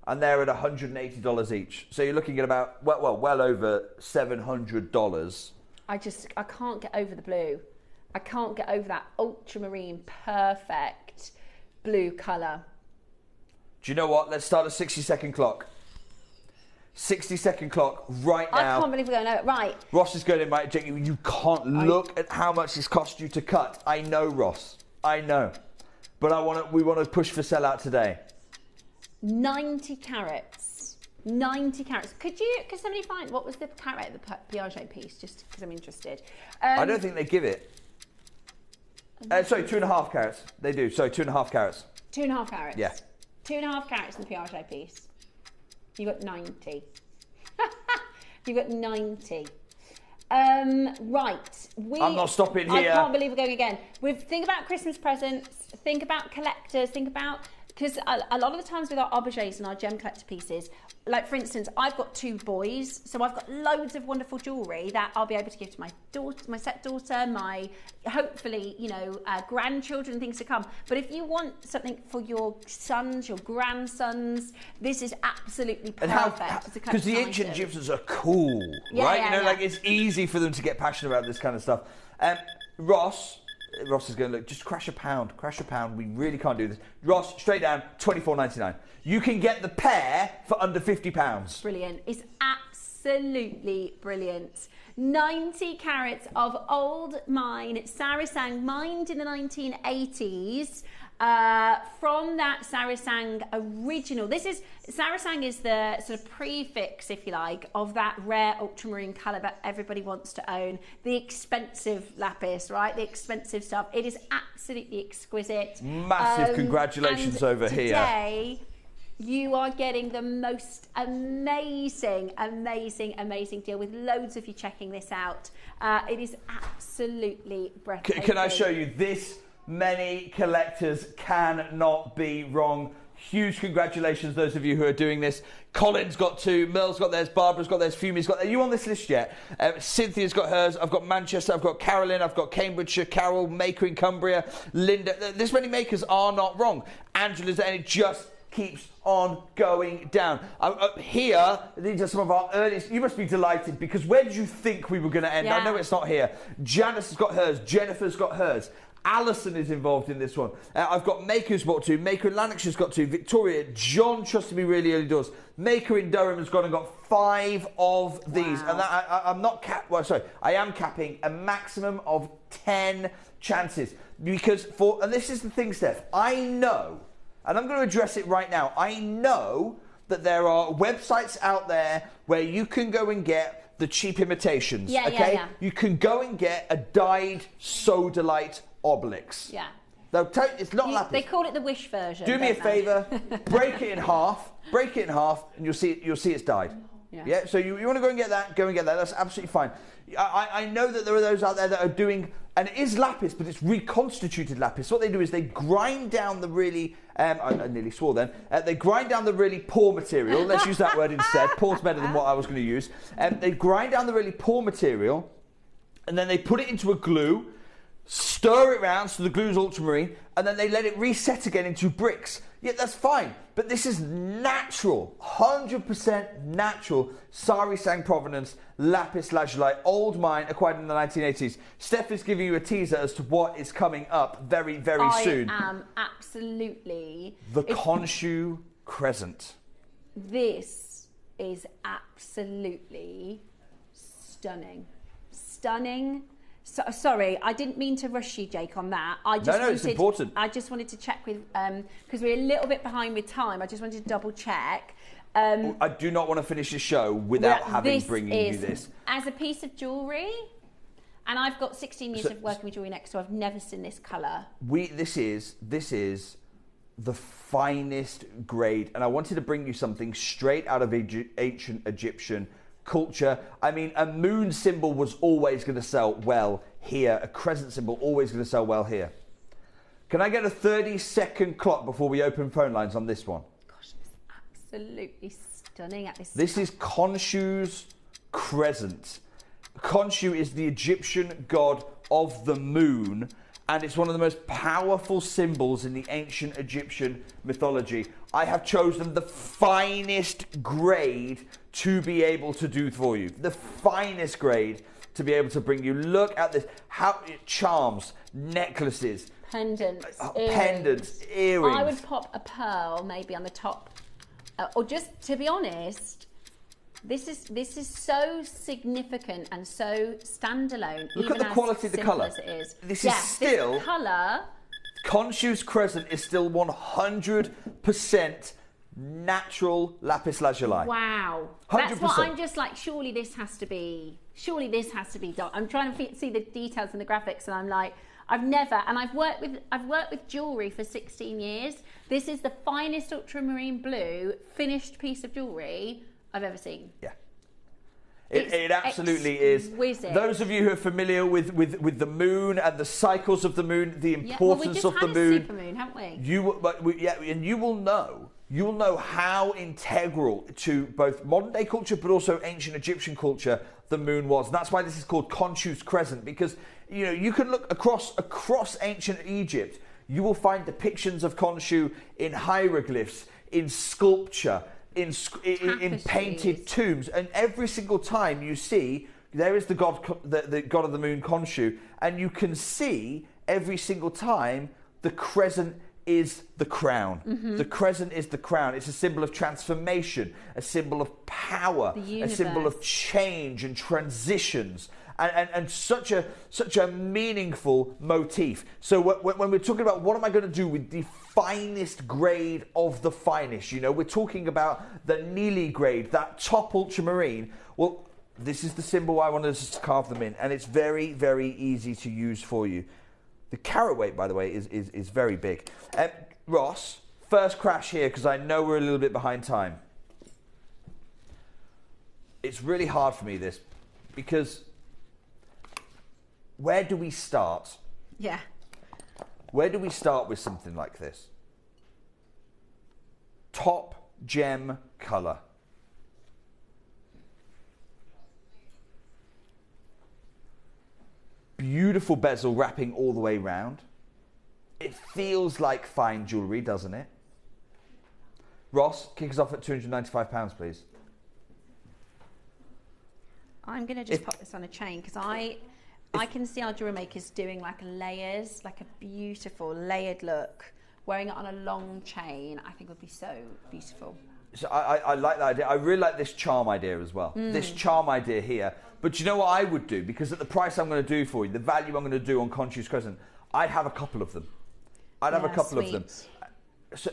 K: And they're at $180 each. So you're looking at about, well over $700.
A: I can't get over the blue. I can't get over that ultramarine, perfect blue colour.
K: Do you know what? Let's start a 60-second clock. 60-second clock right now.
A: I can't believe we're going over. Right.
K: Ross is going in, right? You can't look at how much this cost you to cut. I know, Ross. I know. But we want to push for sellout today.
A: 90 carats. 90 carats. Could somebody find, what was the carat rate of the Piaget piece, just because I'm interested?
K: I don't think they give it. Sorry, 2.5 carats. They do. Sorry, 2.5 carats.
A: 2.5 carats?
K: Yeah.
A: 2.5 carats in the Piaget piece. You got 90. You got 90. Right.
K: I'm not stopping here.
A: I can't believe we're going again. Think about Christmas presents, think about collectors, think about, because a lot of the times with our obliges and our gem collector pieces, like for instance, I've got 2 boys, so I've got loads of wonderful jewellery that I'll be able to give to my daughter, my stepdaughter, my hopefully, grandchildren, things to come. But if you want something for your sons, your grandsons, this is absolutely perfect.
K: Because the ancient Egyptians are cool, right? Like it's easy for them to get passionate about this kind of stuff. Ross is going to look, just crash a pound. We really can't do this. Ross, straight down, $24.99. You can get the pair for under £50.
A: Brilliant. It's absolutely brilliant. 90 carats of old mine Sarasang, mined in the 1980s. From that Sarasang original. Sarasang is the sort of prefix, if you like, of that rare ultramarine colour that everybody wants to own. The expensive lapis, right? The expensive stuff. It is absolutely exquisite.
K: Massive congratulations over here.
A: Today, you are getting the most amazing deal with loads of you checking this out. It is absolutely breathtaking.
K: Can I show you this? Many collectors cannot be wrong. Huge congratulations, those of you who are doing this. Colin's got 2, Merle's got theirs, Barbara's got theirs, Fumi's got theirs. Are you on this list yet? Cynthia's got hers, I've got Manchester, I've got Carolyn, I've got Cambridgeshire, Carol, Maker in Cumbria, Linda. This many makers are not wrong. Angela's, and it just keeps on going down. Up here, these are some of our earliest. You must be delighted, because where did you think we were going to end? I know it's not here. Janice has got hers, Jennifer's got hers. Alison is involved in this one. I've got Maker who's got 2. Maker in Lanarkshire's got 2. Victoria, John trusted me really early doors. Maker in Durham has gone and got 5 of these. And that, I'm not I am capping a maximum of 10 chances. Because and this is the thing, Steph, I know, and I'm going to address it right now, I know that there are websites out there where you can go and get the cheap imitations. Yeah. You can go and get a dyed sodalite Obelix.
A: Yeah.
K: It's not lapis.
A: They call it the Wish version.
K: Do me a favour, break it in half, and you'll see it's dyed. Yeah. So you want to go and get that, That's absolutely fine. I know that there are those out there that are doing, and it is lapis, but it's reconstituted lapis. What they do is they grind down the really, I nearly swore then, they grind down the really poor material. Let's use that word instead. Poor's better than what I was going to use. They grind down the really poor material, and then they put it into a glue, stir it around so the glue's ultramarine, and then they let it reset again into bricks. Yeah, that's fine. But this is natural, 100% natural Sari Sang provenance, lapis lazuli, old mine acquired in the 1980s. Steph is giving you a teaser as to what is coming up very, very soon.
A: I am absolutely...
K: The Khonshu Crescent.
A: This is absolutely stunning. Stunning. Sorry, I didn't mean to rush you, Jake, on that.
K: It's important.
A: I just wanted to check with, because we're a little bit behind with time. I just wanted to double check. I
K: do not want to finish the show without bringing you this.
A: As a piece of jewellery, and I've got 16 years of working with jewellery next, so I've never seen this colour.
K: This is the finest grade, and I wanted to bring you something straight out of ancient Egyptian culture. I mean, a moon symbol was always going to sell well here. A crescent symbol always going to sell well here. Can I get a 30-second clock before we open phone lines on this one?
A: Gosh, it's absolutely stunning at this.
K: This is Khonshu's crescent. Khonshu is the Egyptian god of the moon, and it's one of the most powerful symbols in the ancient Egyptian mythology. I have chosen the finest grade to be able to do for you. The finest grade to be able to bring you. Look at this. How charms, necklaces,
A: pendants,
K: earrings.
A: I would pop a pearl maybe on the top, or just to be honest. This is so significant and so standalone.
K: Look at the quality of the colour. This is still...
A: This colour...
K: Khonshu's crescent is still 100% natural lapis lazuli.
A: Wow.
K: 100%.
A: That's what I'm just like, surely this has to be done. I'm trying to see the details and the graphics, and I'm like, I've worked with jewellery for 16 years. This is the finest ultramarine blue finished piece of jewellery I've ever seen.
K: Yeah. It absolutely exquisite. Is. Those of you who are familiar with the moon and the cycles of the moon, the importance of the moon.
A: Super moon, haven't we?
K: And you will know how integral to both modern day culture but also ancient Egyptian culture the moon was. And that's why this is called Khonshu's crescent, because you can look across ancient Egypt. You will find depictions of Khonshu in hieroglyphs, in sculpture, in painted tombs, and every single time you see there is the god of the moon Khonshu, and you can see every single time the crescent is the crown. Mm-hmm. The crescent is the crown. It's a symbol of transformation, a symbol of power, a symbol of change and transitions, and such a meaningful motif. So when we're talking about what am I going to do with the finest grade of the finest, we're talking about the Neely grade, that top ultramarine. Well, this is the symbol I wanted us to carve them in, and it's very, very easy to use for you. The carat weight, by the way, is very big. Ross, first crash here, because I know we're a little bit behind time. It's really hard for me, this, because where do we start?
A: Yeah.
K: Where do we start with something like this? Top gem colour. Beautiful bezel wrapping all the way round. It feels like fine jewellery, doesn't it? Ross, kick us off at £295, please.
A: I'm going to just pop this on a chain, because I can see our jewellery makers doing like layers, like a beautiful layered look. Wearing it on a long chain, I think would be so beautiful.
K: So I like that idea. I really like this charm idea as well. This charm idea here. But you know what I would do? Because at the price I'm going to do for you, the value I'm going to do on Khonshu's crescent, I'd have a couple of them. I'd have a couple of them. So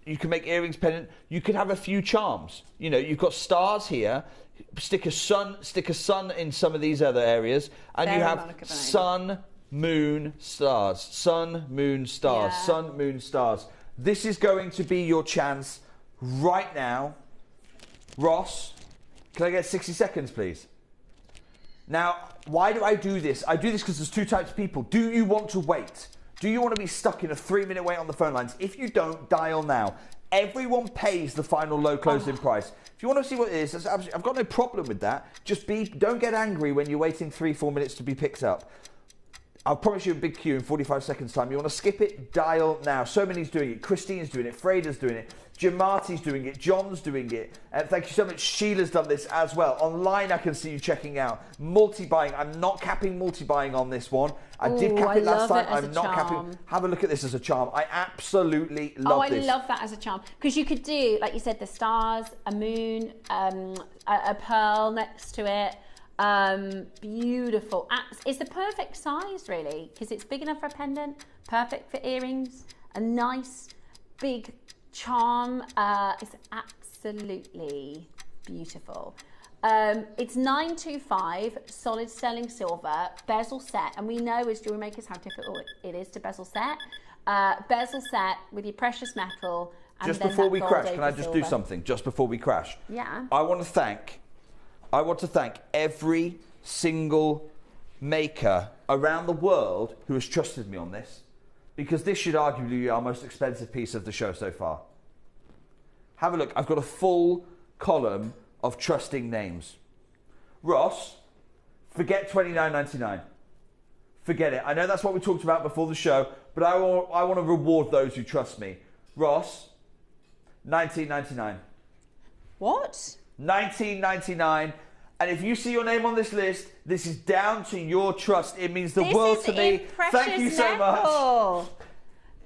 K: you can make earrings, pendant. You could have a few charms. You've got stars here. Stick a sun in some of these other areas, and you have sun, moon, stars. Sun, moon, stars. Yeah. Sun, moon, stars. This is going to be your chance right now. Ross, can I get 60 seconds, please? Now, why do I do this? I do this because there's two types of people. Do you want to wait? Do you want to be stuck in a 3-minute wait on the phone lines? If you don't, dial now. Everyone pays the final low closing price. If you want to see what it is, I've got no problem with that. Just don't get angry when you're waiting 3-4 minutes to be picked up. I'll promise you a big queue in 45 seconds time. You want to skip it? Dial now. So many's doing it. Christine's doing it. Freda's doing it. Jamati's doing it. John's doing it. Thank you so much. Sheila's done this as well. Online, I can see you checking out. Multi-buying. I'm not capping multi-buying on this one. I did cap it last time. I'm not capping. Have a look at this as a charm. I absolutely love this.
A: I love that as a charm. Because you could do, like you said, the stars, a moon, a pearl next to it. Beautiful. It's the perfect size, really, because it's big enough for a pendant, perfect for earrings, a nice big charm. It's absolutely beautiful. It's 925 solid sterling silver bezel set, and we know as jewelry makers how difficult it is to bezel set. Bezel set with your precious metal. And
K: just before we crash, can I just do something? Just before we crash,
A: yeah.
K: I want to thank every single maker around the world who has trusted me on this, because this should arguably be our most expensive piece of the show so far. Have a look. I've got a full column of trusting names. Ross, forget $29.99. Forget it. I know that's what we talked about before the show, but I want to reward those who trust me. Ross, $19.99.
A: What?
K: $19.99. And if you see your name on this list, this is down to your trust. It means the world to me. Thank you so much.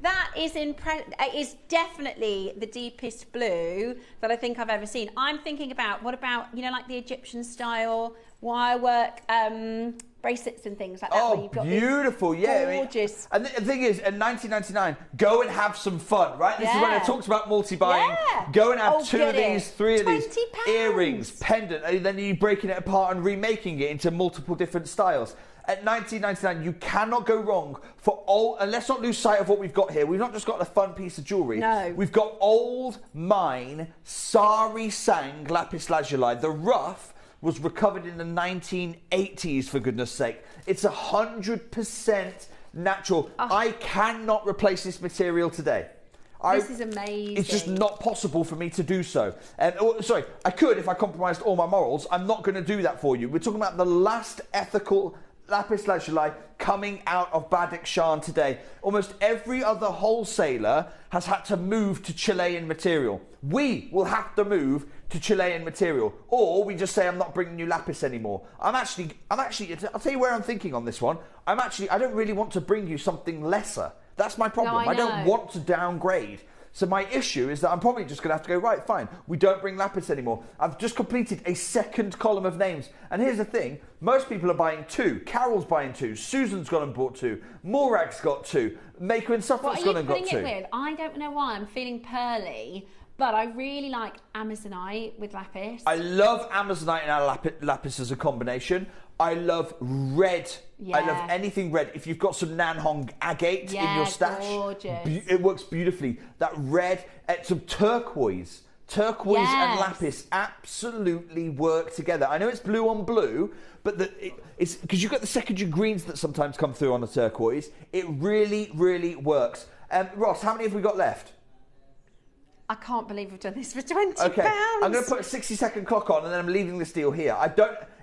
A: That is definitely the deepest blue that I think I've ever seen. I'm thinking about, what about, like the Egyptian style wirework bracelets and things like that.
K: Oh,
A: where you've got
K: beautiful, yeah.
A: Gorgeous.
K: And the thing is, in 1999, go and have some fun, right? This is when I talked about multi-buying.
A: Yeah.
K: Go and have 2 of these, 3 of these.
A: £20.
K: Earrings, pendant, and then you're breaking it apart and remaking it into multiple different styles. At 1999, you cannot go wrong for all, and let's not lose sight of what we've got here. We've not just got a fun piece of jewellery.
A: No.
K: We've got old mine sari sang lapis lazuli. The rough was recovered in the 1980s, for goodness sake. It's 100% natural. I cannot replace this material today.
A: This is amazing.
K: It's just not possible for me to do so. Sorry, I could if I compromised all my morals. I'm not going to do that for you. We're talking about the last ethical lapis lazuli coming out of Badakhshan today. Almost every other wholesaler has had to move to Chilean material. We will have to move to Chilean material, or we just say I'm not bringing you lapis anymore. I'm actually I'll tell you where I'm thinking on this one. I don't really want to bring you something lesser. That's my problem.
A: No, I
K: don't want to downgrade. So my issue is that I'm probably just going to have to go, right, fine, we don't bring lapis anymore. I've just completed a second column of names. And here's the thing, most people are buying 2. Carol's buying 2. Susan's gone and bought 2. Morag's got 2. Maker and Suffolk's gone and got 2.
A: What are you putting it with? I don't know why. I'm feeling pearly. But I really like Amazonite with lapis.
K: I love Amazonite and lapis as a combination. I love red.
A: Yeah.
K: I love anything red. If you've got some Nanhong agate in your stash,
A: gorgeous.
K: It works beautifully. That red, some turquoise. Turquoise and lapis absolutely work together. I know it's blue on blue, but it's because you've got the secondary greens that sometimes come through on the turquoise. It really, really works. Ross, how many have we got left?
A: I can't believe we've done this for £20.
K: Okay, I'm going to put a 60-second clock on, and then I'm leaving this deal here.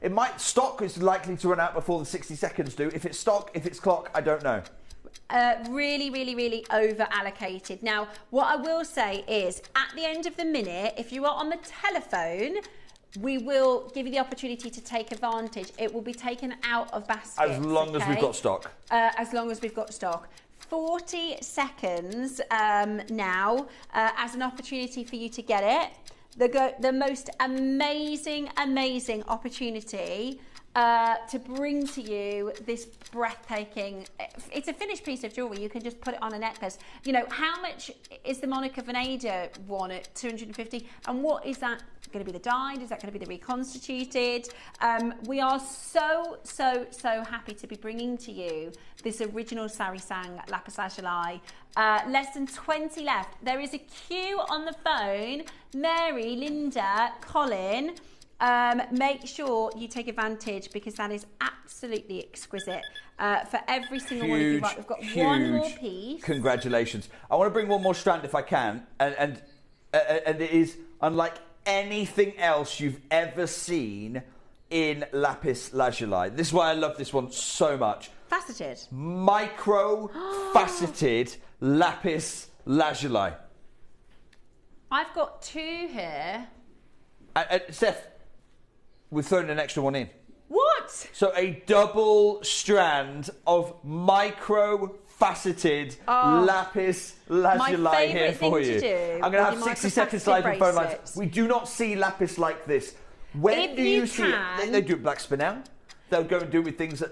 K: It might stock is likely to run out before the 60 seconds do. If it's stock, if it's clock, I don't know.
A: Really, really, really over allocated. Now, what I will say is, at the end of the minute, if you are on the telephone, we will give you the opportunity to take advantage. It will be taken out of baskets.
K: As long as we've got stock.
A: As long as we've got stock. 40 seconds now as an opportunity for you to get it. The most amazing opportunity to bring to you this breathtaking, it's a finished piece of jewellery. You can just put it on a necklace. You know, how much is the Monica Veneda one at 250? And what is that going to be, the dyed? Is that going to be the reconstituted? We are so happy to be bringing to you this original Sari Sang lapis lazuli. Less than 20 left. There is a queue on the phone. Mary, Linda, Colin, make sure you take advantage because that is absolutely exquisite for every single one of you. Right, we've got one more piece.
K: Congratulations. I want to bring one more strand if I can, and it is unlike anything else you've ever seen in lapis lazuli. This is why I love this one so much.
A: Faceted.
K: Micro faceted lapis lazuli.
A: I've got 2 here.
K: Steph, we've thrown an extra one in.
A: What?
K: So a double strand of micro faceted lapis lazuli here for you. I'm going to have 60 seconds live on phone lines. We do not see lapis like this. When do you see it? They do black spinel. They'll go and do it with things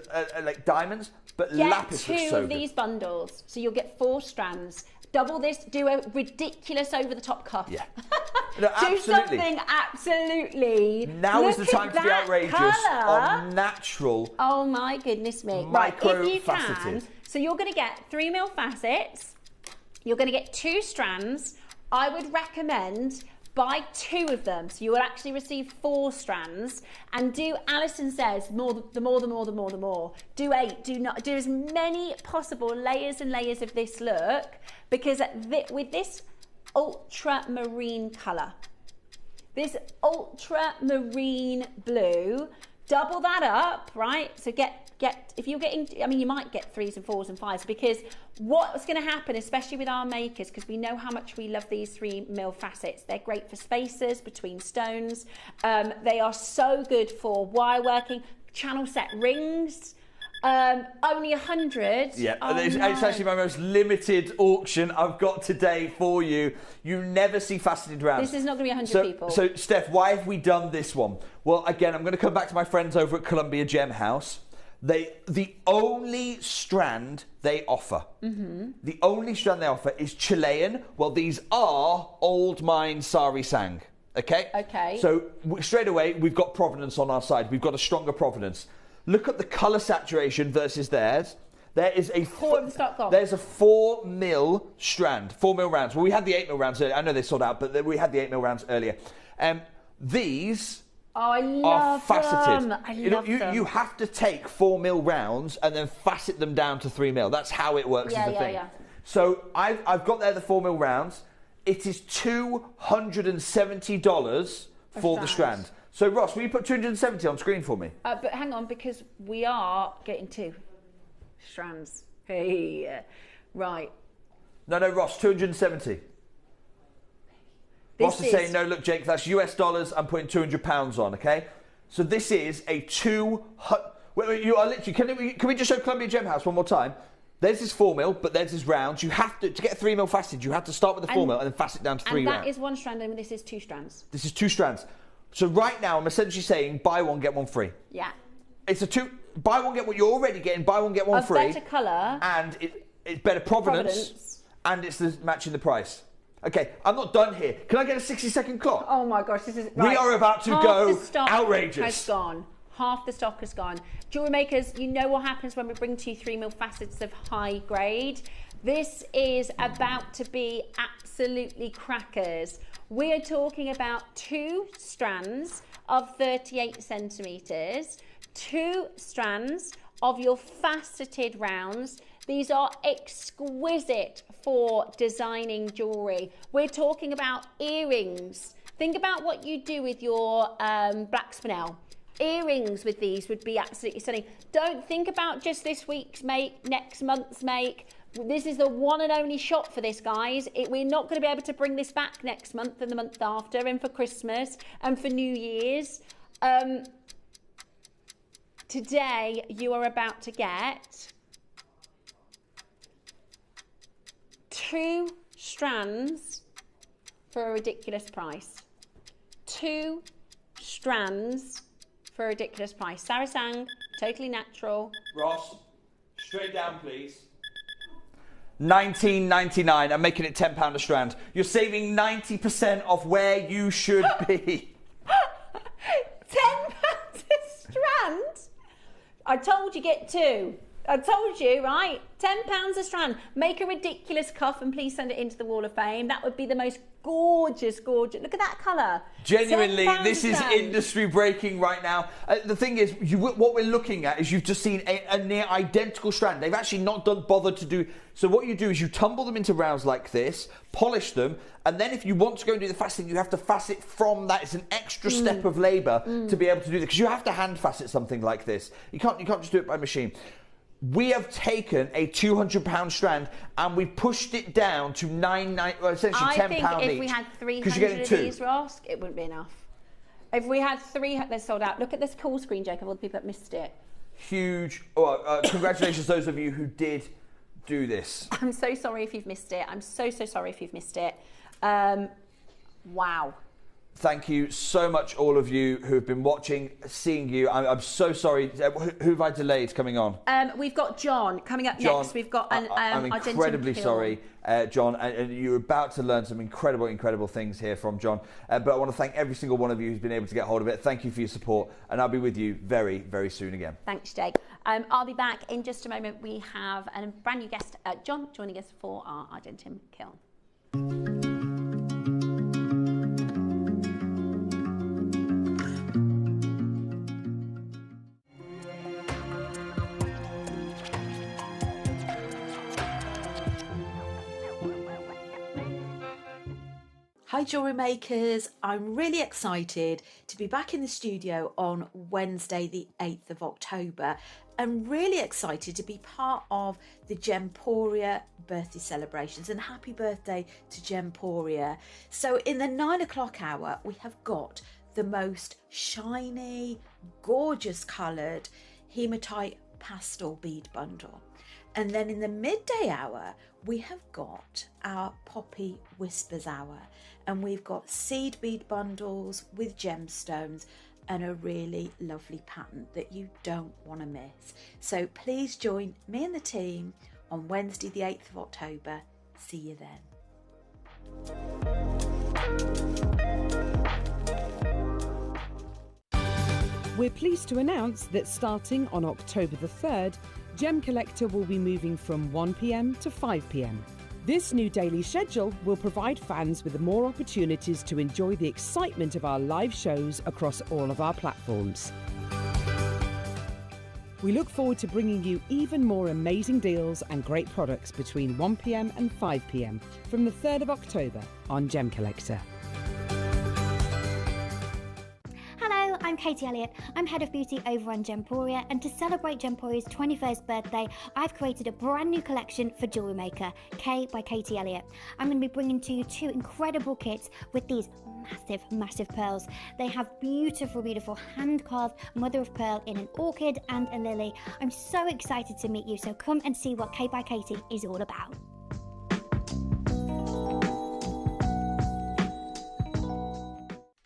K: like diamonds, but lapis looks so good.
A: Get 2 of these bundles, so you'll get 4 strands. Double this, do a ridiculous over-the-top cuff.
K: Yeah. No,
A: do something absolutely.
K: Now is the time to be outrageous on natural.
A: Oh my goodness me. Right, if you can. So you're going to get 3mm facets. You're going to get 2 strands. I would recommend buy 2 of them, so you will actually receive 4 strands, and do, Alison says, the more. Do 8, do as many possible layers and layers of this look, because with this ultramarine colour, this ultramarine blue, double that up, right? So if you're getting, I mean, you might get 3s and 4s and 5s, because what's going to happen, especially with our makers, because we know how much we love these 3mm facets. They're great for spacers between stones. They are so good for wire working, channel set rings. Only 100.
K: Yeah, it's actually my most limited auction I've got today for you. You never see faceted rounds.
A: This is not going to be 100 people.
K: So, Steph, why have we done this one? Well, again, I'm going to come back to my friends over at Columbia Gem House. The only strand they offer, the only strand they offer is Chilean. Well, these are old mine sari sang. Okay?
A: Okay.
K: So straight away, we've got provenance on our side. We've got a stronger provenance. Look at the colour saturation versus theirs. There is a there's a 4 mil strand, 4 mil rounds. Well, we had the 8 mil rounds earlier. I know they sold out, but we had the 8 mil rounds earlier. These are faceted.
A: I love them.
K: You have to take 4 mil rounds and then facet them down to 3 mil. That's how it works as a thing. Yeah. So I've got there the 4 mil rounds. It is $270 for the strand. So Ross, will you put 270 on screen for me?
A: But hang on, because we are getting 2 strands. Hey, right.
K: No, Ross, 270. Ross is saying, no, look, Jake, that's US dollars. I'm putting £200 on, okay? So this is a 200... Wait, you are literally... Can we just show Columbia Gem House one more time? Theirs is 4 mil, but theirs is round. You have to get 3 mil faceted, you have to start with the 4 mil and then facet down to 3 round.
A: And that is 1 strand, and this is 2 strands.
K: This is 2 strands. So right now, I'm essentially saying buy one, get one free.
A: Yeah.
K: It's a 2... Buy one, get what you're already getting. Buy one, get one free.
A: Better colour.
K: And it's better provenance. And it's matching the price. Okay, I'm not done here. Can I get a 60-second clock?
A: Oh my gosh, this is... Right.
K: We are about to go outrageous.
A: Has gone. Half the stock has gone. Jewellery makers, you know what happens when we bring to you 3 mil facets of high grade. This is about to be absolutely crackers. We are talking about 2 strands of 38 centimetres, 2 strands of your faceted rounds. These are exquisite for designing jewellery. We're talking about earrings. Think about what you do with your black spinel. Earrings with these would be absolutely stunning. Don't think about just this week's make, next month's make. This is the one and only shot for this, guys. We're not going to be able to bring this back next month and the month after and for Christmas and for New Year's. Today, you are about to get 2 strands for a ridiculous price. 2 strands for a ridiculous price. Sarasang, totally natural.
K: Ross, straight down, please. $19.99. I'm making it £10 a strand. You're saving 90% off where you should be.
A: £10 a strand? I told you get 2. I told you, right? £10 a strand. Make a ridiculous cuff and please send it into the Wall of Fame. That would be the most gorgeous. Look at that colour.
K: Genuinely, this is industry breaking right now. The thing is, what we're looking at is you've just seen a near identical strand. They've actually not bothered to do... So what you do is you tumble them into rounds like this, polish them, and then if you want to go and do the faceting, you have to facet from that. It's an extra step of labour to be able to do that, because you have to hand facet something like this. You can't just do it by machine. We have taken a £200 strand and we pushed it down to essentially £10 each.
A: I think if we had 300 of these, Ross, it wouldn't be enough. If we had 300, they're sold out. Look at this call screen, Jake, of all the people that missed it.
K: Huge. Congratulations those of you who did do this.
A: I'm so sorry if you've missed it. I'm so sorry if you've missed it. Wow.
K: Thank you so much, all of you who have been watching, seeing you. I'm so sorry. Who have I delayed coming on?
A: We've got John coming up next. We've got an
K: I'm incredibly sorry, John. And you're about to learn some incredible things here from John. But I want to thank every single one of you who's been able to get hold of it. Thank you for your support. And I'll be with you very, very soon again.
A: Thanks, Jake. I'll be back in just a moment. We have a brand new guest, John, joining us for our Argentum kiln.
L: Hi Jewellery Makers, I'm really excited to be back in the studio on Wednesday the 8th of October and really excited to be part of the Gemporia birthday celebrations, and happy birthday to Gemporia. So in the 9 o'clock hour we have got the most shiny, gorgeous coloured hematite pastel bead bundle. And then in the midday hour, we have got our Poppy Whispers hour. And we've got seed bead bundles with gemstones. and a really lovely pattern that you don't want to miss. So please join me and the team on Wednesday the 8th of October. See you then.
M: We're pleased to announce that starting on October the 3rd, Gem Collector will be moving from 1 p.m. to 5 p.m. This new daily schedule will provide fans with more opportunities to enjoy the excitement of our live shows across all of our platforms. We look forward to bringing you even more amazing deals and great products between 1 p.m. and 5 p.m. from the 3rd of October on Gem Collector.
C: Hello, I'm Katie Elliott. I'm Head of Beauty over on Gemporia, and to celebrate Gemporia's 21st birthday, I've created a brand new collection for JewelleryMaker, K by Katie Elliott. I'm going to be bringing to you 2 incredible kits with these massive pearls. They have beautiful hand-carved mother of pearl in an orchid and a lily. I'm so excited to meet you, so come and see what K by Katie is all about.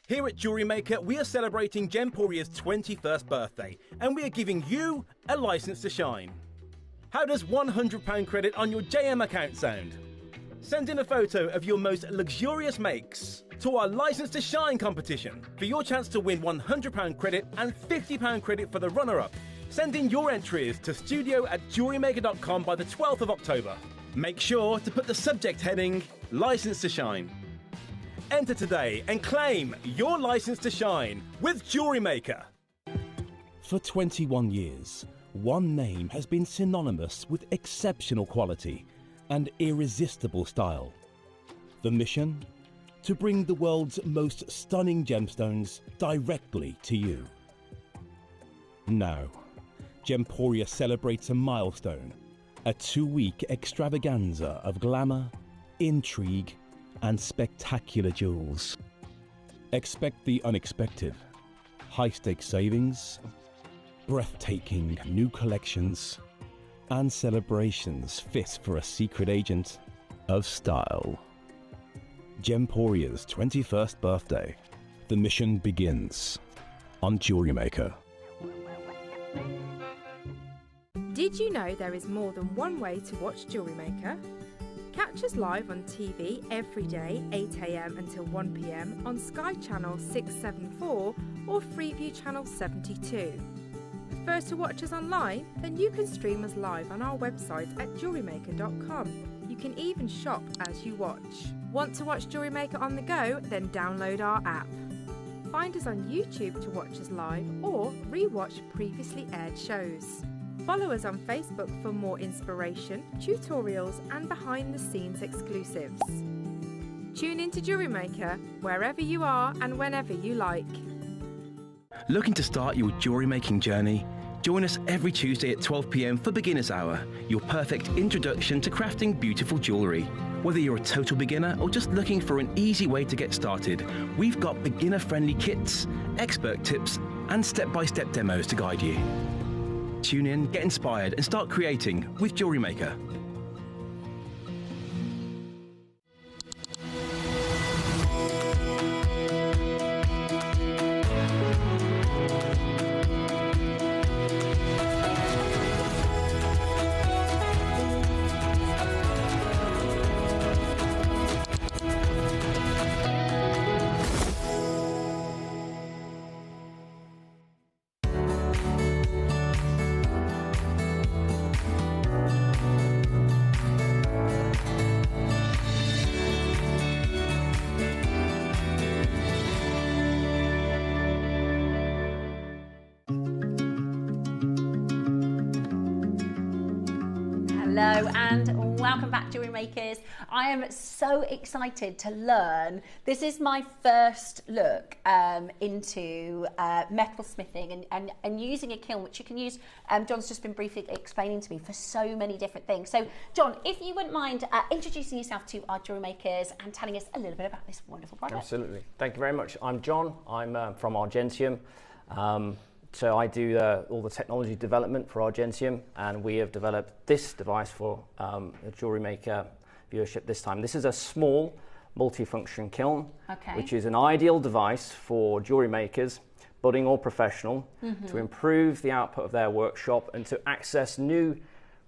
E: Here at JewelleryMaker, we are celebrating Gemporia's 21st birthday, and we are giving you a license to shine. How does £100 credit on your JM account sound? Send in a photo of your most luxurious makes to our License to Shine competition for your chance to win £100 credit and £50 credit for the runner-up. Send in your entries to studio@JewelleryMaker.com by the 12th of October. Make sure to put the subject heading License to Shine. Enter today and claim your license to shine with JewelleryMaker.
N: For 21 years, one name has been synonymous with exceptional quality and irresistible style. The mission? To bring the world's most stunning gemstones directly to you. Now, Gemporia celebrates a milestone, a 2-week extravaganza of glamour, intrigue, and spectacular jewels. Expect the unexpected, high-stakes savings, breathtaking new collections, and celebrations fit for a secret agent of style. Gemporia's 21st birthday. The mission begins on JewelleryMaker.
D: Did you know there is more than one way to watch JewelleryMaker? Catch us live on TV every day, 8 a.m. until 1 p.m. on Sky Channel 674 or Freeview Channel 72. Prefer to watch us online? Then you can stream us live on our website at JewelleryMaker.com. You can even shop as you watch. Want to watch JewelleryMaker on the go? Then download our app. Find us on YouTube to watch us live or re-watch previously aired shows. Follow us on Facebook for more inspiration, tutorials and behind-the-scenes exclusives. Tune in to JewelleryMaker wherever you are and whenever you like.
O: Looking to start your jewellery making journey? Join us every Tuesday at 12 p.m. for Beginner's Hour, your perfect introduction to crafting beautiful jewellery. Whether you're a total beginner or just looking for an easy way to get started, we've got beginner-friendly kits, expert tips and step-by-step demos to guide you. Tune in, get inspired and start creating with JewelleryMaker.
A: Hello and welcome back, Jewellery Makers. I am so excited to learn. This is my first look into metal smithing and using a kiln, which you can use, John's just been briefly explaining to me, for so many different things. So John, if you wouldn't mind introducing yourself to our Jewellery Makers and telling us a little bit about this wonderful product.
P: Absolutely. Thank you very much. I'm John. I'm from Argentium. So I do all the technology development for Argentium, and we have developed this device for the JewelleryMaker viewership this time. This is a small multifunction kiln, which is an ideal device for jewellery makers, budding or professional, to improve the output of their workshop and to access new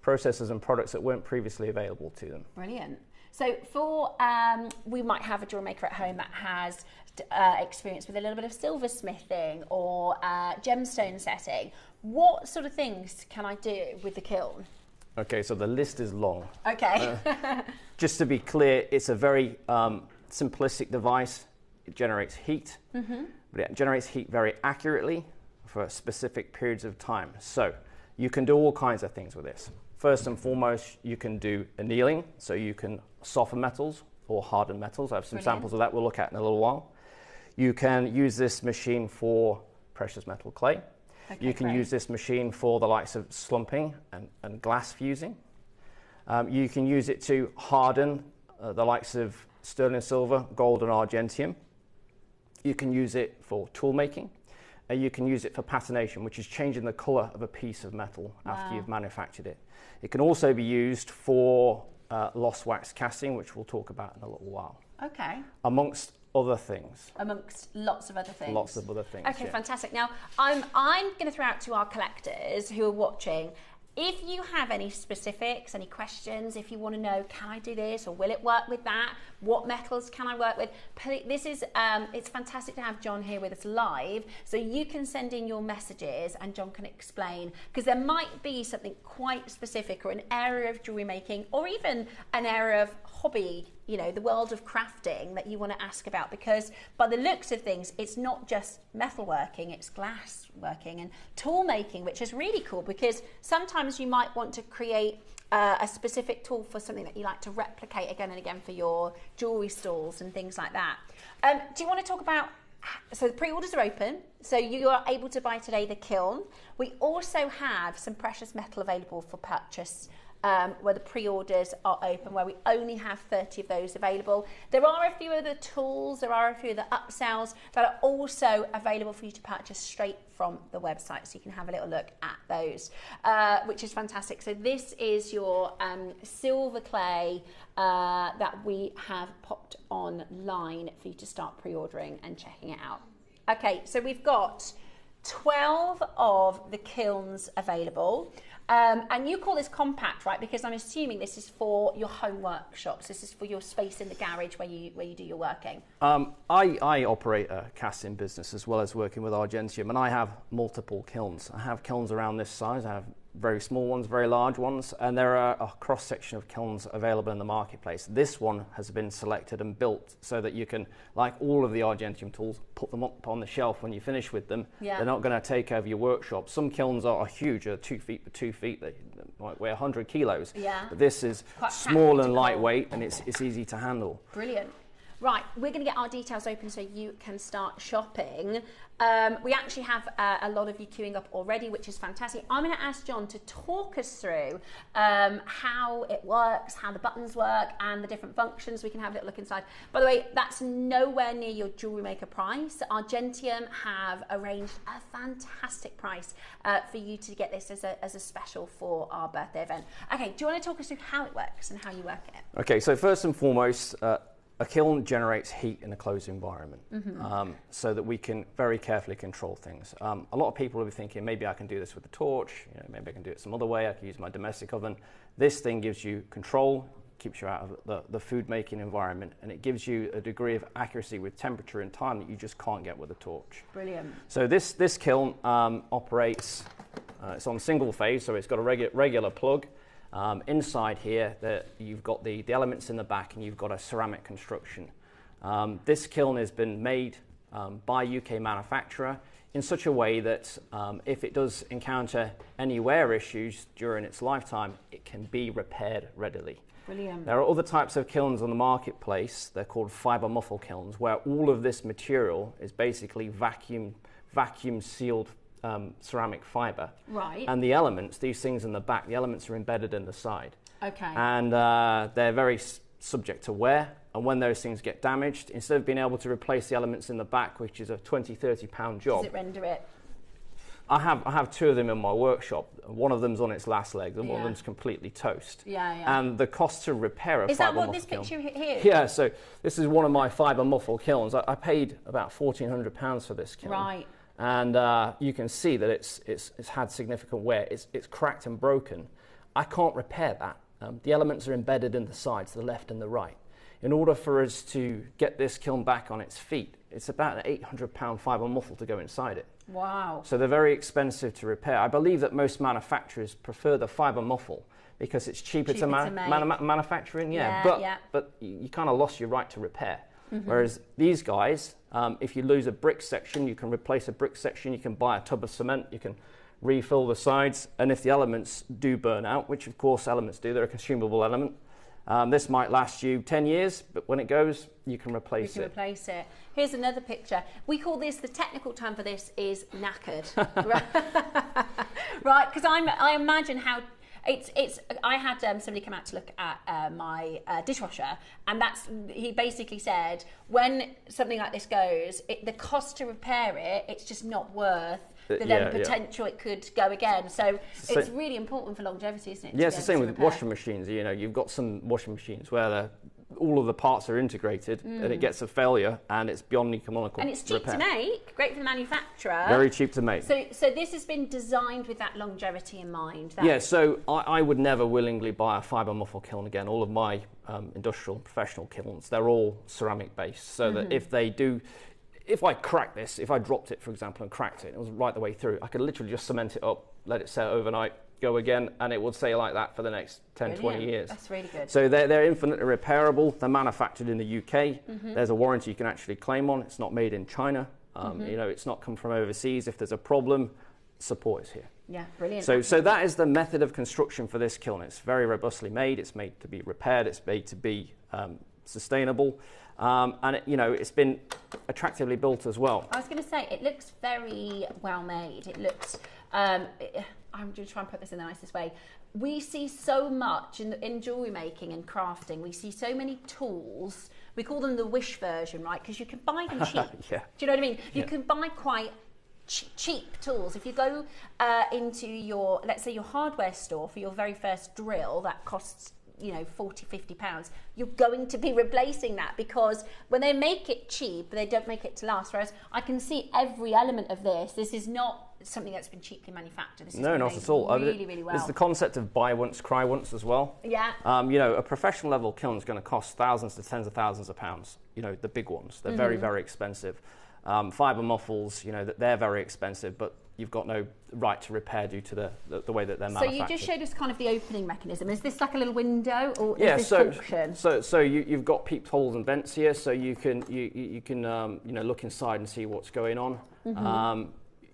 P: processes and products that weren't previously available to them.
A: Brilliant. So for, we might have a jewellery maker at home that has experience with a little bit of silversmithing or gemstone setting. What sort of things can I do with the kiln?
P: Okay, so the list is long.
A: Okay.
P: Just to be clear, it's a very simplistic device. It generates heat, but it generates heat very accurately for specific periods of time. So you can do all kinds of things with this. First and foremost, you can do annealing, so you can soften metals or harden metals. I have some samples of that we'll look at in a little while. You can use this machine for precious metal clay. Okay, you can use this machine for the likes of slumping and glass fusing. You can use it to harden the likes of sterling silver, gold and argentium. You can use it for tool making. You can use it for patination, which is changing the colour of a piece of metal after you've manufactured it. It can also be used for lost wax casting, which we'll talk about in a little while.
A: Okay.
P: Amongst other things.
A: Amongst lots of other things.
P: Lots of other things.
A: Okay, fantastic. Now, I'm going to throw out to our collectors who are watching, if you have any specifics, any questions, if you want to know, can I do this or will it work with that? What metals can I work with? This is, it's fantastic to have John here with us live, so you can send in your messages and John can explain, because there might be something quite specific or an area of jewellery making or even an area of hobby, you know, the world of crafting that you want to ask about, because by the looks of things, it's not just metal working, it's glass working and tool making, which is really cool, because sometimes you might want to create a specific tool for something that you like to replicate again and again for your jewellery stalls and things like that. Do you want to talk about, so the pre-orders are open, so you are able to buy today the kiln. We also have some precious metal available for purchase, where the pre-orders are open, where we only have 30 of those available. There are a few other tools, there are a few other upsells that are also available for you to purchase straight from the website, so you can have a little look at those, which is fantastic. So this is your silver clay that we have popped online for you to start pre-ordering and checking it out. Okay, so we've got 12 of the kilns available. And you call this compact, right? Because I'm assuming this is for your home workshops. This is for your space in the garage where you do your working.
P: I operate a casting business as well as working with Argentium, and I have multiple kilns. I have kilns around this size. I have very small ones, very large ones, and there are a cross-section of kilns available in the marketplace. This one has been selected and built so that you can, like all of the Argentium tools, put them up on the shelf when you finish with them. Yeah. They're not going to take over your workshop. Some kilns are huge, 2 feet by 2 feet. They might weigh 100 kilos. Yeah. But this is quite small and lightweight, and it's easy to handle.
A: Brilliant. Right, we're going to get our details open so you can start shopping. We actually have a lot of you queuing up already, which is fantastic. I'm going to ask John to talk us through how it works, how the buttons work, and the different functions. We can have a little look inside. By the way, that's nowhere near your Jewellery Maker price. Argentium have arranged a fantastic price for you to get this as a special for our birthday event. Okay, do you want to talk us through how it works and how you work it?
P: Okay, so first and foremost, a kiln generates heat in a closed environment, so that we can very carefully control things. A lot of people will be thinking, maybe I can do this with a torch, maybe I can do it some other way, I can use my domestic oven. This thing gives you control, keeps you out of the food making environment, and it gives you a degree of accuracy with temperature and time that you just can't get with a torch.
A: Brilliant.
P: So this kiln operates, it's on single phase, so it's got a regular plug. Inside here, you've got the elements in the back, and you've got a ceramic construction. This kiln has been made by a UK manufacturer in such a way that if it does encounter any wear issues during its lifetime, it can be repaired readily.
A: Brilliant.
P: There are other types of kilns on the marketplace. They're called fibre muffle kilns, where all of this material is basically vacuum sealed ceramic fibre.
A: Right.
P: And the elements, these things in the back, the elements are embedded in the side.
A: Okay.
P: And they're very subject to wear. And when those things get damaged, instead of being able to replace the elements in the back, which is a 20-30 pound job.
A: Does it render it?
P: I have 2 of them in my workshop. One of them's on its last legs, and one of them's completely toast.
A: Yeah.
P: And the cost to repair a
A: is
P: fibre
A: that what
P: muffle
A: this picture here?
P: Yeah, so this is one of my fibre muffle kilns. I paid about £1,400 for this kiln.
A: Right.
P: and you can see that it's had significant wear. It's cracked and broken. I can't repair that. The elements are embedded in the sides, the left and the right. In order for us to get this kiln back on its feet, it's about an 800-pound fibre muffle to go inside it.
A: Wow.
P: So they're very expensive to repair. I believe that most manufacturers prefer the fibre muffle because it's cheaper to manufacture in. But you kind of lost your right to repair. Whereas these guys, if you lose a brick section, you can replace a brick section, you can buy a tub of cement, you can refill the sides, and if the elements do burn out, which of course elements do, they're a consumable element, this might last you 10 years, but when it goes, you can replace it.
A: Replace it. Here's another picture. We call this, the technical term for this is knackered. Right, because I imagine how I had somebody come out to look at my dishwasher, and he basically said when something like this goes, the cost to repair it, it's just not worth the potential it could go again. So it's really important for longevity, isn't it?
P: Yeah, it's the same with washing machines. You know, you've got some washing machines where all of the parts are integrated and it gets a failure and it's beyond economical.
A: And it's cheap to make, great for the manufacturer.
P: Very cheap to make.
A: So this has been designed with that longevity in mind.
P: So I would never willingly buy a fibre muffle kiln again. All of my industrial and professional kilns, they're all ceramic based, so that if I cracked this, if I dropped it, for example, and cracked it, it was right the way through, I could literally just cement it up, let it set overnight, go again, and it would stay like that for the next 10, 20 years.
A: That's really good.
P: So they're infinitely repairable. They're manufactured in the UK. There's a warranty you can actually claim on. It's not made in China. You know, it's not come from overseas. If there's a problem, support is here.
A: Yeah, brilliant.
P: So that is the method of construction for this kiln. It's very robustly made. It's made to be repaired. It's made to be sustainable. And it's been attractively built as well.
A: I was going to say, it looks very well made. It looks, I'm going to try and put this in the nicest way. We see so much in jewellery making and crafting. We see so many tools. We call them the wish version, right? Because you can buy them cheap. Do you know what I mean? You can buy quite cheap tools. If you go into your, let's say your hardware store for your very first drill, that costs 40, 50 pounds, you're going to be replacing that, because when they make it cheap, they don't make it to last. Whereas I can see every element of this. This is not something that's been cheaply manufactured. This
P: no, not at all.
A: Really, really well.
P: There's the concept of buy once, cry once as well.
A: Yeah.
P: A professional level kiln is going to cost thousands to tens of thousands of pounds. The big ones. They're very, very expensive. Fibre muffles, they're very expensive, but you've got no right to repair due to the way that they're manufactured.
A: So you just showed us kind of the opening mechanism. Is this like a little window, or is this function?
P: So you've got peepholes and vents here, so you can look inside and see what's going on.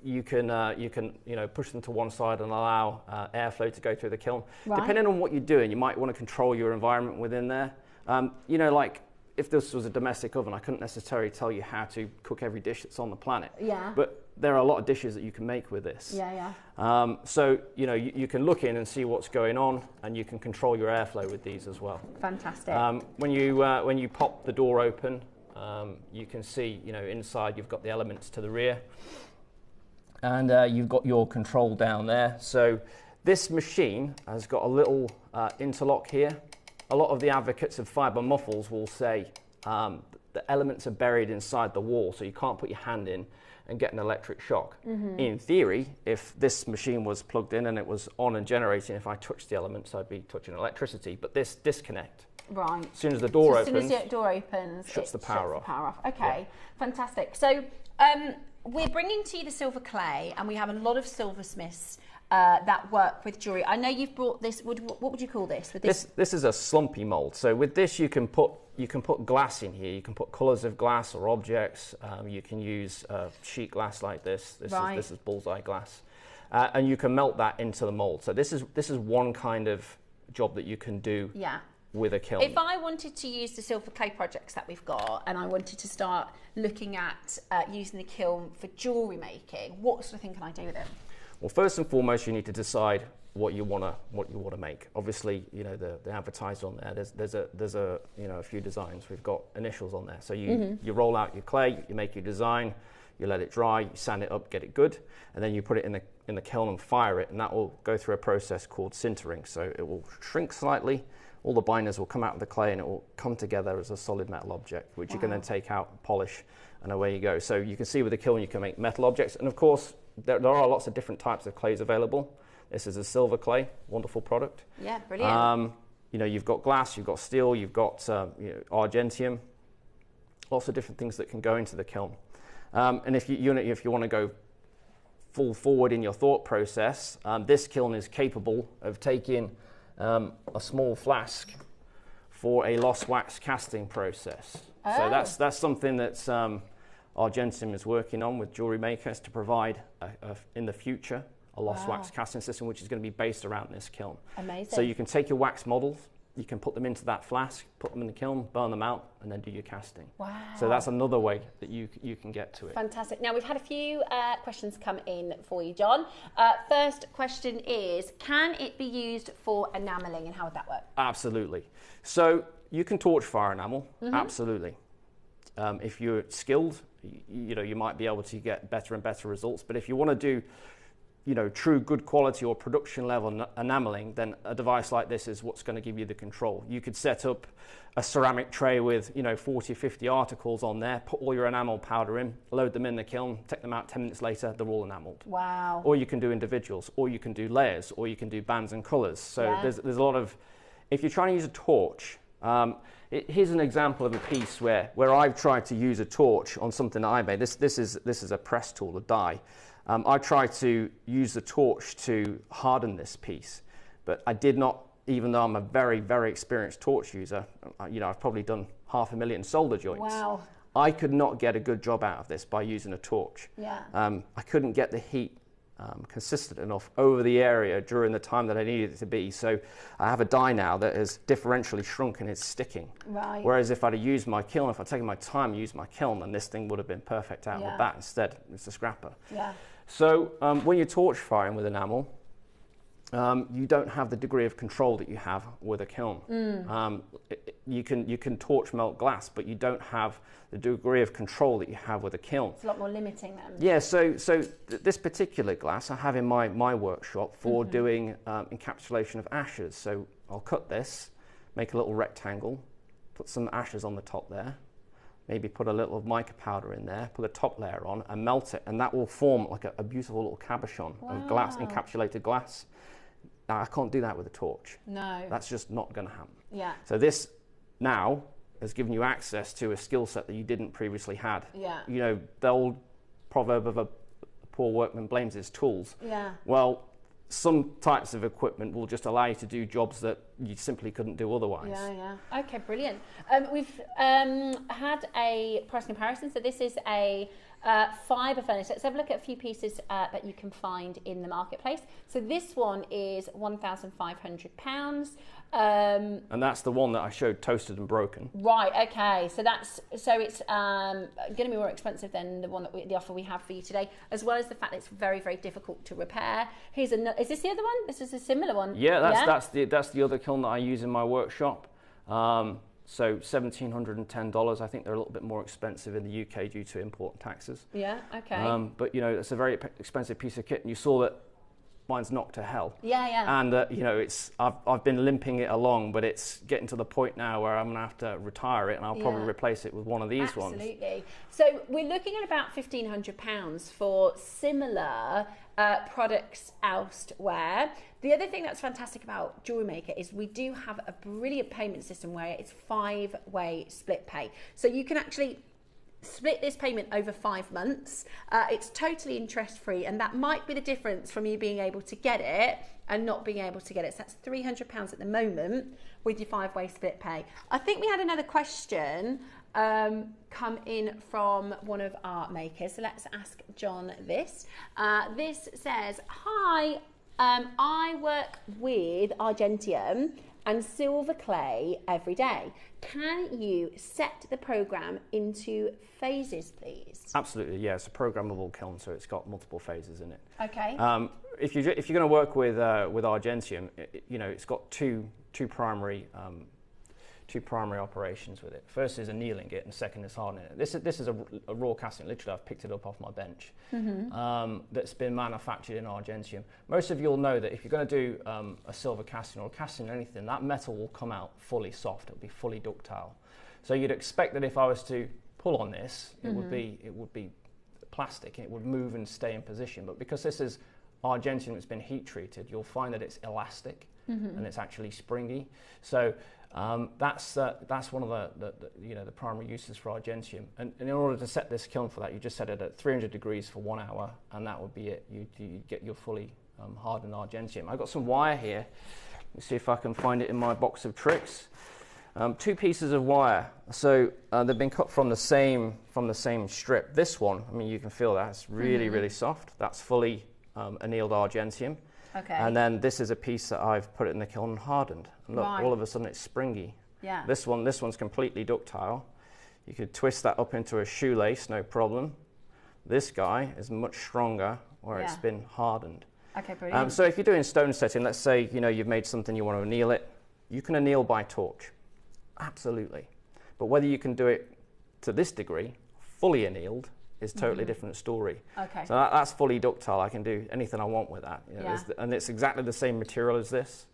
P: You can push them to one side and allow airflow to go through the kiln. Right. Depending on what you're doing, you might want to control your environment within there. Like if this was a domestic oven, I couldn't necessarily tell you how to cook every dish that's on the planet.
A: Yeah.
P: But there are a lot of dishes that you can make with this.
A: Yeah.
P: So you can look in and see what's going on, and you can control your airflow with these as well.
A: Fantastic.
P: When you pop the door open, you can see inside you've got the elements to the rear, and you've got your control down there. So this machine has got a little interlock here. A lot of the advocates of fibre muffles will say the elements are buried inside the wall, so you can't put your hand in and get an electric shock. In theory, if this machine was plugged in and it was on and generating, if I touched the elements, I'd be touching electricity. But this disconnect.
A: Right.
P: As soon as the door
A: opens,
P: opens,
A: shuts
P: the power off.
A: Okay, fantastic. So we're bringing to you the silver clay, and we have a lot of silversmiths that work with jewellery. I know you've brought this. What would you call this? With
P: this is a slumpy mould. So with this, you can put glass in here. You can put colours of glass or objects. You can use sheet glass like this. This is bullseye glass, and you can melt that into the mould. So this is one kind of job that you can do.
A: Yeah.
P: With a kiln.
A: If I wanted to use the silver clay projects that we've got, and I wanted to start looking at using the kiln for jewellery making, what sort of thing can I do with it?
P: Well, first and foremost, you need to decide what you want to make. Obviously, the advertised on there. There's a few designs. We've got initials on there. So you roll out your clay, you make your design, you let it dry, you sand it up, get it good, and then you put it in the kiln and fire it, and that will go through a process called sintering. So it will shrink slightly. All the binders will come out of the clay and it will come together as a solid metal object, which you can then take out, polish, and away you go. So you can see with the kiln you can make metal objects, and of course there are lots of different types of clays available. This is a silver clay, wonderful product.
A: Yeah, brilliant.
P: You know, you've got glass, you've got steel, you've got argentium, lots of different things that can go into the kiln. And if you want to go full forward in your thought process, this kiln is capable of taking a small flask for a lost wax casting process.
A: Oh.
P: So that's something that's Argentium is working on with JewelleryMaker, is to provide in the future a lost wax casting system which is going to be based around this kiln.
A: Amazing.
P: So you can take your wax models, you can put them into that flask, put them in the kiln, burn them out, and then do your casting.
A: Wow.
P: So that's another way that you can get to it.
A: Fantastic. Now, we've had a few questions come in for you, John. First question is, can it be used for enamelling, and how would that work?
P: Absolutely. So you can torch fire enamel, absolutely. If you're skilled, you might be able to get better and better results. But if you want to do true good quality or production level enameling, then a device like this is what's going to give you the control. You could set up a ceramic tray with 40 or 50 articles on there, put all your enamel powder in, load them in the kiln, take them out 10 minutes later, they're all enameled.
A: Wow.
P: Or you can do individuals, or you can do layers, or you can do bands and colours. So there's a lot of, if you're trying to use a torch, here's an example of a piece where I've tried to use a torch on something that I made. This is a press tool, a die. I tried to use the torch to harden this piece, but I did not, even though I'm a very, very experienced torch user, I've probably done 500,000 solder joints.
A: Wow.
P: I could not get a good job out of this by using a torch.
A: Yeah.
P: I couldn't get the heat consistent enough over the area during the time that I needed it to be. So I have a die now that is differentially shrunk and it's sticking.
A: Right.
P: Whereas if I'd have used my kiln, if I'd taken my time and used my kiln, then this thing would have been perfect out of the bat. Instead, it's a scrapper.
A: Yeah.
P: So when you're torch firing with enamel, you don't have the degree of control that you have with a kiln. You can torch melt glass, but you don't have the degree of control that you have with a kiln.
A: It's a lot more limiting then.
P: Yeah, so this particular glass I have in my workshop for doing encapsulation of ashes. So I'll cut this, make a little rectangle, put some ashes on the top there, maybe put a little mica powder in there, put a top layer on and melt it, and that will form like a beautiful little cabochon of glass, encapsulated glass. Now, I can't do that with a torch.
A: No.
P: That's just not going to happen.
A: Yeah.
P: So this now has given you access to a skill set that you didn't previously had.
A: Yeah.
P: The old proverb of a poor workman blames his tools.
A: Yeah.
P: Well, some types of equipment will just allow you to do jobs that you simply couldn't do otherwise.
A: Yeah. Okay, brilliant. We've had a price comparison. So this is a fibre furnace. Let's have a look at a few pieces that you can find in the marketplace. So this one is £1,500.
P: And that's the one that I showed toasted and broken.
A: Right. Okay. So it's going to be more expensive than the one that the offer we have for you today, as well as the fact that it's very, very difficult to repair. Here's another. Is this the other one? This is a similar one.
P: Yeah, that's the other kiln that I use in my workshop. So $1,710. I think they're a little bit more expensive in the UK due to import taxes.
A: Yeah. Okay.
P: But it's a very expensive piece of kit, and you saw that mine's knocked to hell.
A: Yeah.
P: And I've been limping it along, but it's getting to the point now where I'm gonna have to retire it, and I'll probably replace it with one of these ones.
A: Absolutely. So we're looking at about £1,500 for similar products elsewhere. The other thing that's fantastic about JewelleryMaker is we do have a brilliant payment system where it's 5-way split pay. So you can actually split this payment over 5 months. It's totally interest free, and that might be the difference from you being able to get it and not being able to get it. So that's £300 at the moment with your 5-way split pay. I think we had another question come in from one of our makers. So let's ask John this. This says, hi, I work with Argentium and silver clay every day. Can you set the program into phases, please?
P: Absolutely, yeah. It's a programmable kiln, so it's got multiple phases in it.
A: Okay.
P: If you're going to work with Argentium, it's got two primary operations with it. First is annealing it, and second is hardening it. This is a raw casting. Literally, I've picked it up off my bench. That's been manufactured in Argentium. Most of you will know that if you're going to do a silver casting or a casting anything, that metal will come out fully soft. It'll be fully ductile. So you'd expect that if I was to pull on this, it would be plastic, and it would move and stay in position. But because this is Argentium that's been heat treated, you'll find that it's elastic and it's actually springy. So that's one of the primary uses for Argentium. And in order to set this kiln for that, you just set it at 300 degrees for 1 hour, and that would be it. You get your fully hardened Argentium. I've got some wire here. Let's see if I can find it in my box of tricks. 2 pieces of wire. So they've been cut from the same strip. This one, I mean, you can feel that it's really really soft. That's fully annealed Argentium.
A: Okay.
P: And then this is a piece that I've put it in the kiln and hardened. And look, all of a sudden it's springy.
A: Yeah.
P: This one's completely ductile. You could twist that up into a shoelace, no problem. This guy is much stronger where it's been hardened.
A: Okay, brilliant.
P: So if you're doing stone setting, let's say you've made something, you want to anneal it, you can anneal by torch. Absolutely. But whether you can do it to this degree, fully annealed, is totally different story.
A: Okay.
P: So that's fully ductile. I can do anything I want with that. And it's exactly the same material as this.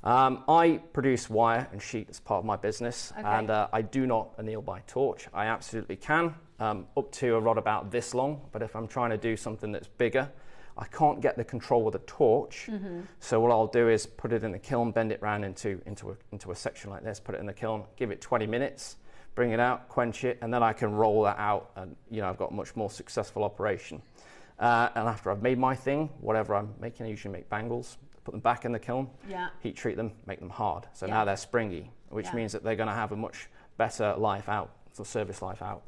P: I produce wire and sheet as part of my business, and I do not anneal by torch. I absolutely can, up to a rod about this long, but if I'm trying to do something that's bigger, I can't get the control with a torch. So what I'll do is put it in the kiln, bend it round into a section like this, put it in the kiln, give it 20 minutes, bring it out, quench it, and then I can roll that out, and I've got a much more successful operation. And after I've made my thing, whatever I'm making, I usually make bangles, put them back in the kiln, heat treat them, make them hard. So now they're springy, which means that they're going to have a much better life out, so service life out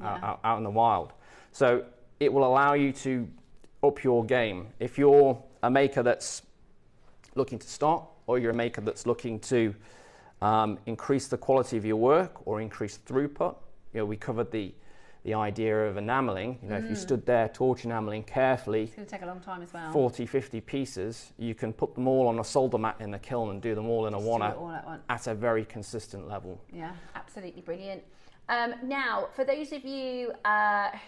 P: in the wild. So it will allow you to up your game. If you're a maker that's looking to start, or you're a maker that's looking to increase the quality of your work or increase throughput, we covered the idea of enameling. If you stood there torch enameling carefully,
A: it's going to take a long time as well.
P: 40, 50 pieces, you can put them all on a solder mat in the kiln and do them all in a one at a very consistent level.
A: Yeah, absolutely brilliant. Now, for those of you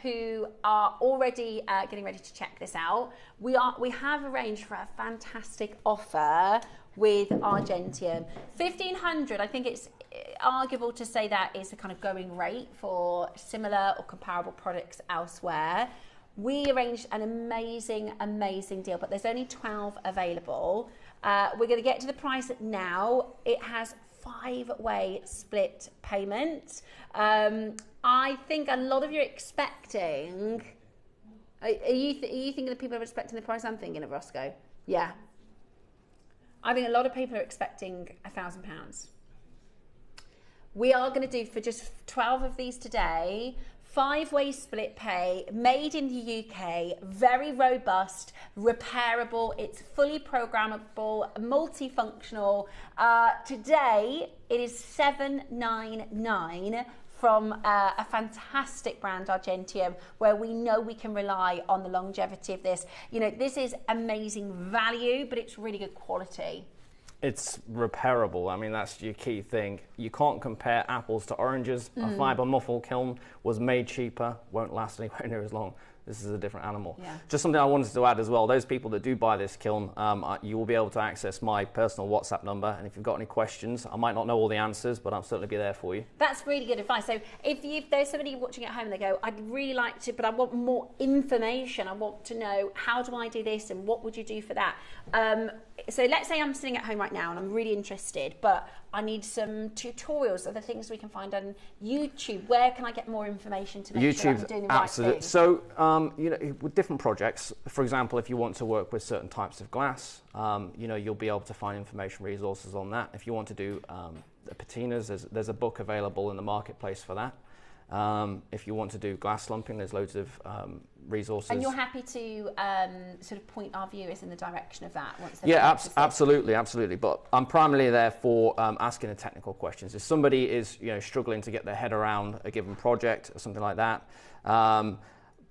A: who are already getting ready to check this out, we have arranged for a fantastic offer with Argentium. 1,500, I think it's arguable to say that is the kind of going rate for similar or comparable products elsewhere. We arranged an amazing, amazing deal, but there's only 12 available. We're going to get to the price now. It has 5-way split payment. I think a lot of you are expecting. Are you thinking that people are expecting the price I'm thinking of, Roscoe? Yeah. I think a lot of people are expecting £1,000. We are going to do, for just 12 of these today, 5-way split pay, made in the UK, very robust, repairable, it's fully programmable, multifunctional. Today it is $799 from a fantastic brand, Argentium, where we know we can rely on the longevity of this. This is amazing value, but it's really good quality.
P: It's repairable. I mean, that's your key thing. You can't compare apples to oranges. A fibre muffle kiln was made cheaper, won't last anywhere near as long. This is a different animal.
A: Yeah.
P: Just something I wanted to add as well. Those people that do buy this kiln, you will be able to access my personal WhatsApp number. And if you've got any questions, I might not know all the answers, but I'll certainly be there for you.
A: That's really good advice. So if there's somebody watching at home and they go, I'd really like to, but I want more information. I want to know, how do I do this and what would you do for that? So let's say I'm sitting at home right now and I'm really interested, but I need some tutorials of the things we can find on YouTube. Where can I get more information to make sure I'm doing the right thing?
P: So, with different projects, for example, if you want to work with certain types of glass, you'll be able to find information resources on that. If you want to do the patinas, there's a book available in the marketplace for that. If you want to do glass lumping, there's loads of resources.
A: And you're happy to sort of point our viewers in the direction of that?
P: Absolutely. But I'm primarily there for asking the technical questions. If somebody is struggling to get their head around a given project or something like that,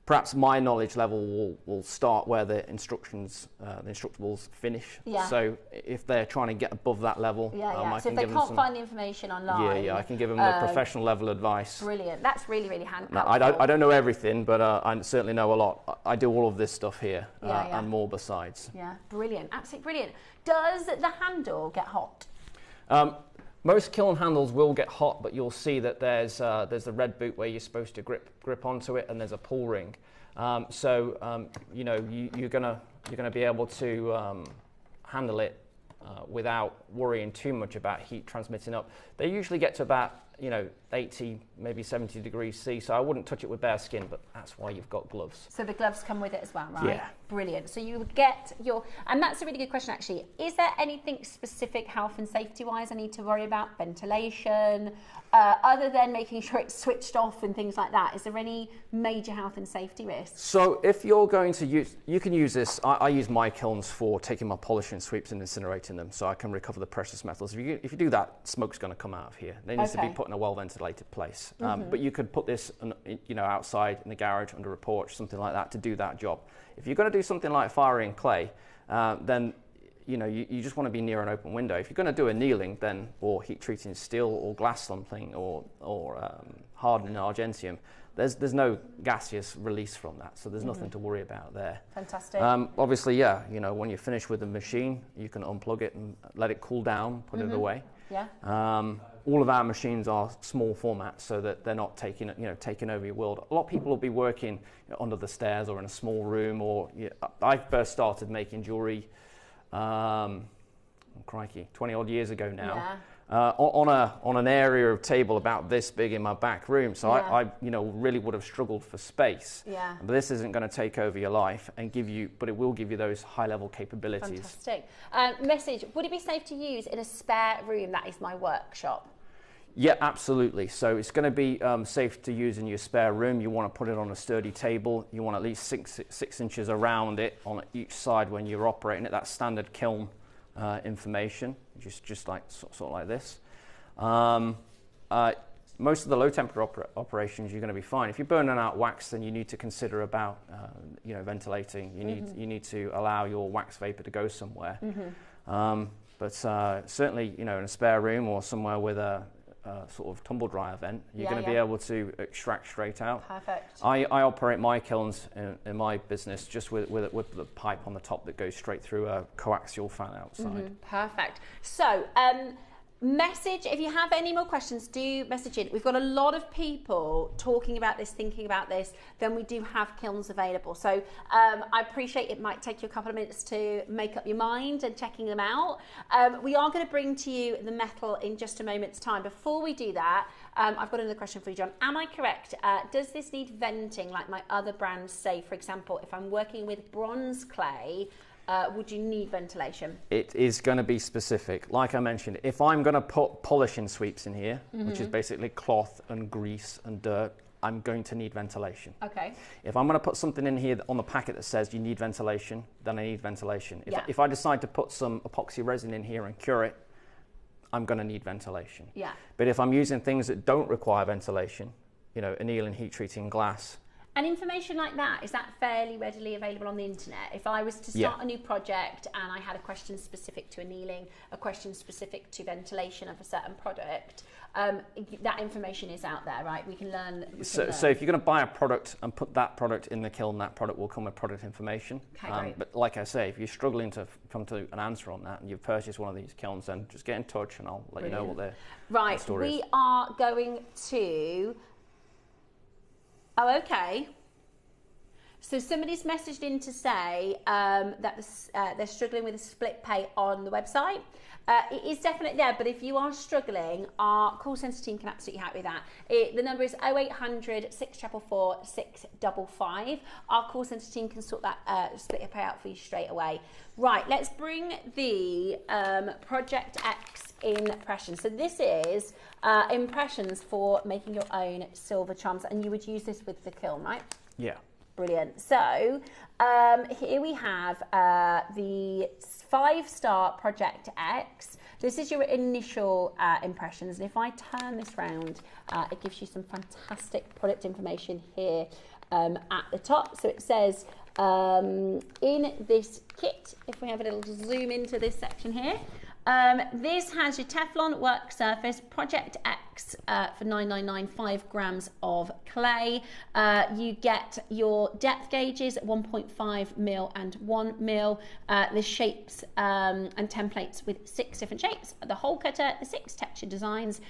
P: perhaps my knowledge level will start where the instructables finish. Yeah. So if they're trying to get above that level,
A: so if they can't find the information online,
P: I can give them the professional level advice.
A: Brilliant. That's really, really handy.
P: No, I don't know everything, but I certainly know a lot. I do all of this stuff here and more besides.
A: Yeah, brilliant. Absolutely brilliant. Does the handle get hot?
P: Most kiln handles will get hot, but you'll see that there's the red boot where you're supposed to grip onto it, and there's a pull ring. You know, you're gonna be able to handle it without worrying too much about heat transmitting up. They usually get to about 80, maybe 70 degrees C, so I wouldn't touch it with bare skin, but that's why you've got gloves.
A: So the gloves come with it as well, right?
P: Yeah.
A: Brilliant. So you would get and that's a really good question actually. Is there anything specific health and safety wise I need to worry about? Ventilation, other than making sure it's switched off and things like that? Is there any major health and safety risks?
P: So if you're going to you can use this, I use my kilns for taking my polishing sweeps and incinerating them, so I can recover the precious metals. If you do that, smoke's going to come out of here. It needs to be put in a well-ventilated place. But you could put this, outside in the garage under a porch, something like that, to do that job. If you're going to do something like firing clay, then you just want to be near an open window. If you're going to do annealing, then or heat treating steel or glass something or hardening argentium, there's no gaseous release from that, so there's nothing to worry about there.
A: Fantastic.
P: Obviously, when you're finished with the machine, you can unplug it and let it cool down, put it away.
A: Yeah.
P: All of our machines are small format, so that they're not taking over your world. A lot of people will be working under the stairs or in a small room. I first started making jewelry, crikey, 20 odd years ago now.
A: Yeah.
P: On an area of table about this big in my back room, so I really would have struggled for space.
A: Yeah.
P: But this isn't going to take over your life and but it will give you those high level capabilities.
A: Fantastic. Message: would it be safe to use in a spare room that is my workshop?
P: Yeah, absolutely. So it's going to be safe to use in your spare room. You want to put it on a sturdy table. You want at least six inches around it on each side when you're operating it. That's standard kiln information, just like sort of like this. Most of the low temperature operations, you're going to be fine. If you're burning out wax, then you need to consider about ventilating. You need to allow your wax vapor to go somewhere. But certainly, in a spare room or somewhere with a sort of tumble dryer vent, you're going to be able to extract straight out.
A: Perfect.
P: I operate my kilns in my business just with the pipe on the top that goes straight through a coaxial fan outside.
A: Perfect. So, message, if you have any more questions, do message in. We've got a lot of people talking about this, thinking about this, then we do have kilns available. So I appreciate it might take you a couple of minutes to make up your mind and checking them out. We are going to bring to you the metal in just a moment's time. Before we do that, I've got another question for you, John. Am I correct? Does this need venting like my other brands say? For example, if I'm working with bronze clay, would you need ventilation?
P: It is going to be specific. Like I mentioned, if I'm going to put polishing sweeps in here, which is basically cloth and grease and dirt, I'm going to need ventilation.
A: Okay.
P: If I'm going to put something in here on the packet that says you need ventilation, then I need ventilation. If I decide to put some epoxy resin in here and cure it, I'm going to need ventilation.
A: Yeah.
P: But if I'm using things that don't require ventilation, annealing, heat treating, glass,
A: and information like that, is that fairly readily available on the internet? If I was to start a new project and I had a question specific to annealing, a question specific to ventilation of a certain product, that information is out there, right? We can learn.
P: So if you're going to buy a product and put that product in the kiln, that product will come with product information.
A: Okay, great.
P: But like I say, if you're struggling to come to an answer on that and you've purchased one of these kilns, then just get in touch and I'll let you know what their story is.
A: We are going to... Oh, okay. So somebody's messaged in to say that they're struggling with a split pay on the website. It is definitely there, but if you are struggling, our call centre team can absolutely help with that. The number is 0800 644 655. Our call centre team can sort that split pay out for you straight away. Right, let's bring the Project X impression. So this is impressions for making your own silver charms, and you would use this with the kiln, right?
P: Yeah.
A: Brilliant. So here we have the 5-star Project X. This is your initial impressions, and if I turn this round, it gives you some fantastic product information here at the top. So it says in this kit, if we have a little zoom into this section here, This has your Teflon work surface, Project X for $9.99, 5 grams of clay. You get your depth gauges, 1.5 mil and 1 mil. The shapes and templates with 6 different shapes. The hole cutter, the 6 texture designs,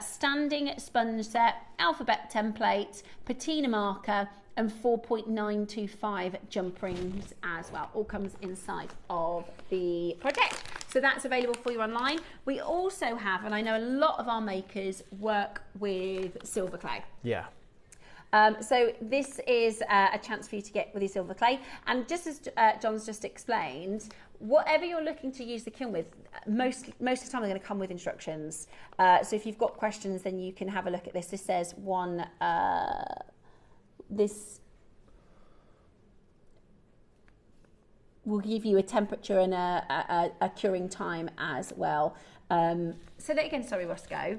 A: standing sponge set, alphabet template, patina marker, and 4.925 jump rings as well. All comes inside of the project. So that's available for you online. We also have, and I know a lot of our makers work with silver clay.
P: Yeah.
A: So this is a chance for you to get with your silver clay. And just as John's just explained, whatever you're looking to use the kiln with, most of the time they're going to come with instructions. So if you've got questions, then you can have a look at this. This says this will give you a temperature and a curing time as well. Say that again, sorry, Roscoe.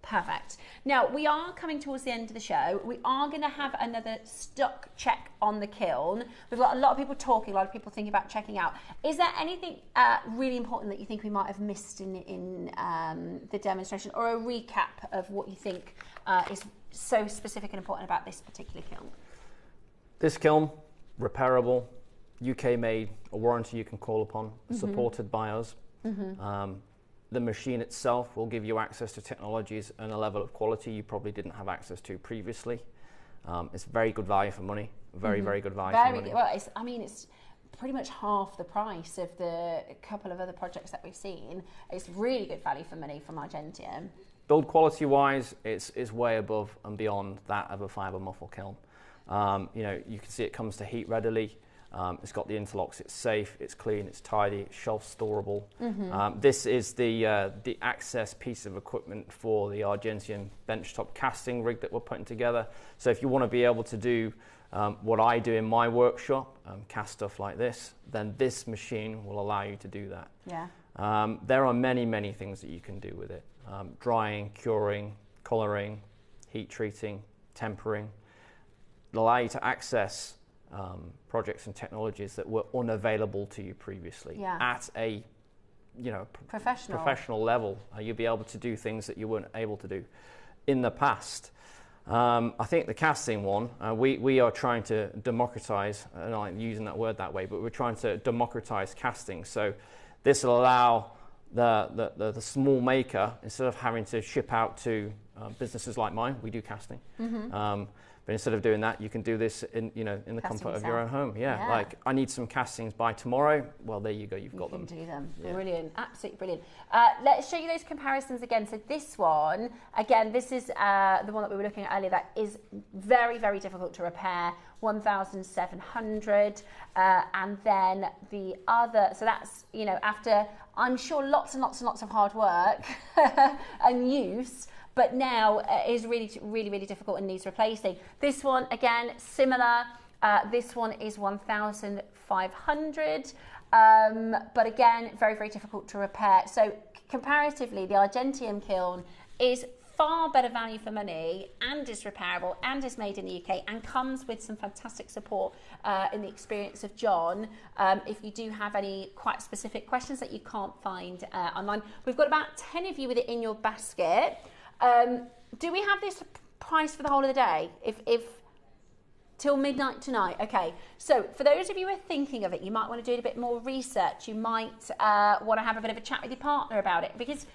A: Perfect. Now, we are coming towards the end of the show. We are going to have another stock check on the kiln. We've got a lot of people talking, a lot of people thinking about checking out. Is there anything really important that you think we might have missed in the demonstration, or a recap of what you think is so specific and important about this particular kiln?
P: This kiln, repairable, UK made, a warranty you can call upon, supported by us. The machine itself will give you access to technologies and a level of quality you probably didn't have access to previously. It's very good value for money, very good value for money.
A: Well, it's pretty much half the price of the couple of other projects that we've seen. It's really good value for money from Argentium.
P: Build quality wise, it's way above and beyond that of a fibre muffle kiln. You know, you can see it comes to heat readily. It's got the interlocks. It's safe. It's clean. It's tidy. It's shelf storable. This is the access piece of equipment for the Argentium benchtop casting rig that we're putting together. So if you want to be able to do what I do in my workshop, cast stuff like this, then this machine will allow you to do that.
A: Yeah.
P: There are many things that you can do with it: drying, curing, colouring, heat treating, tempering. Allow you to access projects and technologies that were unavailable to you previously at a professional level. You'll be able to do things that you weren't able to do in the past. I think the casting one, we are trying to democratize, and I like using that word that way, but we're trying to democratize casting. So this will allow the small maker, instead of having to ship out to businesses like mine, we do casting. But instead of doing that, you can do this in the comfort of your own home. Yeah, like I need some castings by tomorrow. Well, there you go. You've got them.
A: You can do them. Yeah. Brilliant. Absolutely brilliant. Let's show you those comparisons again. So this one, again, this is the one that we were looking at earlier. That is very difficult to repair. 1,700, and then the other. So that's after I'm sure lots and lots of hard work and use. But now is really difficult and needs replacing. This one, again, similar. This one is 1,500, but again, very difficult to repair. So comparatively, the Argentium kiln is far better value for money, and is repairable, and is made in the UK, and comes with some fantastic support in the experience of John. If you do have any quite specific questions that you can't find online, we've got about 10 of you with it in your basket. Do we have this price for the whole of the day? If till midnight tonight? Okay. So for those of you who are thinking of it, you might want to do a bit more research. You might want to have a bit of a chat with your partner about it, because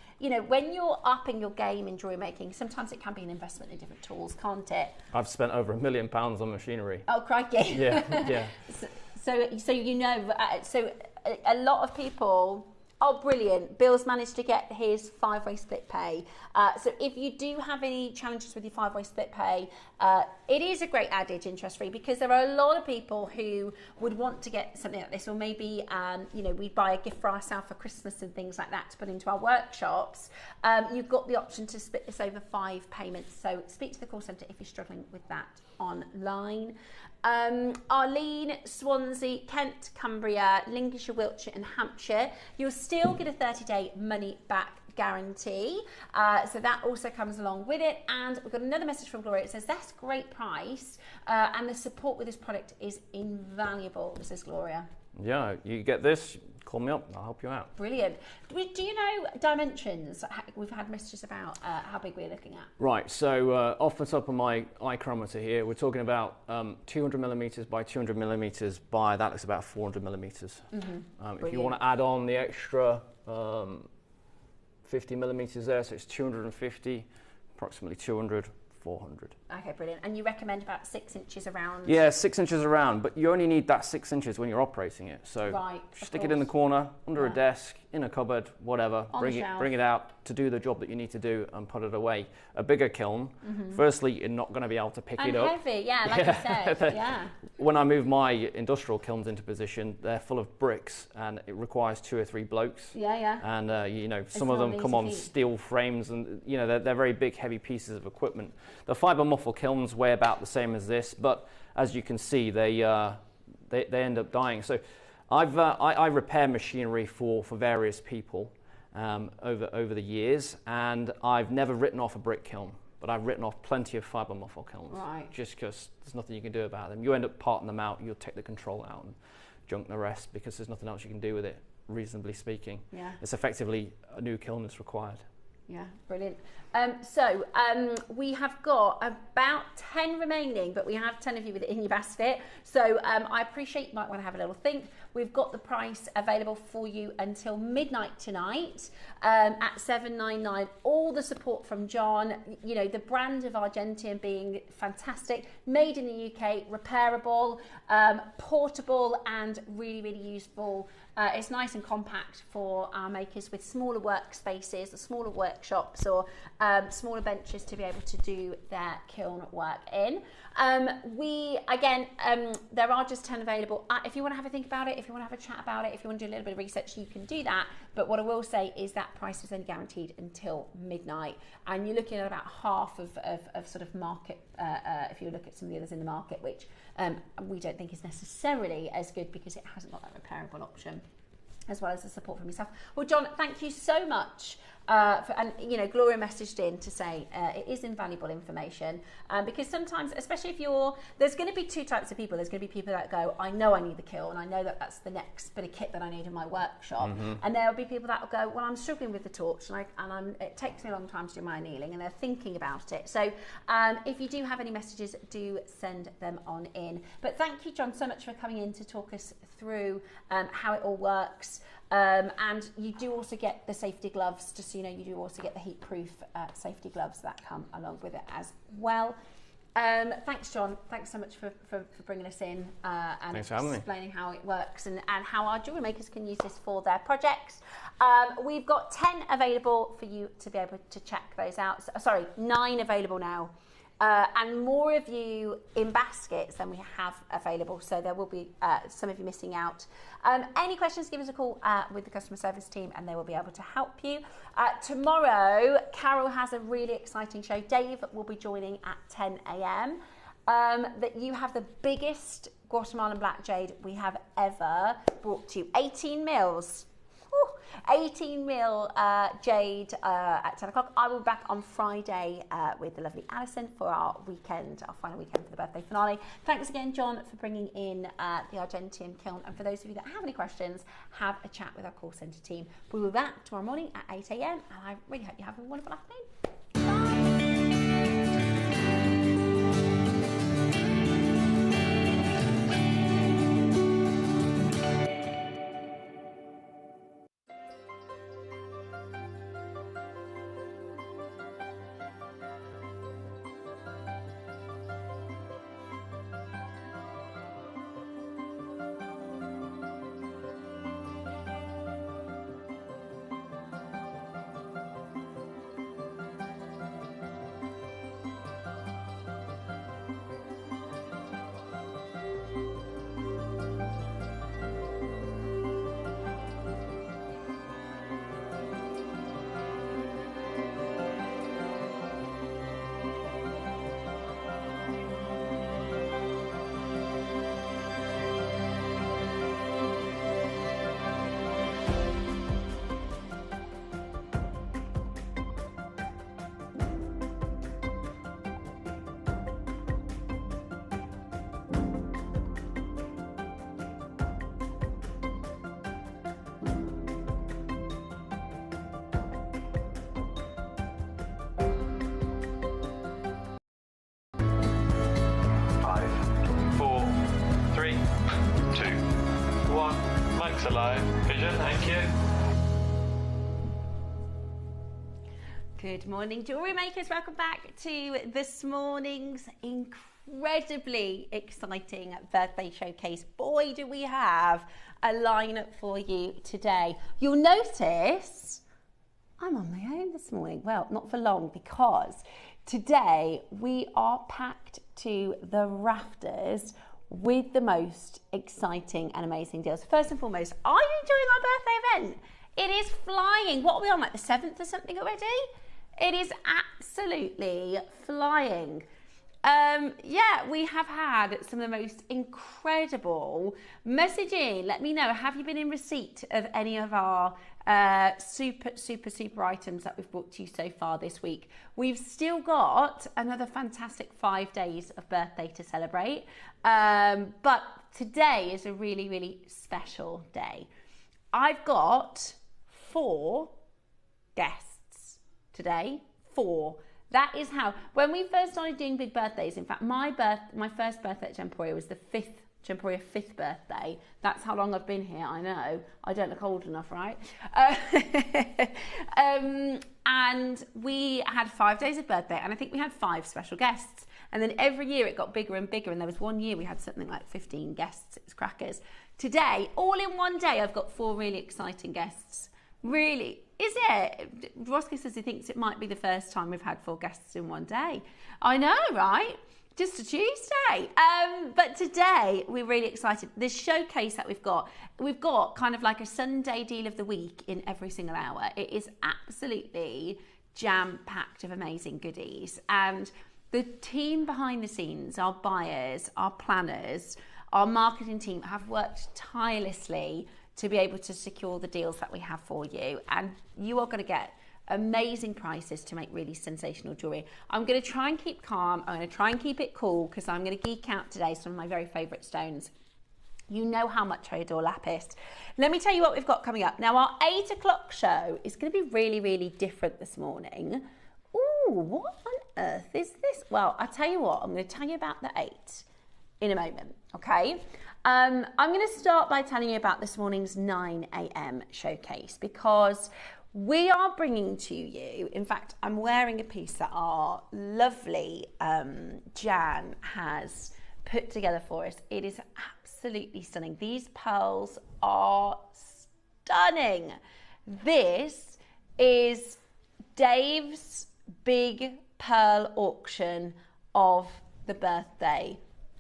A: when you're upping your game in jewellery making, sometimes it can be an investment in different tools, can't it?
P: I've spent over £1 million on machinery.
A: Oh, crikey!
P: Yeah.
A: So a lot of people. Oh, brilliant. Bill's managed to get his 5-way split pay. So if you do have any challenges with your 5-way split pay, it is a great adage, interest-free, because there are a lot of people who would want to get something like this, or maybe, we buy a gift for ourselves for Christmas and things like that to put into our workshops. You've got the option to split this over 5 payments. So speak to the call centre if you're struggling with that online. Arlene, Swansea, Kent, Cumbria, Lincolnshire, Wiltshire and Hampshire. You'll still get a 30-day money back guarantee. So that also comes along with it. And we've got another message from Gloria. It says, that's great price and the support with this product is invaluable, says Gloria.
P: Yeah, you get this, call me up, I'll help you out.
A: Brilliant. Do you know dimensions? We've had messages about how big we're looking at.
P: Right, so off the top of my ichrometer here, we're talking about 200 millimeters by 200 millimeters by, that looks about 400 millimeters. If you want to add on the extra 50 millimeters there, so it's 250, approximately 200, 400.
A: Okay, brilliant. And you recommend about 6 inches around?
P: Yeah, 6 inches around, but you only need that 6 inches when you're operating it. So stick it in the corner, under a desk, in a cupboard, whatever. Bring it out to do the job that you need to do and put it away. A bigger kiln, firstly, you're not going to be able to pick it up.
A: And heavy, yeah, like you said, yeah.
P: When I move my industrial kilns into position, they're full of bricks and it requires 2 or 3 blokes.
A: Yeah, yeah.
P: And, you know, some of them come on steel frames and, you know, they're very big, heavy pieces of equipment. The fibre muffle kilns weigh about the same as this, but as you can see, they end up dying. So I repair machinery for various people over the years, and I've never written off a brick kiln, but I've written off plenty of fibre muffle kilns, just because there's nothing you can do about them. You end up parting them out, you'll take the control out and junk the rest because there's nothing else you can do with it, reasonably speaking. Yeah. It's effectively a new kiln that's required.
A: Yeah, brilliant. We have got about 10 remaining, but we have 10 of you with it in your basket. So I appreciate you might want to have a little think. We've got the price available for you until midnight tonight at $7.99. All the support from John. You know, the brand of Argentium being fantastic, made in the UK, repairable, portable, and really, really useful. It's nice and compact for our makers with smaller workspaces, or smaller workshops, or smaller benches to be able to do their kiln work in. There are just 10 available. If you want to have a think about it, if you want to have a chat about it, if you want to do a little bit of research, you can do that. But what I will say is that price is only guaranteed until midnight, and you're looking at about half of sort of market. If you look at some of the others in the market, which we don't think is necessarily as good because it hasn't got that repairable option, as well as the support from yourself. Well, John, thank you so much. And you know, Gloria messaged in to say it is invaluable information, because sometimes, especially if there's going to be 2 types of people. There's going to be people that go, I know I need the kiln, I know that that's the next bit of kit that I need in my workshop, and there will be people that will go, well, I'm struggling with the torch, and it takes me a long time to do my annealing, and they're thinking about it. So if you do have any messages, do send them on in. But thank you, John, so much for coming in to talk us through how it all works. And you do also get the safety gloves, just so you know, you do also get the heat-proof safety gloves that come along with it as well. Thanks, John. Thanks so much for bringing us in and explaining how it works and how our jewellery makers can use this for their projects. We've got 10 available for you to be able to check those out. Sorry, 9 available now. And more of you in baskets than we have available, so there will be some of you missing out. Any questions, give us a call with the customer service team and they will be able to help you. Tomorrow, Carol has a really exciting show. Dave will be joining at 10 a.m. That you have the biggest Guatemalan black jade we have ever brought to you. 18 mils. 18 mil jade at 10 o'clock. I will be back on Friday with the lovely Alison for our final weekend for the birthday finale. Thanks again, John, for bringing in the Argentium kiln. And for those of you that have any questions, have a chat with our call centre team. We will be back tomorrow morning at 8 a.m. and I really hope you have a wonderful afternoon.
Q: Thanks a lot. Pigeon, thank you.
A: Good morning, jewellery makers. Welcome back to this morning's incredibly exciting birthday showcase. Boy, do we have a lineup for you today. You'll notice I'm on my own this morning. Well, not for long, because today we are packed to the rafters with the most exciting and amazing deals. First and foremost, are you enjoying our birthday event? It is flying. What are we on, like the 7th or something already? It is absolutely flying. Yeah, we have had some of the most incredible messaging. Let me know, have you been in receipt of any of our super items that we've brought to you so far this week? We've still got another fantastic 5 days of birthday to celebrate. But today is a really special day. I've got 4 guests today. 4. That is how, when we first started doing big birthdays, in fact, my first birthday at Gemporia was the 5th, Gemporia 5th birthday. That's how long I've been here, I know. I don't look old enough, right? And we had 5 days of birthday, and I think we had 5 special guests. And then every year it got bigger and bigger, and there was one year we had something like 15 guests. It was crackers. Today, all in one day, I've got 4 really exciting guests. Really? Is it? Roscoe says he thinks it might be the first time we've had 4 guests in one day. I know, right? Just a Tuesday. But today, we're really excited. This showcase that we've got kind of like a Sunday deal of the week in every single hour. It is absolutely jam-packed of amazing goodies. And the team behind the scenes, our buyers, our planners, our marketing team have worked tirelessly to be able to secure the deals that we have for you. And you are going to get amazing prices to make really sensational jewellery. I'm going to try and keep calm. I'm going to try and keep it cool, because I'm going to geek out today some of my very favourite stones. You know how much I adore lapis. Let me tell you what we've got coming up. Now, our 8 o'clock show is going to be really different this morning. Ooh, what on earth is this? Well, I'll tell you what, I'm going to tell you about the 8 in a moment, okay? I'm going to start by telling you about this morning's 9 a.m. showcase, because we are bringing to you, in fact, I'm wearing a piece that our lovely Jan has put together for us. It is absolutely stunning. These pearls are stunning. This is Dave's big pearl auction of the birthday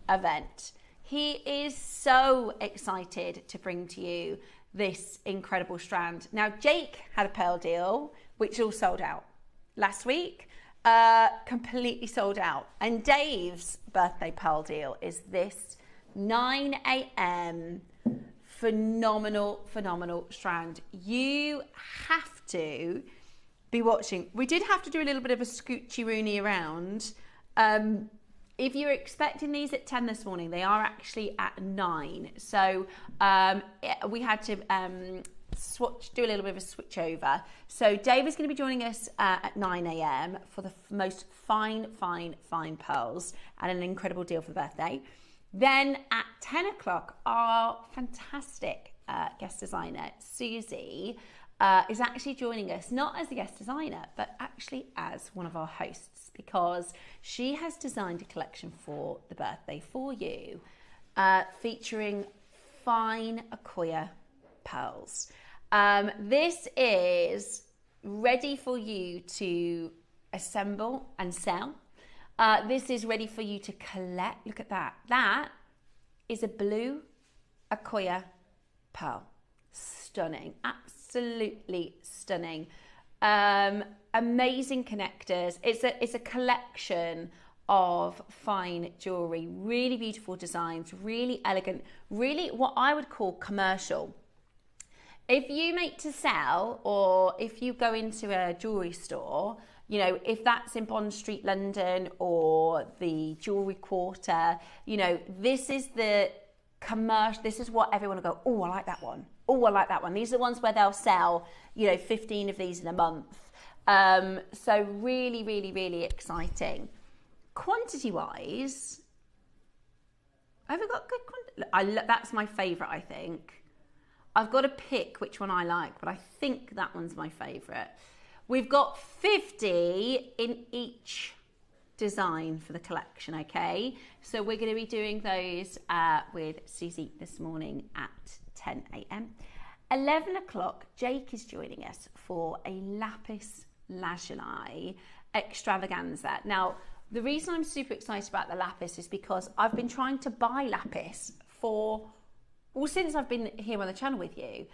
A: event. He is so excited to bring to you this incredible strand. Now, Jake had a pearl deal, which all sold out last week, completely sold out. And Dave's birthday pearl deal is this 9 a.m. phenomenal strand. You have to be watching. We did have to do a little bit of a scoochie-rooney around. If you're expecting these at 10 this morning, they are actually at 9. So we had to do a little bit of a switch over. So Dave is going to be joining us at 9 a.m. for the most fine pearls and an incredible deal for the birthday. Then at 10 o'clock, our fantastic guest designer, Susie, is actually joining us, not as the guest designer, but actually as one of our hosts, because she has designed a collection for the birthday for you, featuring fine Akoya pearls. This is ready for you to assemble and sell. This is ready for you to collect. Look at that. That is a blue Akoya pearl. Stunning. Absolutely stunning. Amazing connectors. It's a collection of fine jewellery, really beautiful designs, really elegant, really what I would call commercial. If you make to sell, or if you go into a jewellery store, you know, if that's in Bond Street, London, or the Jewellery Quarter, you know, this is the commercial, this is what everyone will go, oh, I like that one. Oh, I like that one. These are the ones where they'll sell, you know, 15 of these in a month. So really, really, really exciting. Quantity-wise, have we got good quantity? That's my favourite, I think. I've got to pick which one I like, but I think that one's my favourite. We've got 50 in each design for the collection, okay? So we're going to be doing those with Susie this morning at 10 a.m. 11 o'clock, Jake is joining us for a lapis lazuli extravaganza. Now, the reason I'm super excited about the lapis is because I've been trying to buy lapis since I've been here on the channel with you.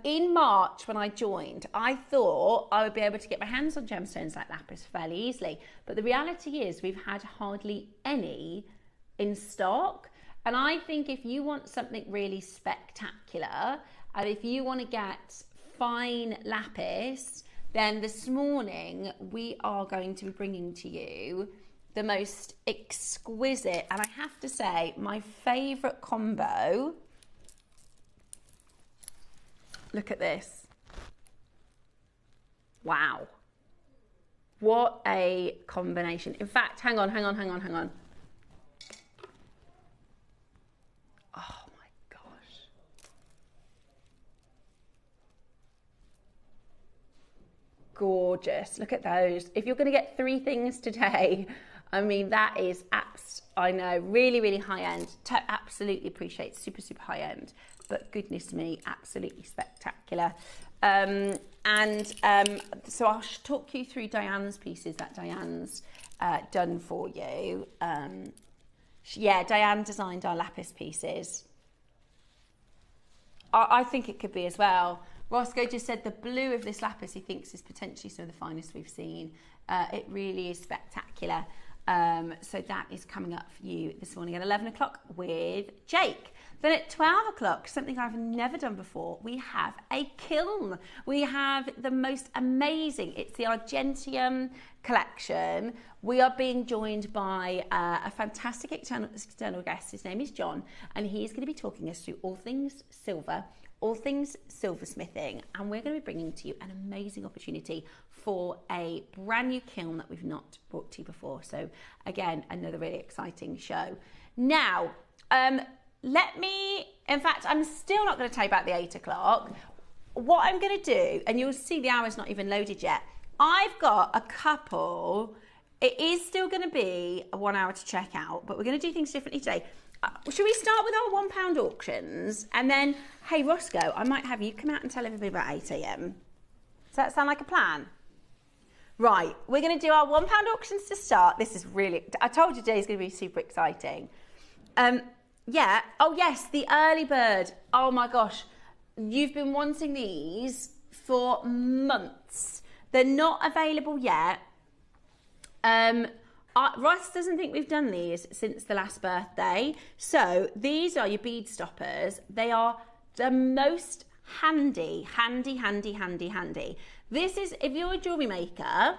A: In March, when I joined, I thought I would be able to get my hands on gemstones like lapis fairly easily. But the reality is we've had hardly any in stock. And I think if you want something really spectacular, and if you want to get fine lapis, then this morning we are going to be bringing to you the most exquisite, and I have to say, my favourite combo. Look at this. Wow. What a combination. In fact, hang on. Oh my gosh. Gorgeous. Look at those. If you're going to get 3 things today, I mean, that is, I know, really, really high end. Absolutely appreciate, super, super high end. But goodness me, absolutely spectacular. So I'll talk you through Diane's pieces that Diane's done for you. Yeah, Diane designed our lapis pieces. I think it could be as well. Roscoe just said the blue of this lapis he thinks is potentially some of the finest we've seen. It really is spectacular. So that is coming up for you this morning at 11 o'clock with Jake. Then at 12 o'clock, something I've never done before, we have a kiln. We have the most amazing, it's the Argentium collection. We are being joined by a fantastic external guest. His name is John, and he's going to be talking us through all things silver, all things silversmithing, and we're going to be bringing to you an amazing opportunity for a brand new kiln that we've not brought to you before. So again, another really exciting show. Now, in fact, I'm still not going to tell you about the 8 o'clock. What I'm going to do, and you'll see the hour's not even loaded yet, I've got a couple. It is still going to be a 1 hour to check out, but we're going to do things differently today. Should we start with our £1 auctions? And then, hey, Roscoe, I might have you come out and tell everybody about 8 a.m. Does that sound like a plan? Right, we're going to do our £1 auctions to start. This is really, I told you today's going to be super exciting. Yeah, oh yes, the early bird. Oh my gosh, you've been wanting these for months. They're not available yet. Russ doesn't think we've done these since the last birthday. So these are your bead stoppers. They are the most handy. This is, if you're a jewellery maker,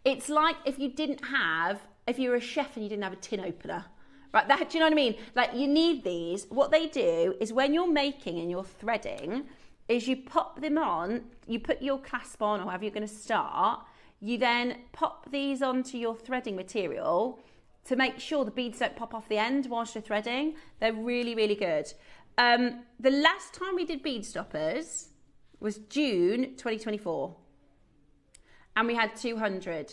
A: it's like if you were a chef and you didn't have a tin opener. Right, do you know what I mean? Like, you need these. What they do is when you're making and you're threading, is you pop them on, you put your clasp on or however you're going to start, you then pop these onto your threading material to make sure the beads don't pop off the end whilst you're threading. They're really, really good. The last time we did bead stoppers was June 2024. And we had 200.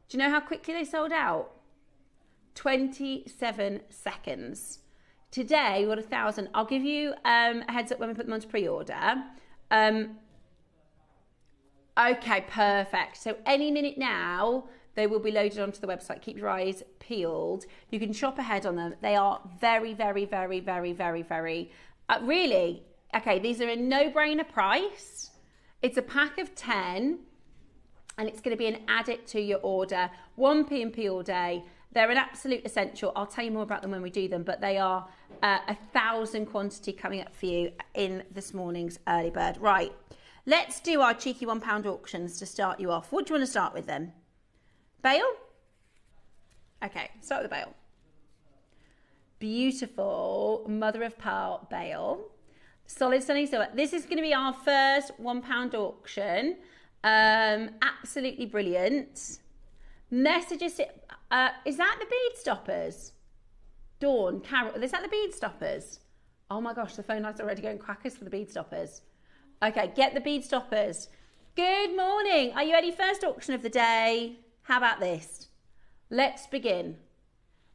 A: Do you know how quickly they sold out? 27 seconds. Today we got 1,000. I'll give you a heads up when we put them onto pre-order. Okay, perfect. So any minute now they will be loaded onto the website. Keep your eyes peeled. You can shop ahead on them. They are very, very, very, very, very, very really, okay, these are a no-brainer price. It's a pack of 10 and it's going to be an add it to your order. 1 P&P all day. They're an absolute essential. I'll tell you more about them when we do them, but they are 1,000 quantity coming up for you in this morning's early bird. Right, let's do our cheeky £1 auctions to start you off. What do you want to start with then? Bail? Okay, start with the bail. Beautiful mother of pearl bail. Solid stunning silver. This is going to be our first £1 auction. Absolutely brilliant. Messages. Is that the bead stoppers? Dawn, Carol, is that the bead stoppers? Oh my gosh, the phone line's already going crackers for the bead stoppers. Okay, get the bead stoppers. Good morning. Are you ready? First auction of the day. How about this? Let's begin.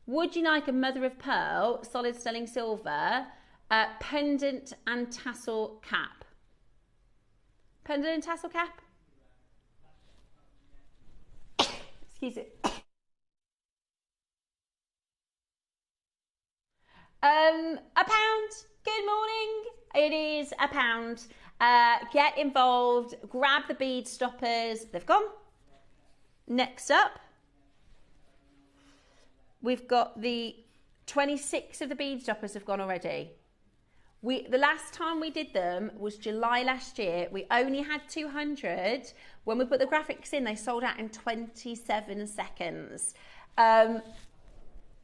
A: Would you like a mother of pearl, solid sterling silver, pendant and tassel cap? Pendant and tassel cap? Excuse it. A pound. Good morning. It is a pound. Get involved. Grab the bead stoppers. They've gone. Next up, we've got the 26 of the bead stoppers have gone already. The last time we did them was July last year. We only had 200. When we put the graphics in, they sold out in 27 seconds.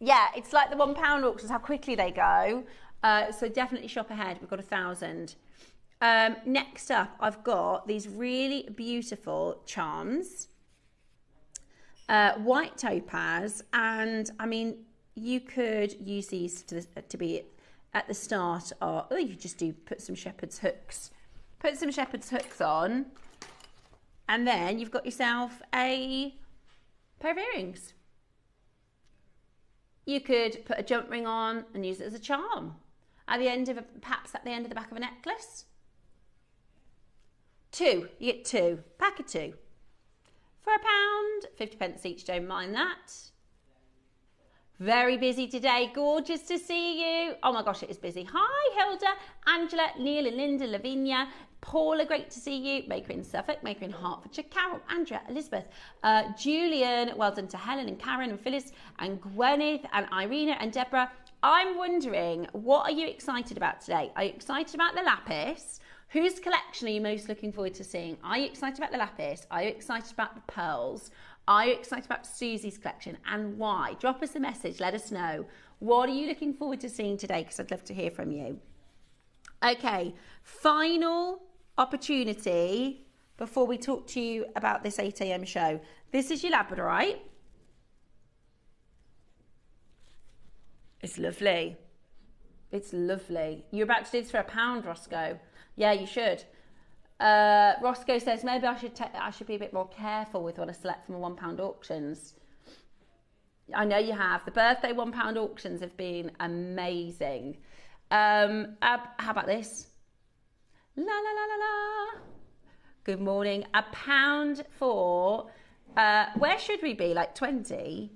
A: Yeah, it's like the £1 auctions, how quickly they go. So definitely shop ahead. We've got 1,000. Next up, I've got these really beautiful charms. White topaz. And, I mean, you could use these to be at the start of... Oh, you just put some shepherd's hooks. Put some shepherd's hooks on. And then you've got yourself a pair of earrings. You could put a jump ring on and use it as a charm. Perhaps at the end of the back of a necklace. 2, you get 2, pack of 2. For £1, 50 pence each, don't mind that. Very busy today, gorgeous to see you. Oh my gosh, it is busy. Hi Hilda, Angela, Neil and Linda, Lavinia, Paula, great to see you. Maker in Suffolk, Maker in Hertfordshire, Carol, Andrea, Elizabeth, Julian, well done to Helen and Karen and Phyllis and Gwyneth and Irina and Deborah. I'm wondering, what are you excited about today? Are you excited about the lapis? Whose collection are you most looking forward to seeing? Are you excited about the lapis? Are you excited about the pearls? Are you excited about Susie's collection and why? Drop us a message, let us know. What are you looking forward to seeing today? Because I'd love to hear from you. Okay, final opportunity before we talk to you about this 8 a.m. show. This is your labradorite. It's lovely. It's lovely. You're about to do this for £1, Roscoe. Yeah, you should. Roscoe says maybe I should be a bit more careful with what I select from £1 auctions. I know you have. The birthday £1 auctions have been amazing. How about this? La la la la la. Good morning. £1 for where should we be? Like 20?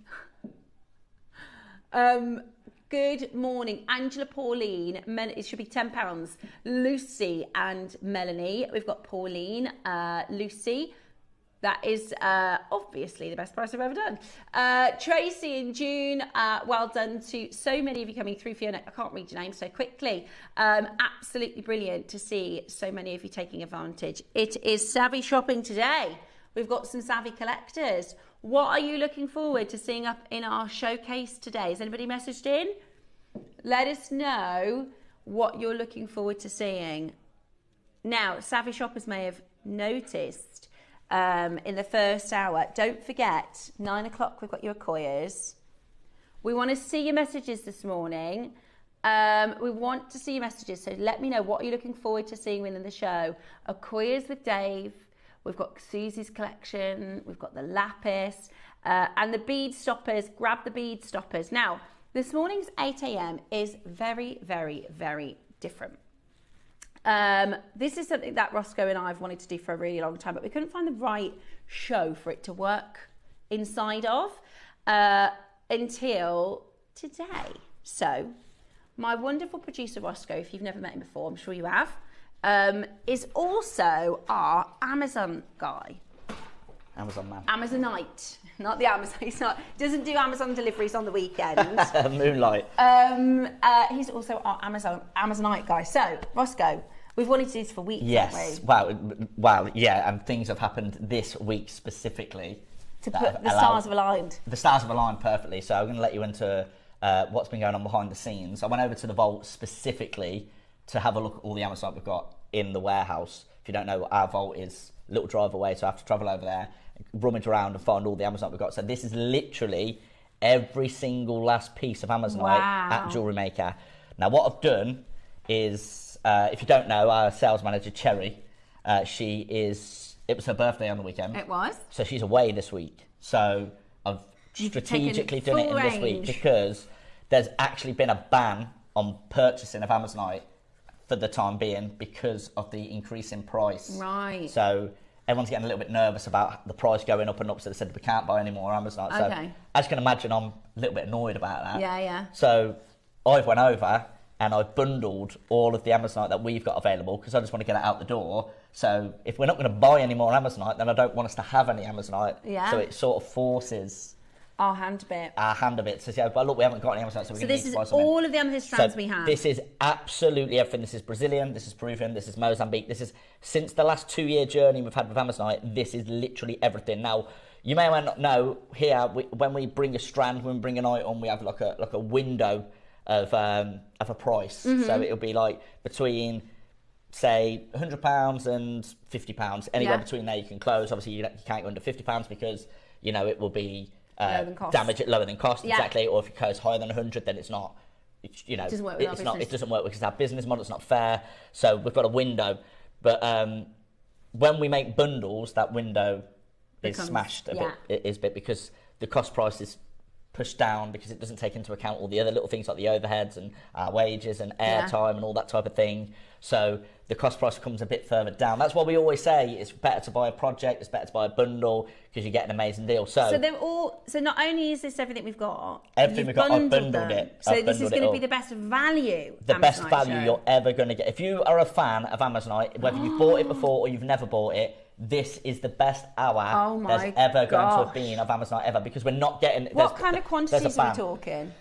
A: Good morning, Angela, Pauline. It should be £10. Lucy and Melanie. We've got Pauline, Lucy. That is obviously the best price I've ever done. Tracy in June. Well done to so many of you coming through. Fiona, I can't read your name so quickly. Absolutely brilliant to see so many of you taking advantage. It is savvy shopping today. We've got some savvy collectors. What are you looking forward to seeing up in our showcase today? Has anybody messaged in? Let us know what you're looking forward to seeing. Now, savvy shoppers may have noticed in the first hour, don't forget, 9 o'clock, we've got your Akoyas. We want to see your messages this morning. We want to see your messages, so let me know what you're looking forward to seeing within the show. Akoyas with Dave. We've got Susie's collection, we've got the lapis, and the bead stoppers. Grab the bead stoppers. Now, this morning's 8 a.m. is very, very, very different. This is something that Roscoe and I have wanted to do for a really long time, but we couldn't find the right show for it to work inside of until today. So, my wonderful producer Roscoe, if you've never met him before, I'm sure you have, is also our Amazon guy.
B: Amazon man.
A: Amazonite. Not the Amazon. Doesn't do Amazon deliveries on the weekend.
B: Moonlight.
A: He's also our Amazonite guy. So, Roscoe, we've wanted to do this for weeks,
B: yes.
A: haven't we?
B: Wow, yeah, and things have happened this week specifically.
A: To put the stars have aligned.
B: The stars have aligned perfectly. So I'm going to let you into what's been going on behind the scenes. I went over to the vault specifically to have a look at all the Amazon we've got in the warehouse. If you don't know, our vault is a little drive away, so I have to travel over there, rummage around and find all the Amazon we've got. So this is literally every single last piece of Amazonite at JewelleryMaker. Now what I've done is, if you don't know, our sales manager, Cherry, it was her birthday on the weekend.
A: It was.
B: So she's away this week. So I've strategically done it in this week because there's actually been a ban on purchasing of Amazonite for the time being because of the increase in price.
A: Right.
B: So everyone's getting a little bit nervous about the price going up and up, so they said we can't buy any more Amazonite. So as you can imagine, I'm a little bit annoyed about that.
A: Yeah.
B: So I went over and I bundled all of the Amazonite that we've got available because I just want to get it out the door. So if we're not going to buy any more Amazonite, then I don't want us to have any Amazonite.
A: Yeah.
B: So it sort of forces
A: our hand a bit.
B: So yeah, but look, we haven't got any Amazonite, so we're going to need to buy something.
A: So this is all of the amethyst strands we have.
B: This is absolutely everything. This is Brazilian, this is Peruvian, this is Mozambique. This is, since the last 2-year journey we've had with Amazonite, this is literally everything. Now, you may or may not know, here, when we bring a strand, when we bring an item, we have like a window of a price. So it'll be like between, say, £100 and £50. Anywhere between there you can close. Obviously, you can't go under £50 because, you know, it will be damage it lower than cost, exactly. Or if it goes higher than 100, then it's not. You know, it doesn't work because our business model is not fair. So we've got a window, but when we make bundles, that window is smashed a bit because the cost price is pushed down because it doesn't take into account all the other little things like the overheads and wages and airtime and all that type of thing. So the cost price comes a bit further down. That's why we always say it's better to buy a project, it's better to buy a bundle because you get an amazing deal. So
A: they're all. So not only is this everything we've got,
B: everything we've got, I've bundled it.
A: So this is going to be the best value.
B: The best value you're ever going to get. If you are a fan of Amazonite, whether you've bought it before or you've never bought it, this is the best hour there's ever going to have been of Amazonite ever because we're not getting.
A: What kind of quantities are we talking?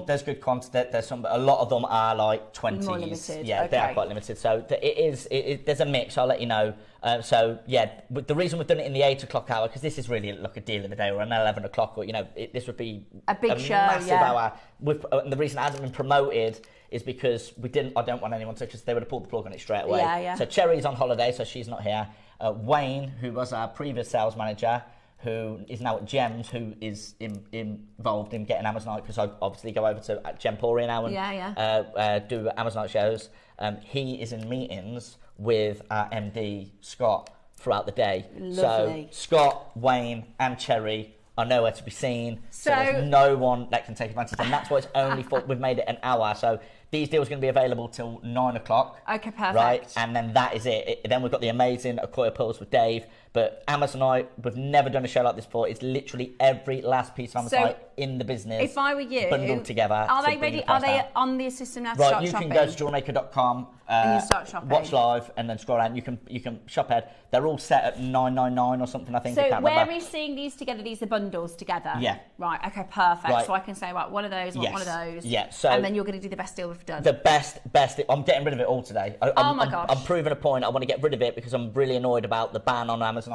B: There's good quantity. There's some. A lot of them are like 20s.
A: More limited.
B: Yeah, they are quite limited. So there's a mix. I'll let you know. So yeah, but the reason we've done it in the 8 o'clock hour because this is really like a deal of the day, or an 11 o'clock, or this would be
A: a big show,
B: massive hour. The reason it hasn't been promoted is because I don't want anyone to, because they would have pulled the plug on it straight away.
A: Yeah.
B: So Cherry's on holiday, so she's not here. Wayne, who was our previous sales manager, who is now at Gems, who is involved in getting Amazonite, because I obviously go over to Gemporia now and do Amazonite shows. He is in meetings with our MD, Scott, throughout the day.
A: Lovely.
B: So Scott, Wayne and Cherry are nowhere to be seen. So there's no one that can take advantage. And that's why it's only we've made it an hour. So these deals are going to be available till 9 o'clock.
A: Okay, perfect.
B: Right, and then that is it. Then we've got the amazing Acquire Pearls with Dave. But Amazonite, we've never done a show like this before. It's literally every last piece of Amazonite in the business.
A: If I were you,
B: bundled together.
A: Are they ready? Are they on the system now to
B: right,
A: start
B: you
A: shopping?
B: can go to JewelleryMaker.com,
A: and you start shopping.
B: Watch live, and then scroll down. You can shop ahead. They're all set at $9.99 or something, I think.
A: So
B: I can't
A: where
B: remember.
A: are we seeing these together? These are bundles together.
B: Yeah.
A: Right. Okay. Perfect.
B: Right.
A: So I can say, right, one of those, one of those.
B: Yeah. So
A: and then you're going to do the best deal we've done.
B: The best. I'm getting rid of it all today.
A: Oh my gosh.
B: I'm proving a point. I want to get rid of it because I'm really annoyed about the ban on Amazonite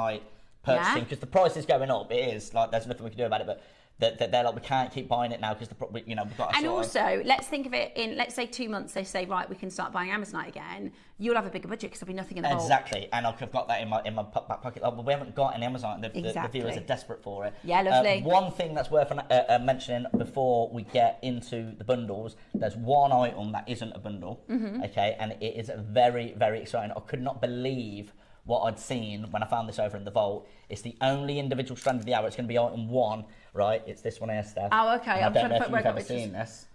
B: purchasing because the price is going up. It is like there's nothing we can do about it, but they're like we can't keep buying it now because we've got.
A: And also, let's think of it in, let's say 2 months. They say, right, we can start buying Amazonite again. You'll have a bigger budget because there'll be nothing in the vault.
B: Exactly, and I've got that in my back pocket. But we haven't got any Amazonite. The viewers are desperate for it.
A: Yeah, lovely.
B: One thing that's worth mentioning before we get into the bundles, there's one item that isn't a bundle. Okay, and it is very, very exciting. I could not believe what I'd seen when I found this over in the vault. It's the only individual strand of the hour. It's going to be item 1, right? It's this one here, Steph.
A: Oh, okay.
B: And I don't know if you've ever seen this.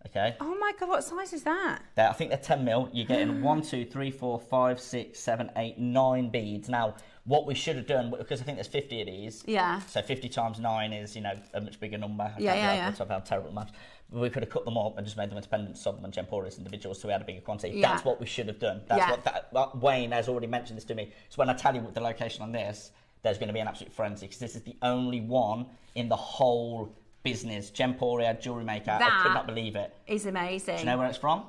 B: Okay.
A: Oh my God, what size is that?
B: I think they're 10 mil. You're getting 1, 2, 3, 4, 5, 6, 7, 8, 9 beads. Now, what we should have done, because I think there's 50 of these.
A: Yeah.
B: So 50 times 9 is, a much bigger number.
A: Yeah.
B: I'm terrible at maths. We could have cut them up and just made them independent, sold them on Gemporia's individuals, so we had a bigger quantity.
A: Yeah.
B: That's what we should have done. That's what Wayne has already mentioned this to me. So when I tell you the location on this, there's going to be an absolute frenzy because this is the only one in the whole business. Gemporia, JewelleryMaker. I could not believe it.
A: Is amazing.
B: Do you know where it's from?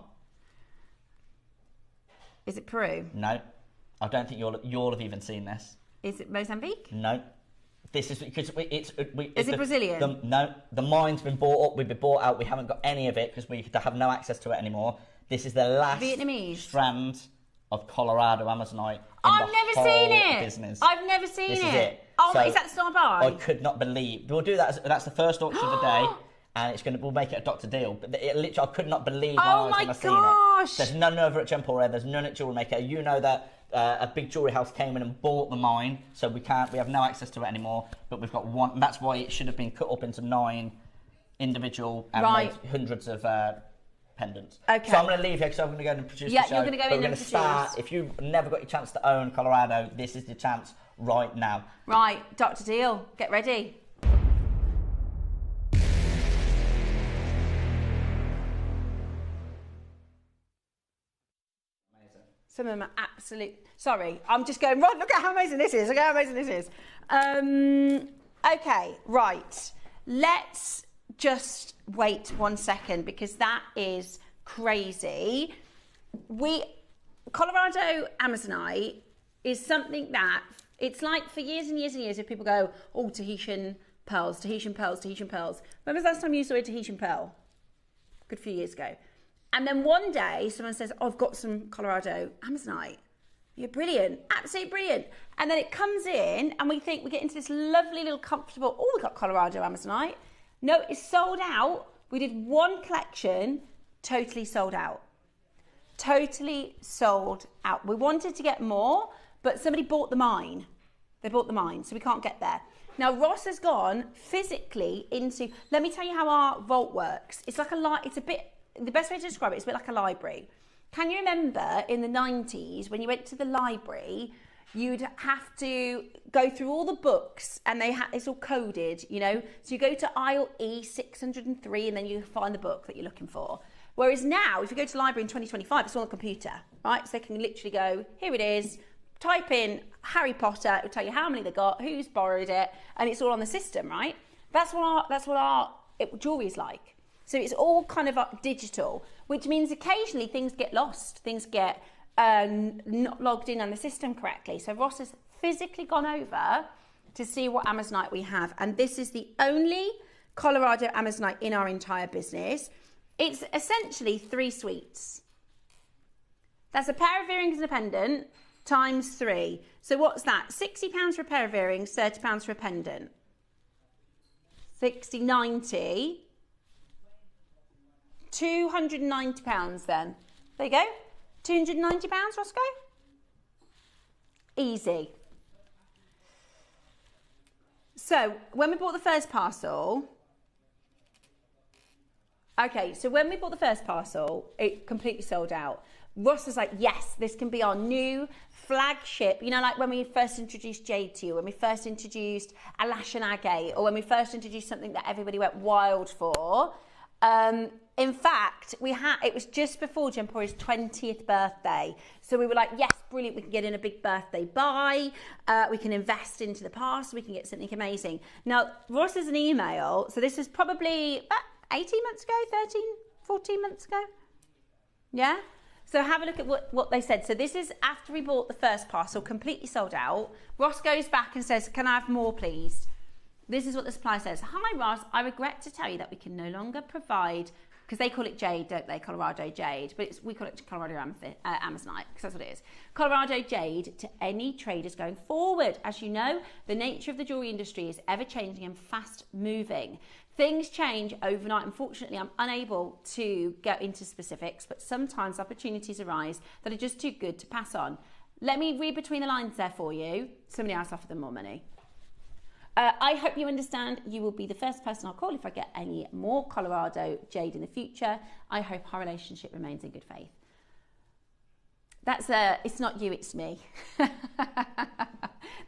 A: Is it Peru?
B: No. I don't think you'll have even seen this.
A: Is it Mozambique?
B: No. This is because
A: is it Brazilian?
B: No, the mine's been bought up. We've been bought out. We haven't got any of it because we have no access to it anymore. This is the last
A: Vietnamese
B: strand of Colorado Amazonite.
A: I've never seen it.
B: Business.
A: I've never seen
B: this
A: it.
B: Is it.
A: Oh,
B: so
A: is that Star Buy?
B: I could not believe. We'll do that. That's the first auction of the day. and we'll make it a Dr. Deal. But literally, I could not believe my eyes when I seen it. There's none over at JewelleryMaker. There's none at JewelleryMaker. You know that a big jewellery house came in and bought the mine, so we have no access to it anymore. But we've got one. And that's why it should have been cut up into 9 individual and made hundreds of pendants. Okay. So I'm going to leave here because I'm going to go in and produce the show. Yeah, you're going to go in and produce. Start. If you've never got your chance to own Colorado, this is the chance right now. Right, Dr. Deal, get ready. Some of them are absolute. Sorry, I'm just going, right, look at how amazing this is. Look at how amazing this is. Okay, right. Let's just wait 1 second because that is crazy. Colorado Amazonite is something that, it's like for years and years and years, if people go, oh, Tahitian pearls, Tahitian pearls, Tahitian pearls. When was the last time you saw a Tahitian pearl? Good few years ago. And then one day, someone says, oh, I've got some Colorado Amazonite. You're brilliant, absolutely brilliant. And then it comes in and we think we get into this lovely little comfortable, oh, we've got Colorado Amazonite. No, it's sold out. We did one collection, totally sold out. Totally sold out. We wanted to get more, but somebody bought the mine. They bought the mine, so we can't get there. Now, Ross has gone physically into, let me tell you how our vault works. It's like the best way to describe it is a bit like a library. Can you remember in the 90s when you went to the library, you'd have to go through all the books and it's all coded, you know? So you go to aisle E 603 and then you find the book that you're looking for. Whereas now, if you go to the library in 2025, it's all on the computer, right? So they can literally go, here it is, type in Harry Potter, it'll tell you how many they got, who's borrowed it, and it's all on the system, right? That's what our jewelry is like. So it's all kind of digital, which means occasionally things get lost, things get not logged in on the system correctly. So Ross has physically gone over to see what Amazonite we have. And this is the only Colorado Amazonite in our entire business. It's essentially 3 suites. That's a pair of earrings and a pendant times 3. So what's that? £60 for a pair of earrings, £30 for a pendant. 60, 90. £290 then. There you go. £290, Roscoe? Easy. So when we bought the first parcel, it completely sold out. Ross was like, yes, this can be our new flagship. You know, like when we first introduced jade to you, when we first introduced Alash and Agate, or when we first introduced something that everybody went wild for. In fact, it was just before Jemporia's 20th birthday. So we were like, yes, brilliant, we can get in a big birthday buy, we can invest into the past, we can get something amazing. Now, Ross has an email, so this is probably about 18 months ago, 13, 14 months ago. Yeah? So have a look at what they said. So this is after we bought the first parcel, completely sold out. Ross goes back and says, can I have more, please? This is what the supplier says. Hi, Ross. I regret to tell you that we can no longer provide, because they call it jade, don't they? Colorado jade. But we call it Colorado Amazonite, because that's what it is. Colorado jade to any traders going forward. As you know, the nature of the jewelry industry is ever-changing and fast-moving. Things change overnight. Unfortunately, I'm unable to go into specifics, but sometimes opportunities arise that are just too good to pass on. Let me read between the lines there for you. Somebody else offered them more money. I hope you understand. You will be the first person I'll call if I get any more Colorado jade in the future. I hope our relationship remains in good faith. It's not you, it's me.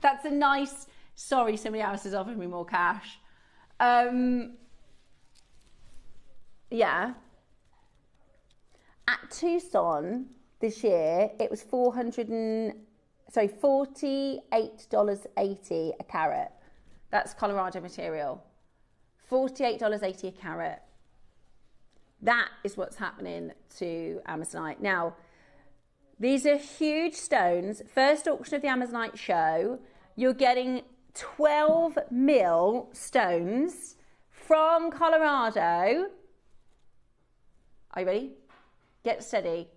B: That's a nice, sorry, somebody else has offered me more cash. Yeah. At Tucson this year, it was $48.80 a carat. That's Colorado material. $48.80 a carat. That is what's happening to Amazonite. Now, these are huge stones. First auction of the Amazonite show. You're getting 12 mil stones from Colorado. Are you ready? Get steady.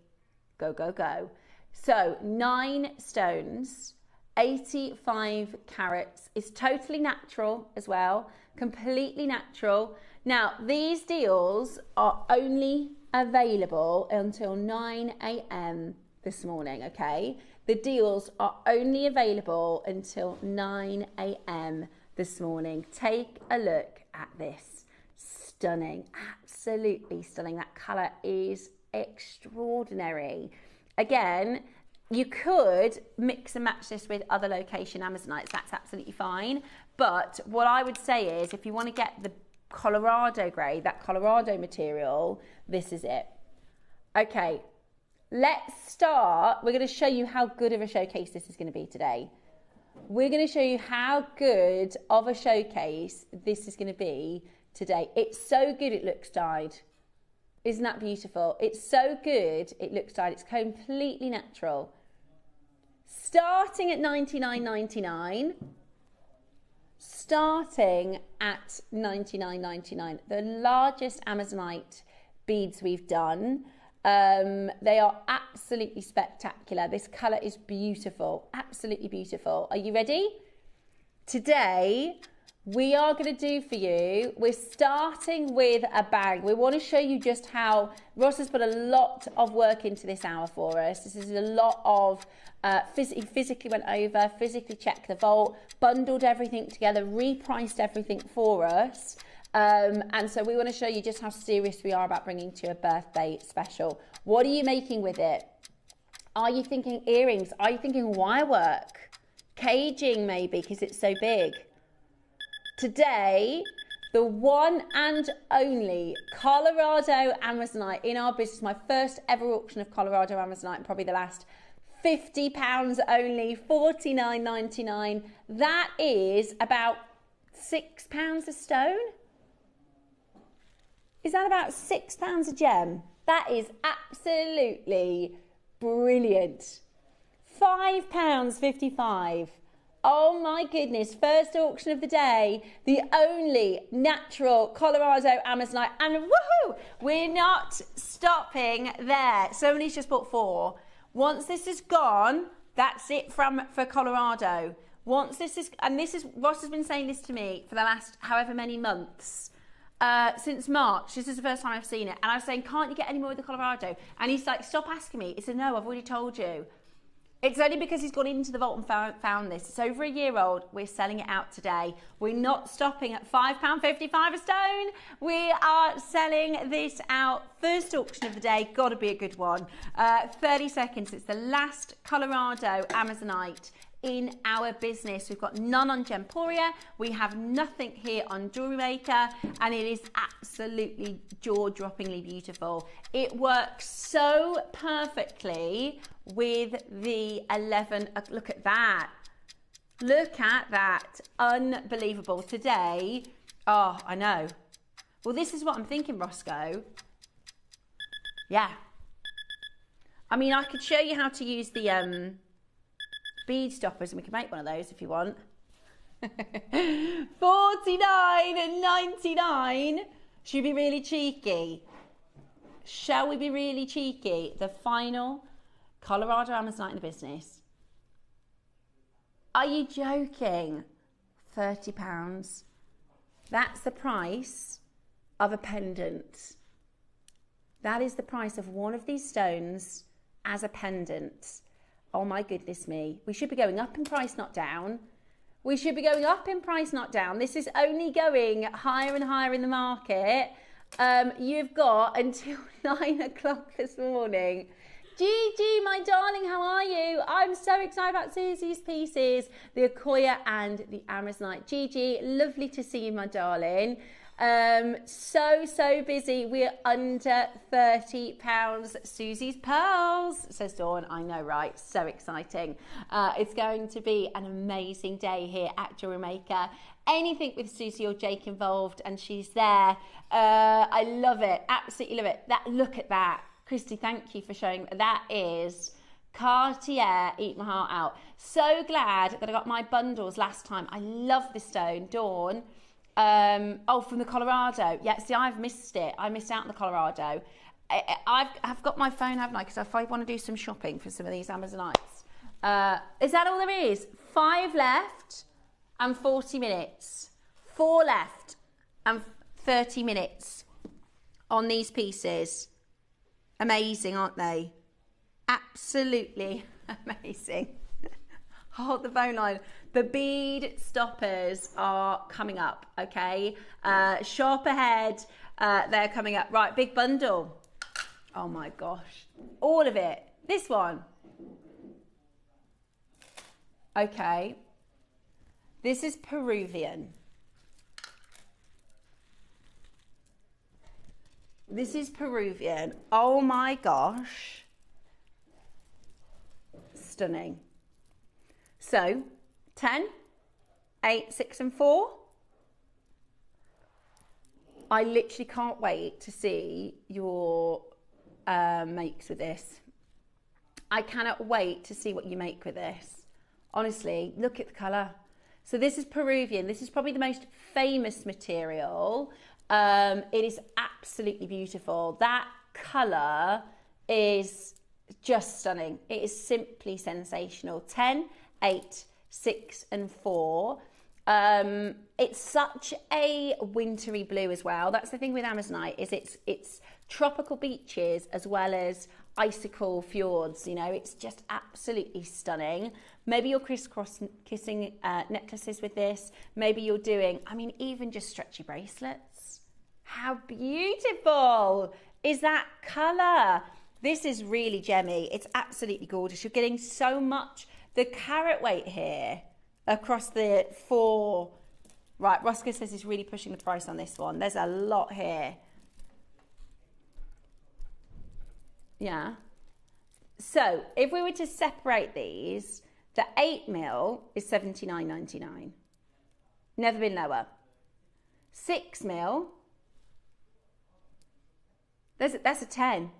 B: Go, go, go. So 9 stones. 85 carats. It's totally natural as well, completely natural.
A: Now, these deals are only available until 9 a.m. this morning, okay? The deals are only available until 9 a.m. this morning. Take a look at this. Stunning, absolutely stunning. That colour is extraordinary. Again, you could mix and match this with other location Amazonites, that's absolutely fine. But what I would say is, if you want to get the Colorado grade, that Colorado material, this is it. Okay, let's start. We're going to show you how good of a showcase this is going to be today. We're going to show you how good of a showcase this is going to be today. It's so good it looks dyed. Isn't that beautiful? It's so good it looks dyed. It's completely natural. Starting at $99.99. Starting at $99.99. The largest Amazonite beads we've done. They are absolutely spectacular. This colour is beautiful, absolutely beautiful. Are you ready? Today, we are going to do for you, we're starting with a bag. We want to show you just how Ross has put a lot of work into this hour for us. This is a lot of physically went over, physically checked the vault, bundled everything together, repriced everything for us. And so we want to show you just how serious we are about bringing to a birthday special. What are you making with it? Are you thinking earrings? Are you thinking wire work? Caging maybe, because it's so big. Today, the one and only Colorado Amazonite in our business, my first ever auction of Colorado Amazonite, and probably the last, £50 only, $49.99. That is about £6 a stone. Is that about £6 a gem? That is absolutely brilliant. £5.55. Oh my goodness, first auction of the day, the only natural Colorado Amazonite, and woohoo, we're not stopping there. Somebody's just bought 4. Once this is gone, that's it for Colorado. Once this is, and this is, Ross has been saying this to me for the last however many months, since March. This is the first time I've seen it. And I was saying, can't you get any more with the Colorado? And he's like, stop asking me. He said, no, I've already told you. It's only because he's gone into the vault and found this. It's over a year old. We're selling it out today. We're not stopping at £5.55 a stone. We are selling this out. First auction of the day. Got to be a good one. 30 seconds. It's the last Colorado Amazonite in our business. We've got none on Gemporia. We have nothing here on JewelleryMaker, and it is absolutely jaw-droppingly beautiful. It works so perfectly with the 11. Look at that. Look at that. Unbelievable. Today, oh, I know. Well, this is what I'm thinking, Roscoe. Yeah. I mean, I could show you how to use the bead stoppers, and we can make one of those if you want. $49.99. Should we be really cheeky? Shall we be really cheeky? The final Colorado Amazonite in the business. Are you joking? £30. That's the price of a pendant. That is the price of one of these stones as a pendant. Oh my goodness me. We should be going up in price, not down. We should be going up in price, not down. This is only going higher and higher in the market. You've got until 9 o'clock this morning. Gigi, my darling, how are you? I'm so excited about Susie's pieces, the Akoya and the Amazonite. Gigi, lovely to see you, my darling. So busy. We're under £30. Susie's pearls, says Dawn. I know, right? So exciting. It's going to be an amazing day here at JewelleryMaker. Anything with Susie or Jake involved, and she's there. I love it. Absolutely love it. Look at that. Christy, thank you for showing. That is Cartier, eat my heart out. So glad that I got my bundles last time. I love this stone. Dawn. Oh, from the Colorado. Yeah, see, I've missed it. I missed out on the Colorado. I've got my phone, haven't I? Because if I want to do some shopping for some of these Amazonites. Is that all there is? 5 left and 40 minutes. 4 left and 30 minutes on these pieces. Amazing, aren't they? Absolutely amazing. Hold the phone line. The bead stoppers are coming up, okay? Shop ahead, they're coming up. Right, big bundle. Oh my gosh, all of it. This one. Okay, this is Peruvian. This is Peruvian. Oh my gosh. Stunning. So, 10, 8, 6 and 4. I literally can't wait to see your makes with this. I cannot wait to see what you make with this. Honestly, look at the colour. So this is Peruvian. This is probably the most famous material. It is absolutely beautiful. That colour is just stunning. It is simply sensational. 10, 8, 6 and 4. It's such a wintry blue as well. That's the thing with Amazonite, is it's tropical beaches as well as icicle fjords. You know, it's just absolutely stunning. Maybe you're crisscross kissing necklaces with this. Maybe you're doing, I mean, even just stretchy bracelets. How beautiful is that colour? This is really gemmy. It's absolutely gorgeous. You're getting so much. The carat weight here across the 4. Right, Roscoe says he's really pushing the price on this one. There's a lot here. Yeah. So if we were to separate these, the 8mm is $79.99. Never been lower. 6mm, that's a 10.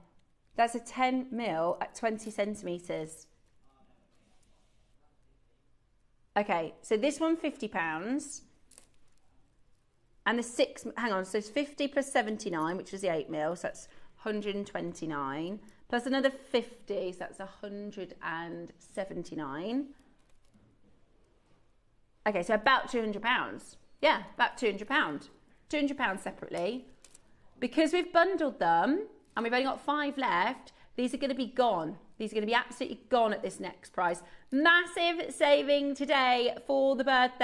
A: That's a 10mm at 20 centimetres. Okay, so this one £50. And the 6, hang on, so it's 50 plus 79, which is the 8mm, so that's 129. Plus another 50, so that's 179. Okay, so about £200. Yeah, about £200. £200 separately. Because we've bundled them, and we've only got 5 left, these are going to be gone. These are going to be absolutely gone at this next price. Massive saving today for the birthday.